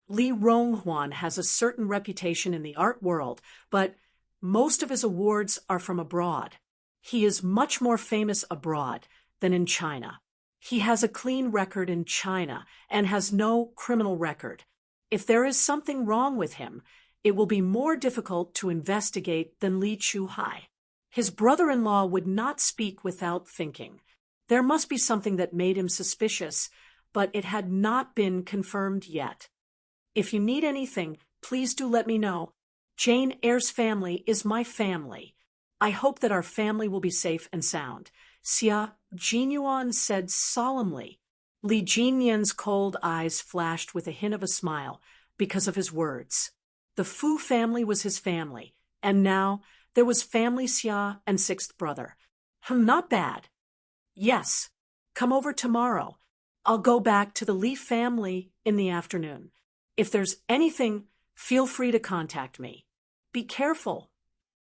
Li Ronghuan has a certain reputation in the art world, but most of his awards are from abroad. He is much more famous abroad than in China. He has a clean record in China and has no criminal record. If there is something wrong with him, it will be more difficult to investigate than Li Chuhai. His brother-in-law would not speak without thinking. There must be something that made him suspicious, but it had not been confirmed yet. If you need anything, please do let me know. Jane Eyre's family is my family. I hope that our family will be safe and sound, Xia Jinyuan said solemnly. Li Jinyan's cold eyes flashed with a hint of a smile because of his words. The Fu family was his family, and now there was family Xia and sixth brother. Not bad. Yes, come over tomorrow. I'll go back to the Li family in the afternoon. If there's anything, feel free to contact me. Be careful.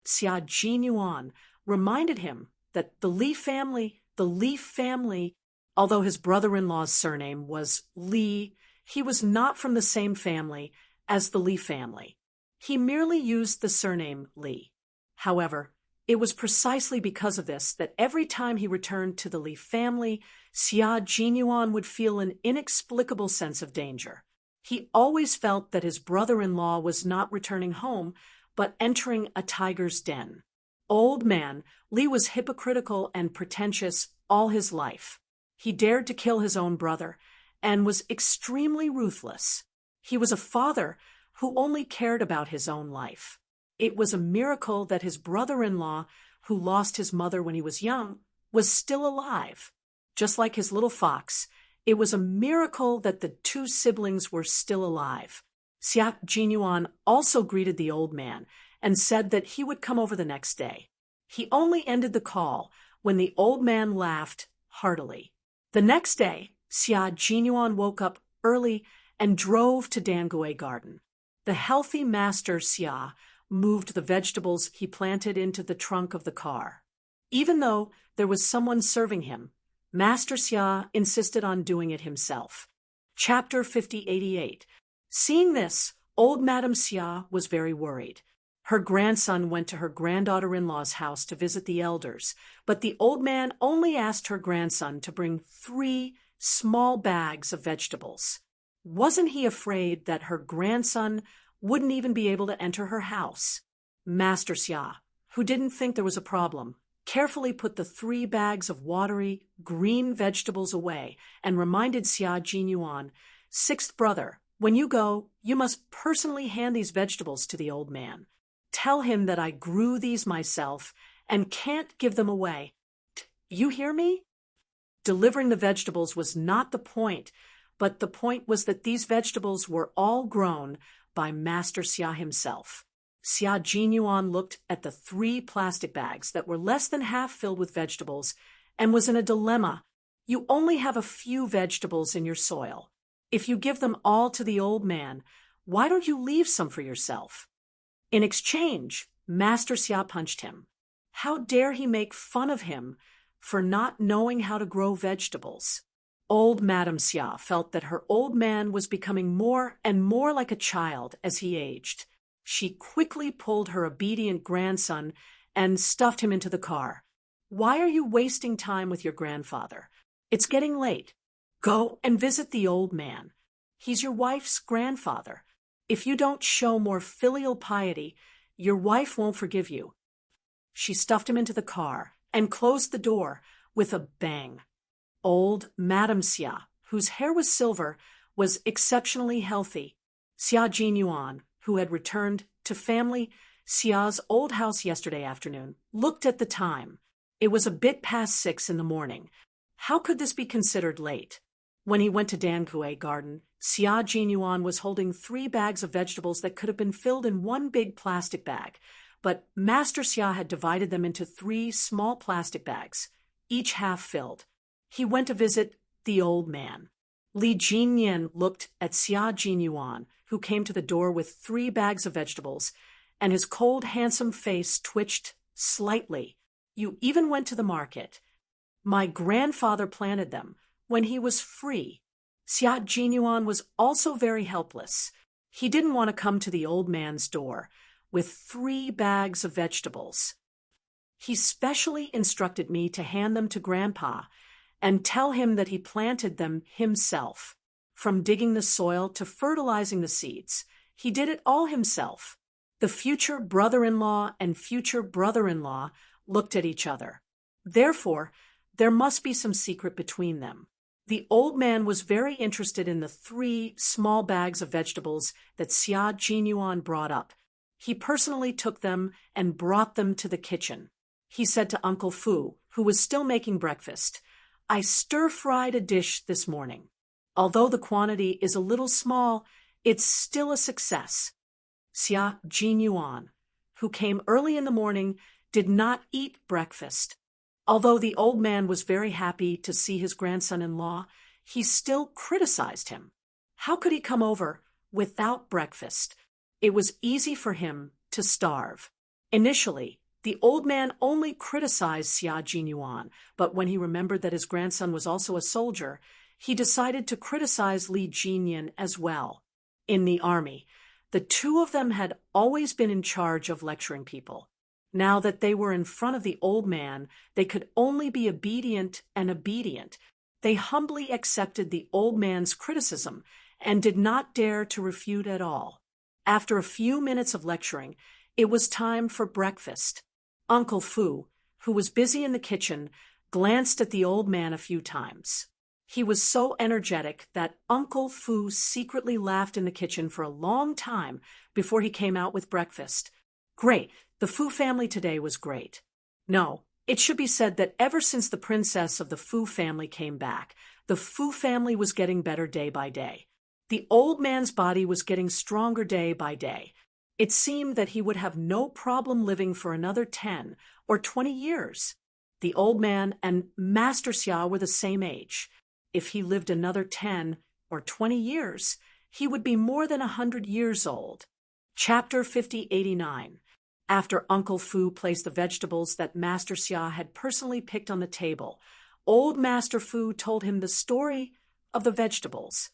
Xia Jinyuan reminded him that the Li family, although his brother-in-law's surname was Li, he was not from the same family as the Li family. He merely used the surname Li. However, it was precisely because of this that every time he returned to the Li family, Xia Jinyuan would feel an inexplicable sense of danger. He always felt that his brother-in-law was not returning home, but entering a tiger's den. Old man, Li was hypocritical and pretentious all his life. He dared to kill his own brother and was extremely ruthless. He was a father who only cared about his own life. It was a miracle that his brother-in-law, who lost his mother when he was young, was still alive. Just like his little fox, it was a miracle that the two siblings were still alive. Xia Jinyuan also greeted the old man and said that he would come over the next day. He only ended the call when the old man laughed heartily. The next day, Xia Jinyuan woke up early and drove to Dangui Garden. The healthy master Xia moved the vegetables he planted into the trunk of the car. Even though there was someone serving him, Master Xia insisted on doing it himself. Chapter 5088. Seeing this, old Madame Xia was very worried. Her grandson went to her granddaughter-in-law's house to visit the elders, but the old man only asked her grandson to bring 3 small bags of vegetables. Wasn't he afraid that her grandson wouldn't even be able to enter her house? Master Xia, who didn't think there was a problem, carefully put the 3 bags of watery, green vegetables away and reminded Xia Jinyuan, "Sixth brother, when you go, you must personally hand these vegetables to the old man. Tell him that I grew these myself and can't give them away. You hear me?" Delivering the vegetables was not the point, but the point was that these vegetables were all grown by Master Xia himself. Xia Jinyuan looked at the 3 plastic bags that were less than half filled with vegetables and was in a dilemma. You only have a few vegetables in your soil. If you give them all to the old man, why don't you leave some for yourself? In exchange, Master Xia punched him. How dare he make fun of him for not knowing how to grow vegetables? Old Madame Xia felt that her old man was becoming more and more like a child as he aged. She quickly pulled her obedient grandson and stuffed him into the car. "Why are you wasting time with your grandfather? It's getting late. Go and visit the old man. He's your wife's grandfather. If you don't show more filial piety, your wife won't forgive you." She stuffed him into the car and closed the door with a bang. Old Madame Xia, whose hair was silver, was exceptionally healthy. Xia Jinyuan, who had returned to family Xia's old house yesterday afternoon, looked at the time. It was a bit past 6 in the morning. How could this be considered late? When he went to Dangui Garden, Xia Jinyuan was holding 3 bags of vegetables that could have been filled in one big plastic bag, but Master Xia had divided them into 3 small plastic bags, each half filled. He went to visit the old man. Li Jinyan looked at Xia Jinyuan, who came to the door with 3 bags of vegetables, and his cold, handsome face twitched slightly. "You even went to the market." "My grandfather planted them when he was free." Xia Jinyuan was also very helpless. He didn't want to come to the old man's door with 3 bags of vegetables. "He specially instructed me to hand them to Grandpa and tell him that he planted them himself. From digging the soil to fertilizing the seeds, he did it all himself." The future brother-in-law and future brother-in-law looked at each other. Therefore, there must be some secret between them. The old man was very interested in the 3 small bags of vegetables that Xia Jinyuan brought up. He personally took them and brought them to the kitchen. He said to Uncle Fu, who was still making breakfast, "I stir-fried a dish this morning. Although the quantity is a little small, it's still a success." Xia Jinyuan, who came early in the morning, did not eat breakfast. Although the old man was very happy to see his grandson-in-law, he still criticized him. How could he come over without breakfast? It was easy for him to starve. Initially, the old man only criticized Xia Jinyuan, but when he remembered that his grandson was also a soldier, he decided to criticize Li Jinyan as well. In the army, the 2 of them had always been in charge of lecturing people. Now that they were in front of the old man, they could only be obedient and obedient. They humbly accepted the old man's criticism and did not dare to refute at all. After a few minutes of lecturing, it was time for breakfast. Uncle Fu, who was busy in the kitchen, glanced at the old man a few times. He was so energetic that Uncle Fu secretly laughed in the kitchen for a long time before he came out with breakfast. Great, the Fu family today was great. No, it should be said that ever since the princess of the Fu family came back, the Fu family was getting better day by day. The old man's body was getting stronger day by day. It seemed that he would have no problem living for another 10 or 20 years. The old man and Master Xia were the same age. If he lived another 10 or 20 years, he would be more than 100 years old. Chapter 5089. After Uncle Fu placed the vegetables that Master Xia had personally picked on the table, old Master Fu told him the story of the vegetables.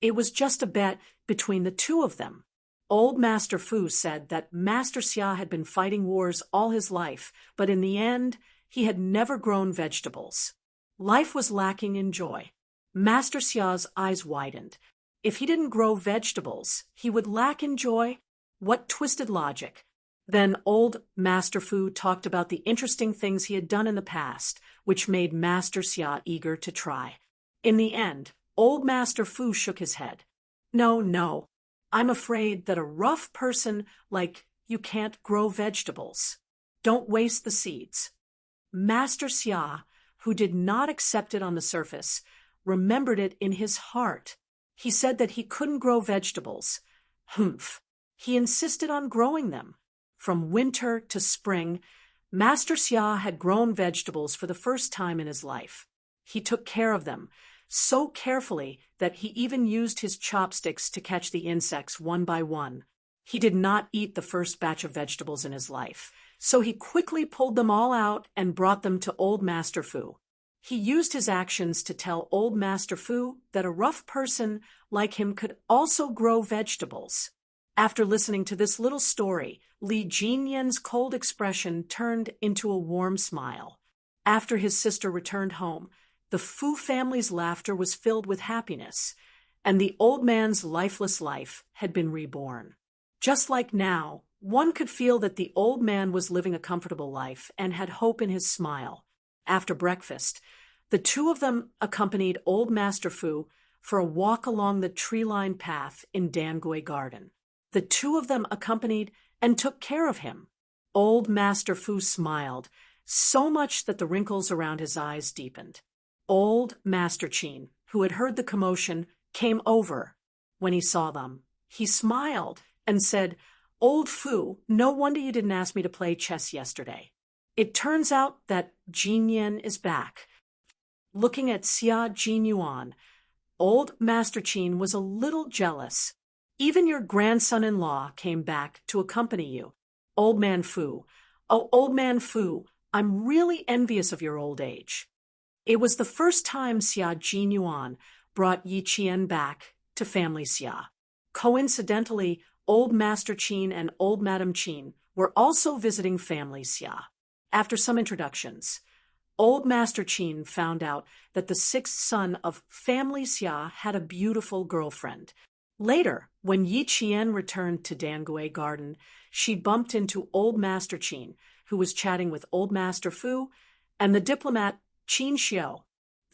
It was just a bet between the 2 of them. Old Master Fu said that Master Xia had been fighting wars all his life, but in the end, he had never grown vegetables. Life was lacking in joy. Master Xia's eyes widened. If he didn't grow vegetables, he would lack in joy? What twisted logic! Then old Master Fu talked about the interesting things he had done in the past, which made Master Xia eager to try. In the end, old Master Fu shook his head. No, I'm afraid that a rough person like you can't grow vegetables. Don't waste the seeds. Master Xia, who did not accept it on the surface, remembered it in his heart. He said that he couldn't grow vegetables. Humph! He insisted on growing them. From winter to spring, Master Xia had grown vegetables for the first time in his life. He took care of them, so carefully that he even used his chopsticks to catch the insects one by one. He did not eat the first batch of vegetables in his life, so he quickly pulled them all out and brought them to old Master Fu. He used his actions to tell old Master Fu that a rough person like him could also grow vegetables. After listening to this little story, Li Jinyan's cold expression turned into a warm smile. After his sister returned home, the Fu family's laughter was filled with happiness, and the old man's lifeless life had been reborn. Just like now, one could feel that the old man was living a comfortable life and had hope in his smile. After breakfast, the 2 of them accompanied old Master Fu for a walk along the tree-lined path in Dangui Garden. The 2 of them accompanied and took care of him. Old Master Fu smiled, so much that the wrinkles around his eyes deepened. Old Master Qin, who had heard the commotion, came over. When he saw them, he smiled and said, Old Fu, no wonder you didn't ask me to play chess yesterday. It turns out that Jin Yan is back. Looking at Xia Jinyuan, old Master Qin was a little jealous. Even your grandson-in-law came back to accompany you. Old Man Fu. Oh, Old Man Fu, I'm really envious of your old age. It was the first time Xia Jinyuan brought Yi Qian back to family Xia. Coincidentally, Old Master Qin and Old Madam Qin were also visiting family Xia. After some introductions, Old Master Qin found out that the sixth son of family Xia had a beautiful girlfriend. Later, when Yi Qian returned to Dangui Garden, she bumped into Old Master Qin, who was chatting with Old Master Fu and the diplomat Qin Xiu.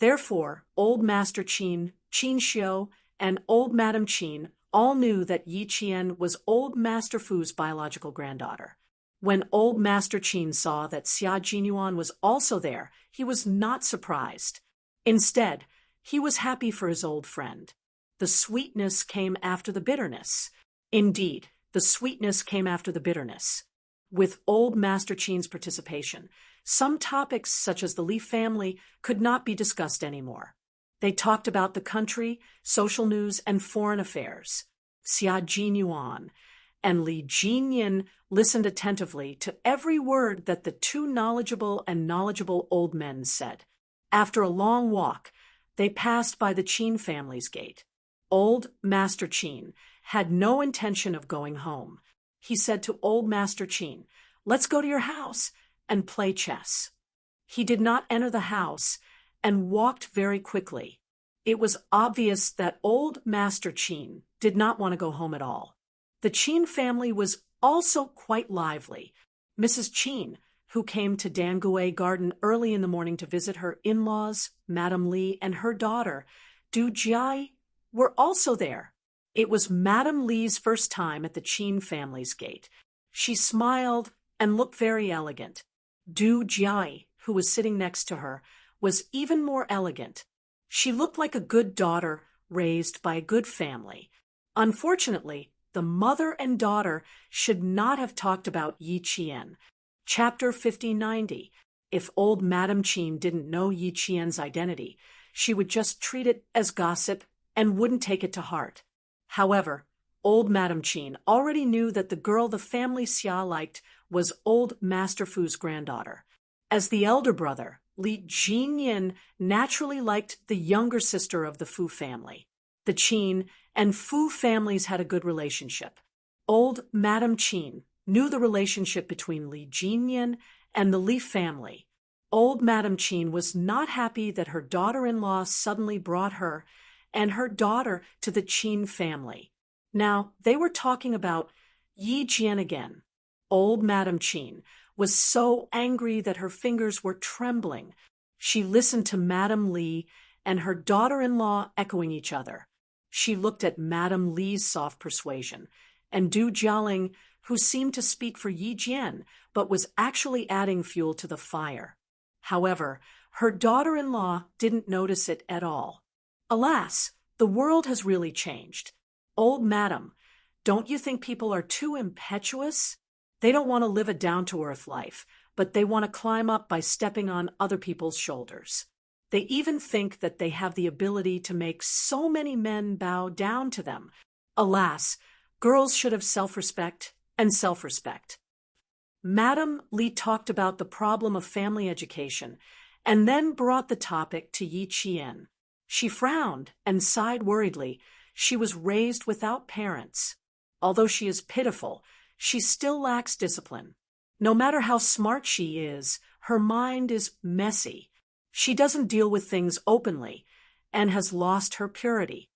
Therefore, Old Master Qin, Qin Xiu, and Old Madam Qin all knew that Yi Qian was Old Master Fu's biological granddaughter. When Old Master Qin saw that Xia Jinyuan was also there, he was not surprised. Instead, he was happy for his old friend. The sweetness came after the bitterness. Indeed, the sweetness came after the bitterness. With Old Master Qin's participation, some topics such as the Li family could not be discussed anymore. They talked about the country, social news, and foreign affairs. Xia Jinyuan and Li Jinyan listened attentively to every word that the two knowledgeable old men said. After a long walk, they passed by the Qin family's gate. Old Master Qin had no intention of going home. He said to Old Master Qin, "Let's go to your house and play chess." He did not enter the house and walked very quickly. It was obvious that Old Master Qin did not want to go home at all. The Qin family was also quite lively. Mrs. Qin, who came to Dangui Garden early in the morning to visit her in-laws, Madame Li, and her daughter, Du Jiai, were also there. It was Madame Li's first time at the Qin family's gate. She smiled and looked very elegant. Du Jiai, who was sitting next to her, was even more elegant. She looked like a good daughter raised by a good family. Unfortunately, the mother and daughter should not have talked about Yi Qian. Chapter 5090. If old Madame Qin didn't know Yi Qian's identity, she would just treat it as gossip and wouldn't take it to heart. However, old Madame Qin already knew that the girl the family Xia liked was Old Master Fu's granddaughter. As the elder brother, Li Jinyan naturally liked the younger sister of the Fu family. The Qin and Fu families had a good relationship. Old Madame Qin knew the relationship between Li Jinyan and the Li family. Old Madame Qin was not happy that her daughter-in-law suddenly brought her and her daughter to the Qin family. Now, they were talking about Yi Jian again. Old Madame Qin was so angry that her fingers were trembling. She listened to Madame Li and her daughter-in-law echoing each other. She looked at Madame Li's soft persuasion, and Du Jialing, who seemed to speak for Yi Jian, but was actually adding fuel to the fire. However, her daughter-in-law didn't notice it at all. Alas, the world has really changed. Old Madam, don't you think people are too impetuous? They don't want to live a down-to-earth life, but they want to climb up by stepping on other people's shoulders. They even think that they have the ability to make so many men bow down to them. Alas, girls should have self-respect and self-respect. Madame Li talked about the problem of family education and then brought the topic to Yi Qian. She frowned and sighed worriedly. She was raised without parents. Although she is pitiful, she still lacks discipline. No matter how smart she is, her mind is messy. She doesn't deal with things openly and has lost her purity.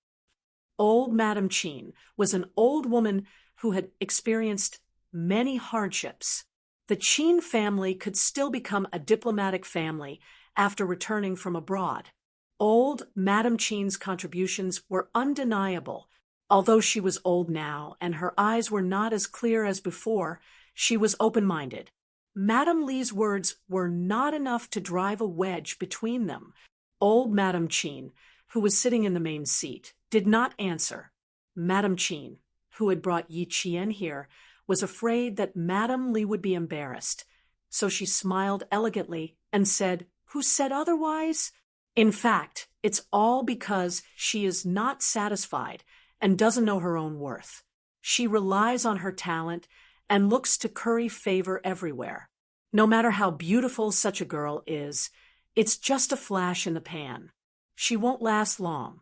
Old Madame Qin was an old woman who had experienced many hardships. The Qin family could still become a diplomatic family after returning from abroad. Old Madame Qin's contributions were undeniable. Although she was old now and her eyes were not as clear as before, she was open-minded. Madame Li's words were not enough to drive a wedge between them. Old Madame Qin, who was sitting in the main seat, did not answer. Madame Qin, who had brought Yi Qian here, was afraid that Madame Li would be embarrassed, so she smiled elegantly and said, "Who said otherwise?" In fact, it's all because she is not satisfied and doesn't know her own worth. She relies on her talent and looks to curry favor everywhere. No matter how beautiful such a girl is, it's just a flash in the pan. She won't last long.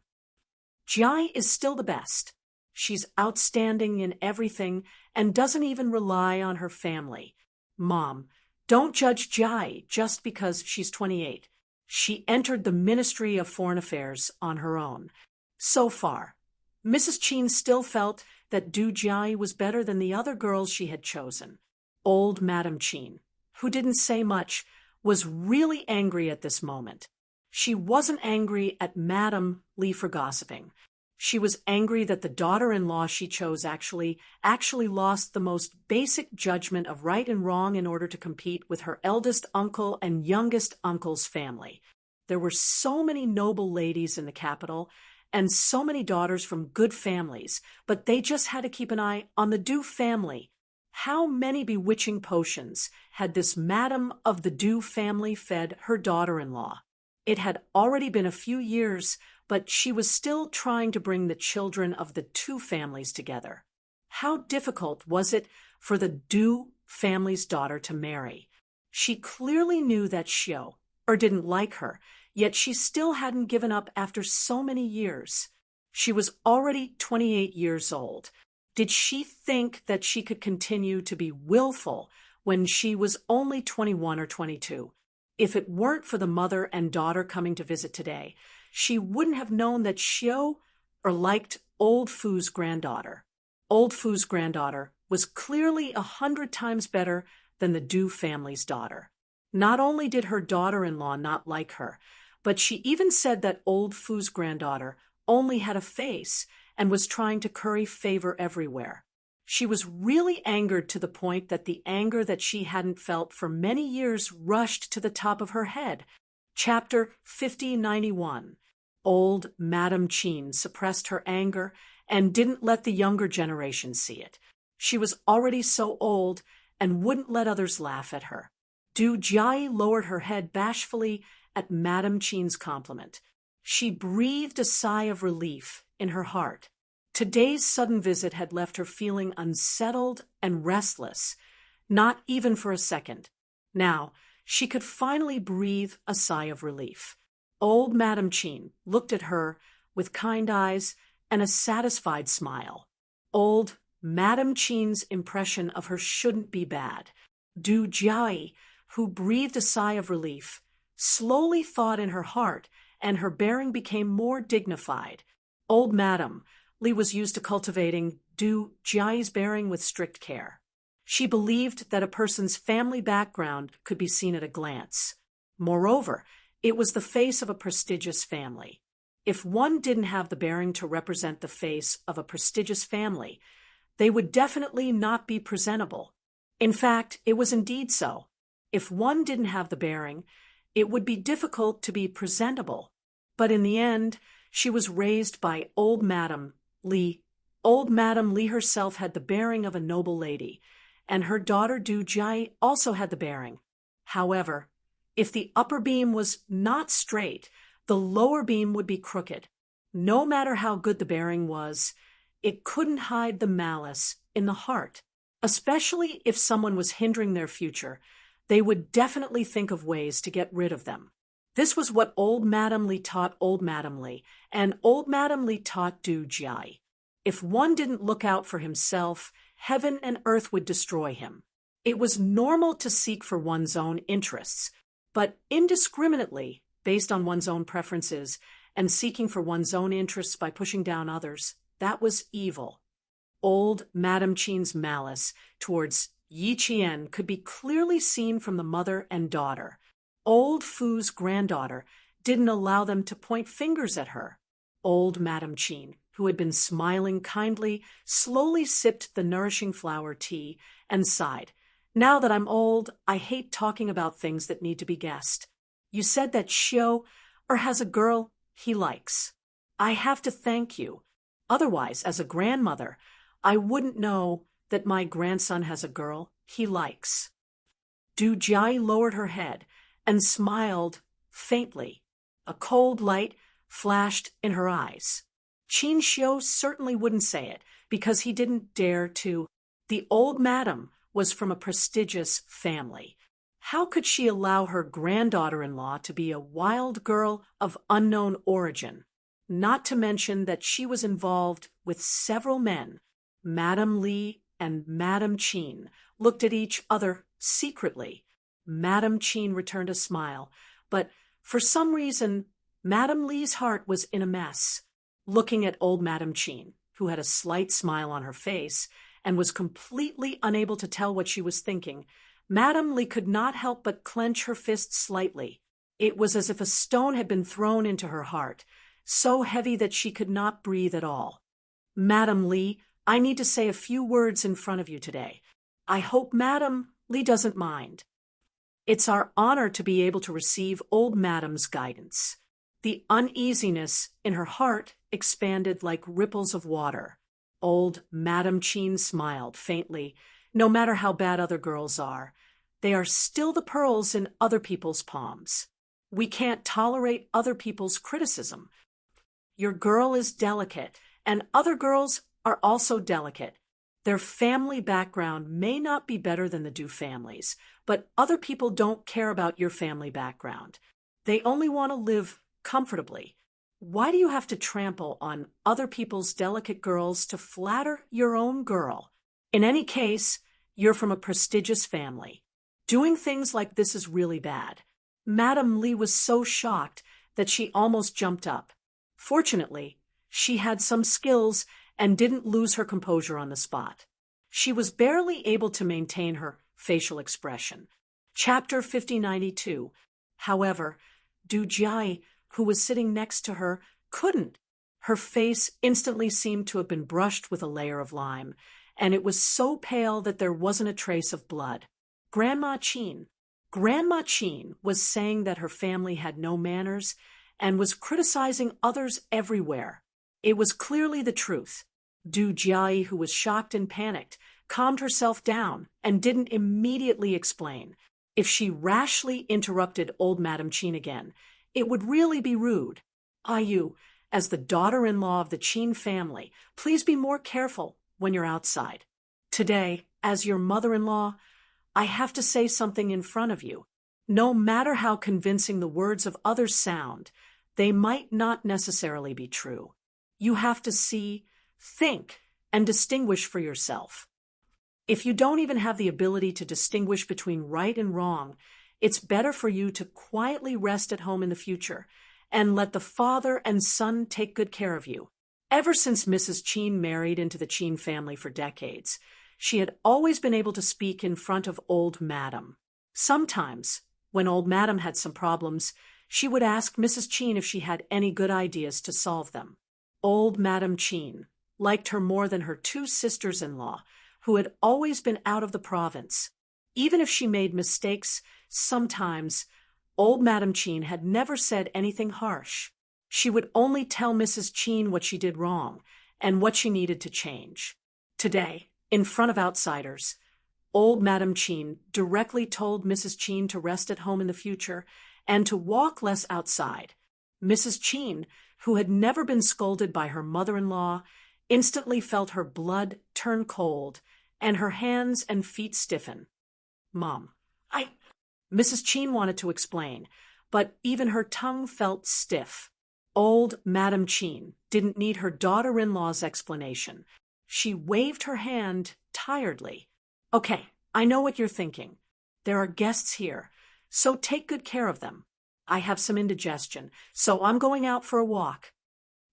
Jai is still the best. She's outstanding in everything and doesn't even rely on her family. Mom, don't judge Jai just because she's 28. She entered the Ministry of Foreign Affairs on her own. So far, Mrs. Chin still felt that Du Jai was better than the other girls she had chosen. Old Madame Chin, who didn't say much, was really angry at this moment. She wasn't angry at Madame Li for gossiping. She was angry that the daughter-in-law she chose actually lost the most basic judgment of right and wrong in order to compete with her eldest uncle and youngest uncle's family. There were so many noble ladies in the capital and so many daughters from good families, but they just had to keep an eye on the Du family. How many bewitching potions had this Madame of the Du family fed her daughter-in-law? It had already been a few years, but she was still trying to bring the children of the two families together. How difficult was it for the Du family's daughter to marry? She clearly knew that Xiao, or didn't like her, yet she still hadn't given up after so many years. She was already 28 years old. Did she think that she could continue to be willful when she was only 21 or 22? If it weren't for the mother and daughter coming to visit today, she wouldn't have known that Xiao liked Old Fu's granddaughter. Old Fu's granddaughter was clearly 100 times better than the Du family's daughter. Not only did her daughter-in-law not like her, but she even said that Old Fu's granddaughter only had a face and was trying to curry favor everywhere. She was really angered to the point that the anger that she hadn't felt for many years rushed to the top of her head. Chapter 5091. Old Madame Chin suppressed her anger and didn't let the younger generation see it. She was already so old and wouldn't let others laugh at her. Du Jai lowered her head bashfully at Madame Chin's compliment. She breathed a sigh of relief in her heart. Today's sudden visit had left her feeling unsettled and restless, not even for a second. Now, she could finally breathe a sigh of relief. Old Madame Chin looked at her with kind eyes and a satisfied smile. Old Madame Chin's impression of her shouldn't be bad. Du Jai, who breathed a sigh of relief, slowly thawed in her heart, and her bearing became more dignified. Old Madame Li was used to cultivating Du Jai's bearing with strict care. She believed that a person's family background could be seen at a glance. Moreover, it was the face of a prestigious family. If one didn't have the bearing to represent the face of a prestigious family, they would definitely not be presentable. In fact, it was indeed so. If one didn't have the bearing, it would be difficult to be presentable. But in the end, she was raised by Old Madame Li. Old Madame Li herself had the bearing of a noble lady, and her daughter Du Jai also had the bearing. However, if the upper beam was not straight, the lower beam would be crooked. No matter how good the bearing was, it couldn't hide the malice in the heart. Especially if someone was hindering their future, they would definitely think of ways to get rid of them. This was what Old Madame Li taught Old Madame Li, and Old Madame Li taught Du Jai. If one didn't look out for himself, heaven and earth would destroy him. It was normal to seek for one's own interests, but indiscriminately, based on one's own preferences, and seeking for one's own interests by pushing down others, that was evil. Old Madame Chin's malice towards Yi Qian could be clearly seen from the mother and daughter. Old Fu's granddaughter didn't allow them to point fingers at her. Old Madame Chin, who had been smiling kindly, slowly sipped the nourishing flower tea and sighed. Now that I'm old, I hate talking about things that need to be guessed. You said that Xiao has a girl he likes. I have to thank you. Otherwise, as a grandmother, I wouldn't know that my grandson has a girl he likes." Du Jiai lowered her head and smiled faintly. A cold light flashed in her eyes. Qin Xiu certainly wouldn't say it, because he didn't dare to. The old madam was from a prestigious family. How could she allow her granddaughter-in-law to be a wild girl of unknown origin? Not to mention that she was involved with several men. Madame Li and Madame Qin looked at each other secretly. Madame Qin returned a smile, but for some reason, Madame Li's heart was in a mess. Looking at old Madame Qin, who had a slight smile on her face and was completely unable to tell what she was thinking, Madame Li could not help but clench her fist slightly. It was as if a stone had been thrown into her heart, so heavy that she could not breathe at all. "Madame Li, I need to say a few words in front of you today. I hope Madame Li doesn't mind. It's our honor to be able to receive old Madame's guidance." The uneasiness in her heart expanded like ripples of water. Old Madame Qin smiled faintly. No matter how bad other girls are, they are still the pearls in other people's palms. We can't tolerate other people's criticism. Your girl is delicate, and other girls are also delicate. Their family background may not be better than the Du families, but other people don't care about your family background. They only want to live comfortably. Why do you have to trample on other people's delicate girls to flatter your own girl? In any case, you're from a prestigious family. Doing things like this is really bad. Madame Li was so shocked that she almost jumped up. Fortunately, she had some skills and didn't lose her composure on the spot. She was barely able to maintain her facial expression. Chapter 5092. However, Du Jiai, who was sitting next to her, couldn't. Her face instantly seemed to have been brushed with a layer of lime, and it was so pale that there wasn't a trace of blood. Grandma Qin was saying that her family had no manners and was criticizing others everywhere. It was clearly the truth. Du Jiai, who was shocked and panicked, calmed herself down and didn't immediately explain. If she rashly interrupted old Madame Qin again, it would really be rude. "You, as the daughter-in-law of the Qin family, please be more careful when you're outside. Today, as your mother-in-law, I have to say something in front of you. No matter how convincing the words of others sound, they might not necessarily be true. You have to see, think, and distinguish for yourself. If you don't even have the ability to distinguish between right and wrong, it's better for you to quietly rest at home in the future and let the father and son take good care of you." Ever since Mrs. Qin married into the Qin family for decades, she had always been able to speak in front of old Madam. Sometimes, when old Madam had some problems, she would ask Mrs. Qin if she had any good ideas to solve them. Old Madam Qin liked her more than her two sisters-in-law, who had always been out of the province. Even if she made mistakes, sometimes old Madame Qin had never said anything harsh. She would only tell Mrs. Qin what she did wrong and what she needed to change. Today, in front of outsiders, old Madame Qin directly told Mrs. Qin to rest at home in the future and to walk less outside. Mrs. Qin, who had never been scolded by her mother-in-law, instantly felt her blood turn cold and her hands and feet stiffen. "Mom, Mrs. Qin wanted to explain, but even her tongue felt stiff. Old Madame Qin didn't need her daughter-in-law's explanation. She waved her hand tiredly. "Okay, I know what you're thinking. There are guests here, so take good care of them. I have some indigestion, so I'm going out for a walk."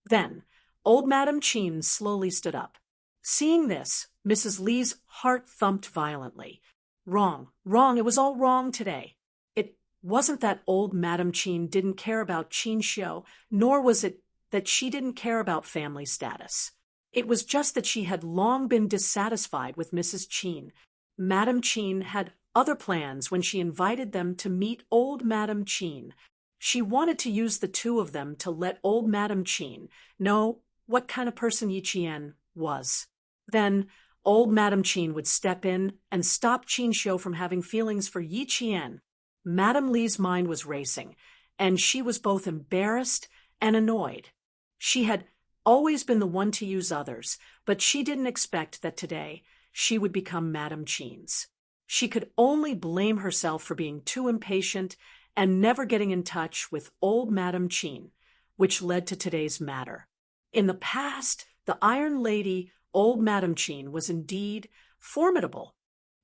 Then, old Madame Qin slowly stood up. Seeing this, Mrs. Li's heart thumped violently. Wrong, it was all wrong today. It wasn't that old Madame Qin didn't care about Qin Xiu, nor was it that she didn't care about family status. It was just that she had long been dissatisfied with Mrs. Qin. Madame Qin had other plans when she invited them to meet old Madame Qin. She wanted to use the two of them to let old Madame Qin know what kind of person Yi Qian was. Then, Old Madam Qin would step in and stop Qin Xiu from having feelings for Yi Qian. Madame Li's mind was racing, and she was both embarrassed and annoyed. She had always been the one to use others, but she didn't expect that today she would become Madame Qin's. She could only blame herself for being too impatient and never getting in touch with old Madame Qin, which led to today's matter. In the past, the Iron Lady, old Madame Qin, was indeed formidable.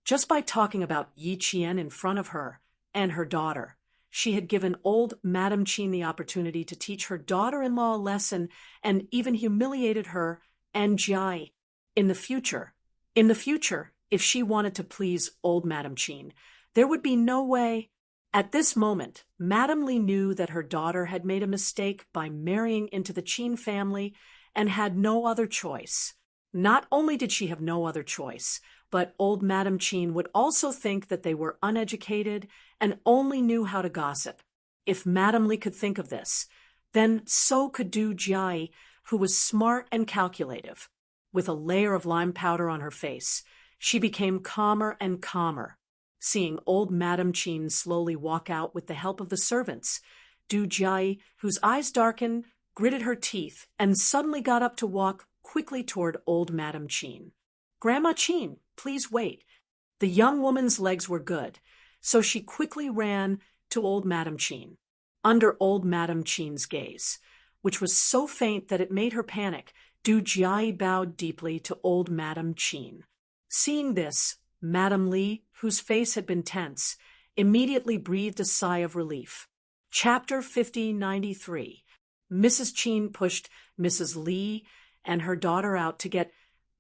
Just by talking about Yi Qian in front of her and her daughter, she had given old Madame Qin the opportunity to teach her daughter-in-law a lesson and even humiliated her and Jai. In the future, if she wanted to please old Madame Qin, there would be no way. At this moment, Madame Li knew that her daughter had made a mistake by marrying into the Qin family and had no other choice. Not only did she have no other choice, but old Madame Qin would also think that they were uneducated and only knew how to gossip. If Madame Li could think of this, then so could do Jai, who was smart and calculative. With a layer of lime powder on her face, she became calmer and calmer. Seeing old Madame Qin slowly walk out with the help of the servants, Du Jai, whose eyes darkened, gritted her teeth and suddenly got up to walk quickly toward old Madame Qin. "Grandma Qin, please wait." The young woman's legs were good, so she quickly ran to old Madame Qin. Under old Madame Qin's gaze, which was so faint that it made her panic, Du Jai bowed deeply to old Madame Qin. Seeing this, Madame Li, whose face had been tense, immediately breathed a sigh of relief. Chapter 5093. Mrs. Qin pushed Mrs. Li and her daughter out to get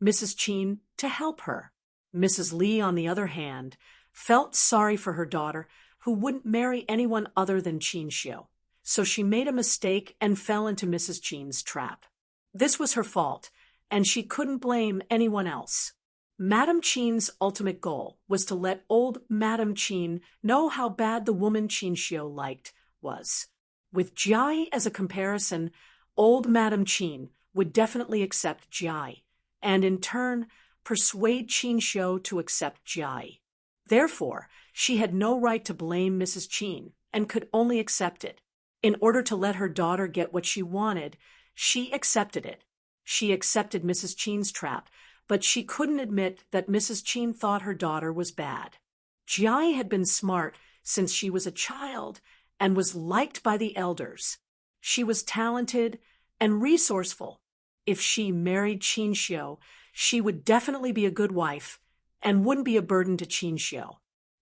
Mrs. Qin to help her. Mrs. Li, on the other hand, felt sorry for her daughter, who wouldn't marry anyone other than Qin Xiu, so she made a mistake and fell into Mrs. Qin's trap. This was her fault, and she couldn't blame anyone else. Madame Qin's ultimate goal was to let old Madame Qin know how bad the woman Qin Xiu liked was. With Jai as a comparison, old Madame Qin would definitely accept Jai, and in turn persuade Qin Xiu to accept Jai. Therefore, she had no right to blame Mrs. Qin and could only accept it. In order to let her daughter get what she wanted, she accepted it. She accepted Mrs. Qin's trap, but she couldn't admit that Mrs. Qin thought her daughter was bad. Jai had been smart since she was a child and was liked by the elders. She was talented and resourceful. If she married Qin Xiu, she would definitely be a good wife and wouldn't be a burden to Qin Xiu.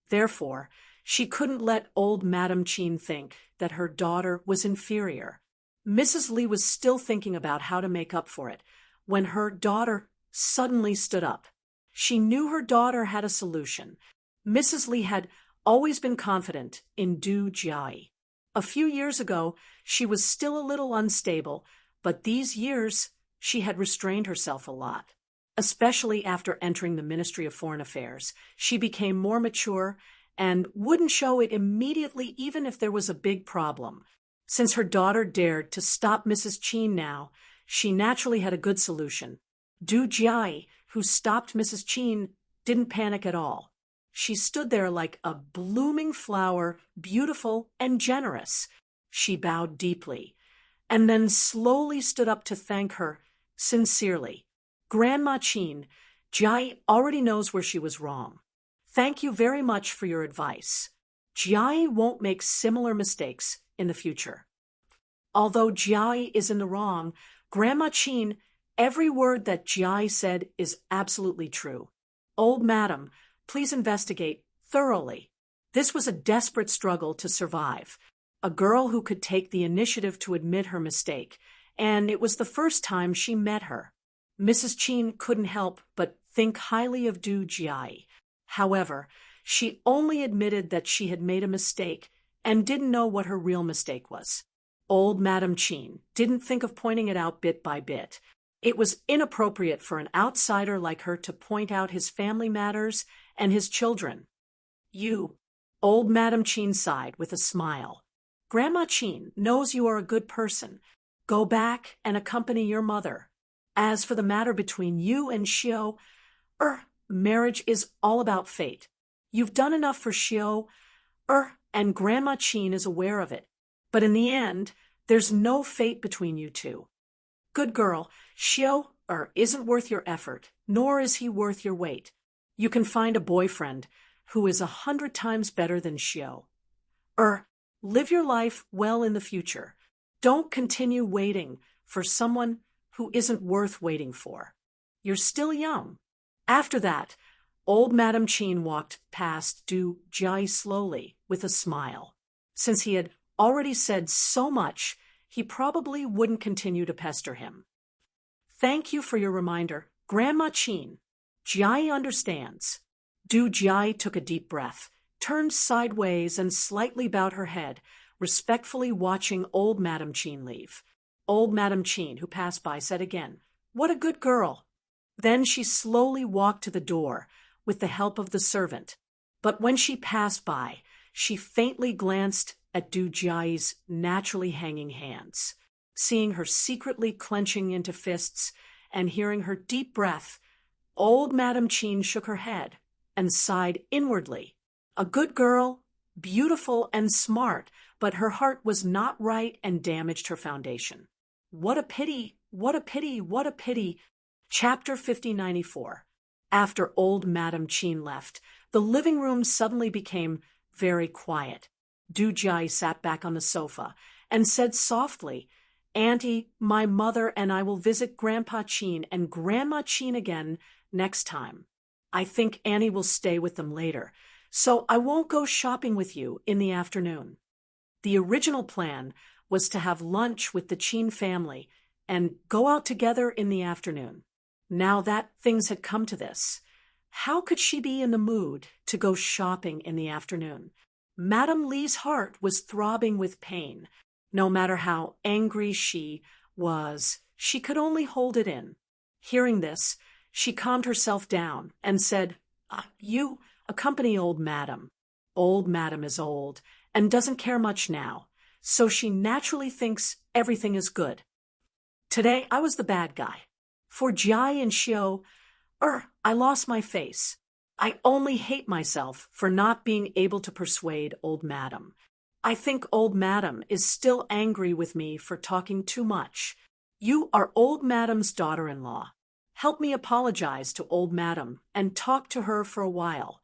Therefore, she couldn't let old Madame Qin think that her daughter was inferior. Mrs. Li was still thinking about how to make up for it when her daughter suddenly stood up. She knew her daughter had a solution. Mrs. Li had always been confident in Du Jai. A few years ago, she was still a little unstable, but these years she had restrained herself a lot. Especially after entering the Ministry of Foreign Affairs, she became more mature and wouldn't show it immediately even if there was a big problem. Since her daughter dared to stop Mrs. Qin now, she naturally had a good solution. Du Jai, who stopped Mrs. Qin, didn't panic at all. She stood there like a blooming flower, beautiful and generous. She bowed deeply, and then slowly stood up to thank her sincerely. "Grandma Qin, Jai already knows where she was wrong. Thank you very much for your advice. Jai won't make similar mistakes in the future." Although Jai is in the wrong, Grandma Qin, every word that Jai said is absolutely true. Old Madam, please investigate thoroughly. This was a desperate struggle to survive. A girl who could take the initiative to admit her mistake, and it was the first time she met her. Mrs. Qin couldn't help but think highly of Du Jai. However, she only admitted that she had made a mistake and didn't know what her real mistake was. Old Madame Qin didn't think of pointing it out bit by bit. It was inappropriate for an outsider like her to point out his family matters and his children. Old Madame Qin sighed with a smile. "Grandma Qin knows you are a good person. Go back and accompany your mother. As for the matter between you and Xiu, Marriage is all about fate. You've done enough for Xiao, and Grandma Chin is aware of it. But in the end, there's no fate between you two. Good girl, Xiao, isn't worth your effort, nor is he worth your weight. You can find a boyfriend who is 100 times better than Xiao. Live your life well in the future. Don't continue waiting for someone who isn't worth waiting for. You're still young. After that, old Madam Chin walked past Du Jai slowly with a smile. Since he had already said so much, he probably wouldn't continue to pester him. Thank you for your reminder, Grandma Chin. Jai understands. Du Jai took a deep breath, turned sideways and slightly bowed her head, respectfully watching old Madam Chin leave. Old Madam Chin, who passed by, said again, "What a good girl." Then she slowly walked to the door with the help of the servant. But when she passed by, she faintly glanced at Du Jai's naturally hanging hands. Seeing her secretly clenching into fists and hearing her deep breath, old Madam Chin shook her head and sighed inwardly. A good girl, beautiful and smart, but her heart was not right and damaged her foundation. What a pity, what a pity, what a pity. Chapter 5094. After old Madam Chin left, the living room suddenly became very quiet. Du Jai sat back on the sofa and said softly, "Auntie, my mother and I will visit Grandpa Chin and Grandma Chin again next time. I think Annie will stay with them later, so I won't go shopping with you in the afternoon." The original plan was to have lunch with the Chin family and go out together in the afternoon. Now that things had come to this, how could she be in the mood to go shopping in the afternoon? Madame Li's heart was throbbing with pain. No matter how angry she was, she could only hold it in. Hearing this, she calmed herself down and said, "You accompany old Madam. Old Madam is old and doesn't care much now, so she naturally thinks everything is good. Today I was the bad guy. For Jai and Xiao, I lost my face. I only hate myself for not being able to persuade old Madam. I think old Madam is still angry with me for talking too much. You are old Madam's daughter-in-law. Help me apologize to old Madam and talk to her for a while.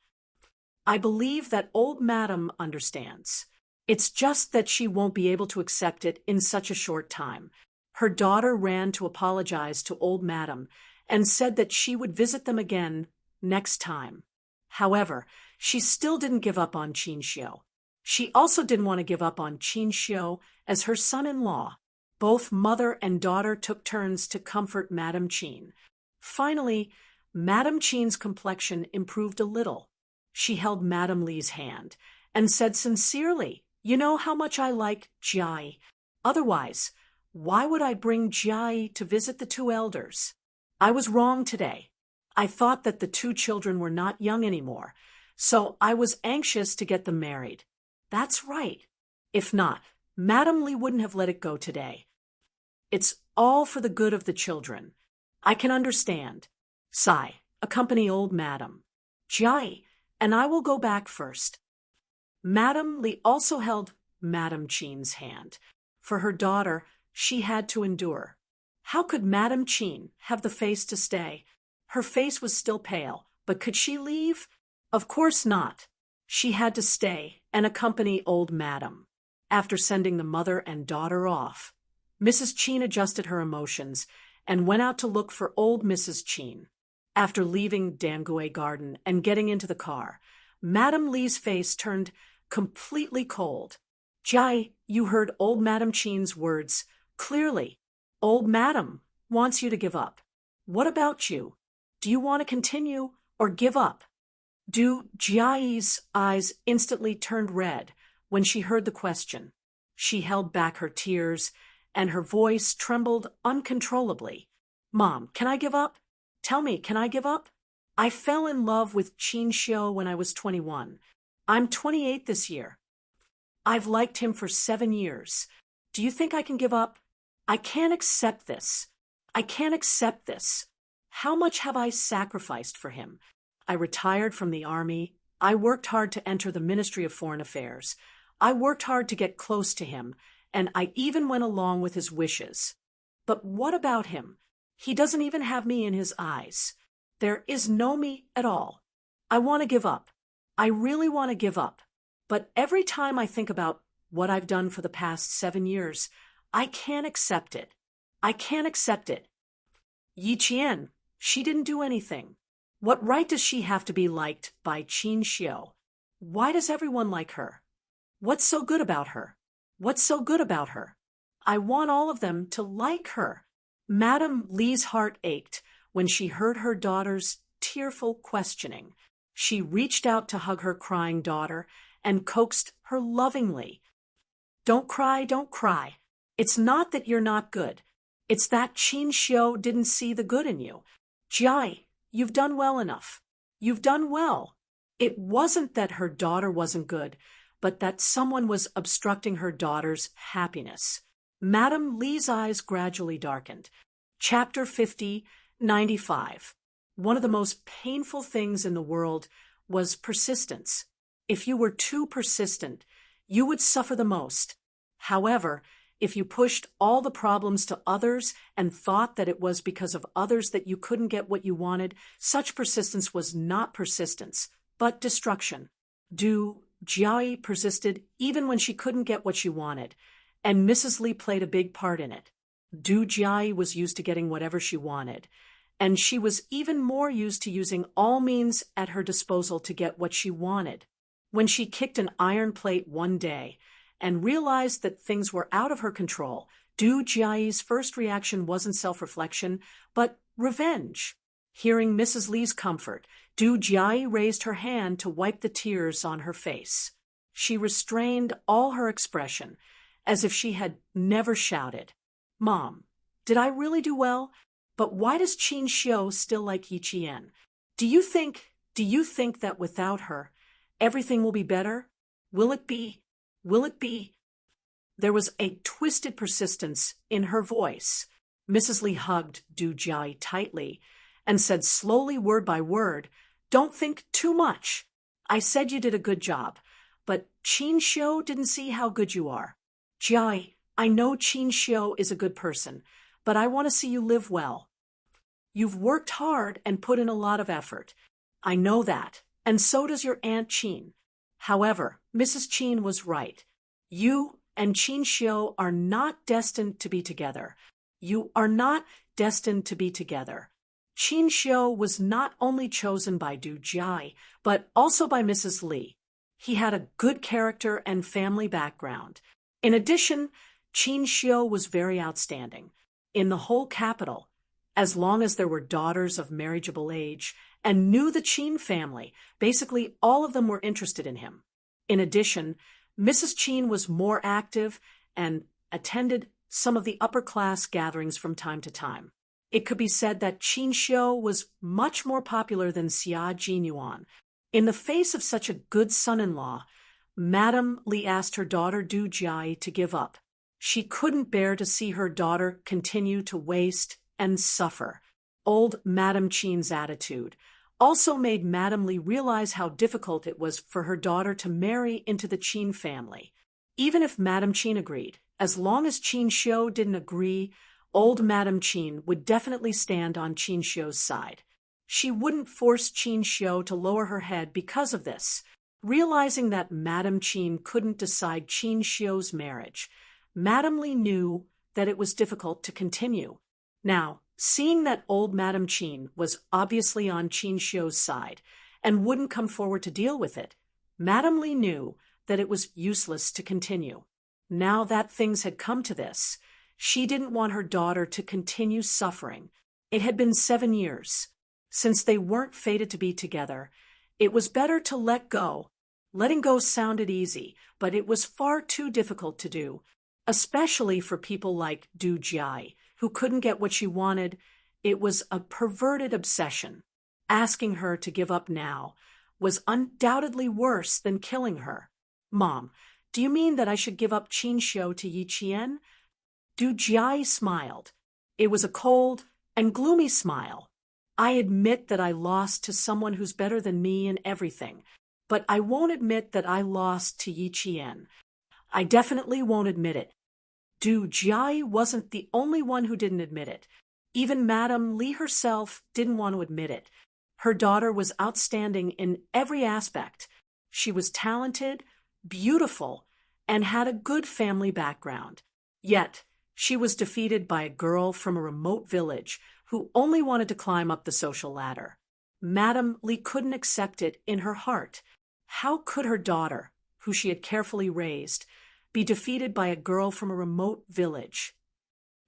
I believe that old Madam understands. It's just that she won't be able to accept it in such a short time." Her daughter ran to apologize to old Madam and said that she would visit them again next time. However, she still didn't give up on Chin Xiao. She also didn't want to give up on Chin Xiao as her son-in-law. Both mother and daughter took turns to comfort Madam Chin. Finally, Madam Chin's complexion improved a little. She held Madame Li's hand and said sincerely, "You know how much I like Jai. Otherwise, why would I bring Jai to visit the two elders? I was wrong today. I thought that the two children were not young anymore, so I was anxious to get them married. That's right. If not, Madame Li wouldn't have let it go today. It's all for the good of the children. I can understand. Sigh, accompany old Madam. Jai, and I will go back first." Madame Li also held Madam Chin's hand. For her daughter, she had to endure. How could Madam Chin have the face to stay? Her face was still pale, but could she leave? Of course not. She had to stay and accompany old Madam. After sending the mother and daughter off, Mrs. Chin adjusted her emotions and went out to look for old Mrs. Chin. After leaving Dangue Garden and getting into the car, Madame Li's face turned completely cold. "Jai, you heard old Madam Chin's words clearly. Old Madam wants you to give up. What about you? Do you want to continue or give up?" Du Jai's eyes instantly turned red when she heard the question. She held back her tears, and her voice trembled uncontrollably. "Mom, can I give up? Tell me, can I give up? I fell in love with Chin Xiao when I was 21. I'm 28 this year. I've liked him for 7 years. Do you think I can give up? I can't accept this. I can't accept this. How much have I sacrificed for him? I retired from the army. I worked hard to enter the Ministry of Foreign Affairs. I worked hard to get close to him, and I even went along with his wishes. But what about him? He doesn't even have me in his eyes. There is no me at all. I want to give up. I really want to give up. But every time I think about what I've done for the past 7 years, I can't accept it. I can't accept it. Yi Qian, she didn't do anything. What right does she have to be liked by Qin Xiu? Why does everyone like her? What's so good about her? What's so good about her? I want all of them to like her. Madame Li's heart ached when she heard her daughter's tearful questioning. She reached out to hug her crying daughter and coaxed her lovingly. Don't cry, don't cry. It's not that you're not good. It's that Qin Xiu didn't see the good in you. Jai, you've done well enough. You've done well. It wasn't that her daughter wasn't good, but that someone was obstructing her daughter's happiness. Madame Li's eyes gradually darkened. Chapter 50, 95. One of the most painful things in the world was persistence. If you were too persistent, you would suffer the most. However, if you pushed all the problems to others and thought that it was because of others that you couldn't get what you wanted, such persistence was not persistence, but destruction. Du Jiayi persisted even when she couldn't get what she wanted, and Mrs. Li played a big part in it. Du Jiayi was used to getting whatever she wanted, and she was even more used to using all means at her disposal to get what she wanted. When she kicked an iron plate one day and realized that things were out of her control, Du Jiayi's first reaction wasn't self-reflection, but revenge. Hearing Mrs. Li's comfort, Du Jiayi raised her hand to wipe the tears on her face. She restrained all her expression, as if she had never shouted. Mom, did I really do well? But why does Qin Xiu still like Yi Qian? Do you think that without her, everything will be better? Will it be? Will it be? There was a twisted persistence in her voice. Mrs. Li hugged Du Jiayi tightly and said slowly, word by word, "Don't think too much. I said you did a good job, but Qin Xiu didn't see how good you are. Jiayi, I know Qin Xiu is a good person, but I want to see you live well. You've worked hard and put in a lot of effort. I know that, and so does your Aunt Qin. However, Mrs. Qin was right. You and Qin Xiu are not destined to be together. You are not destined to be together. Qin Xiu was not only chosen by Du Jiayi, but also by Mrs. Li. He had a good character and family background. In addition, Qin Xiu was very outstanding. In the whole capital, as long as there were daughters of marriageable age and knew the Qin family, basically all of them were interested in him. In addition, Mrs. Qin was more active and attended some of the upper-class gatherings from time to time. It could be said that Qin Xiu was much more popular than Xia Jinyuan. In the face of such a good son-in-law, Madame Li asked her daughter Du Jiayi to give up. She couldn't bear to see her daughter continue to waste and suffer. Old Madame Qin's attitude also made Madame Li realize how difficult it was for her daughter to marry into the Qin family. Even if Madame Qin agreed, as long as Qin Xiu didn't agree, old Madame Qin would definitely stand on Qin Xiu's side. She wouldn't force Qin Xiu to lower her head because of this. Realizing that Madame Qin couldn't decide Qin Xiu's marriage, Madame Li knew that it was difficult to continue. Now, seeing that old Madame Qin was obviously on Qin Xiu's side and wouldn't come forward to deal with it, Madame Li knew that it was useless to continue. Now that things had come to this, she didn't want her daughter to continue suffering. It had been 7 years. Since they weren't fated to be together, it was better to let go. Letting go sounded easy, but it was far too difficult to do, especially for people like Du Jiayi, who couldn't get what she wanted. It was a perverted obsession. Asking her to give up now was undoubtedly worse than killing her. Mom, do you mean that I should give up Qin Xiu to Yi Qian? Du Jiayi smiled. It was a cold and gloomy smile. I admit that I lost to someone who's better than me in everything, but I won't admit that I lost to Yi Qian. I definitely won't admit it. Du Jiai wasn't the only one who didn't admit it. Even Madame Li herself didn't want to admit it. Her daughter was outstanding in every aspect. She was talented, beautiful, and had a good family background. Yet, she was defeated by a girl from a remote village who only wanted to climb up the social ladder. Madame Li couldn't accept it in her heart. How could her daughter, who she had carefully raised, be defeated by a girl from a remote village?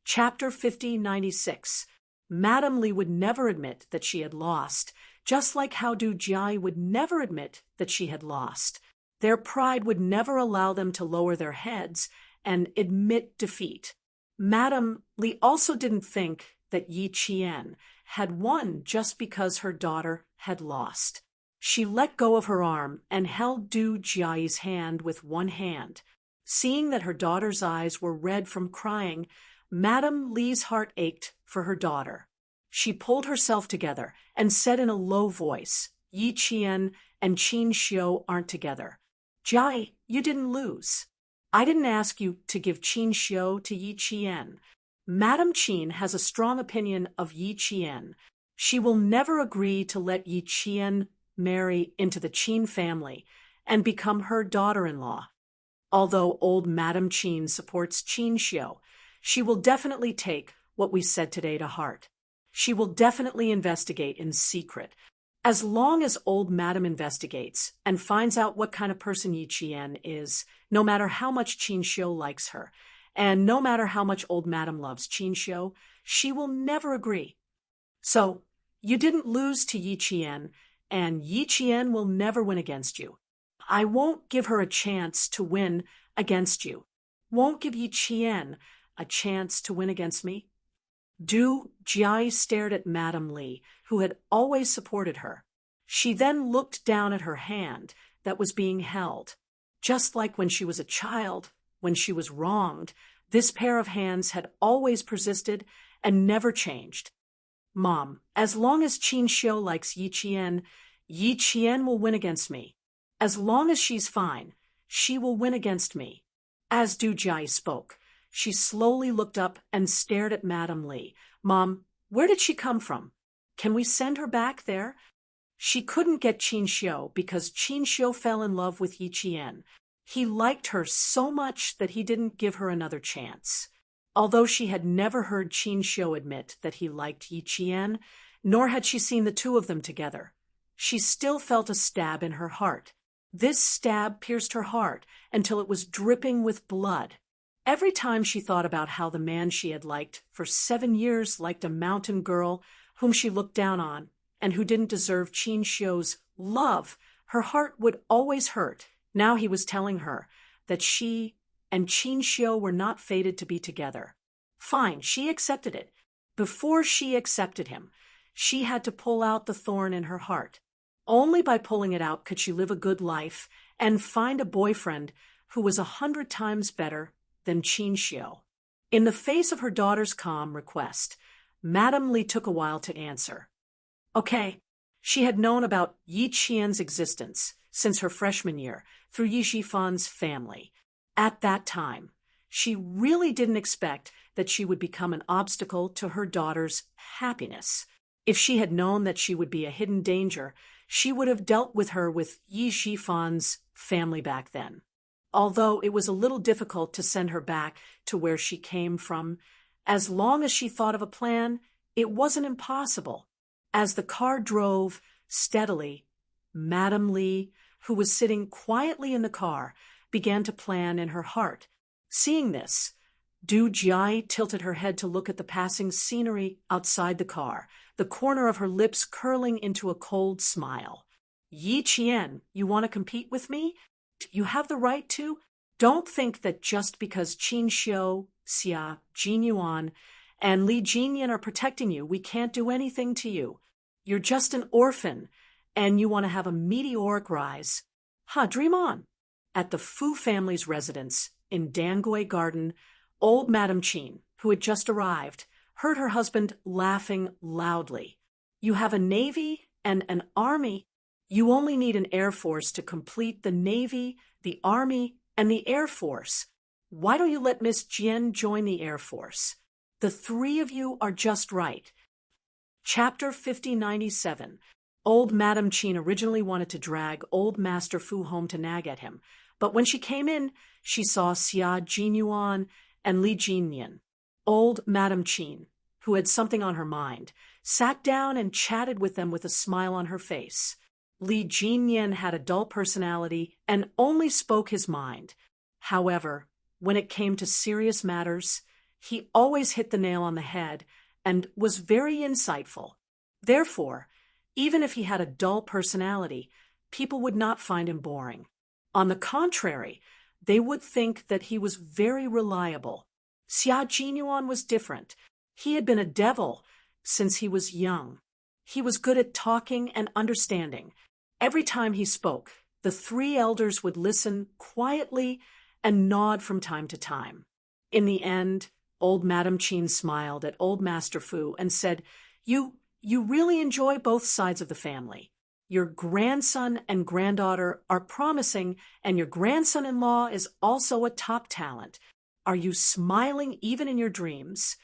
Chapter 5096. Madame Li would never admit that she had lost, just like how Du Jiai would never admit that she had lost. Their pride would never allow them to lower their heads and admit defeat. Madame Li also didn't think that Yi Qian had won just because her daughter had lost. She let go of her arm and held Du Jiai's hand with one hand. Seeing that her daughter's eyes were red from crying, Madame Li's heart ached for her daughter. She pulled herself together and said in a low voice, "Yi Qian and Qin Xiu aren't together. Jai, you didn't lose. I didn't ask you to give Qin Xiu to Yi Qian. Madame Qin has a strong opinion of Yi Qian. She will never agree to let Yi Qian marry into the Qin family and become her daughter-in-law. Although old Madame Qin supports Qin Xiu, she will definitely take what we said today to heart. She will definitely investigate in secret. As long as old Madame investigates and finds out what kind of person Yi Qian is, no matter how much Qin Xiu likes her, and no matter how much old Madame loves Qin Xiu, she will never agree. So, you didn't lose to Yi Qian, and Yi Qian will never win against you. I won't give her a chance to win against you. Won't give Yi Qian a chance to win against me." Du Jiai stared at Madame Li, who had always supported her. She then looked down at her hand that was being held. Just like when she was a child, when she was wronged, this pair of hands had always persisted and never changed. "Mom, as long as Qin Xiu likes Yi Qian will win against me. As long as she's fine, she will win against me." As Du Jiai spoke, she slowly looked up and stared at Madame Li. "Mom, where did she come from? Can we send her back there?" She couldn't get Qin Xiu because Qin Xiu fell in love with Yi Qian. He liked her so much that he didn't give her another chance. Although she had never heard Qin Xiu admit that he liked Yi Qian, nor had she seen the two of them together, she still felt a stab in her heart. This stab pierced her heart until it was dripping with blood. Every time she thought about how the man she had liked for 7 years liked a mountain girl whom she looked down on and who didn't deserve Qin Xiu's love, her heart would always hurt. Now he was telling her that she and Qin Xiu were not fated to be together. Fine, she accepted it. Before she accepted him, she had to pull out the thorn in her heart. Only by pulling it out could she live a good life and find a boyfriend who was 100 times better than Qin Xiu. In the face of her daughter's calm request, Madame Li took a while to answer. Okay, she had known about Yi Qian's existence since her freshman year through Yi Shifan's family. At that time, she really didn't expect that she would become an obstacle to her daughter's happiness. If she had known that she would be a hidden danger, she would have dealt with her with Yi Shifan's family back then. Although it was a little difficult to send her back to where she came from, as long as she thought of a plan, it wasn't impossible. As the car drove steadily, Madame Li, who was sitting quietly in the car, began to plan in her heart. Seeing this, Du Jiai tilted her head to look at the passing scenery outside the car, the corner of her lips curling into a cold smile. "Yi Qian, you want to compete with me? You have the right to. Don't think that just because Qin Xiu, Xia, Jin Yuan, and Li Jinyan are protecting you, we can't do anything to you. You're just an orphan, and you want to have a meteoric rise. Dream on." At the Fu family's residence in Dangui Garden, old Madame Qin, who had just arrived, heard her husband laughing loudly. You have a navy and an army. You only need an air force to complete the navy, the army, and the air force. Why don't you let Miss Jian join the air force? The three of you are just right. Chapter 5097. Old Madam Qin originally wanted to drag old Master Fu home to nag at him, but when she came in, she saw Xia Jinyuan and Li Jinyan. Old Madam Qin, who had something on her mind, sat down and chatted with them with a smile on her face. Li Jinyan had a dull personality and only spoke his mind. However, when it came to serious matters, he always hit the nail on the head and was very insightful. Therefore, even if he had a dull personality, people would not find him boring. On the contrary, they would think that he was very reliable. Xia Jinyuan was different. He had been a devil since he was young. He was good at talking and understanding. Every time he spoke, the three elders would listen quietly and nod from time to time. In the end, old Madam Qin smiled at old Master Fu and said, You really enjoy both sides of the family. Your grandson and granddaughter are promising, and your grandson-in-law is also a top talent. Are you smiling even in your dreams?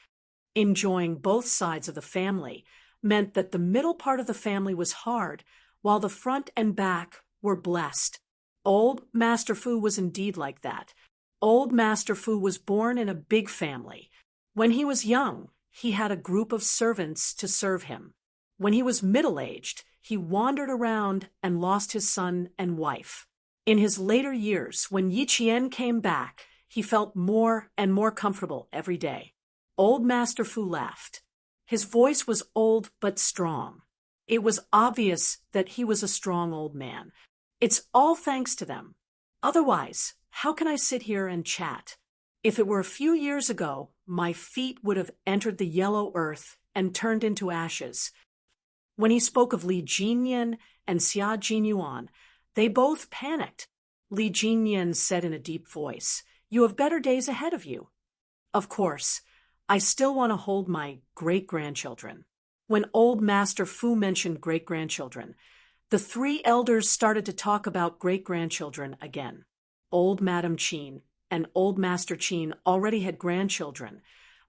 Enjoying both sides of the family meant that the middle part of the family was hard, while the front and back were blessed. Old Master Fu was indeed like that. Old Master Fu was born in a big family. When he was young, he had a group of servants to serve him. When he was middle-aged, he wandered around and lost his son and wife. In his later years, when Yi Qian came back, he felt more and more comfortable every day. Old Master Fu laughed. His voice was old but strong. It was obvious that he was a strong old man. It's all thanks to them. Otherwise, how can I sit here and chat? If it were a few years ago, my feet would have entered the yellow earth and turned into ashes. When he spoke of Li Jinyan and Xia Jinyuan, they both panicked. Li Jinyan said in a deep voice, You have better days ahead of you. Of course, I still want to hold my great-grandchildren. When old Master Fu mentioned great-grandchildren, the three elders started to talk about great-grandchildren again. Old Madam Qin and old Master Qin already had grandchildren,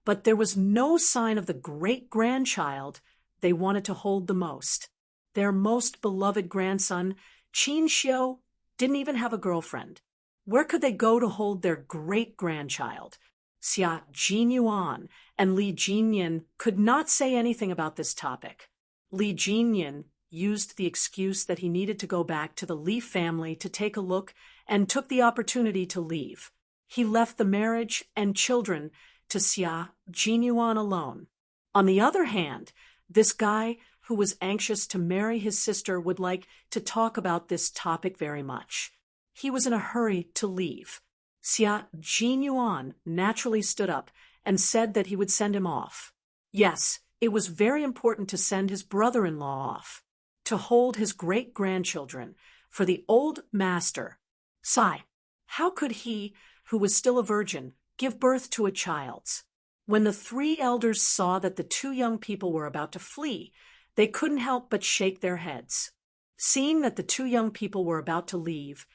but there was no sign of the great-grandchild they wanted to hold the most. Their most beloved grandson, Qin Xiu, didn't even have a girlfriend. Where could they go to hold their great-grandchild? Xia Jinyuan and Li Jinyan could not say anything about this topic. Li Jinyan used the excuse that he needed to go back to the Li family to take a look and took the opportunity to leave. He left the marriage and children to Xia Jinyuan alone. On the other hand, this guy who was anxious to marry his sister would like to talk about this topic very much. He was in a hurry to leave. Xia Jinyuan naturally stood up and said that he would send him off. Yes, it was very important to send his brother-in-law off, to hold his great-grandchildren, for the old master. Sigh, how could he, who was still a virgin, give birth to a child's? When the three elders saw that the two young people were about to flee, they couldn't help but shake their heads. Seeing that the two young people were about to leave,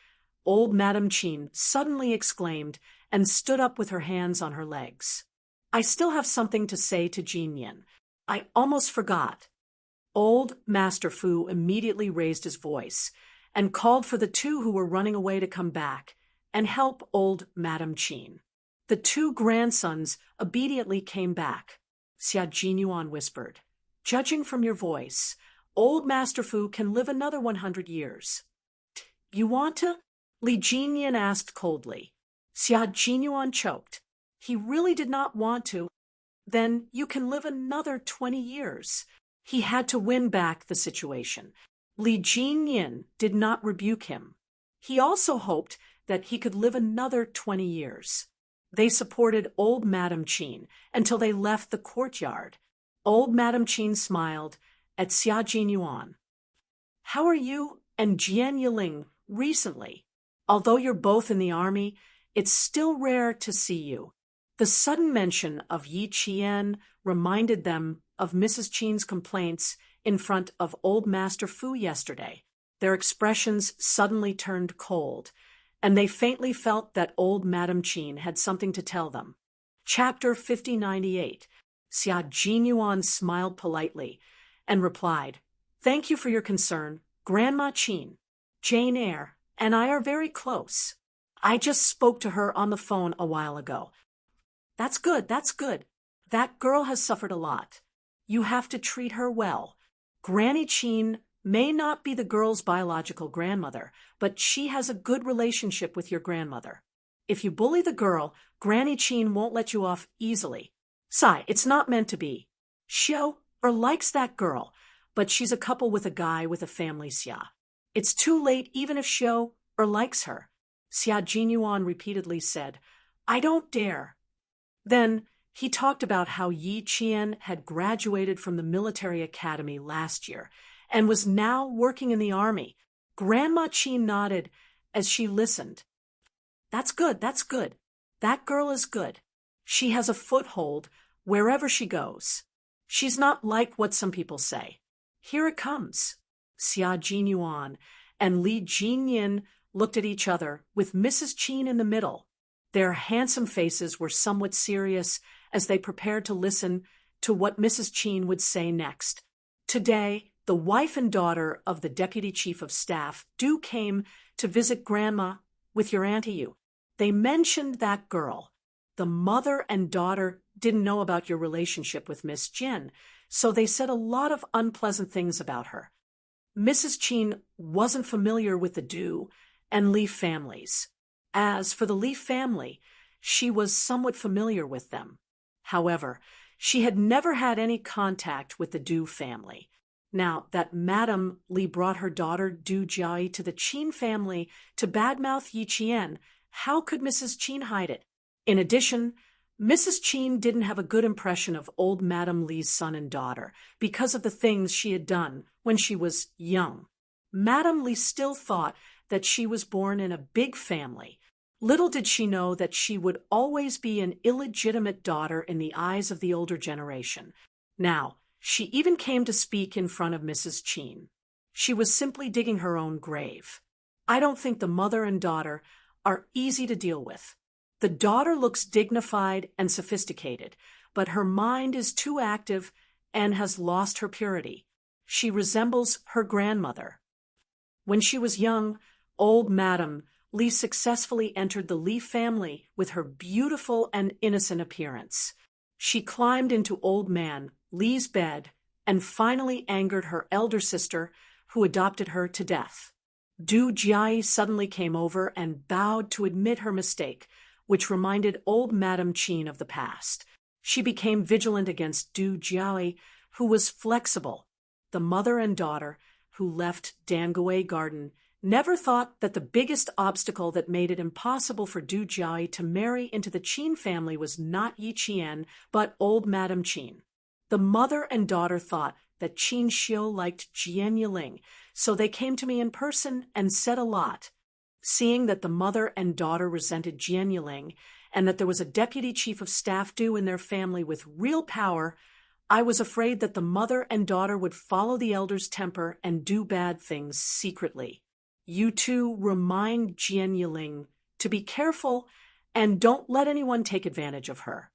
old Madam Qin suddenly exclaimed and stood up with her hands on her legs. I still have something to say to Jinyan. I almost forgot. Old Master Fu immediately raised his voice and called for the two who were running away to come back and help old Madam Qin. The two grandsons obediently came back. Xia Jinyuan whispered, Judging from your voice, old Master Fu can live another 100 years. You want to? Li Jinyan asked coldly. Xia Jinyuan choked. He really did not want to. Then you can live another 20 years. He had to win back the situation. Li Jinyan did not rebuke him. He also hoped that he could live another 20 years. They supported old Madam Qin until they left the courtyard. Old Madam Qin smiled at Xia Jinyuan. How are you and Jian Yiling recently? Although you're both in the army, it's still rare to see you. The sudden mention of Yi Qian reminded them of Mrs. Qin's complaints in front of old Master Fu yesterday. Their expressions suddenly turned cold, and they faintly felt that old Madame Qin had something to tell them. Chapter 5098. Xia Jinyuan smiled politely and replied, "Thank you for your concern, Grandma Qin. Jane Eyre and I are very close. I just spoke to her on the phone a while ago." "That's good, that's good. That girl has suffered a lot. You have to treat her well. Granny Qin may not be the girl's biological grandmother, but she has a good relationship with your grandmother. If you bully the girl, Granny Qin won't let you off easily. Sai, it's not meant to be. Xiao likes that girl, but she's a couple with a guy with a family, Xia. It's too late even if Xiao likes her." Xia Jinyuan repeatedly said, "I don't dare." Then he talked about how Yi Qian had graduated from the military academy last year and was now working in the army. Grandma Qin nodded as she listened. "That's good, that's good. That girl is good. She has a foothold wherever she goes. She's not like what some people say. Here it comes." Xia Jinyuan and Li Jinyin looked at each other, with Mrs. Qin in the middle. Their handsome faces were somewhat serious as they prepared to listen to what Mrs. Qin would say next. Today, the wife and daughter of the Deputy Chief of Staff came to visit Grandma with your Auntie Yu. They mentioned that girl. The mother and daughter didn't know about your relationship with Miss Jin, so they said a lot of unpleasant things about her. Mrs. Qin wasn't familiar with the Du and Li families. As for the Li family, she was somewhat familiar with them. However, she had never had any contact with the Du family. Now that Madame Li brought her daughter Du Jiai to the Qin family to badmouth Yi Qian, how could Mrs. Qin hide it? In addition, Mrs. Qin didn't have a good impression of old Madame Li's son and daughter because of the things she had done when she was young. Madame Li still thought that she was born in a big family. Little did she know that she would always be an illegitimate daughter in the eyes of the older generation. Now, she even came to speak in front of Mrs. Qin. She was simply digging her own grave. I don't think the mother and daughter are easy to deal with. The daughter looks dignified and sophisticated, but her mind is too active and has lost her purity. She resembles her grandmother. When she was young, old Madame Li successfully entered the Li family with her beautiful and innocent appearance. She climbed into old man Li's bed and finally angered her elder sister, who adopted her, to death. Du Jiai suddenly came over and bowed to admit her mistake, which reminded old Madame Qin of the past. She became vigilant against Du Jiai, who was flexible. The mother and daughter, who left Danguei Garden, never thought that the biggest obstacle that made it impossible for Du Jiai to marry into the Qin family was not Yi Qian, but old Madame Qin. The mother and daughter thought that Qin Xiu liked Jian Yiling, so they came to me in person and said a lot. Seeing that the mother and daughter resented Jian Yiling and that there was a deputy chief of staff in their family with real power, I was afraid that the mother and daughter would follow the elder's temper and do bad things secretly. You two remind Jian Yiling to be careful and don't let anyone take advantage of her.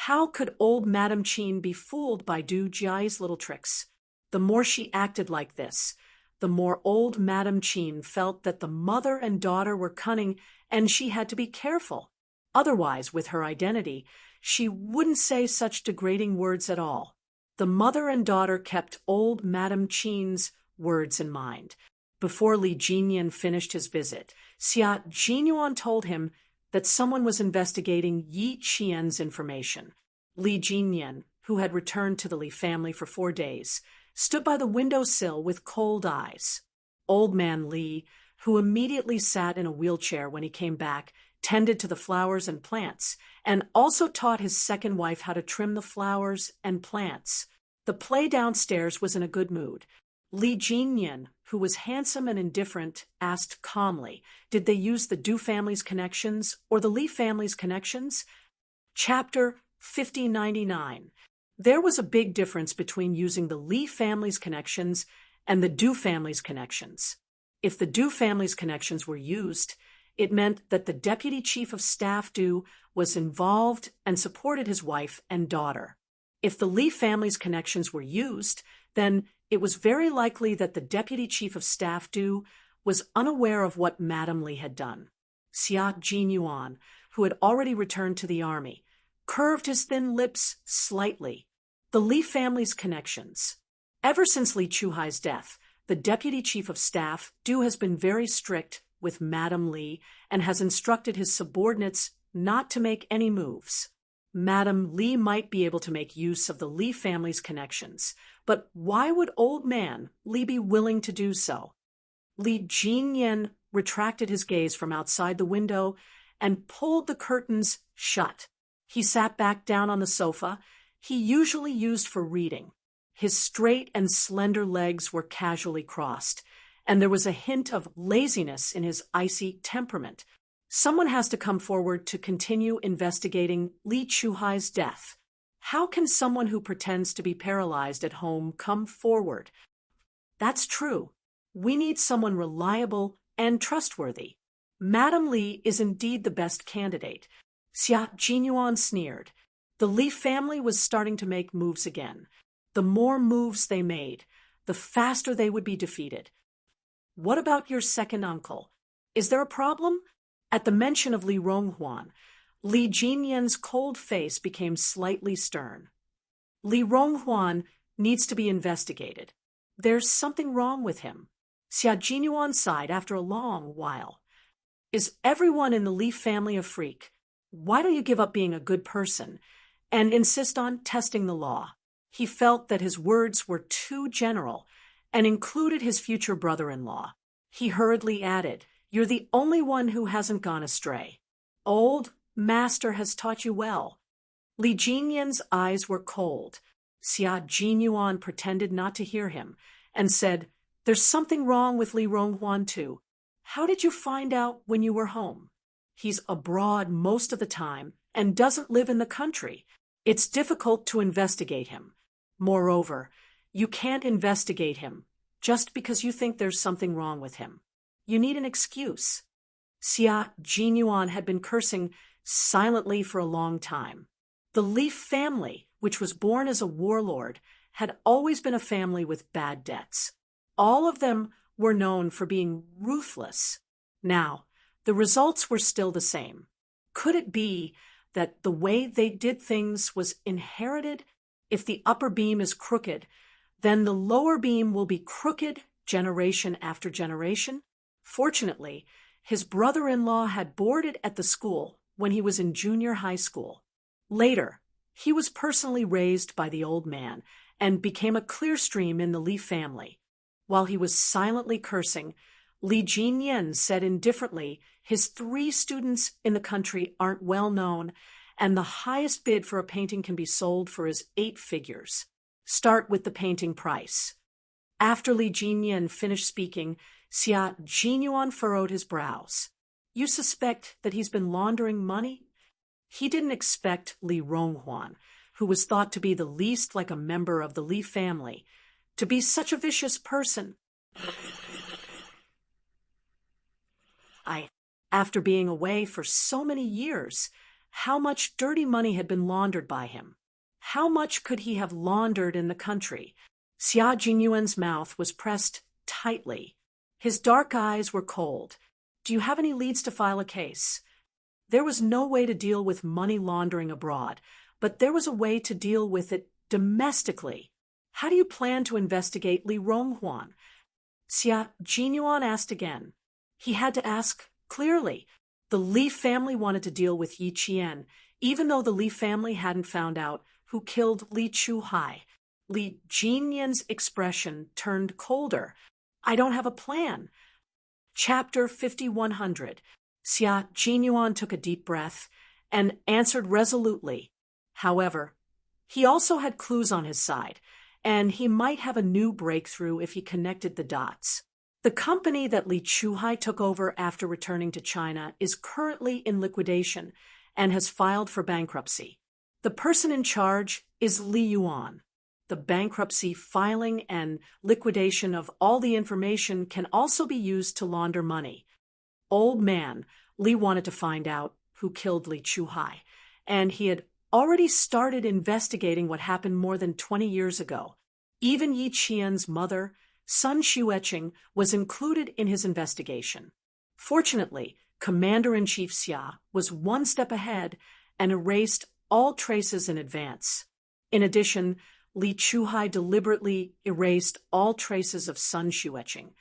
How could old Madame Qin be fooled by Du Jiai's little tricks? The more she acted like this, the more old Madame Qin felt that the mother and daughter were cunning and she had to be careful. Otherwise, with her identity, she wouldn't say such degrading words at all. The mother and daughter kept old Madame Qin's words in mind. Before Li Jinyan finished his visit, Xia Jinyuan told him that someone was investigating Yi Qian's information. Li Jinyan, who had returned to the Li family for 4 days, stood by the windowsill with cold eyes. Old man Li, who immediately sat in a wheelchair when he came back, tended to the flowers and plants, and also taught his second wife how to trim the flowers and plants. The play downstairs was in a good mood. Li Jinyan, who was handsome and indifferent, asked calmly, did they use the Du family's connections or the Li family's connections? Chapter 5099. There was a big difference between using the Li family's connections and the Du family's connections. If the Du family's connections were used, it meant that the deputy chief of staff Du was involved and supported his wife and daughter. If the Li family's connections were used, then it was very likely that the deputy chief of staff Du was unaware of what Madame Li had done. Xia Jinyuan, who had already returned to the army, curved his thin lips slightly. The Li family's connections. Ever since Li Chuhai's death, the deputy chief of staff, Du, has been very strict with Madame Li and has instructed his subordinates not to make any moves. Madame Li might be able to make use of the Li family's connections, but why would old man Li be willing to do so? Li Jinyan retracted his gaze from outside the window and pulled the curtains shut. He sat back down on the sofa he usually used for reading. His straight and slender legs were casually crossed, and there was a hint of laziness in his icy temperament. Someone has to come forward to continue investigating Li Chuhai's death. How can someone who pretends to be paralyzed at home come forward? That's true. We need someone reliable and trustworthy. Madame Li is indeed the best candidate. Xia Jinyuan sneered. The Li family was starting to make moves again. The more moves they made, the faster they would be defeated. What about your second uncle? Is there a problem? At the mention of Li Ronghuan, Li Jinyan's cold face became slightly stern. Li Ronghuan needs to be investigated. There's something wrong with him. Xia Jinyuan sighed after a long while. Is everyone in the Li family a freak? Why don't you give up being a good person and insist on testing the law? He felt that his words were too general and included his future brother-in-law. He hurriedly added, "You're the only one who hasn't gone astray. Old master has taught you well." Li Jinyan's eyes were cold. Xia Jinyuan pretended not to hear him and said, "There's something wrong with Li Ronghuan too. How did you find out when you were home? He's abroad most of the time and doesn't live in the country. It's difficult to investigate him. Moreover, you can't investigate him just because you think there's something wrong with him. You need an excuse." Xia Jinyuan had been cursing silently for a long time. The Li family, which was born as a warlord, had always been a family with bad debts. All of them were known for being ruthless. Now, the results were still the same. Could it be that the way they did things was inherited? If the upper beam is crooked, then the lower beam will be crooked generation after generation. Fortunately, his brother-in-law had boarded at the school when he was in junior high school. Later, he was personally raised by the old man and became a clear stream in the Li family. While he was silently cursing, Li Jinyan said indifferently, "His 3 students in the country aren't well known, and the highest bid for a painting can be sold for his 8 figures. Start with the painting price." After Li Jinyan finished speaking, Xia Jinyuan furrowed his brows. "You suspect that he's been laundering money?" He didn't expect Li Ronghuan, who was thought to be the least like a member of the Li family, to be such a vicious person. After being away for so many years, how much dirty money had been laundered by him? How much could he have laundered in the country? Xia Jinyuan's mouth was pressed tightly. His dark eyes were cold. "Do you have any leads to file a case?" There was no way to deal with money laundering abroad, but there was a way to deal with it domestically. "How do you plan to investigate Li Ronghuan?" Xia Jinyuan asked again. He had to ask clearly. The Li family wanted to deal with Yi Qian, even though the Li family hadn't found out who killed Li Chuhai. Li Jinyan's expression turned colder. "I don't have a plan." Chapter 5100. Xia Jinyuan took a deep breath and answered resolutely. However, he also had clues on his side, and he might have a new breakthrough if he connected the dots. The company that Li Chuhai took over after returning to China is currently in liquidation and has filed for bankruptcy. The person in charge is Li Yuan. The bankruptcy filing and liquidation of all the information can also be used to launder money. Old man, Li wanted to find out who killed Li Chuhai, and he had already started investigating what happened more than 20 years ago. Even Yi Qian's mother, Sun Xueqing, was included in his investigation. Fortunately, Commander-in-Chief Xia was one step ahead and erased all traces in advance. In addition, Li Chuhai deliberately erased all traces of Sun Xueqing.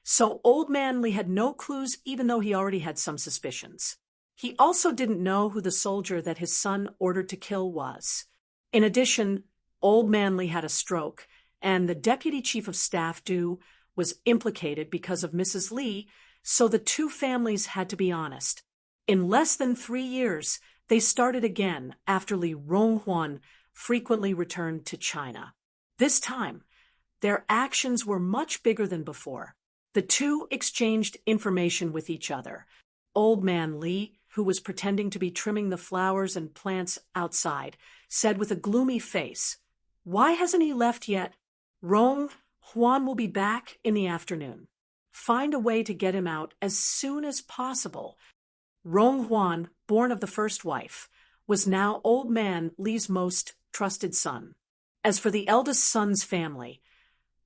So Old Man Li had no clues, even though he already had some suspicions. He also didn't know who the soldier that his son ordered to kill was. In addition, Old Man Li had a stroke, and the Deputy Chief of Staff was implicated because of Mrs. Li, so the two families had to be honest. In less than 3 years, they started again after Li Ronghuan frequently returned to China. This time, their actions were much bigger than before. The two exchanged information with each other. Old Man Li, who was pretending to be trimming the flowers and plants outside, said with a gloomy face, "Why hasn't he left yet? Rong Huan will be back in the afternoon. Find a way to get him out as soon as possible." Rong Huan, born of the first wife, was now Old Man Li's most trusted son. As for the eldest son's family,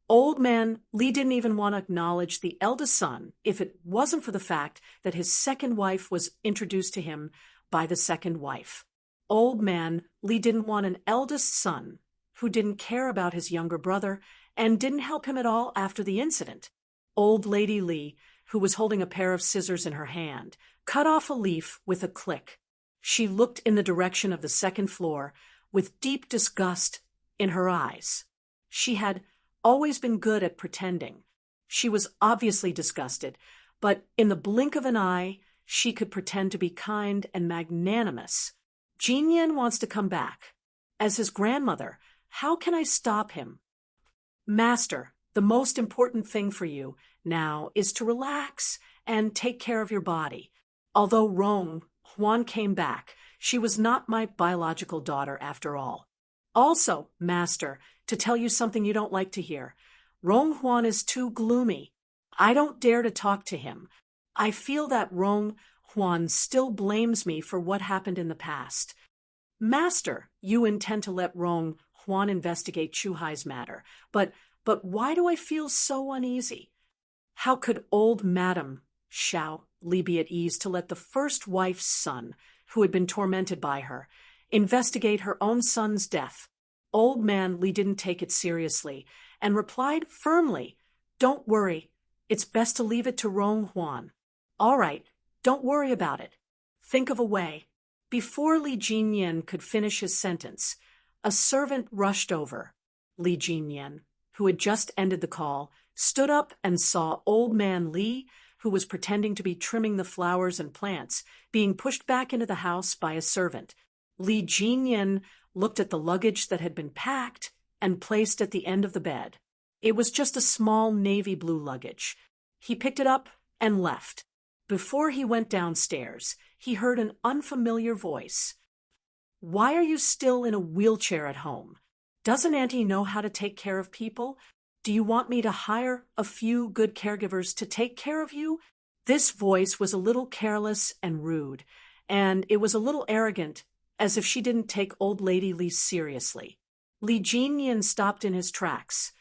Old Man Li didn't even want to acknowledge the eldest son if it wasn't for the fact that his second wife was introduced to him by the second wife. Old Man Li didn't want an eldest son who didn't care about his younger brother and didn't help him at all after the incident. Old Lady Li, who was holding a pair of scissors in her hand, cut off a leaf with a click. She looked in the direction of the second floor with deep disgust in her eyes. She had always been good at pretending. She was obviously disgusted, but in the blink of an eye, she could pretend to be kind and magnanimous. Jinyan wants to come back. As his grandmother, how can I stop him? Master, the most important thing for you now is to relax and take care of your body. Although Rong Huan came back, she was not my biological daughter after all. Also, Master, to tell you something you don't like to hear, Rong Huan is too gloomy. I don't dare to talk to him. I feel that Rong Huan still blames me for what happened in the past. Master, you intend to let Rong Huan investigate Chuhai's matter, but why do I feel so uneasy? How could old Madam Xiao Li be at ease to let the first wife's son, who had been tormented by her, investigate her own son's death? Old Man Li didn't take it seriously and replied firmly, "Don't worry. It's best to leave it to Rong Huan." "All right, don't worry about it. Think of a way." Before Li Jinyan could finish his sentence, a servant rushed over. Li Jinyan, who had just ended the call, stood up and saw Old Man Li, who was pretending to be trimming the flowers and plants, being pushed back into the house by a servant. Li Jinyan looked at the luggage that had been packed and placed at the end of the bed. It was just a small navy blue luggage. He picked it up and left. Before he went downstairs, he heard an unfamiliar voice. "Why are you still in a wheelchair at home? Doesn't Auntie know how to take care of people? Do you want me to hire a few good caregivers to take care of you?" This voice was a little careless and rude, and it was a little arrogant, as if she didn't take Old Lady Li seriously. Li Jinyan stopped in his tracks.